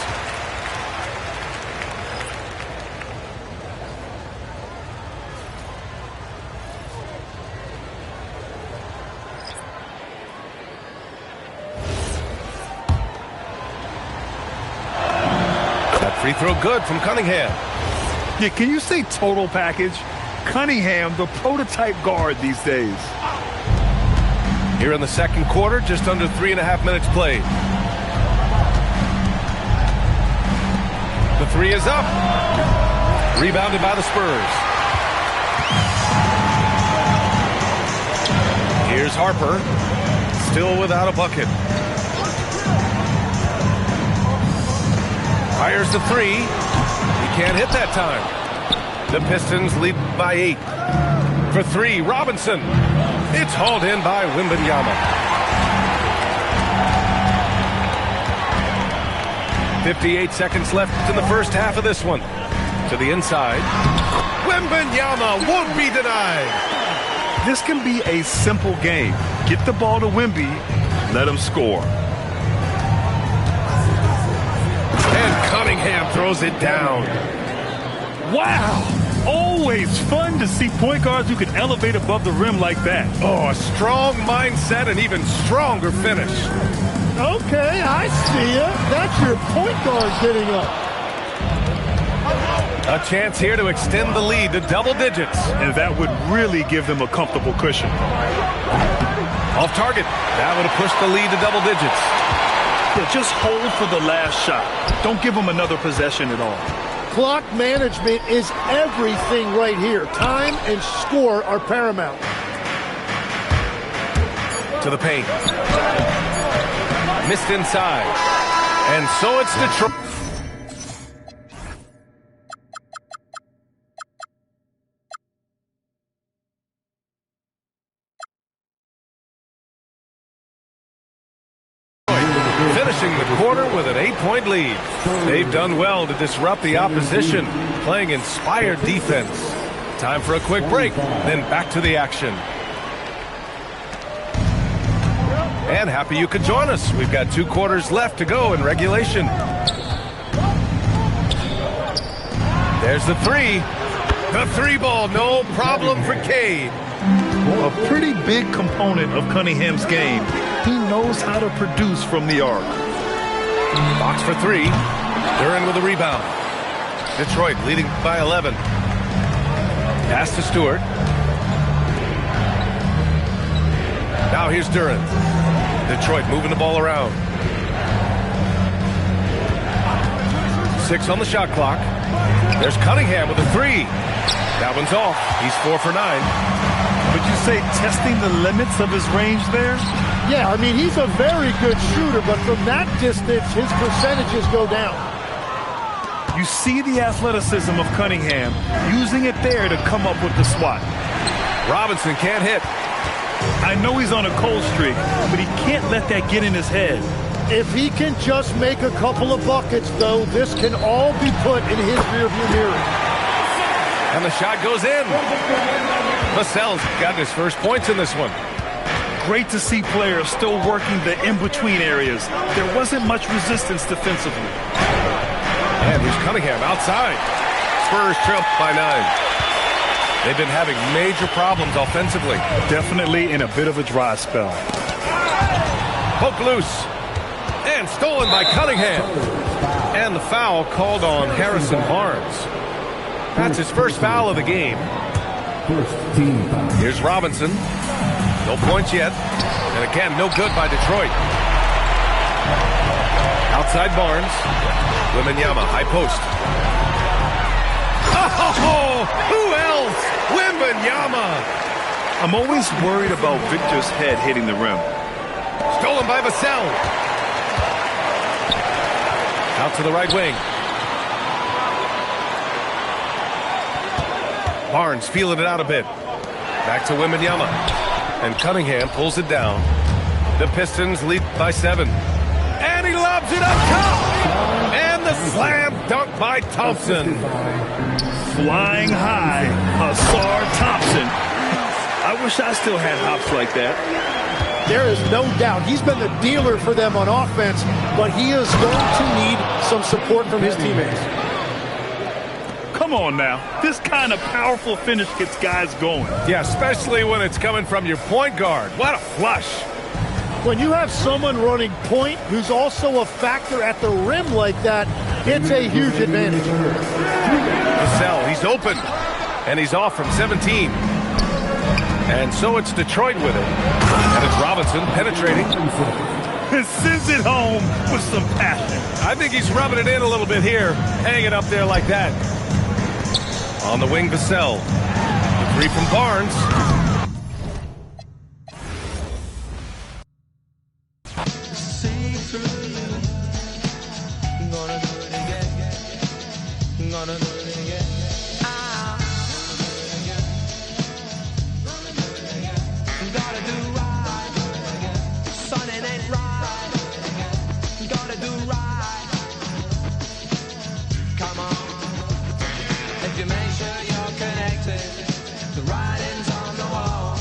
Free throw good from Cunningham. Yeah, can you say total package? Cunningham, the prototype guard these days. Here in the second quarter, just under 3.5 minutes played. The 3 is up. Rebounded by the Spurs. Here's Harper. Still without a bucket. Fires the 3. He can't hit that time. The Pistons lead by 8. For 3, Robinson. It's hauled in by Wembanyama. 58 seconds left in the first half of this one. To the inside. Wembanyama won't be denied. This can be a simple game. Get the ball to Wemby, let him score. And Cunningham throws it down. Wow! Always fun to see point guards who can elevate above the rim like that. Oh, a strong mindset and even stronger finish. Okay, I see ya. That's your point guard getting up. A chance here to extend the lead to double digits. And that would really give them a comfortable cushion. Off target. That would have pushed the lead to double digits. Yeah, just hold for the last shot. Don't give them another possession at all. Clock management is everything right here. Time and score are paramount. To the paint. Missed inside. And so it's Detroit. Finishing the quarter with an 8-point lead. They've done well to disrupt the opposition, playing inspired defense. Time for a quick break, then back to the action. And happy you could join us. We've got 2 quarters left to go in regulation. There's the 3. The 3 ball, no problem for Cade. A pretty big component of Cunningham's game. He knows how to produce from the arc. Box for 3. Duren with a rebound. Detroit leading by 11. Pass to Stewart. Now here's Duren. Detroit moving the ball around. 6 on the shot clock. There's Cunningham with a 3. That one's off. He's 4 for 9. Would you say testing the limits of his range there? Yeah, I mean, he's a very good shooter, but from that distance, his percentages go down. You see the athleticism of Cunningham, using it there to come up with the swat. Robinson can't hit. I know he's on a cold streak, but he can't let that get in his head. If he can just make a couple of buckets, though, this can all be put in his rearview mirror. And the shot goes in. Vassell's got his first points in this one. Great to see players still working the in-between areas. There wasn't much resistance defensively. And here's Cunningham outside. Spurs trail by 9. They've been having major problems offensively. Definitely in a bit of a dry spell. Poked loose. And stolen by Cunningham. And the foul called on Harrison Barnes. That's his first foul of the game. Here's Robinson. No points yet. And again, no good by Detroit. Outside Barnes. Wembanyama, high post. Oh, who else? Wembanyama. I'm always worried about Victor's head hitting the rim. Stolen by Vassell. Out to the right wing. Barnes feeling it out a bit. Back to Wembanyama. And Cunningham pulls it down. The Pistons lead by 7. And he lobs it up top. And the slam dunk by Thompson. Flying high, Hasar Thompson. I wish I still had hops like that. There is no doubt he's been the dealer for them on offense, but he is going to need some support from his teammates. Come on now. This kind of powerful finish gets guys going. Yeah, especially when it's coming from your point guard. What a flush. When you have someone running point who's also a factor at the rim like that, it's a huge advantage. Vassell, he's open. And he's off from 17. And so it's Detroit with it. And it's Robinson penetrating. Sends it home with some passion. I think he's rubbing it in a little bit here. Hang it up there like that. On the wing, Vassell. The 3 from Barnes. If you make sure you're connected, the writing's on the wall.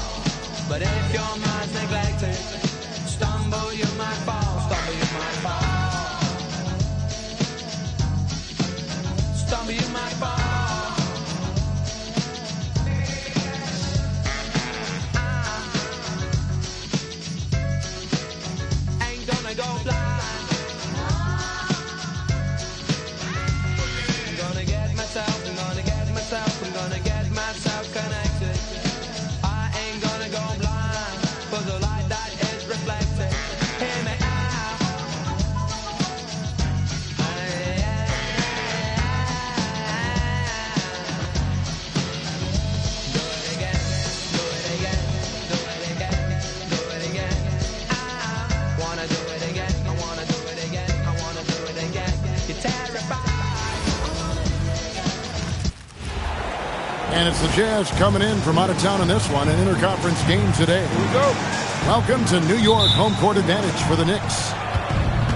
And it's the Jazz coming in from out of town in this one, an interconference game today. Here we go. Welcome to New York, home court advantage for the Knicks.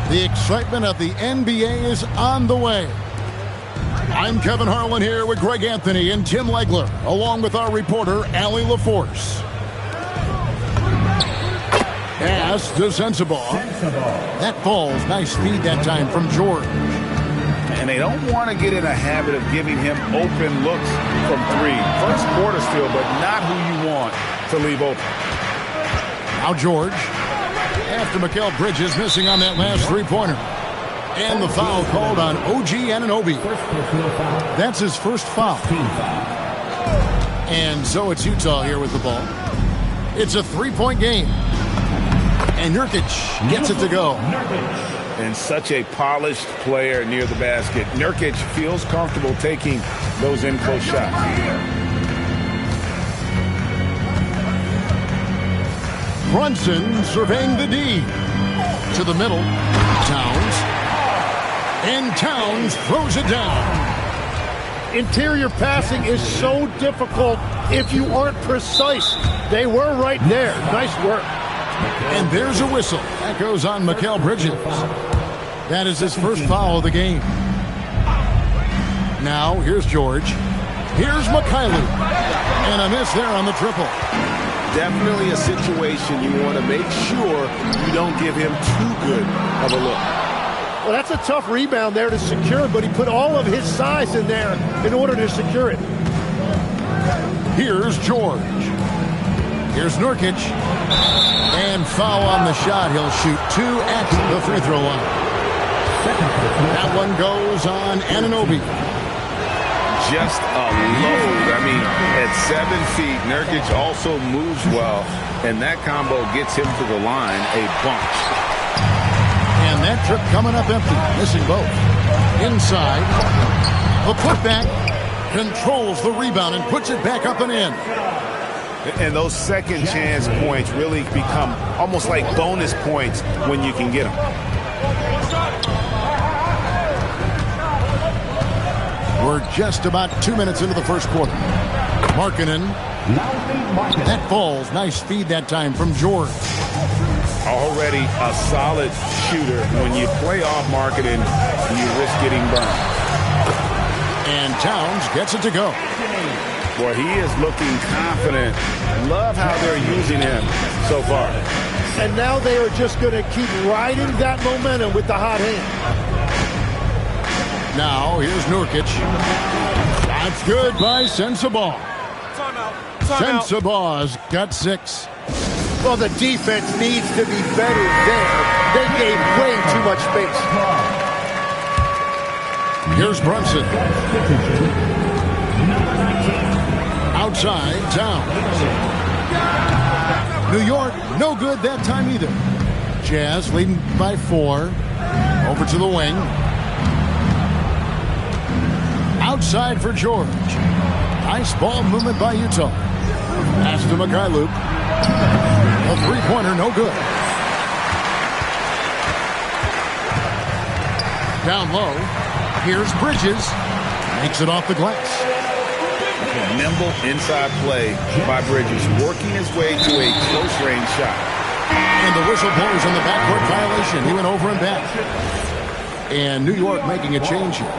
The excitement of the NBA is on the way. I'm Kevin Harlan here with Greg Anthony and Tim Legler, along with our reporter, Allie LaForce. Pass to Sensabaugh. That falls. Nice feed that time from George. And they don't want to get in a habit of giving him open looks from three. First quarter still, but not who you want to leave open. Now George, after Mikal Bridges missing on that last three-pointer. And the foul called on OG Anunoby. That's his first foul. And so it's Utah here with the ball. It's a three-point game. And Nurkic gets it to go. And such a polished player near the basket. Nurkic feels comfortable taking those in-close shots. Brunson surveying the D. To the middle. Towns. And Towns throws it down. Interior passing is so difficult if you aren't precise. They were right there. Nice work. And there's a whistle. That goes on Mikal Bridges. That is his first foul of the game. Now, here's George. Here's Mikhailuk. And a miss there on the triple. Definitely a situation you want to make sure you don't give him too good of a look. Well, that's a tough rebound there to secure, but he put all of his size in there in order to secure it. Here's George. Here's Nurkic. And foul on the shot. He'll shoot two at the free throw line. That one goes on Anunoby. Just a load. I mean, at 7 feet, Nurkic also moves well, and that combo gets him to the line a bunch. And that trip coming up empty, missing both. Inside, the putback controls the rebound and puts it back up and in. And those second chance points really become almost like bonus points when you can get them. We're just about 2 minutes into the first quarter. Markkanen. That falls. Nice feed that time from George. Already a solid shooter. When you play off Markkanen, you risk getting burned. And Towns gets it to go. Boy, he is looking confident. Love how they're using him so far. And now they are just going to keep riding that momentum with the hot hand. Now, here's Nurkic. That's good by Sensabaugh. Sensabaugh's got 6. Well, the defense needs to be better there. They gave way too much space. Here's Brunson. Outside, Towns. New York, no good that time either. Jazz leading by 4. Over to the wing. Outside for George. Nice ball movement by Utah. Pass to Mikhailuk. A three-pointer, no good. Down low. Here's Bridges. Makes it off the glass. Nimble inside play by Bridges, working his way to a close-range shot. And the whistle blows on the backcourt violation. He went over and back. And New York making a change here.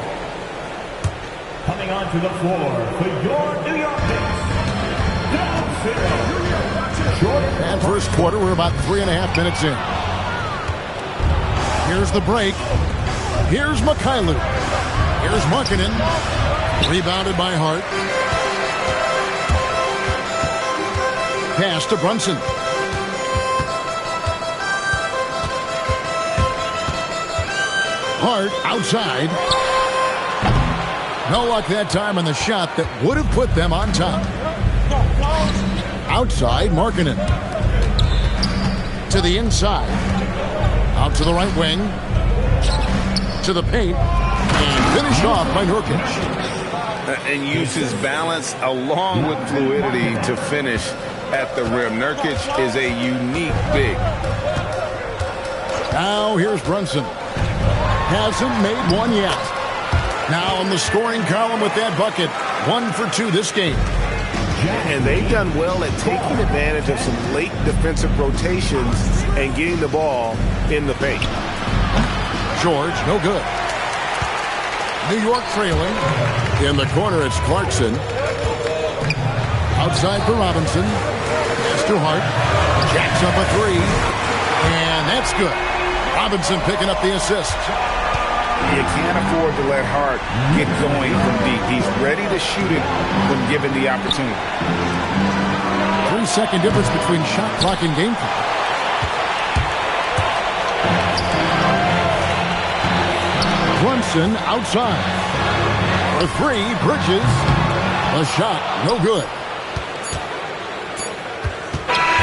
Coming onto the floor for your New York Knicks. And first quarter, we're about 3.5 minutes in. Here's the break. Here's Mikhailuk. Here's Markkanen. Rebounded by Hart. Pass to Brunson. Hart outside. No luck that time on the shot that would have put them on top. Outside, Markkanen. To the inside. Out to the right wing. To the paint. And finished off by Nurkic. And uses balance along with fluidity to finish at the rim. Nurkic is a unique big. Now here's Brunson. Hasn't made one yet. Now in the scoring column with that bucket, 1 for 2 this game. And they've done well at taking advantage of some late defensive rotations and getting the ball in the paint. George, no good. New York trailing. In the corner, it's Clarkson. Outside for Robinson. Pass to Hart. Jacks up a 3. And that's good. Robinson picking up the assist. You can't afford to let Hart get going from deep. He's ready to shoot it when given the opportunity. 3-second difference between shot clock and game clock. Brunson outside. For 3, Bridges. A shot, no good.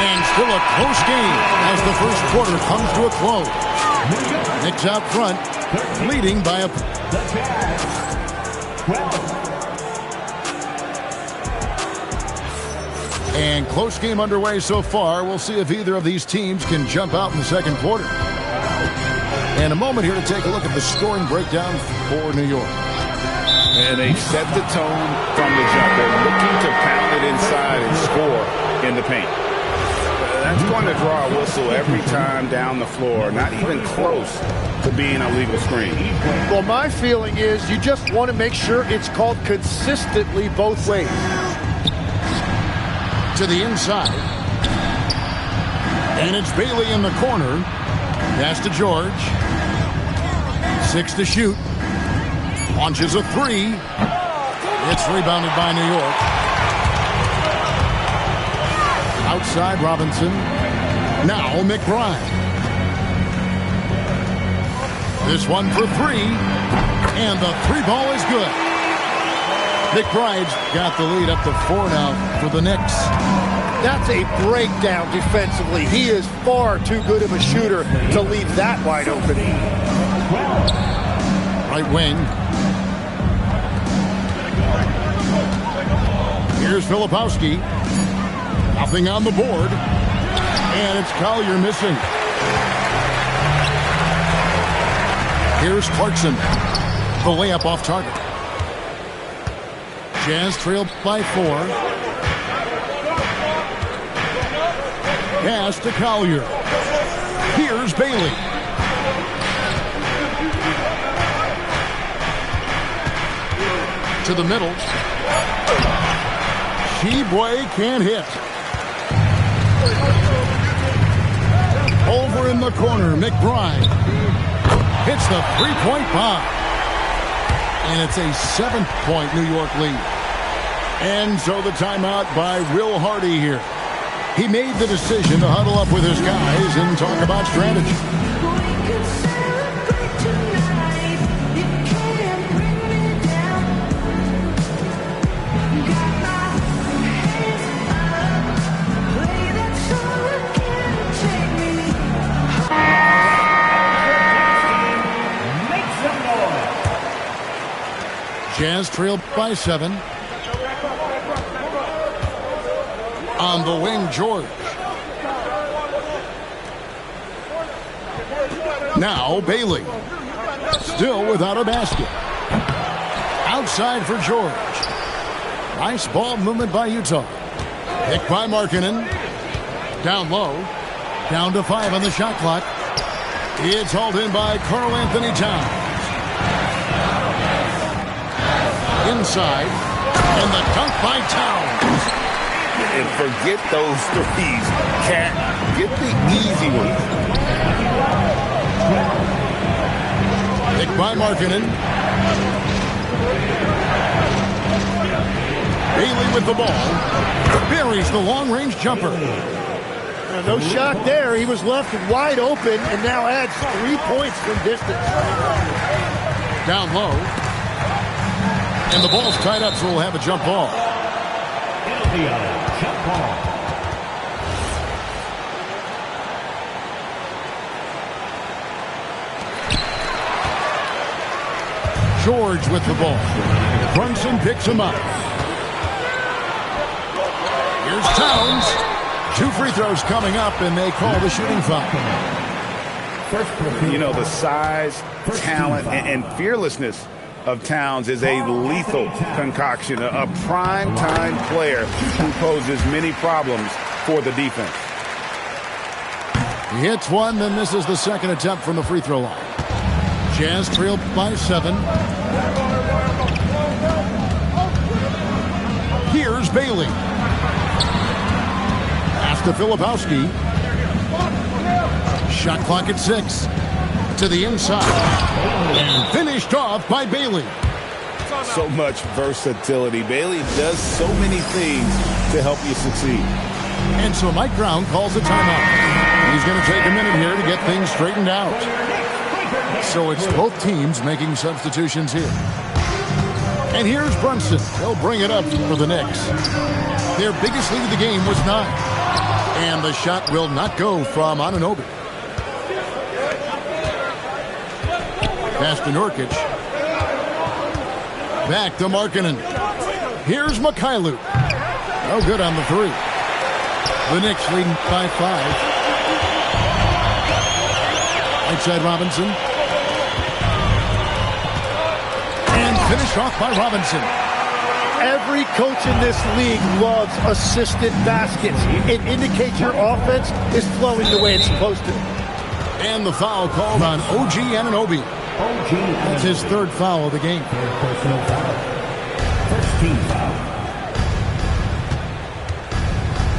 And still a close game as the first quarter comes to a close. Knicks out front, leading by a... And close game underway so far. We'll see if either of these teams can jump out in the second quarter. And a moment here to take a look at the scoring breakdown for New York. And they set the tone from the jump. They're looking to pound it inside and score in the paint. That's going to draw a whistle every time down the floor. Not even close to being a legal screen. Well, my feeling is you just want to make sure it's called consistently both ways. To the inside. And it's Bailey in the corner. Pass to George. 6 to shoot. Launches a 3. It's rebounded by New York. Outside Robinson. Now McBride. This one for 3. And the 3 ball is good. McBride's got the lead up to 4 now for the Knicks. That's a breakdown defensively. He is far too good of a shooter to leave that wide open. Right wing. Here's Filipowski. Nothing on the board. And it's Collier missing. Here's Clarkson. The layup off target. Jazz trailed by 4. Pass to Collier. Here's Bailey. To the middle. Sheboy can't hit. Over in the corner, McBride hits the 3-point bomb. And it's a 7-point New York lead. And so the timeout by Will Hardy here. He made the decision to huddle up with his guys and talk about strategy. Jazz trailed by 7. On the wing, George. Now Bailey. Still without a basket. Outside for George. Nice ball movement by Utah. Picked by Markkanen. Down low. Down to 5 on the shot clock. It's hauled in by Karl Anthony Towns. Inside. And the dunk by Towns. And forget those threes, Cat. Get the easy one. Picked by Markkanen. Bailey with the ball. Buries the long-range jumper. No shot there. He was left wide open and now adds 3 points from distance. Down low. And the ball's tied up, so we'll have a jump ball. Jump ball. George with the ball. Brunson picks him up. Here's Towns. 2 free throws coming up, and they call the shooting foul. You know, the size, talent, and fearlessness of Towns is a lethal concoction, a prime-time player who poses many problems for the defense. He hits one, then misses the second attempt from the free throw line. Jazz trail by 7. Here's Bailey. Pass to Filipowski. Shot clock at 6. To the inside. And finished off by Bailey. So much versatility. Bailey does so many things to help you succeed. And so Mike Brown calls a timeout. He's going to take a minute here to get things straightened out. So it's both teams making substitutions here. And here's Brunson. They'll bring it up for the Knicks. Their biggest lead of the game was 9. And the shot will not go from Anunoby. Pass to Nurkic. Back to Markkanen. Here's Mikhailuk. No good on the 3. The Knicks leading by 5. Outside Robinson. And finished off by Robinson. Every coach in this league loves assisted baskets. It indicates your offense is flowing the way it's supposed to. And the foul called on OG Anunoby. That's his 3rd foul of the game. Personal foul. First team foul.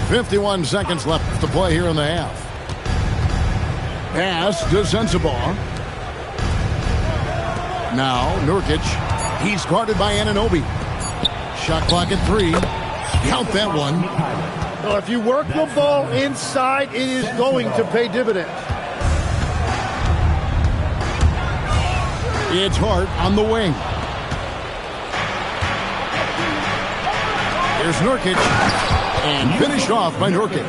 51 seconds left to play here in the half. Pass to Sensabaugh. Now Nurkic. He's guarded by Anunoby. Shot clock at 3. Count that one. Well, if you work the ball inside, it is going to pay dividends. It's Hart on the wing. Here's Nurkic. And finished off by Nurkic.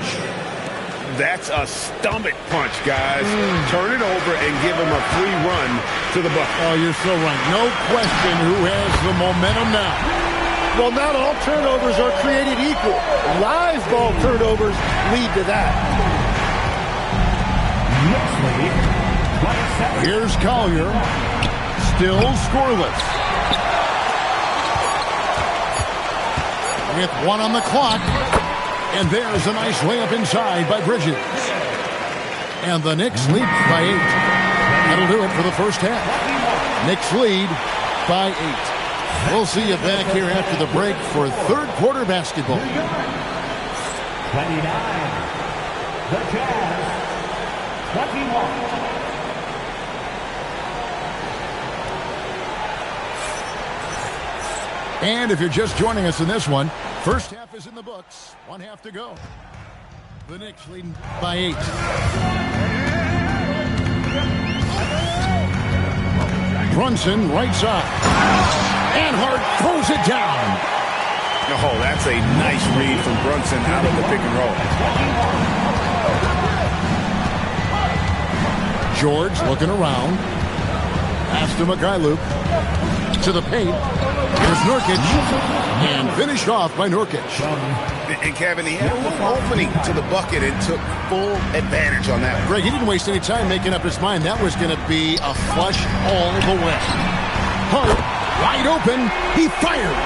That's a stomach punch, guys. Turn it over and give him a free run to the bucket. Oh, you're so right. No question who has the momentum now. Well, not all turnovers are created equal. Live ball turnovers lead to that. Here's Collier. Still scoreless. With 1 on the clock. And there's a nice layup inside by Bridges. And the Knicks lead by 8. That'll do it for the first half. Knicks lead by 8. We'll see you back here after the break for 3rd quarter basketball. 29. The Jazz. 21. And if you're just joining us in this one, first half is in the books. 1 half to go. The Knicks leading by 8. Brunson right side. And Hart throws it down. Oh, that's a nice read from Brunson out of the pick and roll. George looking around. Pass to Mikhailuk. To the paint. Here's Nurkic. And finished off by Nurkic. And Kevin, he had a little opening to the bucket and took full advantage on that. Greg, he didn't waste any time making up his mind. That was going to be a flush all the way. Hart, wide open. He fires.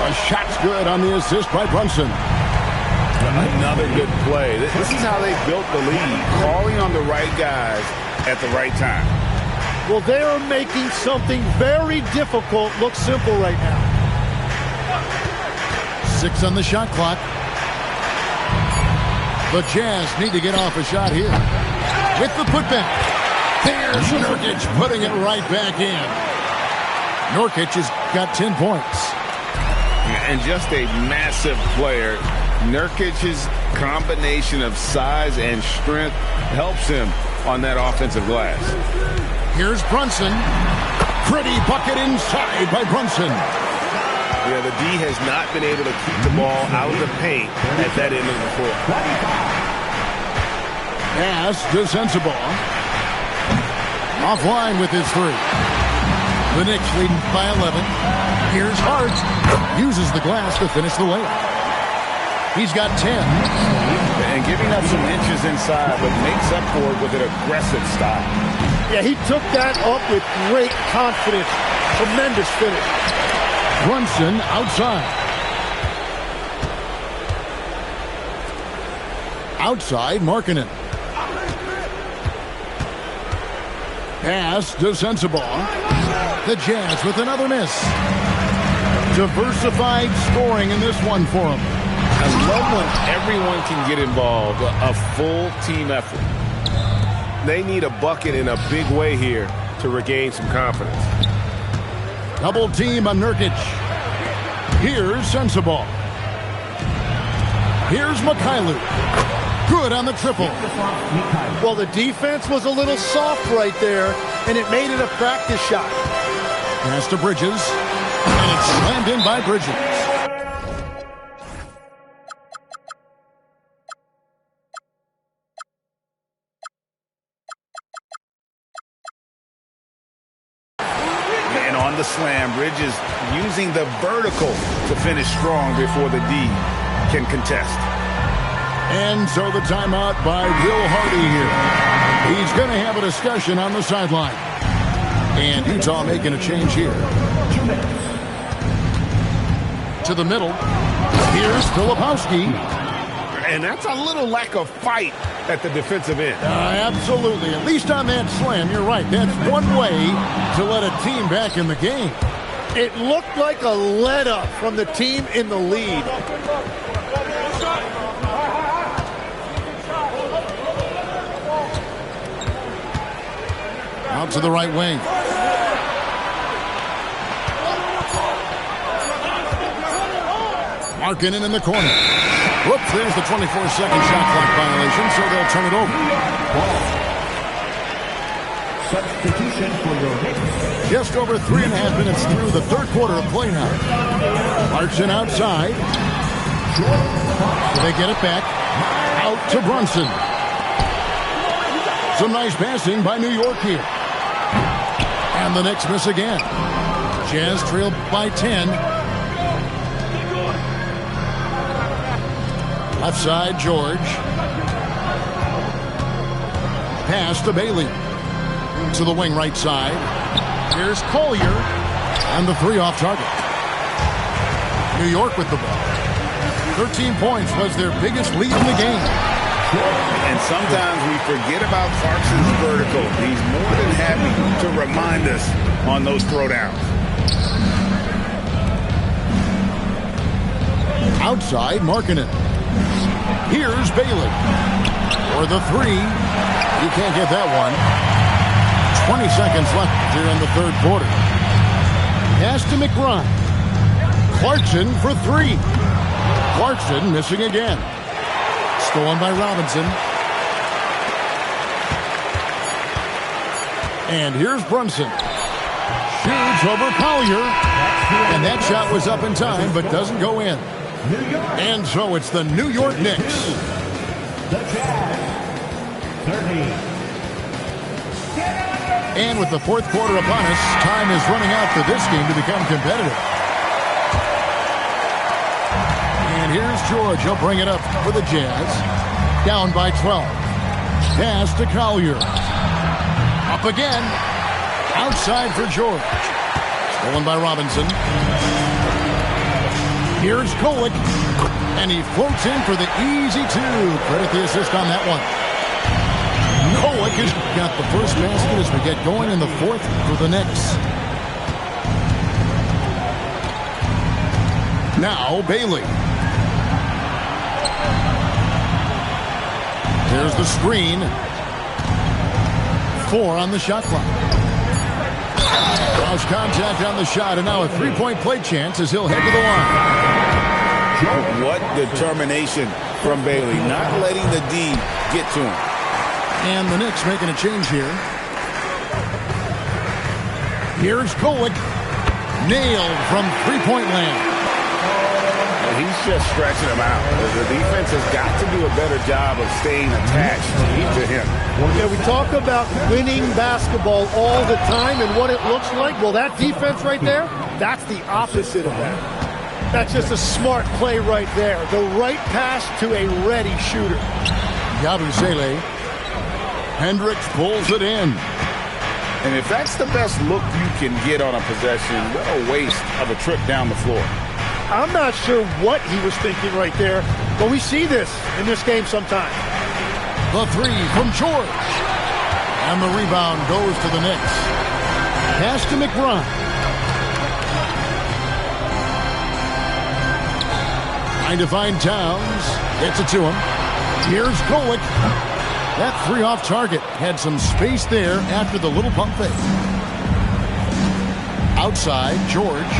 A shot's good on the assist by Brunson. Another good play. This is how they built the lead. Calling on the right guys at the right time. Well, they are making something very difficult look simple right now. 6 on the shot clock. The Jazz need to get off a shot here. With the putback. There's Nurkic putting it right back in. Nurkic has got 10 points. And just a massive player. Nurkic's combination of size and strength helps him on that offensive glass. Here's Brunson. Pretty bucket inside by Brunson. Yeah, the D has not been able to keep the ball out of the paint at that end of the court. Pass to Sensabaugh. Offline with his 3. The Knicks leading by 11. Here's Hart. Uses the glass to finish the layup. He's got 10. And giving up some inches inside, but makes up for it with an aggressive style. Yeah, he took that up with great confidence. Tremendous finish. Brunson outside. Outside, Markkanen. Pass to Sensabaugh. The Jazz with another miss. Diversified scoring in this one for them. I love when everyone can get involved, a full team effort. They need a bucket in a big way here to regain some confidence. Double team on Nurkic. Here's Sensabaugh. Here's Mikhailuk. Good on the triple. Well, the defense was a little soft right there, and it made it a practice shot. Pass to Bridges, and it's slammed in by Bridges. And on the slam, Bridges using the vertical to finish strong before the D can contest. And so the timeout by Will Hardy here. He's going to have a discussion on the sideline. And Utah making a change here. To the middle. Here's Filipowski. And that's a little lack of fight at the defensive end. Absolutely. At least on that slam, you're right. That's one way to let a team back in the game. It looked like a let-up from the team in the lead. Out to the right wing. Markkanen in the corner. Whoops, there's the 24-second shot clock violation, so they'll turn it over. Substitution for your Knicks. Just over 3.5 minutes through the third quarter of play now. Clarkson outside. So they get it back. Out to Brunson. Some nice passing by New York here. And the Knicks miss again. Jazz trail by 10. Left side, George. Pass to Bailey. To the wing right side. Here's Collier. And the three off target. New York with the ball. 13 points was their biggest lead in the game. And sometimes we forget about Clarkson's vertical. He's more than happy to remind us on those throwdowns. Outside, Markkanen. Here's Bailey. For the three. You can't get that one. 20 seconds left here in the third quarter. Pass to McBride. Clarkson for three. Clarkson missing again. Stolen by Robinson. And here's Brunson. Shoots over Collier. And that shot was up in time, but doesn't go in. And so it's the New York Knicks. The Jazz, 30. And with the fourth quarter upon us, time is running out for this game to become competitive. And here's George. He'll bring it up for the Jazz. Down by 12. Pass to Collier. Up again. Outside for George. Stolen by Robinson. Here's Kolek. And he floats in for the easy two. Credit the assist on that one. Kolek has got the first basket as we get going in the fourth for the Knicks. Now Bailey. There's the screen. 4 on the shot clock. Draws contact on the shot, and now a three-point play chance as he'll head to the line. What determination from Bailey, not letting the D get to him. And the Knicks making a change here. Here's Kolek. Nailed from three-point land. He's just stretching him out. The defense has got to do a better job of staying attached to him. Yeah, we talk about winning basketball all the time and what it looks like. Well, that defense right there, that's the opposite of that. That's just a smart play right there. The right pass to a ready shooter. Yabusele. Hendricks pulls it in. And if that's the best look you can get on a possession, what a waste of a trip down the floor. I'm not sure what he was thinking right there, but we see this in this game sometimes. The three from George. And the rebound goes to the Knicks. Pass to McBride. Trying to find Towns. Gets it to him. Here's Golick. That three off target. Had some space there after the little pump fake. Outside, George.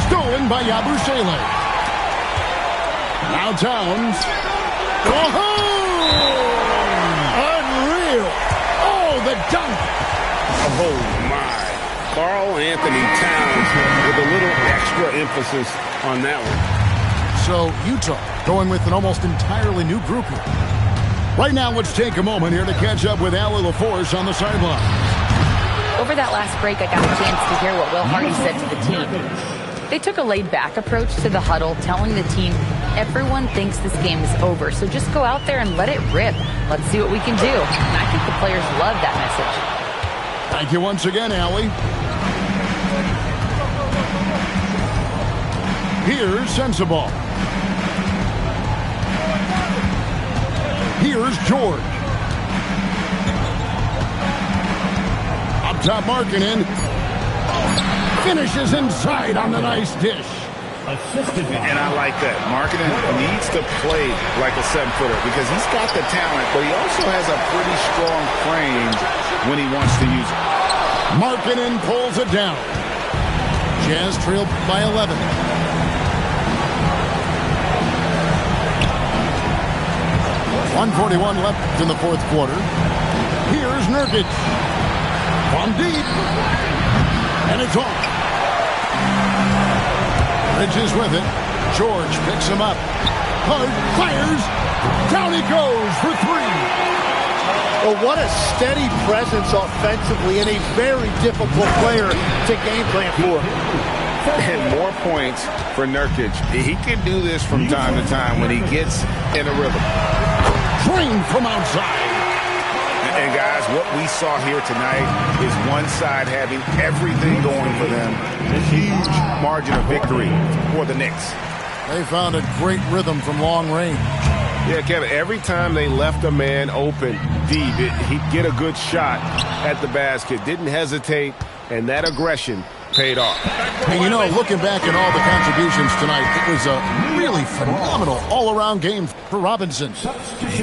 Stolen by Yabusele. Now Towns. Oh! Unreal. Oh, the dunk. Oh, my. Karl Anthony Towns with a little extra emphasis on that one. So Utah going with an almost entirely new group here. Right now, let's take a moment here to catch up with Allie LaForce on the sideline. Over that last break, I got a chance to hear what Will Hardy said to the team. They took a laid-back approach to the huddle, telling the team, everyone thinks this game is over, so just go out there and let it rip. Let's see what we can do. And I think the players love that message. Thank you once again, Allie. Here's Sensabaugh. Here's George. Up top, Markkanen. Finishes inside on the nice dish. And I like that. Markkanen needs to play like a 7-footer because he's got the talent, but he also has a pretty strong frame when he wants to use it. Markkanen pulls it down. Jazz trailed by 11. .141 left in the fourth quarter. Here's Nurkic. From deep. And it's off. Bridges with it. George picks him up. Hug, fires. Down he goes for three. Well, what a steady presence offensively and a very difficult player to game plan for. And more points for Nurkic. He can do this from time to time when he gets in a rhythm. Drained from outside. And guys, what we saw here tonight is one side having everything going for them. A huge margin of victory for the Knicks. They found a great rhythm from long range. Yeah, Kevin, every time they left a man open deep, he'd get a good shot at the basket. Didn't hesitate, and that aggression paid off. And you know, looking back at all the contributions tonight, it was a really phenomenal all-around game for Robinson.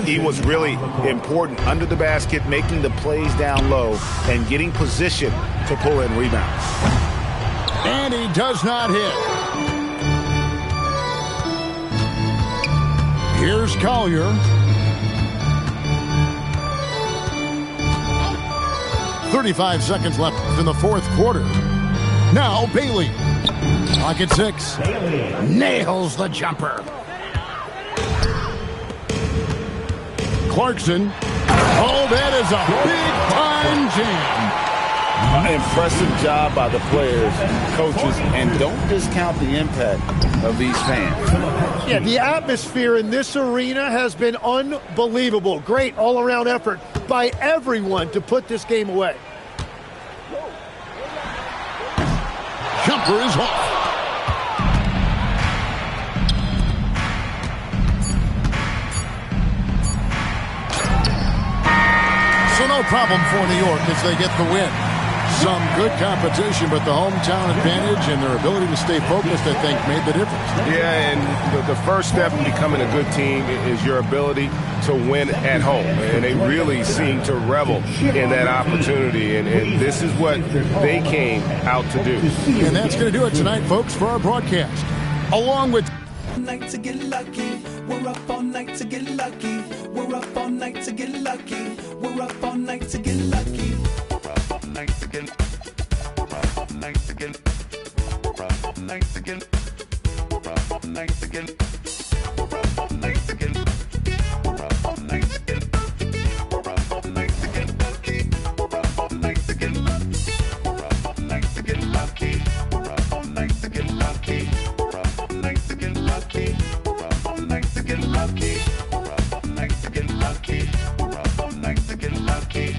He was really important under the basket, making the plays down low and getting position to pull in rebounds. And he does not hit. Here's Collier. 35 seconds left in the fourth quarter. Now Bailey. Clock at 6. Nails the jumper. Clarkson. Oh, that is a big-time jam. Impressive job by the players, coaches, and don't discount the impact of these fans. Yeah, the atmosphere in this arena has been unbelievable. Great all-around effort by everyone to put this game away. Jumper is off. So no problem for New York as they get the win. Some good competition, but the hometown advantage and their ability to stay focused, I think, made the difference. Yeah, and the first step in becoming a good team is your ability to win at home. And they really seem to revel in that opportunity. And this is what they came out to do. And that's going to do it tonight, folks, for our broadcast. Along with... Night to get lucky. We're up all night to get lucky. We're up all night to get lucky. We're up all night to get lucky. We're up all night to get. We're up all night to get. We're up all night to get. We're up all night to get. We're up all night to get. We're up all night to get. We're up all night to get lucky. We're up all night to get. We're up all night to get lucky. We're up all night to get lucky. We're up all night to get lucky. We're up all night to get lucky. We're up all night to get lucky. We're up all night to get lucky.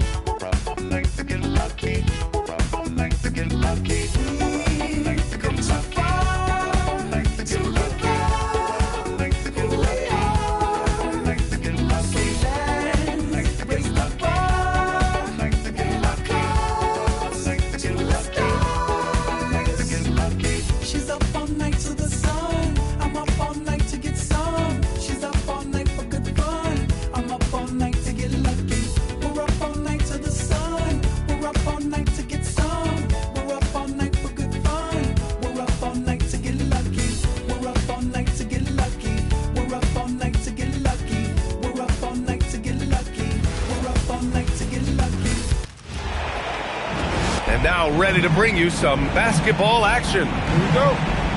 And now ready to bring you some basketball action. Here we go.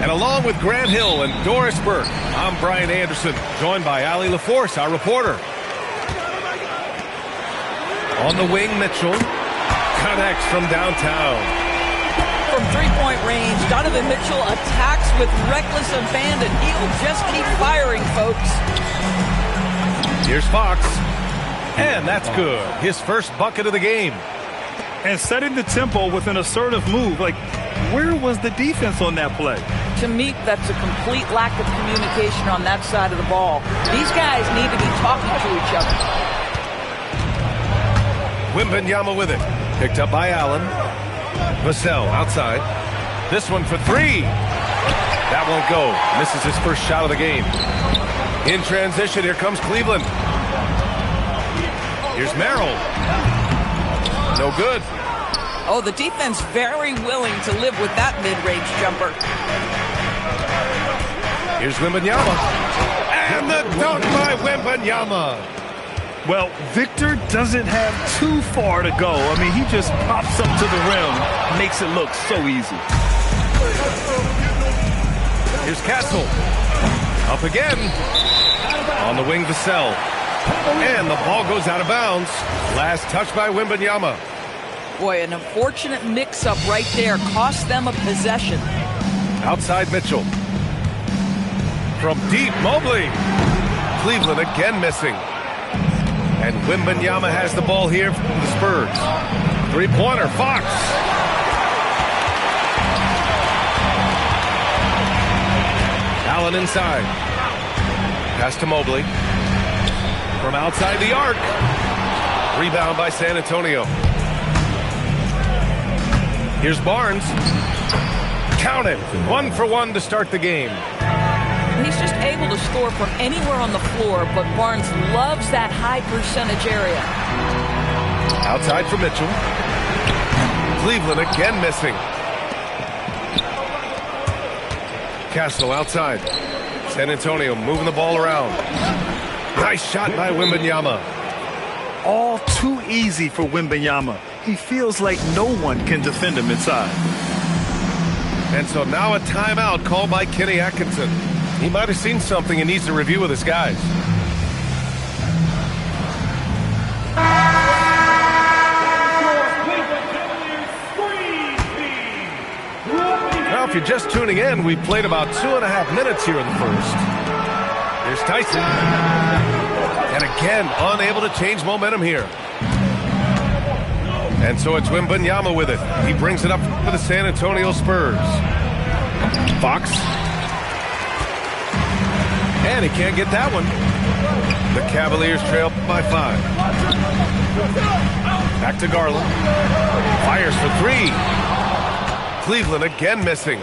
And along with Grant Hill and Doris Burke, I'm Brian Anderson, joined by Allie LaForce, our reporter. On the wing, Mitchell connects from downtown. From three-point range, Donovan Mitchell attacks with reckless abandon. He'll just keep firing, folks. Here's Fox. And that's good. His first bucket of the game. And setting the tempo with an assertive move. Like, where was the defense on that play? To me, that's a complete lack of communication on that side of the ball. These guys need to be talking to each other. Wembanyama with it. Picked up by Allen. Vassell outside. This one for three. That won't go. Misses his first shot of the game. In transition, here comes Cleveland. Here's Merrill. No good. Oh, the defense very willing to live with that mid-range jumper. Here's Wembanyama. And the dunk by Wembanyama. Well, Victor doesn't have too far to go. I mean, he just pops up to the rim, makes it look so easy. Here's Castle. Up again. On the wing, Vassell. And the ball goes out of bounds. Last touch by Wembanyama. Boy, an unfortunate mix-up right there cost them a possession. Outside Mitchell. From deep, Mobley. Cleveland again missing. And Wembanyama has the ball here for the Spurs. Three-pointer, Fox. Allen inside. Pass to Mobley. From outside the arc. Rebound by San Antonio. Here's Barnes. Count it. 1 for 1 to start the game. He's just able to score from anywhere on the floor, but Barnes loves that high percentage area. Outside for Mitchell. Cleveland again missing. Castle outside. San Antonio moving the ball around. Nice shot by Wembanyama. All too easy for Wembanyama. He feels like no one can defend him inside. And so now a timeout called by Kenny Atkinson. He might have seen something and needs to review with his guys. Now, if you're just tuning in, we played about 2.5 minutes here in the first. Here's Tyson. And again, unable to change momentum here. And so it's Wembanyama with it. He brings it up for the San Antonio Spurs. Fox. And he can't get that one. The Cavaliers trail by 5. Back to Garland. Fires for 3. Cleveland again missing.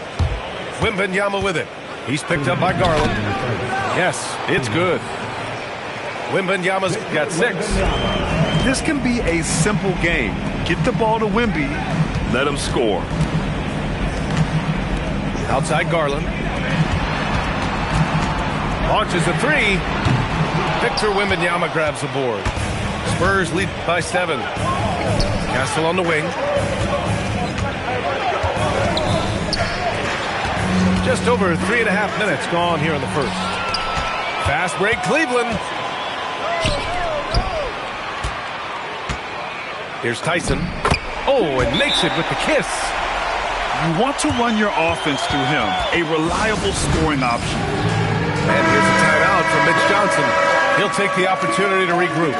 Wembanyama with it. He's picked up by Garland. Yes, it's good. Wembanyama's got 6. This can be a simple game. Get the ball to Wemby. Let him score. Outside Garland. Launches a 3. Victor Wembanyama grabs the board. Spurs lead by 7. Castle on the wing. Just over 3.5 minutes gone here in the first. Fast break, Cleveland. Here's Tyson. Oh, and makes it with the kiss. You want to run your offense through him. A reliable scoring option. And here's a timeout from Mitch Johnson. He'll take the opportunity to regroup.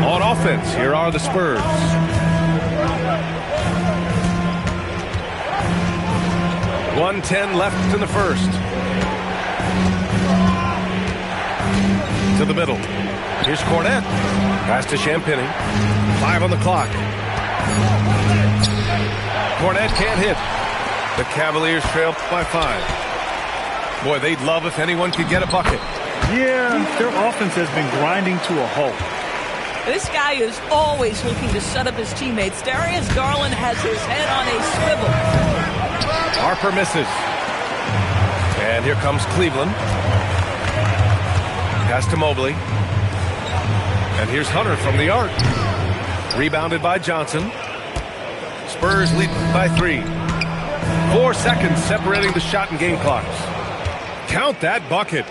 On offense, here are the Spurs. .110 left in the first. To the middle. Here's Cornette. Pass to Champagny. 5 on the clock. Cornette can't hit. The Cavaliers trail by 5. Boy, they'd love if anyone could get a bucket. Yeah, their offense has been grinding to a halt. This guy is always looking to set up his teammates. Darius Garland has his head on a swivel. Harper misses. And here comes Cleveland. Pass to Mobley. And here's Hunter from the arc. Rebounded by Johnson. Spurs lead by 3. 4 seconds separating the shot and game clocks. Count that bucket.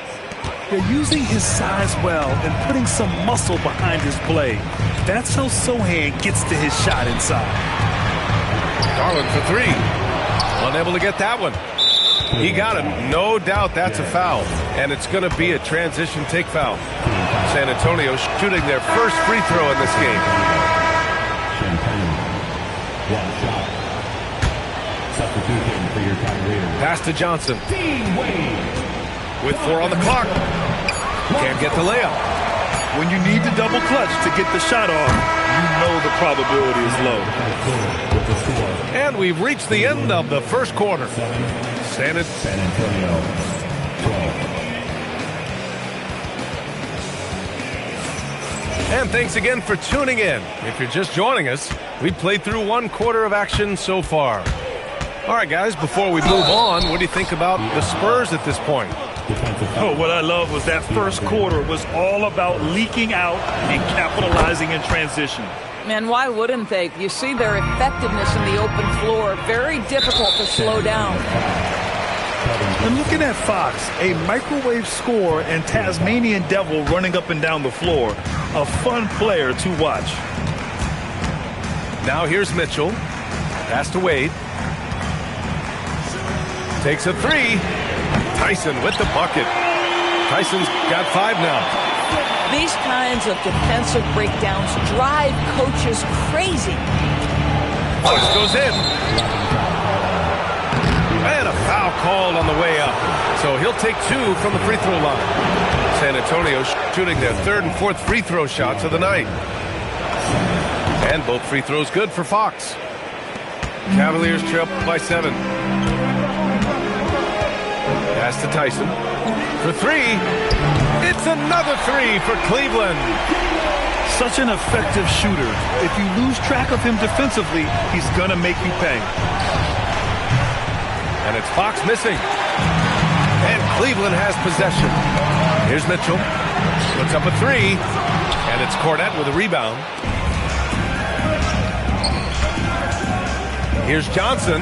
They're using his size well and putting some muscle behind his play. That's how Sohan gets to his shot inside. Garland for 3. Unable to get that one. He got it. No doubt that's a foul. And it's going to be a transition take foul. San Antonio shooting their first free throw in this game. One shot. Substitution for your Cavaliers. Pass to Johnson. With 4 on the clock. Can't get the layup. When you need to double clutch to get the shot off, you know the probability is low. And we've reached the end of the first quarter. San Antonio 12. And thanks again for tuning in. If you're just joining us, we played through 1 quarter of action so far. All right, guys, before we move on, what do you think about the Spurs at this point? Oh, what I love was that first quarter was all about leaking out and capitalizing in transition. Man, why wouldn't they? You see their effectiveness in the open floor. Very difficult to slow down. And looking at Fox, a microwave scorer and Tasmanian Devil running up and down the floor. A fun player to watch. Now here's Mitchell. Pass to Wade. Takes a 3. Tyson with the bucket. Tyson's got 5 now. These kinds of defensive breakdowns drive coaches crazy. Fox goes in. And a foul called on the way up. So he'll take 2 from the free throw line. San Antonio shooting their 3rd and 4th free throw shots of the night. And both free throws good for Fox. Cavaliers trail by 7. Pass to Tyson for 3. It's another 3 for Cleveland. Such an effective shooter. If you lose track of him defensively, he's going to make you pay. And it's Fox missing. And Cleveland has possession. Here's Mitchell. Puts up a 3. And it's Cornette with a rebound. Here's Johnson.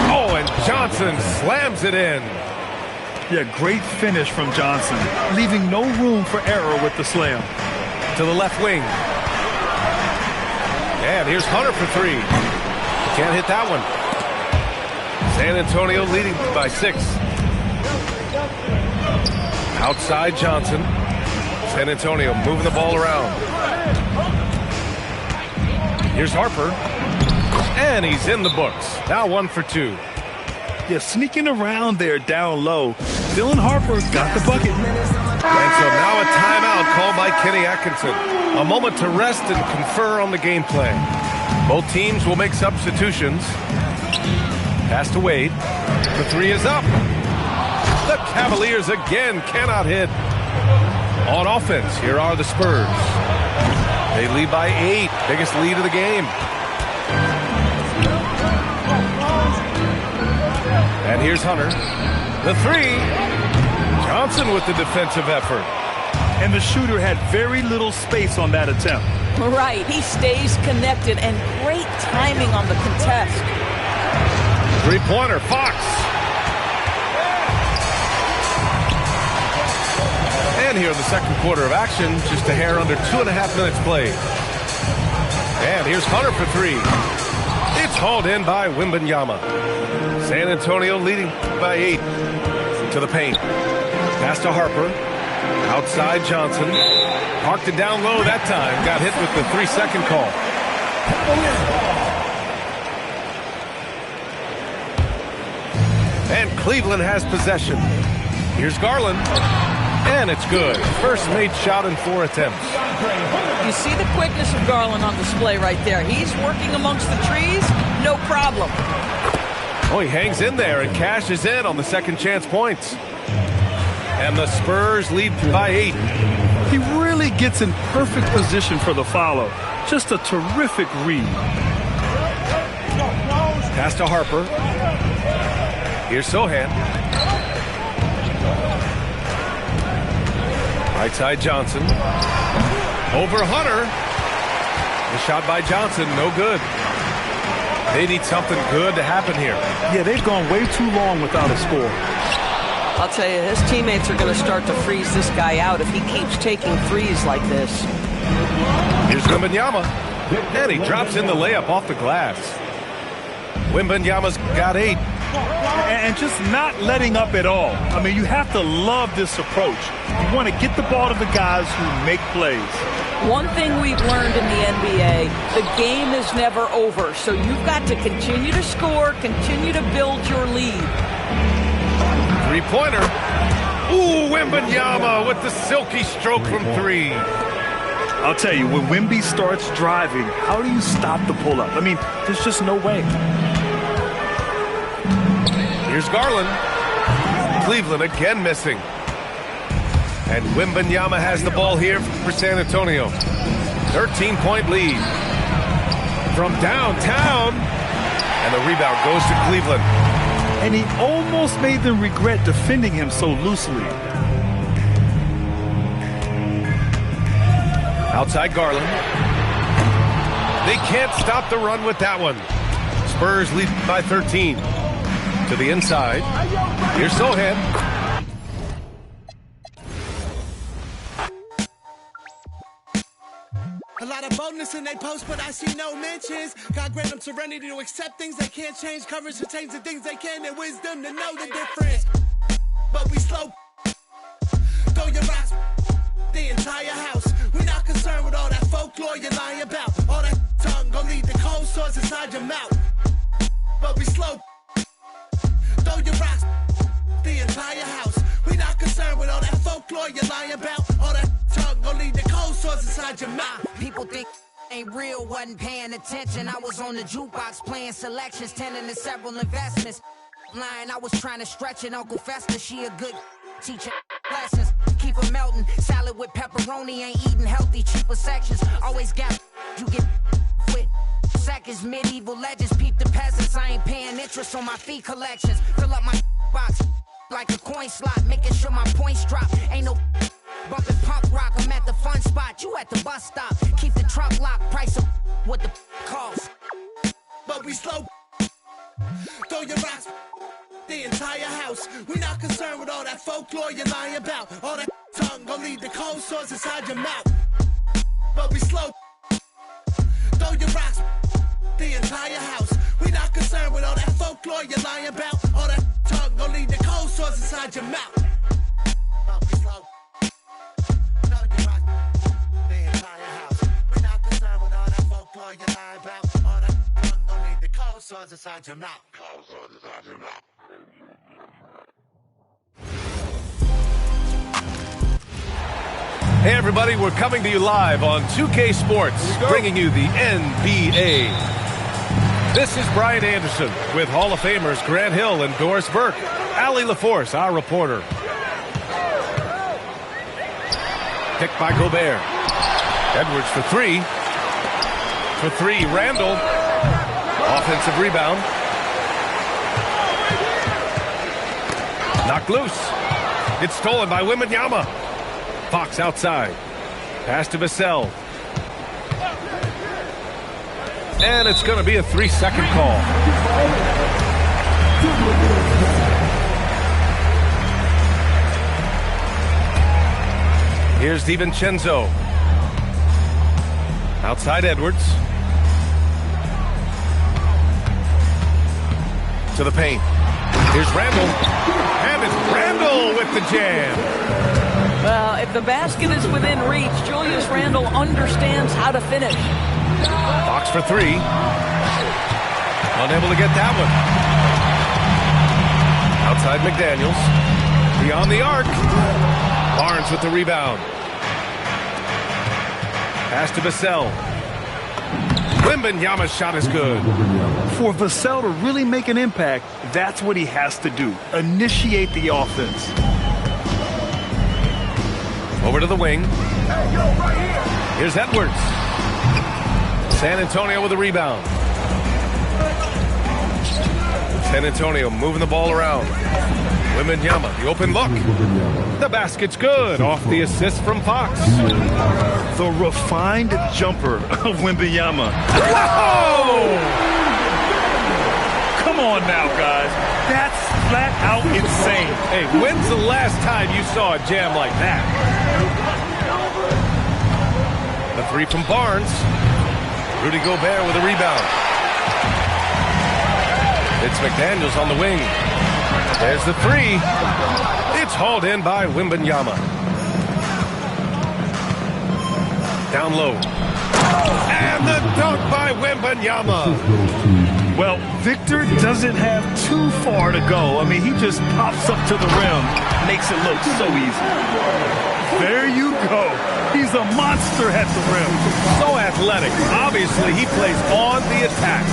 Oh, and Johnson slams it in. Yeah, great finish from Johnson, leaving no room for error with the slam. To the left wing. And here's Hunter for 3. Can't hit that one. San Antonio leading by 6. Outside Johnson. San Antonio moving the ball around. Here's Harper. And he's in the books. Now 1 for 2. Yeah, sneaking around there down low. Dylan Harper got the bucket. And so now a timeout called by Kenny Atkinson. A moment to rest and confer on the game plan. Both teams will make substitutions. Pass to Wade. The 3 is up. The Cavaliers again cannot hit. On offense, here are the Spurs. They lead by 8. Biggest lead of the game. And here's Hunter. The 3. Johnson with the defensive effort. And the shooter had very little space on that attempt. Right. He stays connected and great timing on the contest. 3-pointer, Fox. And here in the second quarter of action, just a hair under 2.5 minutes played. And here's Hunter for 3. It's hauled in by Wembanyama. San Antonio leading by 8. To the paint. Pass to Harper. Outside Johnson. Parked it down low that time. Got hit with the 3-second call. And Cleveland has possession. Here's Garland. And it's good. First made shot in 4 attempts. You see the quickness of Garland on display right there. He's working amongst the trees. No problem. Oh, he hangs in there and cashes in on the second chance points. And the Spurs lead by 8. He really gets in perfect position for the follow. Just a terrific read. Pass to Harper. Here's Sohan. Right side Johnson. Over Hunter. The shot by Johnson, no good. They need something good to happen here. Yeah, they've gone way too long without a score. I'll tell you, his teammates are going to start to freeze this guy out if he keeps taking threes like this. Here's Wembanyama, and he drops in the layup off the glass. Wembanyama's got 8. And just not letting up at all. I mean, you have to love this approach. You want to get the ball to the guys who make plays. One thing we've learned in the NBA, the game is never over. So you've got to continue to score, continue to build your lead. Three-pointer. Ooh, Wembanyama with the silky stroke from 3. I'll tell you, when Wemby starts driving, how do you stop the pull-up? I mean, there's just no way. Here's Garland. Cleveland again missing. And Wembanyama has the ball here for San Antonio. 13-point lead. From downtown. And the rebound goes to Cleveland. And he almost made them regret defending him so loosely. Outside Garland. They can't stop the run with that one. Spurs lead by 13. To the inside. Here's Sohan. A lot of boldness in they post, but I see no mentions. God grant them serenity to accept things they can't change. Courage to change the things they can, and wisdom to know the difference. But we slow. Throw your rocks. The entire house. We're not concerned with all that folklore you lie about. All that tongue gon' lead the cold sores inside your mouth. But we slow. Throw your rocks. The entire house. We're not concerned with all that folklore you lie about. All that tongue gon' lead the cold sores inside your mouth. People think ain't real, wasn't paying attention. I was on the jukebox playing selections, tending to several investments. Lying, I was trying to stretch it. Uncle Fester, she a good teacher. Lessons, keep her melting. Salad with pepperoni, ain't eating healthy. Cheaper sections, always got you get with. Seconds, medieval legends, peep the peasants. I ain't paying interest on my fee collections. Fill up my box like a coin slot, making sure my points drop. Ain't no bumping punk rock. I'm at the fun spot, you at the bus stop. Keep the truck locked, price of what the cost. But we slow. Throw your rocks. The entire house. We're not concerned with all that folklore you lie about. All that tongue gon' lead the cold sores inside your mouth. But we slow. Throw your rocks. The entire house. We're not concerned with all that folklore you lie about. All that tongue gon' lead the cold sores inside your mouth. But we slow. Throw your rocks. The entire house. We're not concerned with all that folklore you lie about. All that tongue gon' lead the cold sores inside your mouth. Cold sores inside your mouth. Hey everybody, we're coming to you live on 2K Sports, bringing you the NBA. This is Brian Anderson with Hall of Famers Grant Hill and Doris Burke. Allie LaForce, our reporter. Picked by Gobert. Edwards for 3. For 3, Randall. Offensive rebound. Knocked loose. It's stolen by Wembanyama. Fox outside. Pass to Vassell. And it's going to be a 3-second call. Here's DiVincenzo. Outside Edwards. To the paint. Here's Randall. And it's Randall with the jam. Well, if the basket is within reach, Julius Randle understands how to finish. Fox for 3. Unable to get that one. Outside McDaniels. Beyond the arc. Barnes with the rebound. Pass to Vassell. Wembanyama's shot is good. For Vassell to really make an impact, that's what he has to do. Initiate the offense. Over to the wing. Here's Edwards. San Antonio with a rebound. San Antonio moving the ball around. Wembanyama, the open look. The basket's good, off the assist from Fox. The refined jumper of Wembanyama. Whoa! Come on now, guys. That's flat out insane. Hey, when's the last time you saw a jam like that? The three from Barnes. Rudy Gobert with a rebound. It's McDaniels on the wing. There's the three. It's hauled in by Wembanyama. Down low. And the dunk by Wembanyama. Well, Victor doesn't have too far to go. I mean, he just pops up to the rim, makes it look so easy. There you go. He's a monster at the rim. So athletic. Obviously, he plays on the attack.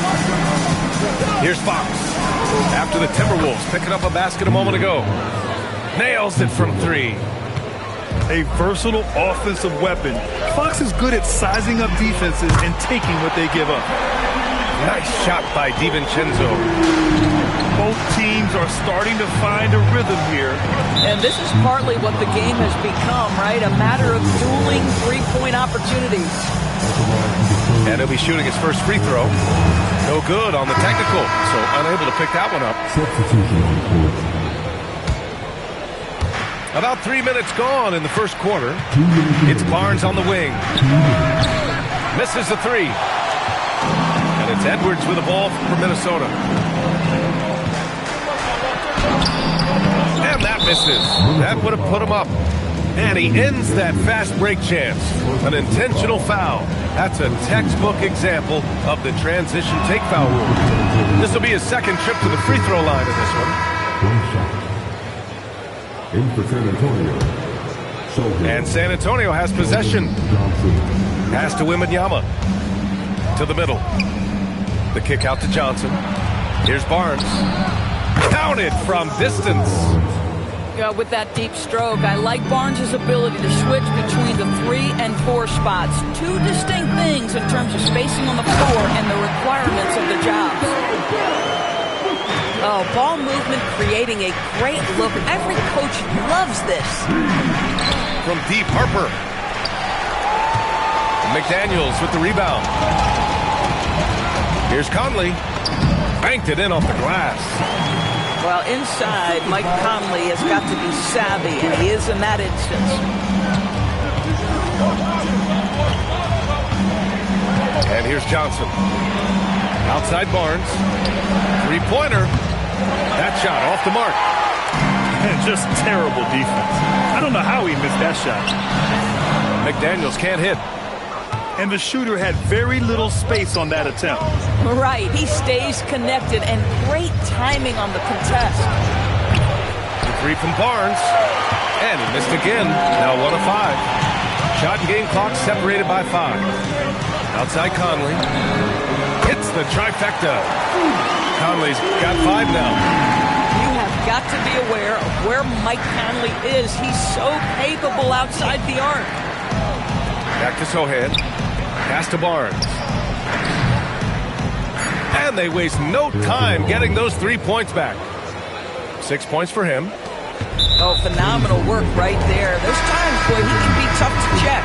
Here's Fox. After the Timberwolves picking up a basket a moment ago. Nails it from three. A versatile offensive weapon. Fox is good at sizing up defenses and taking what they give up. Nice shot by DiVincenzo. Both teams are starting to find a rhythm here. And this is partly what the game has become, right? A matter of dueling three-point opportunities. And he'll be shooting his first free throw. No good on the technical, so unable to pick that one up. About 3 minutes gone in the first quarter. It's Barnes on the wing. Misses the three. And it's Edwards with the ball for Minnesota. And that misses. That would have put him up. And he ends that fast break chance. An intentional foul. That's a textbook example of the transition take foul rule. This will be his second trip to the free throw line in this one. In for San Antonio. And San Antonio has possession. Pass to Wembanyama. To the middle. The kick out to Johnson. Here's Barnes. Counted from distance. With that deep stroke, I like Barnes' ability to switch between the 3 and 4 spots. Two distinct things in terms of spacing on the floor and the requirements of the job. Oh, ball movement creating a great look. Every coach loves this. From deep, Harper. McDaniels with the rebound. Here's Conley. Banked it in off the glass. Well, inside, Mike Conley has got to be savvy, and he is in that instance. And here's Johnson. Outside Barnes. Three-pointer. That shot off the mark. And just terrible defense. I don't know how he missed that shot. McDaniels can't hit. And the shooter had very little space on that attempt. Right, he stays connected, and great timing on the contest. The three from Barnes. And he missed again. Now 1 of 5. Shot and game clock separated by 5. Outside Conley. Hits the trifecta. Conley's got 5 now. You have got to be aware of where Mike Conley is. He's so capable outside the arc. Back to Sohan. Pass to Barnes. And they waste no time getting those 3 points back. 6 points for him. Oh, phenomenal work right there. There's times where he can be tough to check.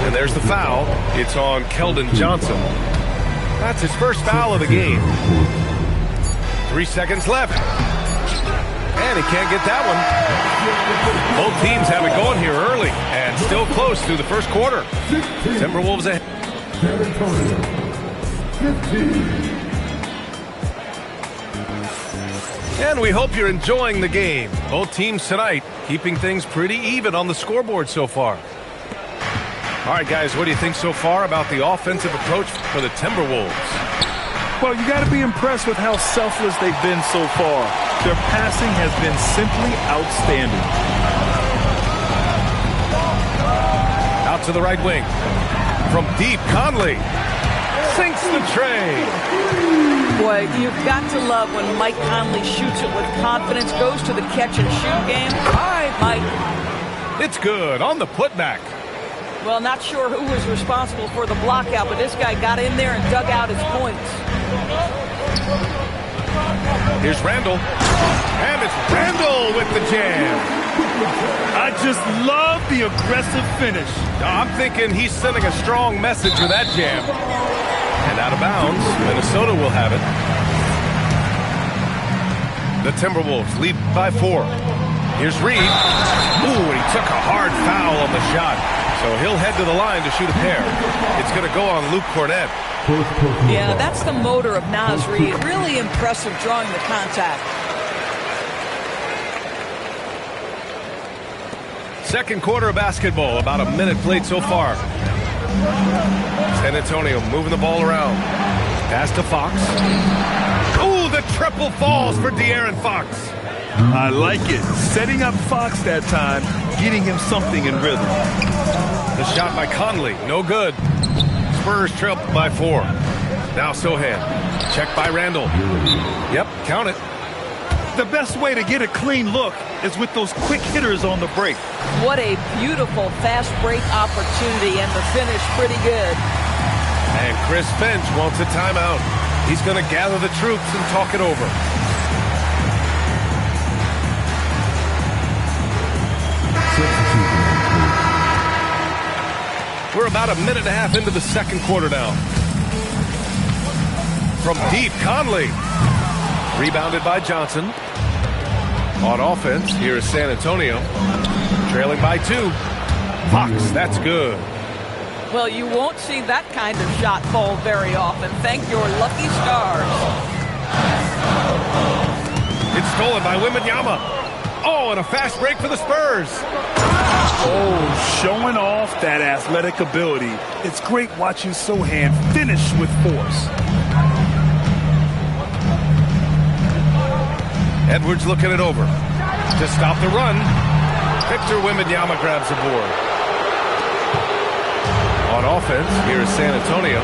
And there's the foul. It's on Keldon Johnson. That's his first foul of the game. 3 seconds left. And he can't get that one. Both teams have it going here early and still close through the first quarter. Timberwolves ahead. And we hope you're enjoying the game. Both teams tonight keeping things pretty even on the scoreboard so far. All right, guys, what do you think so far about the offensive approach for the Timberwolves? Well, you got to be impressed with how selfless they've been so far. Their passing has been simply outstanding. Out to the right wing. From deep, Conley sinks the tray. Boy, you've got to love when Mike Conley shoots it with confidence, goes to the catch-and-shoot game. All right, Mike. It's good on the putback. Well, not sure who was responsible for the blockout, but this guy got in there and dug out his points. Here's Randall. And it's Randall with the jam. I just love the aggressive finish. I'm thinking he's sending a strong message with that jam. And out of bounds, Minnesota will have it. The Timberwolves lead by 4. Here's Reed. Ooh, he took a hard foul on the shot. So he'll head to the line to shoot a pair. It's going to go on Luke Cornett. Yeah, that's the motor of Naz Reid. Really impressive drawing the contact. Second quarter of basketball, about a minute played so far. San Antonio moving the ball around. Pass to Fox. Ooh, the triple falls for De'Aaron Fox. I like it. Setting up Fox that time, getting him something in rhythm. The shot by Conley, no good. Spurs trail by 4. Now Sohan. Check by Randall. Yep, count it. The best way to get a clean look is with those quick hitters on the break. What a beautiful fast break opportunity, and the finish pretty good. And Chris Finch wants a timeout. He's going to gather the troops and talk it over. We're about a minute and a half into the second quarter now. From deep, Conley. Rebounded by Johnson. On offense, here is San Antonio. Trailing by 2. Fox, that's good. Well, you won't see that kind of shot fall very often. Thank your lucky stars. It's stolen by Wembanyama. Oh, and a fast break for the Spurs. Oh, showing off that athletic ability. It's great watching Sohan finish with force. Edwards looking it over. To stop the run, Victor Wembanyama grabs the board. On offense, here is San Antonio.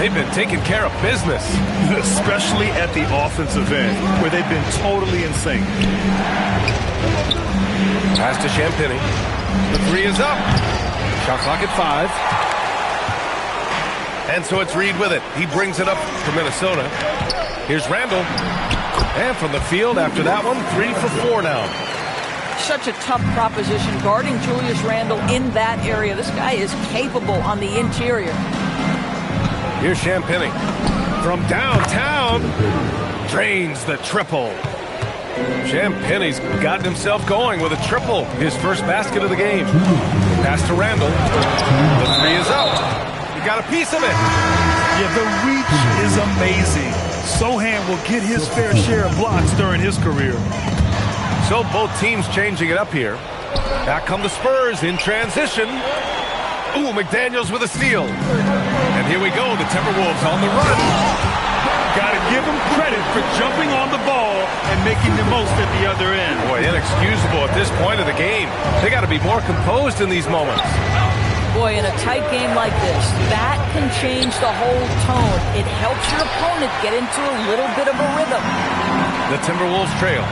They've been taking care of business. Especially at the offensive end, where they've been totally in sync. Pass to Champagnie. The 3 is up. Shot clock at 5. And so it's Reed with it. He brings it up for Minnesota. Here's Randall. And from the field after that one, 3 for 4 now. Such a tough proposition guarding Julius Randle in that area. This guy is capable on the interior. Here's Champagnie. From downtown, drains the triple. Champagnie's gotten himself going with a triple. His first basket of the game. Pass to Randall. The 3 is up. You got a piece of it. Yeah, the reach is amazing. Sohan will get his fair share of blocks during his career. So both teams changing it up here. Back come the Spurs in transition. Ooh, McDaniels with a steal. And here we go, the Timberwolves on the run. Got to give them credit for jumping on the ball and making the most at the other end. Boy, inexcusable at this point of the game. They got to be more composed in these moments. Boy, in a tight game like this, that can change the whole tone. It helps your opponent get into a little bit of a rhythm. The Timberwolves trail.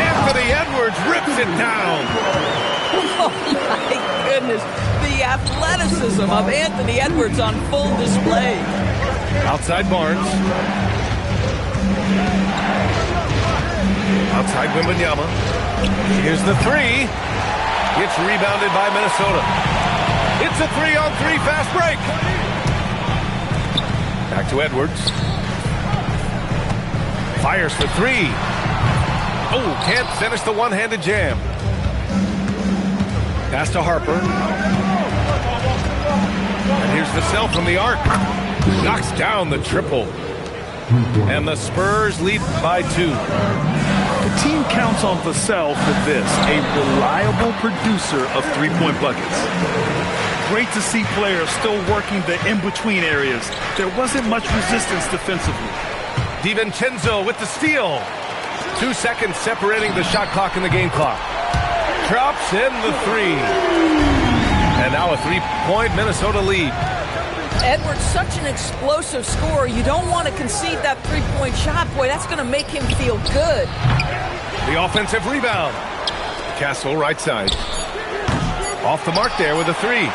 Anthony Edwards rips it down. Oh, my goodness. The athleticism of Anthony Edwards on full display. Outside Barnes. Outside Wembanyama. Here's the 3. It's rebounded by Minnesota. It's a 3-on-3 fast break. Back to Edwards. Fires for 3. Oh, can't finish the one-handed jam. Pass to Harper. And here's the cell from the arc. Knocks down the triple. And the Spurs lead by 2. The team counts on Vassell for this, a reliable producer of three-point buckets. Great to see players still working the in-between areas. There wasn't much resistance defensively. DiVincenzo with the steal. 2 seconds separating the shot clock and the game clock. Drops in the 3. And now a 3-point Minnesota lead. Edwards, such an explosive scorer. You don't want to concede that three-point shot. Boy, that's going to make him feel good. The offensive rebound. Castle right side. Off the mark there with a 3.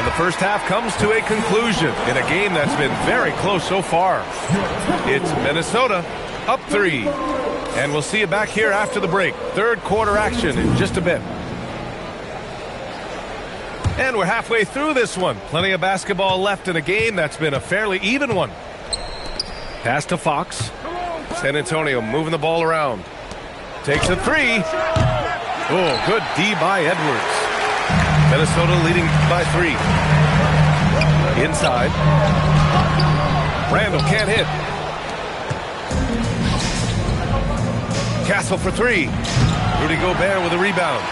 And the first half comes to a conclusion in a game that's been very close so far. It's Minnesota up 3. And we'll see you back here after the break. Third quarter action in just a bit. And we're halfway through this one. Plenty of basketball left in a game that's been a fairly even one. Pass to Fox. San Antonio moving the ball around. Takes a 3. Oh, good D by Edwards. Minnesota leading by 3. Inside. Randall can't hit. Castle for 3. Rudy Gobert with a rebound.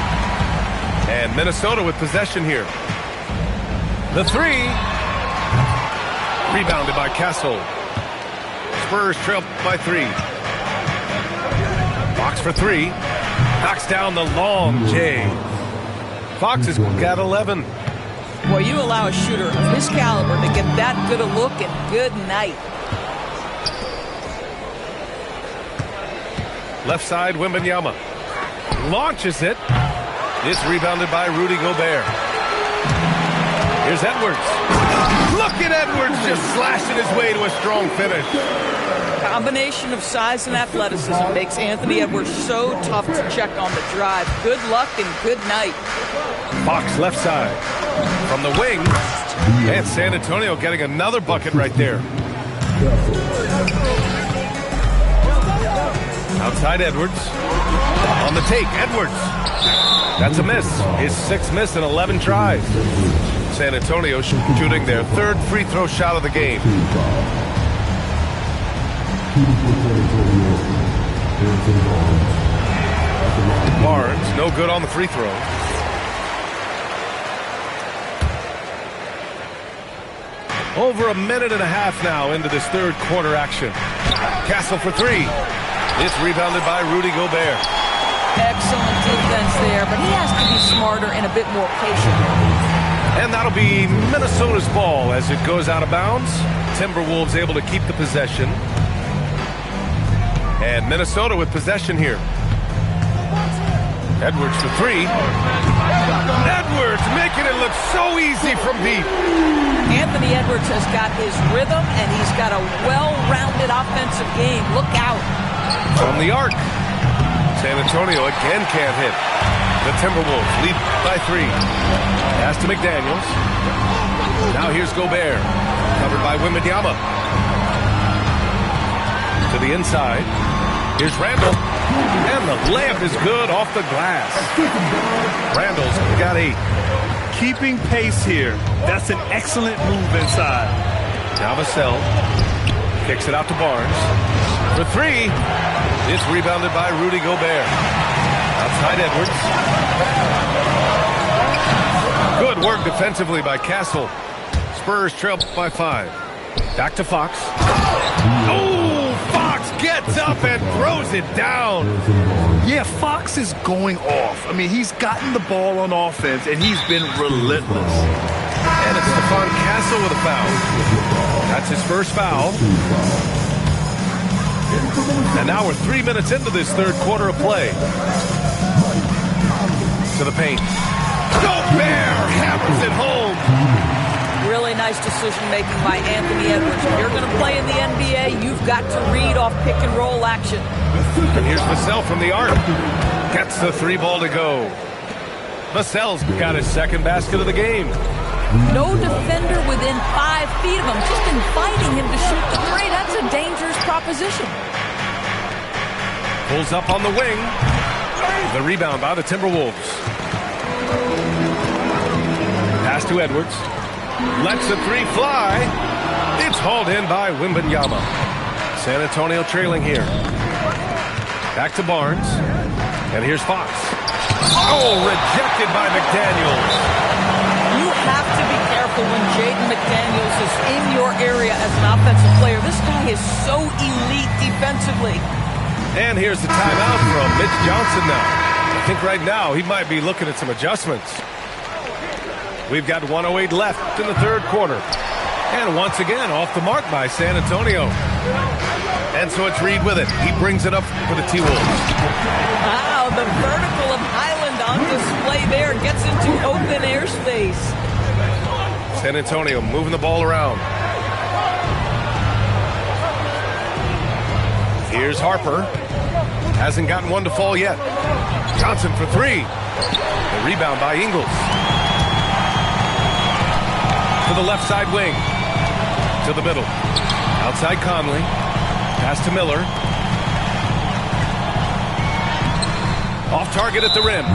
And Minnesota with possession here. The 3. Rebounded by Castle. Spurs trail by 3. Fox for 3. Knocks down the long J. Fox has got 11. Well, you allow a shooter of his caliber to get that good a look and good night. Left side, Wembanyama. Launches it. It's rebounded by Rudy Gobert. Here's Edwards. Look at Edwards just slashing his way to a strong finish. Combination of size and athleticism makes Anthony Edwards so tough to check on the drive. Good luck and good night. Fox left side. From the wing. And San Antonio getting another bucket right there. Outside Edwards. On the take, Edwards. That's a miss. His 6th miss in 11 tries. San Antonio shooting their 3rd free throw shot of the game. Barnes, no good on the free throw. Over a minute and a half now into this third quarter action. Castle for 3. It's rebounded by Rudy Gobert. Excellent defense there, but he has to be smarter and a bit more patient. And that'll be Minnesota's ball as it goes out of bounds. Timberwolves able to keep the possession. And Minnesota with possession here. Edwards for 3. Edwards making it look so easy from deep. Anthony Edwards has got his rhythm, and he's got a well-rounded offensive game. Look out. From the arc. San Antonio again can't hit. The Timberwolves lead by 3. Pass to McDaniels. Now here's Gobert. Covered by Wembanyama. To the inside. Here's Randall. And the layup is good off the glass. Randall's got 8. Keeping pace here. That's an excellent move inside. Now Vassell kicks it out to Barnes. For 3. It's rebounded by Rudy Gobert. Outside Edwards. Good work defensively by Castle. Spurs trail by 5. Back to Fox. Oh, Fox gets up and throws it down. Yeah, Fox is going off. I mean, he's gotten the ball on offense, and he's been relentless. And it's Stephon Castle with a foul. That's his first foul. And now we're 3 minutes into this third quarter of play. To the paint. Gobert hammers it home. Really nice decision-making by Anthony Edwards. If you're going to play in the NBA, you've got to read off pick-and-roll action. And here's Vassell from the arc. Gets the 3 ball to go. Vassell's got his 2nd basket of the game. No defender within 5 feet of him, just inviting him to shoot the 3. That's a dangerous proposition. Pulls up on the wing. The rebound by the Timberwolves. Pass to Edwards. Lets the 3 fly. It's hauled in by Wembanyama. San Antonio trailing here. Back to Barnes. And here's Fox. Oh, rejected by McDaniels. You have to be careful when Jaden McDaniels is in your area as an offensive player. This guy is so elite defensively. And here's the timeout from Mitch Johnson now. I think right now he might be looking at some adjustments. We've got 1:08 left in the third quarter. And once again, off the mark by San Antonio. And so it's Reed with it. He brings it up for the T-Wolves. Wow, the vertical of Highland on display there. Gets into open airspace. San Antonio moving the ball around. Here's Harper. Hasn't gotten one to fall yet. Johnson for three. The rebound by Ingles. To the left side wing. To the middle. Outside Conley. Pass to Miller. Off target at the rim.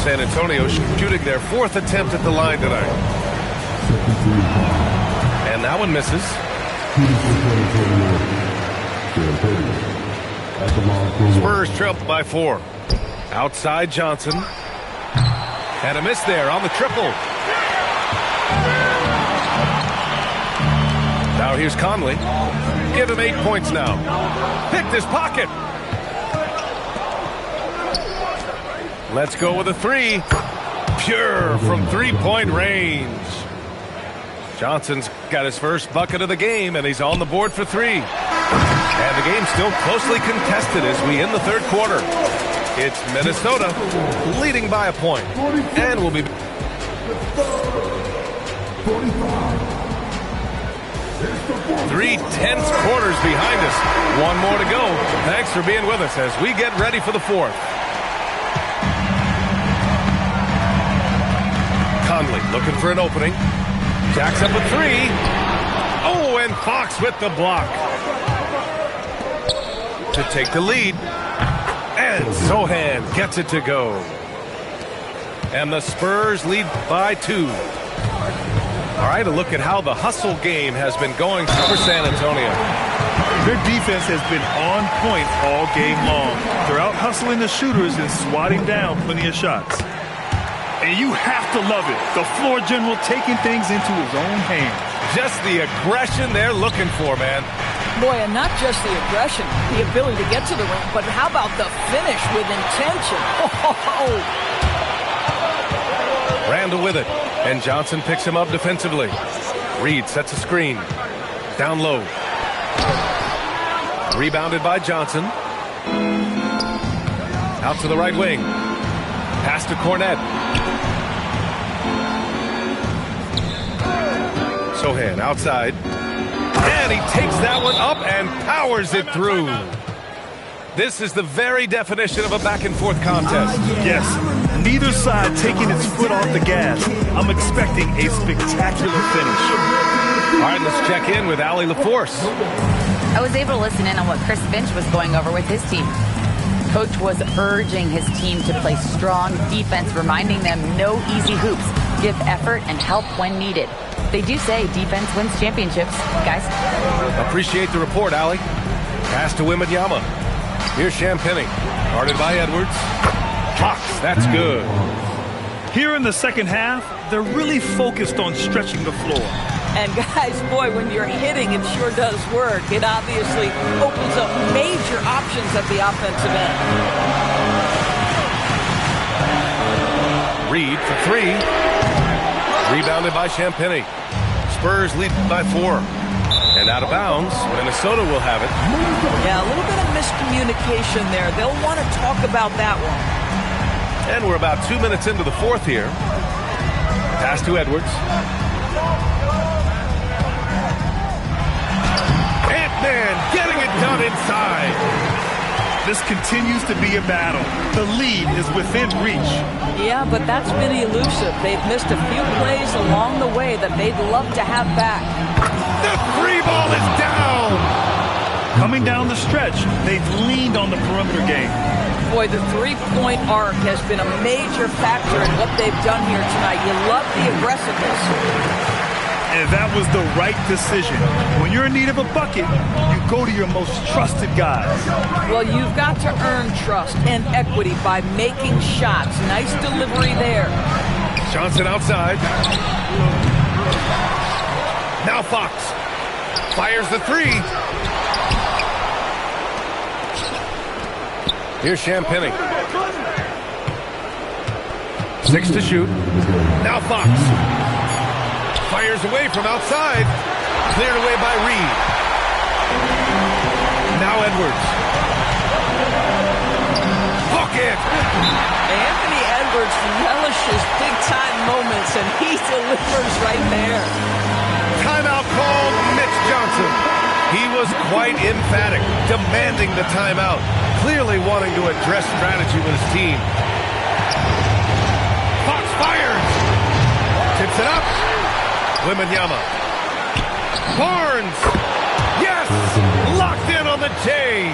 San Antonio shooting their fourth attempt at the line tonight. And that one misses. Spurs trail by 4. Outside Johnson. And a miss there on the triple. Now here's Conley. Give him 8 points now. Picked his pocket. Let's go with a three. Pure from three-point range. Johnson's got his first bucket of the game, and he's on the board for three. And the game's still closely contested as we end the third quarter. It's Minnesota leading by a point. And we'll be... 3 tense quarters behind us. One more to go. Thanks for being with us as we get ready for the fourth. Conley looking for an opening. Jacks up a three. Oh, and Fox with the block. To take the lead. And Sohan gets it to go. And the Spurs lead by 2. All right, a look at how the hustle game has been going for San Antonio. Their defense has been on point all game long. They're out hustling the shooters and swatting down plenty of shots. And you have to love it. The floor general taking things into his own hands. Just the aggression they're looking for, man. Boy, and not just the aggression, the ability to get to the rim, but how about the finish with intention? Oh. Randall with it, and Johnson picks him up defensively. Reed sets a screen. Down low. Rebounded by Johnson. Out to the right wing. Pass to Cornette. Sohan outside. And he takes that one up and powers it through. This is the very definition of a back-and-forth contest. Yes, neither side taking its foot off the gas. I'm expecting a spectacular finish. All right, let's check in with Allie LaForce. I was able to listen in on what Chris Finch was going over with his team. Coach was urging his team to play strong defense, reminding them no easy hoops, give effort, and help when needed. They do say defense wins championships, guys. Appreciate the report, Allie. Pass to Wembanyama. Here's Champagnie. Guarded by Edwards. Fox, that's good. Here in the second half, they're really focused on stretching the floor. And guys, boy, when you're hitting, it sure does work. It obviously opens up major options at the offensive end. Reed for three. Rebounded by Champagnie. Spurs lead by 4. And out of bounds, Minnesota will have it. Yeah, a little bit of miscommunication there. They'll want to talk about that one. And we're about 2 minutes into the fourth here. Pass to Edwards. Ant-Man getting it done inside. This continues to be a battle. The lead is within reach. Yeah, but that's been elusive. They've missed a few plays along the way that they'd love to have back. The three ball is down. Coming down the stretch, they've leaned on the perimeter game. Boy, the three-point arc has been a major factor in what they've done here tonight. You love the aggressiveness. And that was the right decision. When you're in need of a bucket, you go to your most trusted guys. Well, you've got to earn trust and equity by making shots. Nice delivery there. Johnson outside. Now Fox fires the three. Here's Champagnie. 6 to shoot. Now Fox fires away from outside. Cleared away by Reed. Now Edwards. Hook it. Anthony Edwards Edwards relishes big-time moments, and he delivers right there. Timeout called Mitch Johnson. He was quite emphatic, demanding the timeout, clearly wanting to address strategy with his team. Fox fires. Tips it up. Wembanyama. Barnes. Yes! Locked in on the J.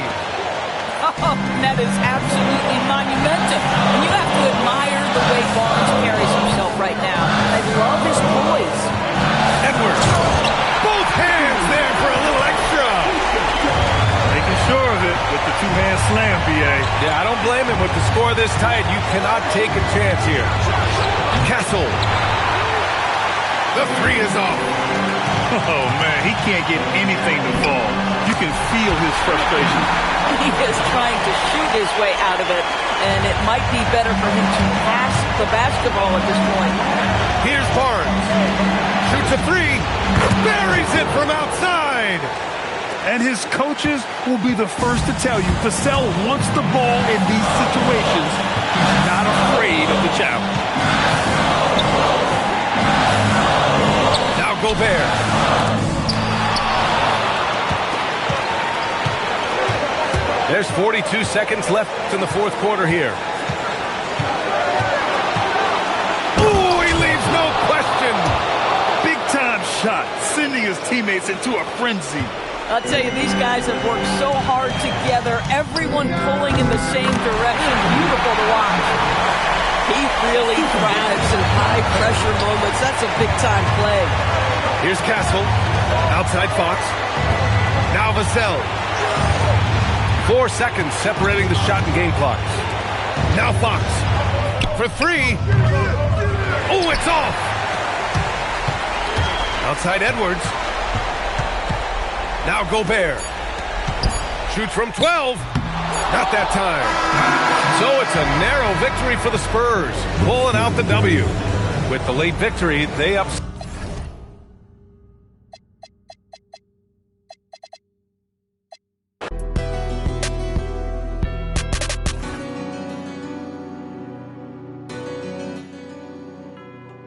Oh, that is absolutely monumental. And you have to admire the way Barnes carries himself right now. I love his poise. Edwards. Both hands there for a little extra. Making sure of it with the two-hand slam, B.A. Yeah, I don't blame him. With the score this tight, you cannot take a chance here. Castle. The three is off. Oh, man, he can't get anything to fall. You can feel his frustration. He is trying to shoot his way out of it, and it might be better for him to pass the basketball at this point. Here's Barnes. Shoots a three. Buries it from outside. And his coaches will be the first to tell you, Vassell wants the ball in these situations. He's not afraid of the challenge. Now Gobert. There's 42 seconds left in the fourth quarter here. Ooh, he leaves no question. Big-time shot, sending his teammates into a frenzy. I'll tell you, these guys have worked so hard together, everyone pulling in the same direction. Beautiful to watch. He really thrives in high-pressure moments. That's a big-time play. Here's Castle. Outside Fox. Now Vassell. 4 seconds separating the shot and game clocks. Now Fox. For three. Oh, it's off. Outside Edwards. Now Gobert. Shoots from 12. Not that time. So it's a narrow victory for the Spurs, pulling out the W. With the late victory, they up.